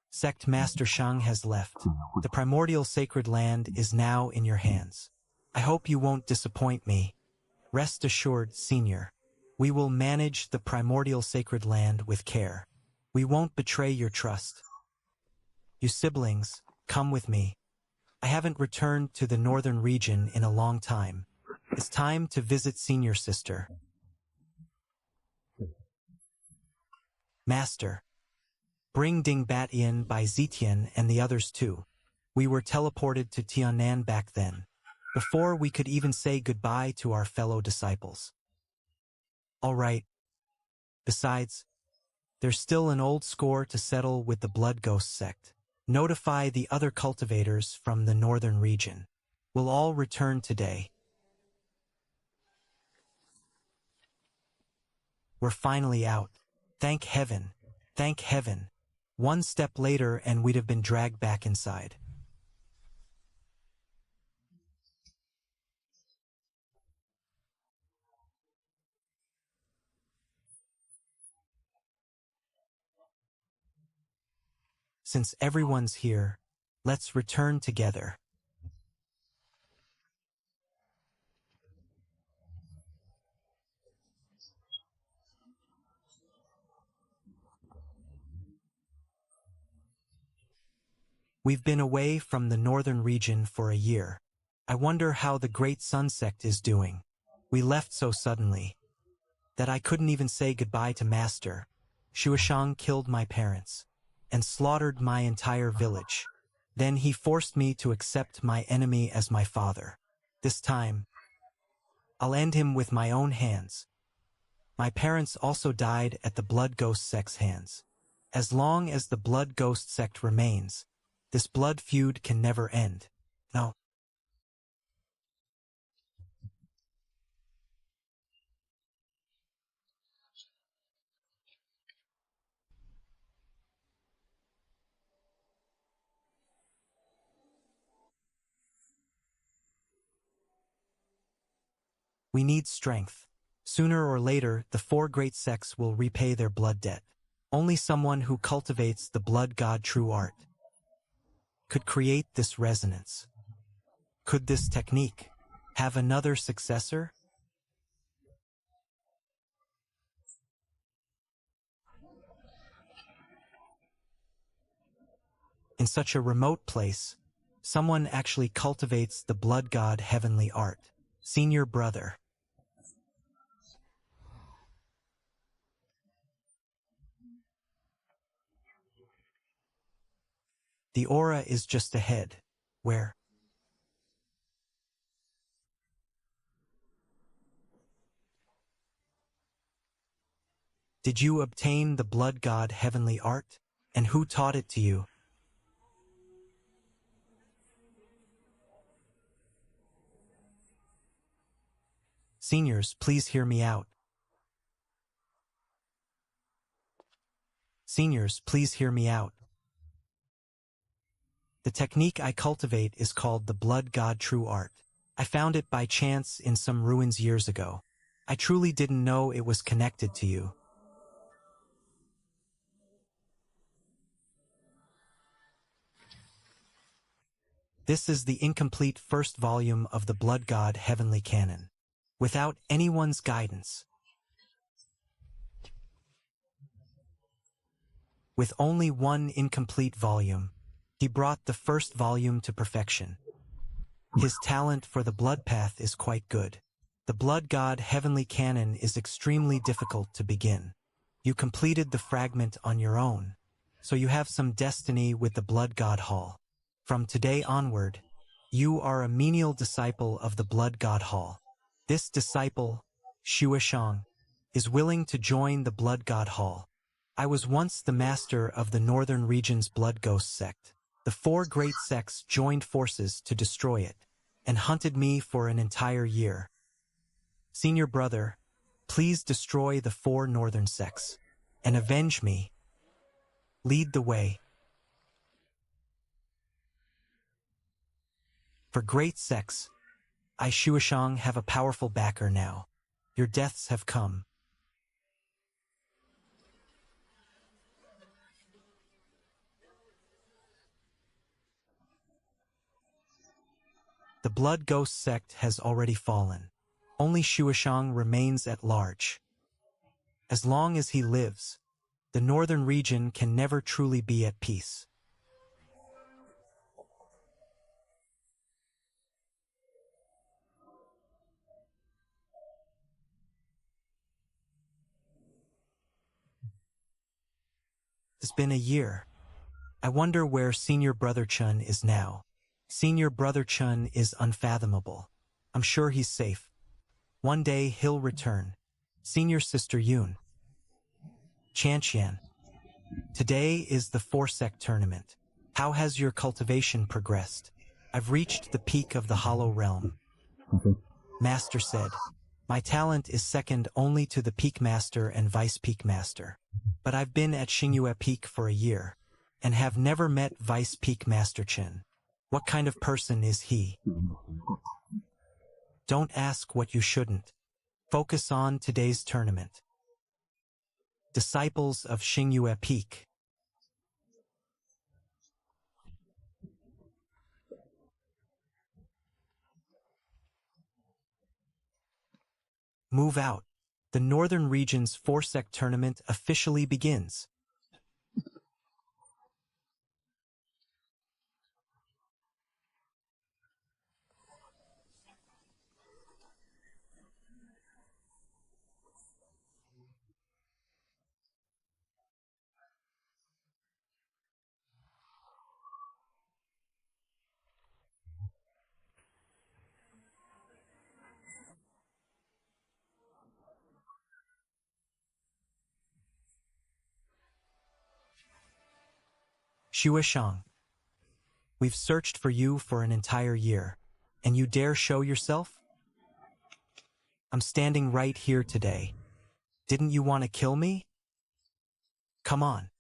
Speaker 1: Sect Master Shang has left. The primordial sacred land is now in your hands. I hope you won't disappoint me. Rest assured, Senior. We will manage the primordial sacred land with care. We won't betray your trust. You siblings, come with me. I haven't returned to the northern region in a long time. It's time to visit Senior Sister. Master. Bring Dingbat in by Zetian and the others too. We were teleported to Tiannan back then, before we could even say goodbye to our fellow disciples. All right. Besides, there's still an old score to settle with the Blood Ghost sect. Notify the other cultivators from the northern region. We'll all return today. We're finally out. Thank heaven. Thank heaven. One step later and we'd have been dragged back inside. Since everyone's here, let's return together. We've been away from the northern region for a year. I wonder how the Great Sun sect is doing. We left so suddenly that I couldn't even say goodbye to Master. Shuashang killed my parents and slaughtered my entire village. Then he forced me to accept my enemy as my father. This time, I'll end him with my own hands. My parents also died at the Blood Ghost sect's hands. As long as the Blood Ghost sect remains, this blood feud can never end. No. We need strength. Sooner or later, the four great sects will repay their blood debt. Only someone who cultivates the blood god true art could create this resonance. Could this technique have another successor? In such a remote place, someone actually cultivates the blood god heavenly art. Senior brother. The aura is just ahead. Where? Did you obtain the blood god heavenly art? And who taught it to you? Seniors, please hear me out. Seniors, please hear me out. The technique I cultivate is called the blood god true art. I found it by chance in some ruins years ago. I truly didn't know it was connected to you. This is the incomplete first volume of the Blood God Heavenly Canon. Without anyone's guidance. With only one incomplete volume, he brought the first volume to perfection. His talent for the blood path is quite good. The Blood God Heavenly Canon is extremely difficult to begin. You completed the fragment on your own, so you have some destiny with the Blood God Hall. From today onward, you are a menial disciple of the Blood God Hall. This disciple, Shuashang, is willing to join the Blood God Hall. I was once the master of the Northern Region's Blood Ghost sect. The four great sects joined forces to destroy it, and hunted me for an entire year. Senior brother, please destroy the four northern sects, and avenge me. Lead the way. For great sects, I Shuashang have a powerful backer now. Your deaths have come. The Blood Ghost sect has already fallen. Only Shuashang remains at large. As long as he lives, the northern region can never truly be at peace. It's been a year. I wonder where Senior Brother Chun is now. Senior Brother Chun is unfathomable. I'm sure he's safe. One day he'll return. Senior Sister Yoon. Chanxian. Today is the four-sect tournament. How has your cultivation progressed? I've reached the peak of the Hollow Realm. Master said, my talent is second only to the Peak Master and Vice Peak Master. But I've been at Xingyue Peak for a year, and have never met Vice Peak Master Chen. What kind of person is he? Don't ask what you shouldn't. Focus on today's tournament. Disciples of Xingyue Peak. Move out. The Northern Region's four-sect tournament officially begins. Shuishang, we've searched for you for an entire year, and you dare show yourself? I'm standing right here today. Didn't you want to kill me? Come on.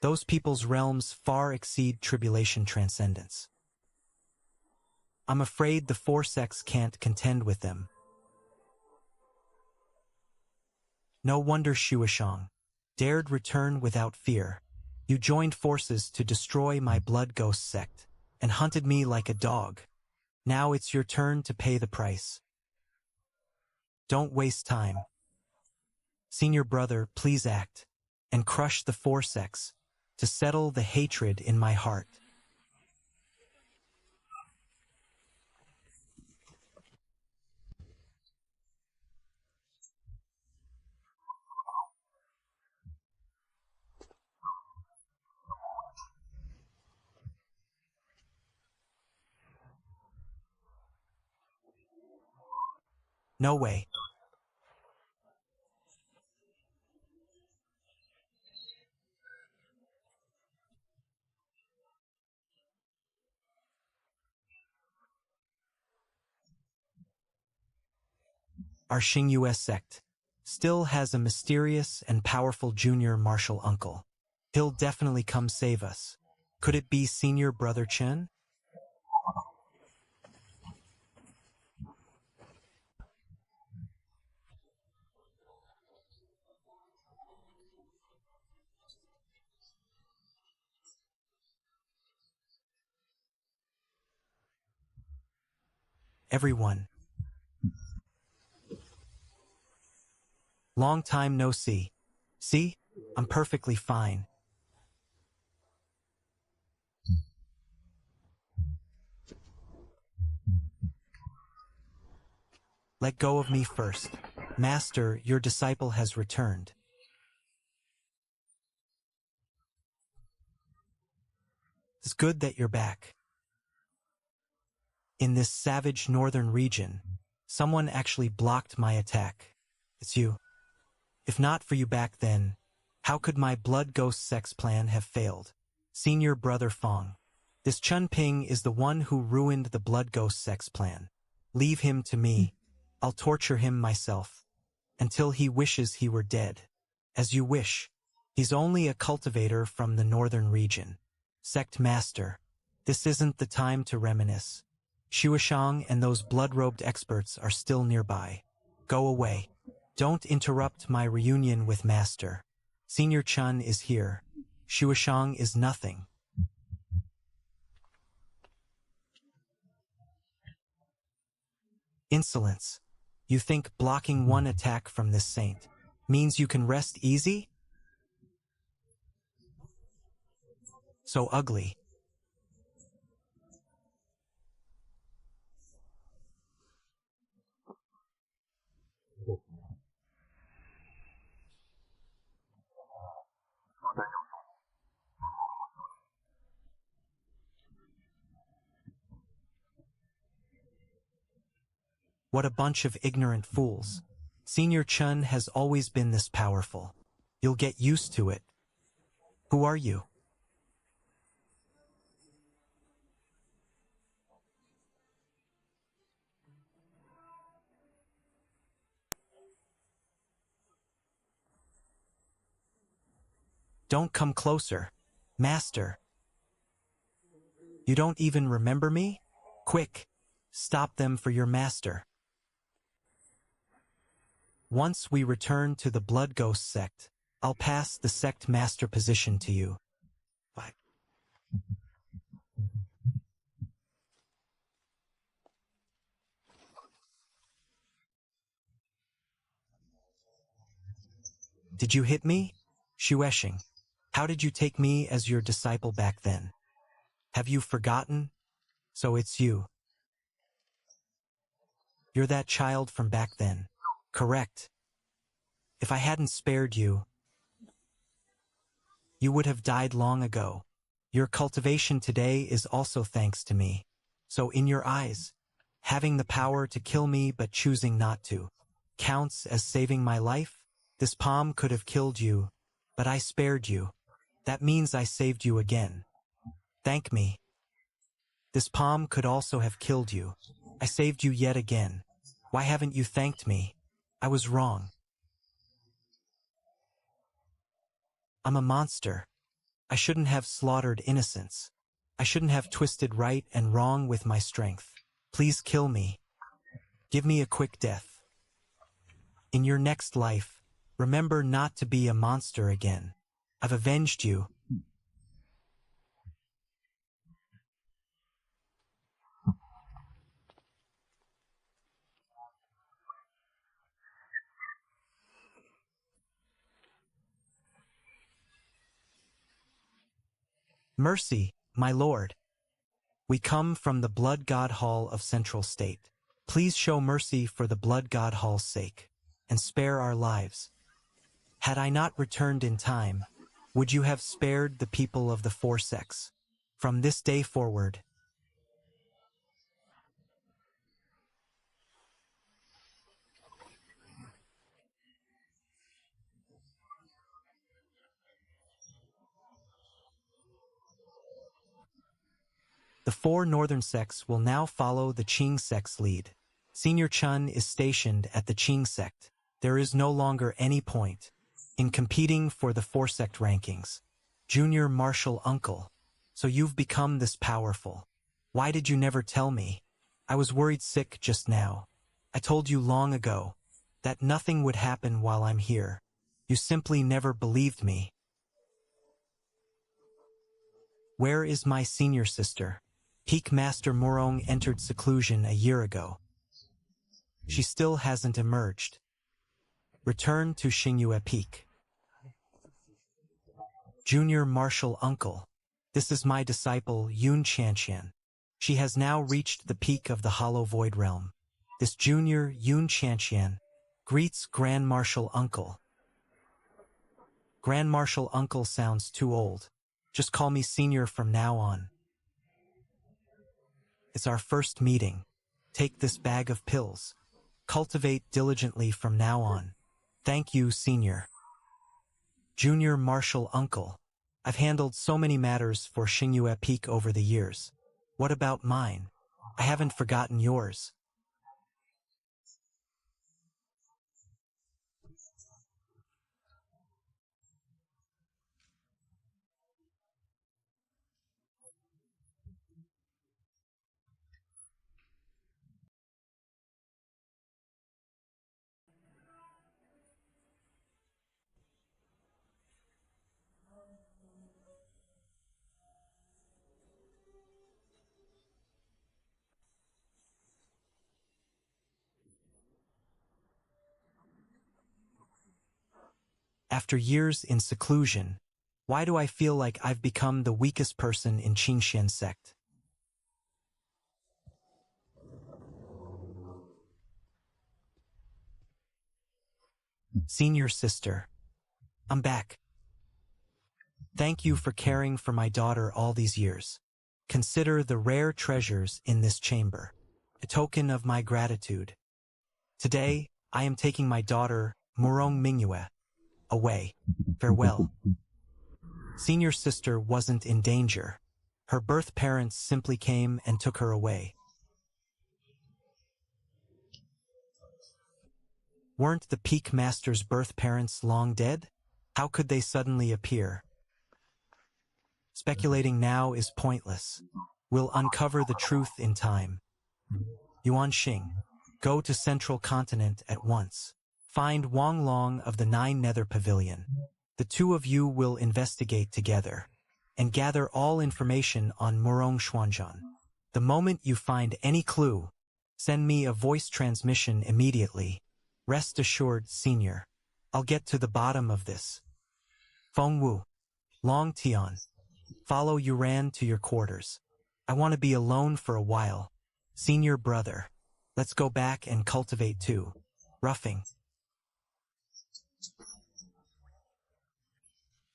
Speaker 1: Those people's realms far exceed tribulation transcendence. I'm afraid the Forsex can't contend with them. No wonder Shuishang dared return without fear. You joined forces to destroy my blood ghost sect and hunted me like a dog. Now it's your turn to pay the price. Don't waste time. Senior brother, please act and crush the Forsex to settle the hatred in my heart. No way. Our Xingyue sect still has a mysterious and powerful junior martial uncle. He'll definitely come save us. Could it be Senior Brother Chen? Everyone. Long time no see. See? I'm perfectly fine. Let go of me first. Master, your disciple has returned. It's good that you're back. In this savage northern region, someone actually blocked my attack. It's you. If not for you back then, how could my blood ghost sex plan have failed? Senior Brother Fong. This Chun Ping is the one who ruined the blood ghost sex plan. Leave him to me. I'll torture him myself. Until he wishes he were dead. As you wish. He's only a cultivator from the northern region. Sect Master. This isn't the time to reminisce. Shuishang and those blood-robed experts are still nearby. Go away. Don't interrupt my reunion with Master. Senior Chun is here. Shuishang is nothing. Insolence. You think blocking one attack from this saint means you can rest easy? So ugly. What a bunch of ignorant fools. Senior Chun has always been this powerful. You'll get used to it. Who are you? Don't come closer. Master. You don't even remember me? Quick, stop them for your master. Once we return to the Blood Ghost sect, I'll pass the sect master position to you. Bye. Did you hit me? Shueshing, how did you take me as your disciple back then? Have you forgotten? So it's you. You're that child from back then. Correct. If I hadn't spared you, you would have died long ago. Your cultivation today is also thanks to me. So in your eyes, having the power to kill me but choosing not to, counts as saving my life? This palm could have killed you, but I spared you. That means I saved you again. Thank me. This palm could also have killed you. I saved you yet again. Why haven't you thanked me? I was wrong. I'm a monster. I shouldn't have slaughtered innocents. I shouldn't have twisted right and wrong with my strength. Please kill me. Give me a quick death. In your next life, remember not to be a monster again. I've avenged you. Mercy, my lord. We come from the Blood God Hall of Central State. Please show mercy for the Blood God Hall's sake, and spare our lives. Had I not returned in time, would you have spared the people of the four sects? From this day forward, the four northern sects will now follow the Qing sect's lead. Senior Chun is stationed at the Qing sect. There is no longer any point in competing for the four sect rankings. Junior martial uncle, so you've become this powerful. Why did you never tell me? I was worried sick just now. I told you long ago that nothing would happen while I'm here. You simply never believed me. Where is my senior sister? Peak Master Morong entered seclusion a year ago. She still hasn't emerged. Return to Xingyue Peak. Junior martial uncle. This is my disciple Yun Qianqian. She has now reached the peak of the Hollow Void Realm. This junior Yun Qianqian greets Grand Marshal Uncle. Grand Marshal Uncle sounds too old. Just call me senior from now on. It's our first meeting. Take this bag of pills. Cultivate diligently from now on. Thank you, senior. Junior martial uncle. I've handled so many matters for Xingyue Peak over the years. What about mine? I haven't forgotten yours. After years in seclusion, why do I feel like I've become the weakest person in Qingxian sect? Senior sister, I'm back. Thank you for caring for my daughter all these years. Consider the rare treasures in this chamber, a token of my gratitude. Today, I am taking my daughter, Murong Mingyue, away. Farewell. Senior sister wasn't in danger. Her birth parents simply came and took her away. Weren't the Peak Master's birth parents long dead? How could they suddenly appear? Speculating now is pointless. We'll uncover the truth in time. Yuan Xing, go to Central Continent at once. Find Wang Long of the Nine Nether Pavilion. The two of you will investigate together and gather all information on Murong Xuanzhan. The moment you find any clue, send me a voice transmission immediately. Rest assured, senior, I'll get to the bottom of this. Feng Wu, Long Tian, follow Yuran to your quarters. I want to be alone for a while. Senior brother, let's go back and cultivate too. Roughing.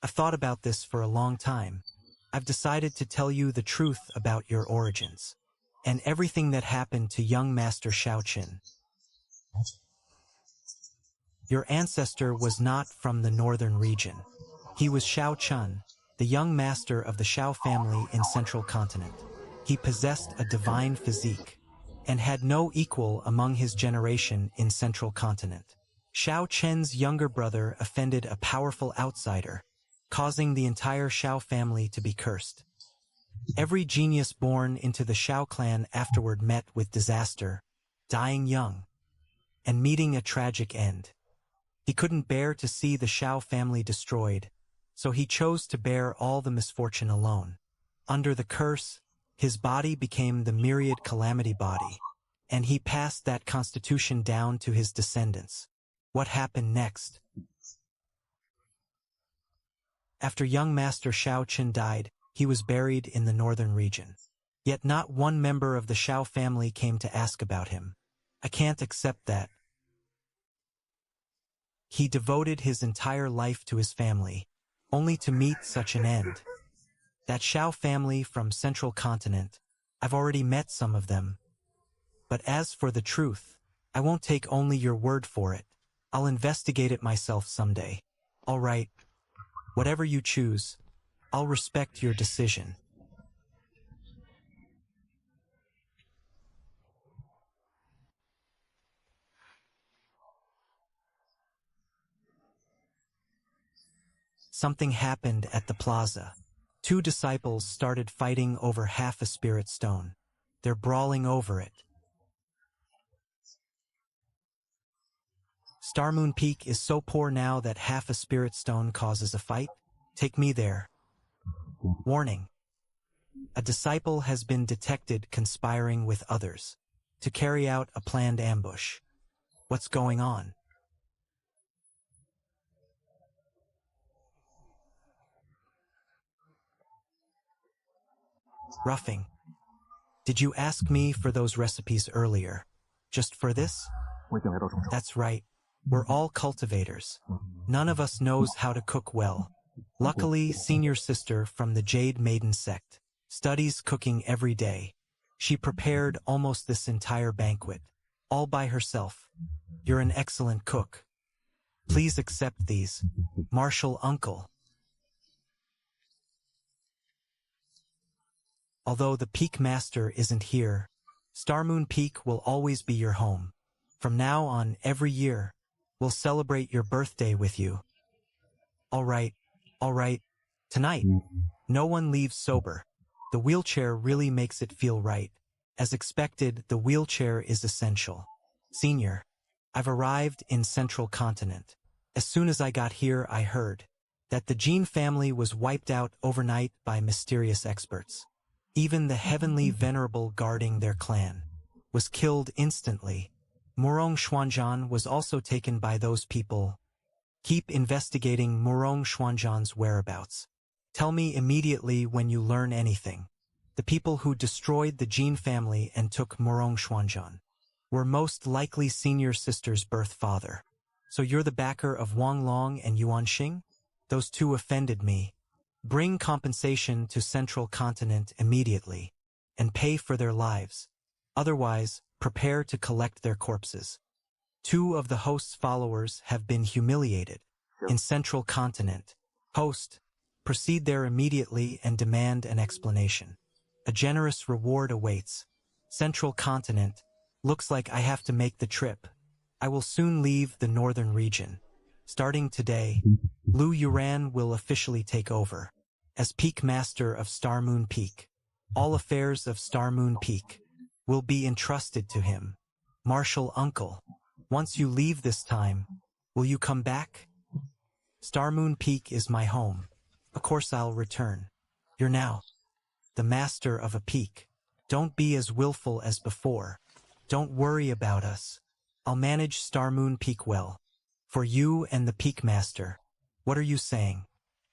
Speaker 1: I've thought about this for a long time. I've decided to tell you the truth about your origins and everything that happened to young Master Shaoqin. Your ancestor was not from the northern region. He was Shao Chun, the the young master of the Shao family in Central Continent. He possessed a divine physique and had no equal among his generation in Central Continent. Shao Chen's younger brother offended a powerful outsider, causing the entire Shao family to be cursed. Every genius born into the Shao clan afterward met with disaster, dying young, and meeting a tragic end. He couldn't bear to see the Shao family destroyed, so he chose to bear all the misfortune alone. Under the curse, his body became the myriad calamity body, and he passed that constitution down to his descendants. What happened next? After young Master Shao Chen died, he was buried in the northern region. Yet not one member of the Shao family came to ask about him. I can't accept that. He devoted his entire life to his family, only to meet such an end. That Shao family from Central Continent, I've already met some of them. But as for the truth, I won't take only your word for it. I'll investigate it myself someday. All right. Whatever you choose, I'll respect your decision. Something happened at the plaza. Two disciples started fighting over half a spirit stone. They're brawling over it. Starmoon Peak is so poor now that half a spirit stone causes a fight? Take me there. Warning. A disciple has been detected conspiring with others to carry out a planned ambush. What's going on? Roughing. Did you ask me for those recipes earlier? Just for this? That's right. We're all cultivators. None of us knows how to cook well. Luckily, senior sister from the Jade Maiden sect studies cooking every day. She prepared almost this entire banquet, all by herself. You're an excellent cook. Please accept these. Martial Uncle. Although the Peak Master isn't here, Starmoon Peak will always be your home. From now on, every year, we'll celebrate your birthday with you. All right. Tonight, no one leaves sober. The wheelchair really makes it feel right. As expected, the wheelchair is essential. Senior, I've arrived in Central Continent. As soon as I got here, I heard that the Jin family was wiped out overnight by mysterious experts. Even the heavenly venerable guarding their clan was killed instantly. Murong Xuanzhan was also taken by those people. Keep investigating Murong Xuanzhan's whereabouts. Tell me immediately when you learn anything. The people who destroyed the Jin family and took Murong Xuanzhan were most likely senior sister's birth father. So you're the backer of Wang Long and Yuan Xing? Those two offended me. Bring compensation to Central Continent immediately and pay for their lives. Otherwise, prepare to collect their corpses. Two of the host's followers have been humiliated in Central Continent. Host, proceed there immediately and demand an explanation. A generous reward awaits. Central Continent, looks like I have to make the trip. I will soon leave the northern region. Starting today, Lu Yuran will officially take over as Peak Master of Starmoon Peak. All affairs of Starmoon Peak will be entrusted to him. Martial Uncle, once you leave this time, will you come back? Starmoon Peak is my home. Of course I'll return. You're now the master of a peak. Don't be as willful as before. Don't worry about us. I'll manage Starmoon Peak well. For you and the Peak Master. What are you saying?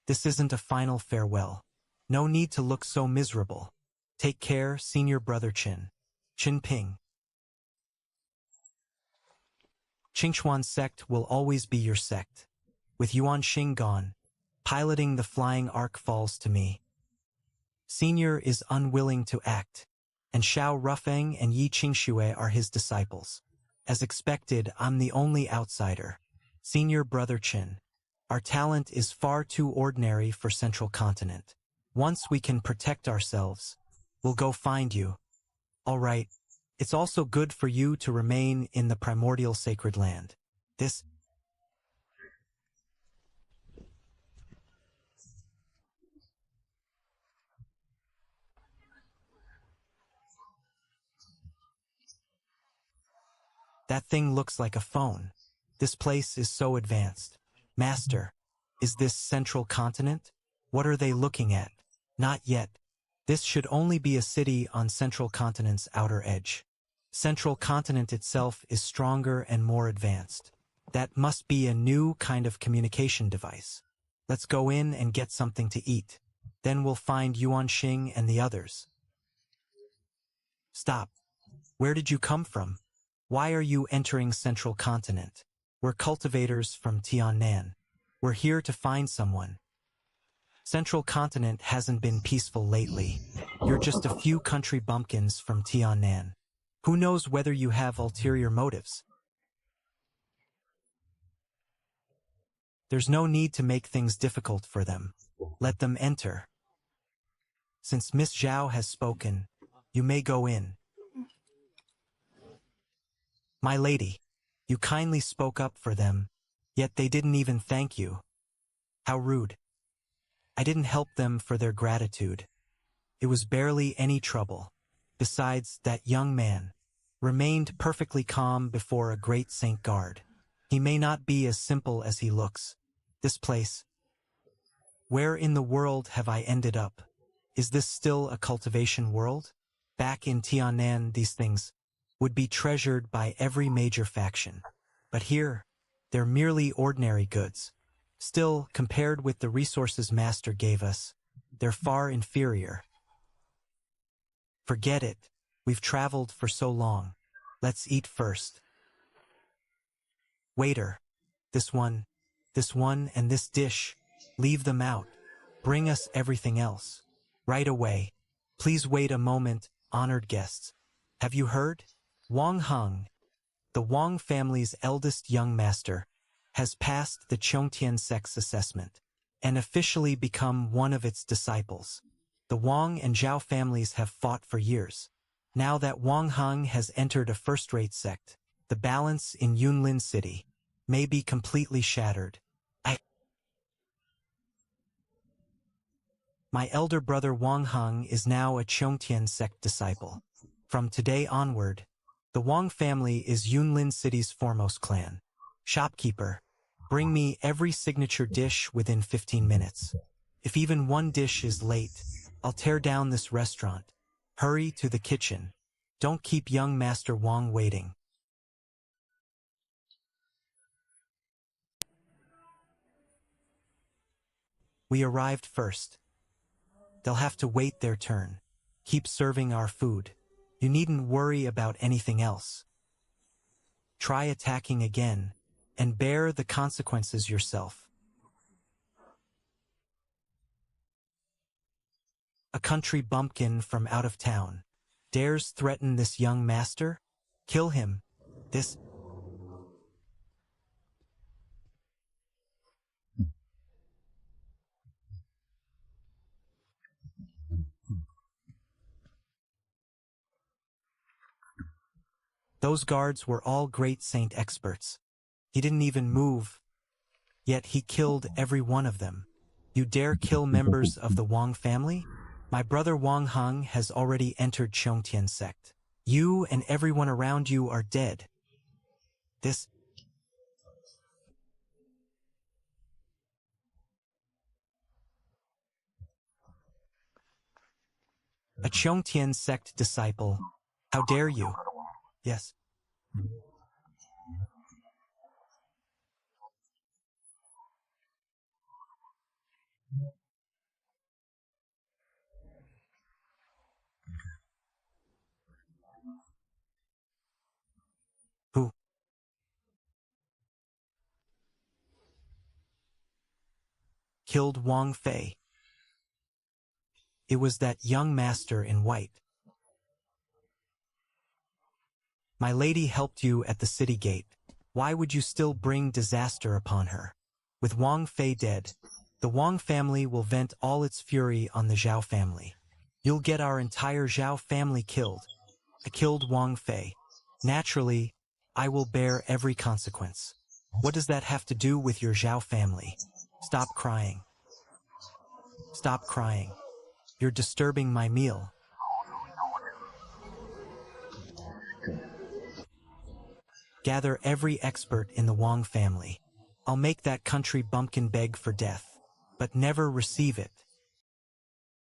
Speaker 1: This isn't a final farewell. No need to look so miserable. Take care, senior brother Qin Ping. Qingxuan sect will always be your sect. With Yuan Xing gone, piloting the flying arc falls to me. Senior is unwilling to act, and Xiao Rufeng and Yi Qingxue are his disciples. As expected, I'm the only outsider. Senior brother Qin, Our talent is far too ordinary for Central Continent. Once we can protect ourselves, we'll go find you. All right. It's also good for you to remain in the primordial sacred land. That thing looks like a phone. This place is so advanced. Master, is this Central Continent? What are they looking at? Not yet. This should only be a city on Central Continent's outer edge. Central Continent itself is stronger and more advanced. That must be a new kind of communication device. Let's go in and get something to eat. Then we'll find Yuan Xing and the others. Stop. Where did you come from? Why are you entering Central Continent? We're cultivators from Tiannan. We're here to find someone. Central Continent hasn't been peaceful lately. You're just a few country bumpkins from Tiannan. Who knows whether you have ulterior motives? There's no need to make things difficult for them. Let them enter. Since Miss Zhao has spoken, you may go in. My lady, you kindly spoke up for them, yet they didn't even thank you. How rude. I didn't help them for their gratitude. It was barely any trouble. Besides, that young man remained perfectly calm before a great Saint Guard. He may not be as simple as he looks. This place. Where in the world have I ended up? Is this still a cultivation world? Back in Tiannan, these things would be treasured by every major faction. But here, they're merely ordinary goods. Still, compared with the resources Master gave us, they're far inferior. Forget it. We've traveled for so long. Let's eat first. Waiter, this one, and this dish. Leave them out. Bring us everything else. Right away. Please wait a moment, honored guests. Have you heard? Wang Heng, the Wang family's eldest young master, has passed the Chongtian Sect's assessment and officially become one of its disciples. The Wang and Zhao families have fought for years. Now that Wang Heng has entered a first-rate sect, the balance in Yunlin City may be completely shattered. My elder brother Wang Heng is now a Chongtian Sect disciple. From today onward, the Wang family is Yunlin City's foremost clan. Shopkeeper, bring me every signature dish within 15 minutes. If even one dish is late, I'll tear down this restaurant. Hurry to the kitchen. Don't keep young Master Wang waiting. We arrived first. They'll have to wait their turn. Keep serving our food. You needn't worry about anything else. Try attacking again, and bear the consequences yourself. A country bumpkin from out of town dares threaten this young master? Kill him. Those guards were all great saint experts. He didn't even move, yet he killed every one of them. You dare kill members of the Wang family? My brother Wang Heng has already entered Chongtian Sect. You and everyone around you are dead. A Chongtian Sect disciple. How dare you? Yes. Who? Killed Wang Fei. It was that young master in white. My lady helped you at the city gate. Why would you still bring disaster upon her? With Wang Fei dead, the Wang family will vent all its fury on the Zhao family. You'll get our entire Zhao family killed. I killed Wang Fei. Naturally, I will bear every consequence. What does that have to do with your Zhao family? Stop crying. Stop crying. You're disturbing my meal. Gather every expert in the Wang family. I'll make that country bumpkin beg for death, but never receive it.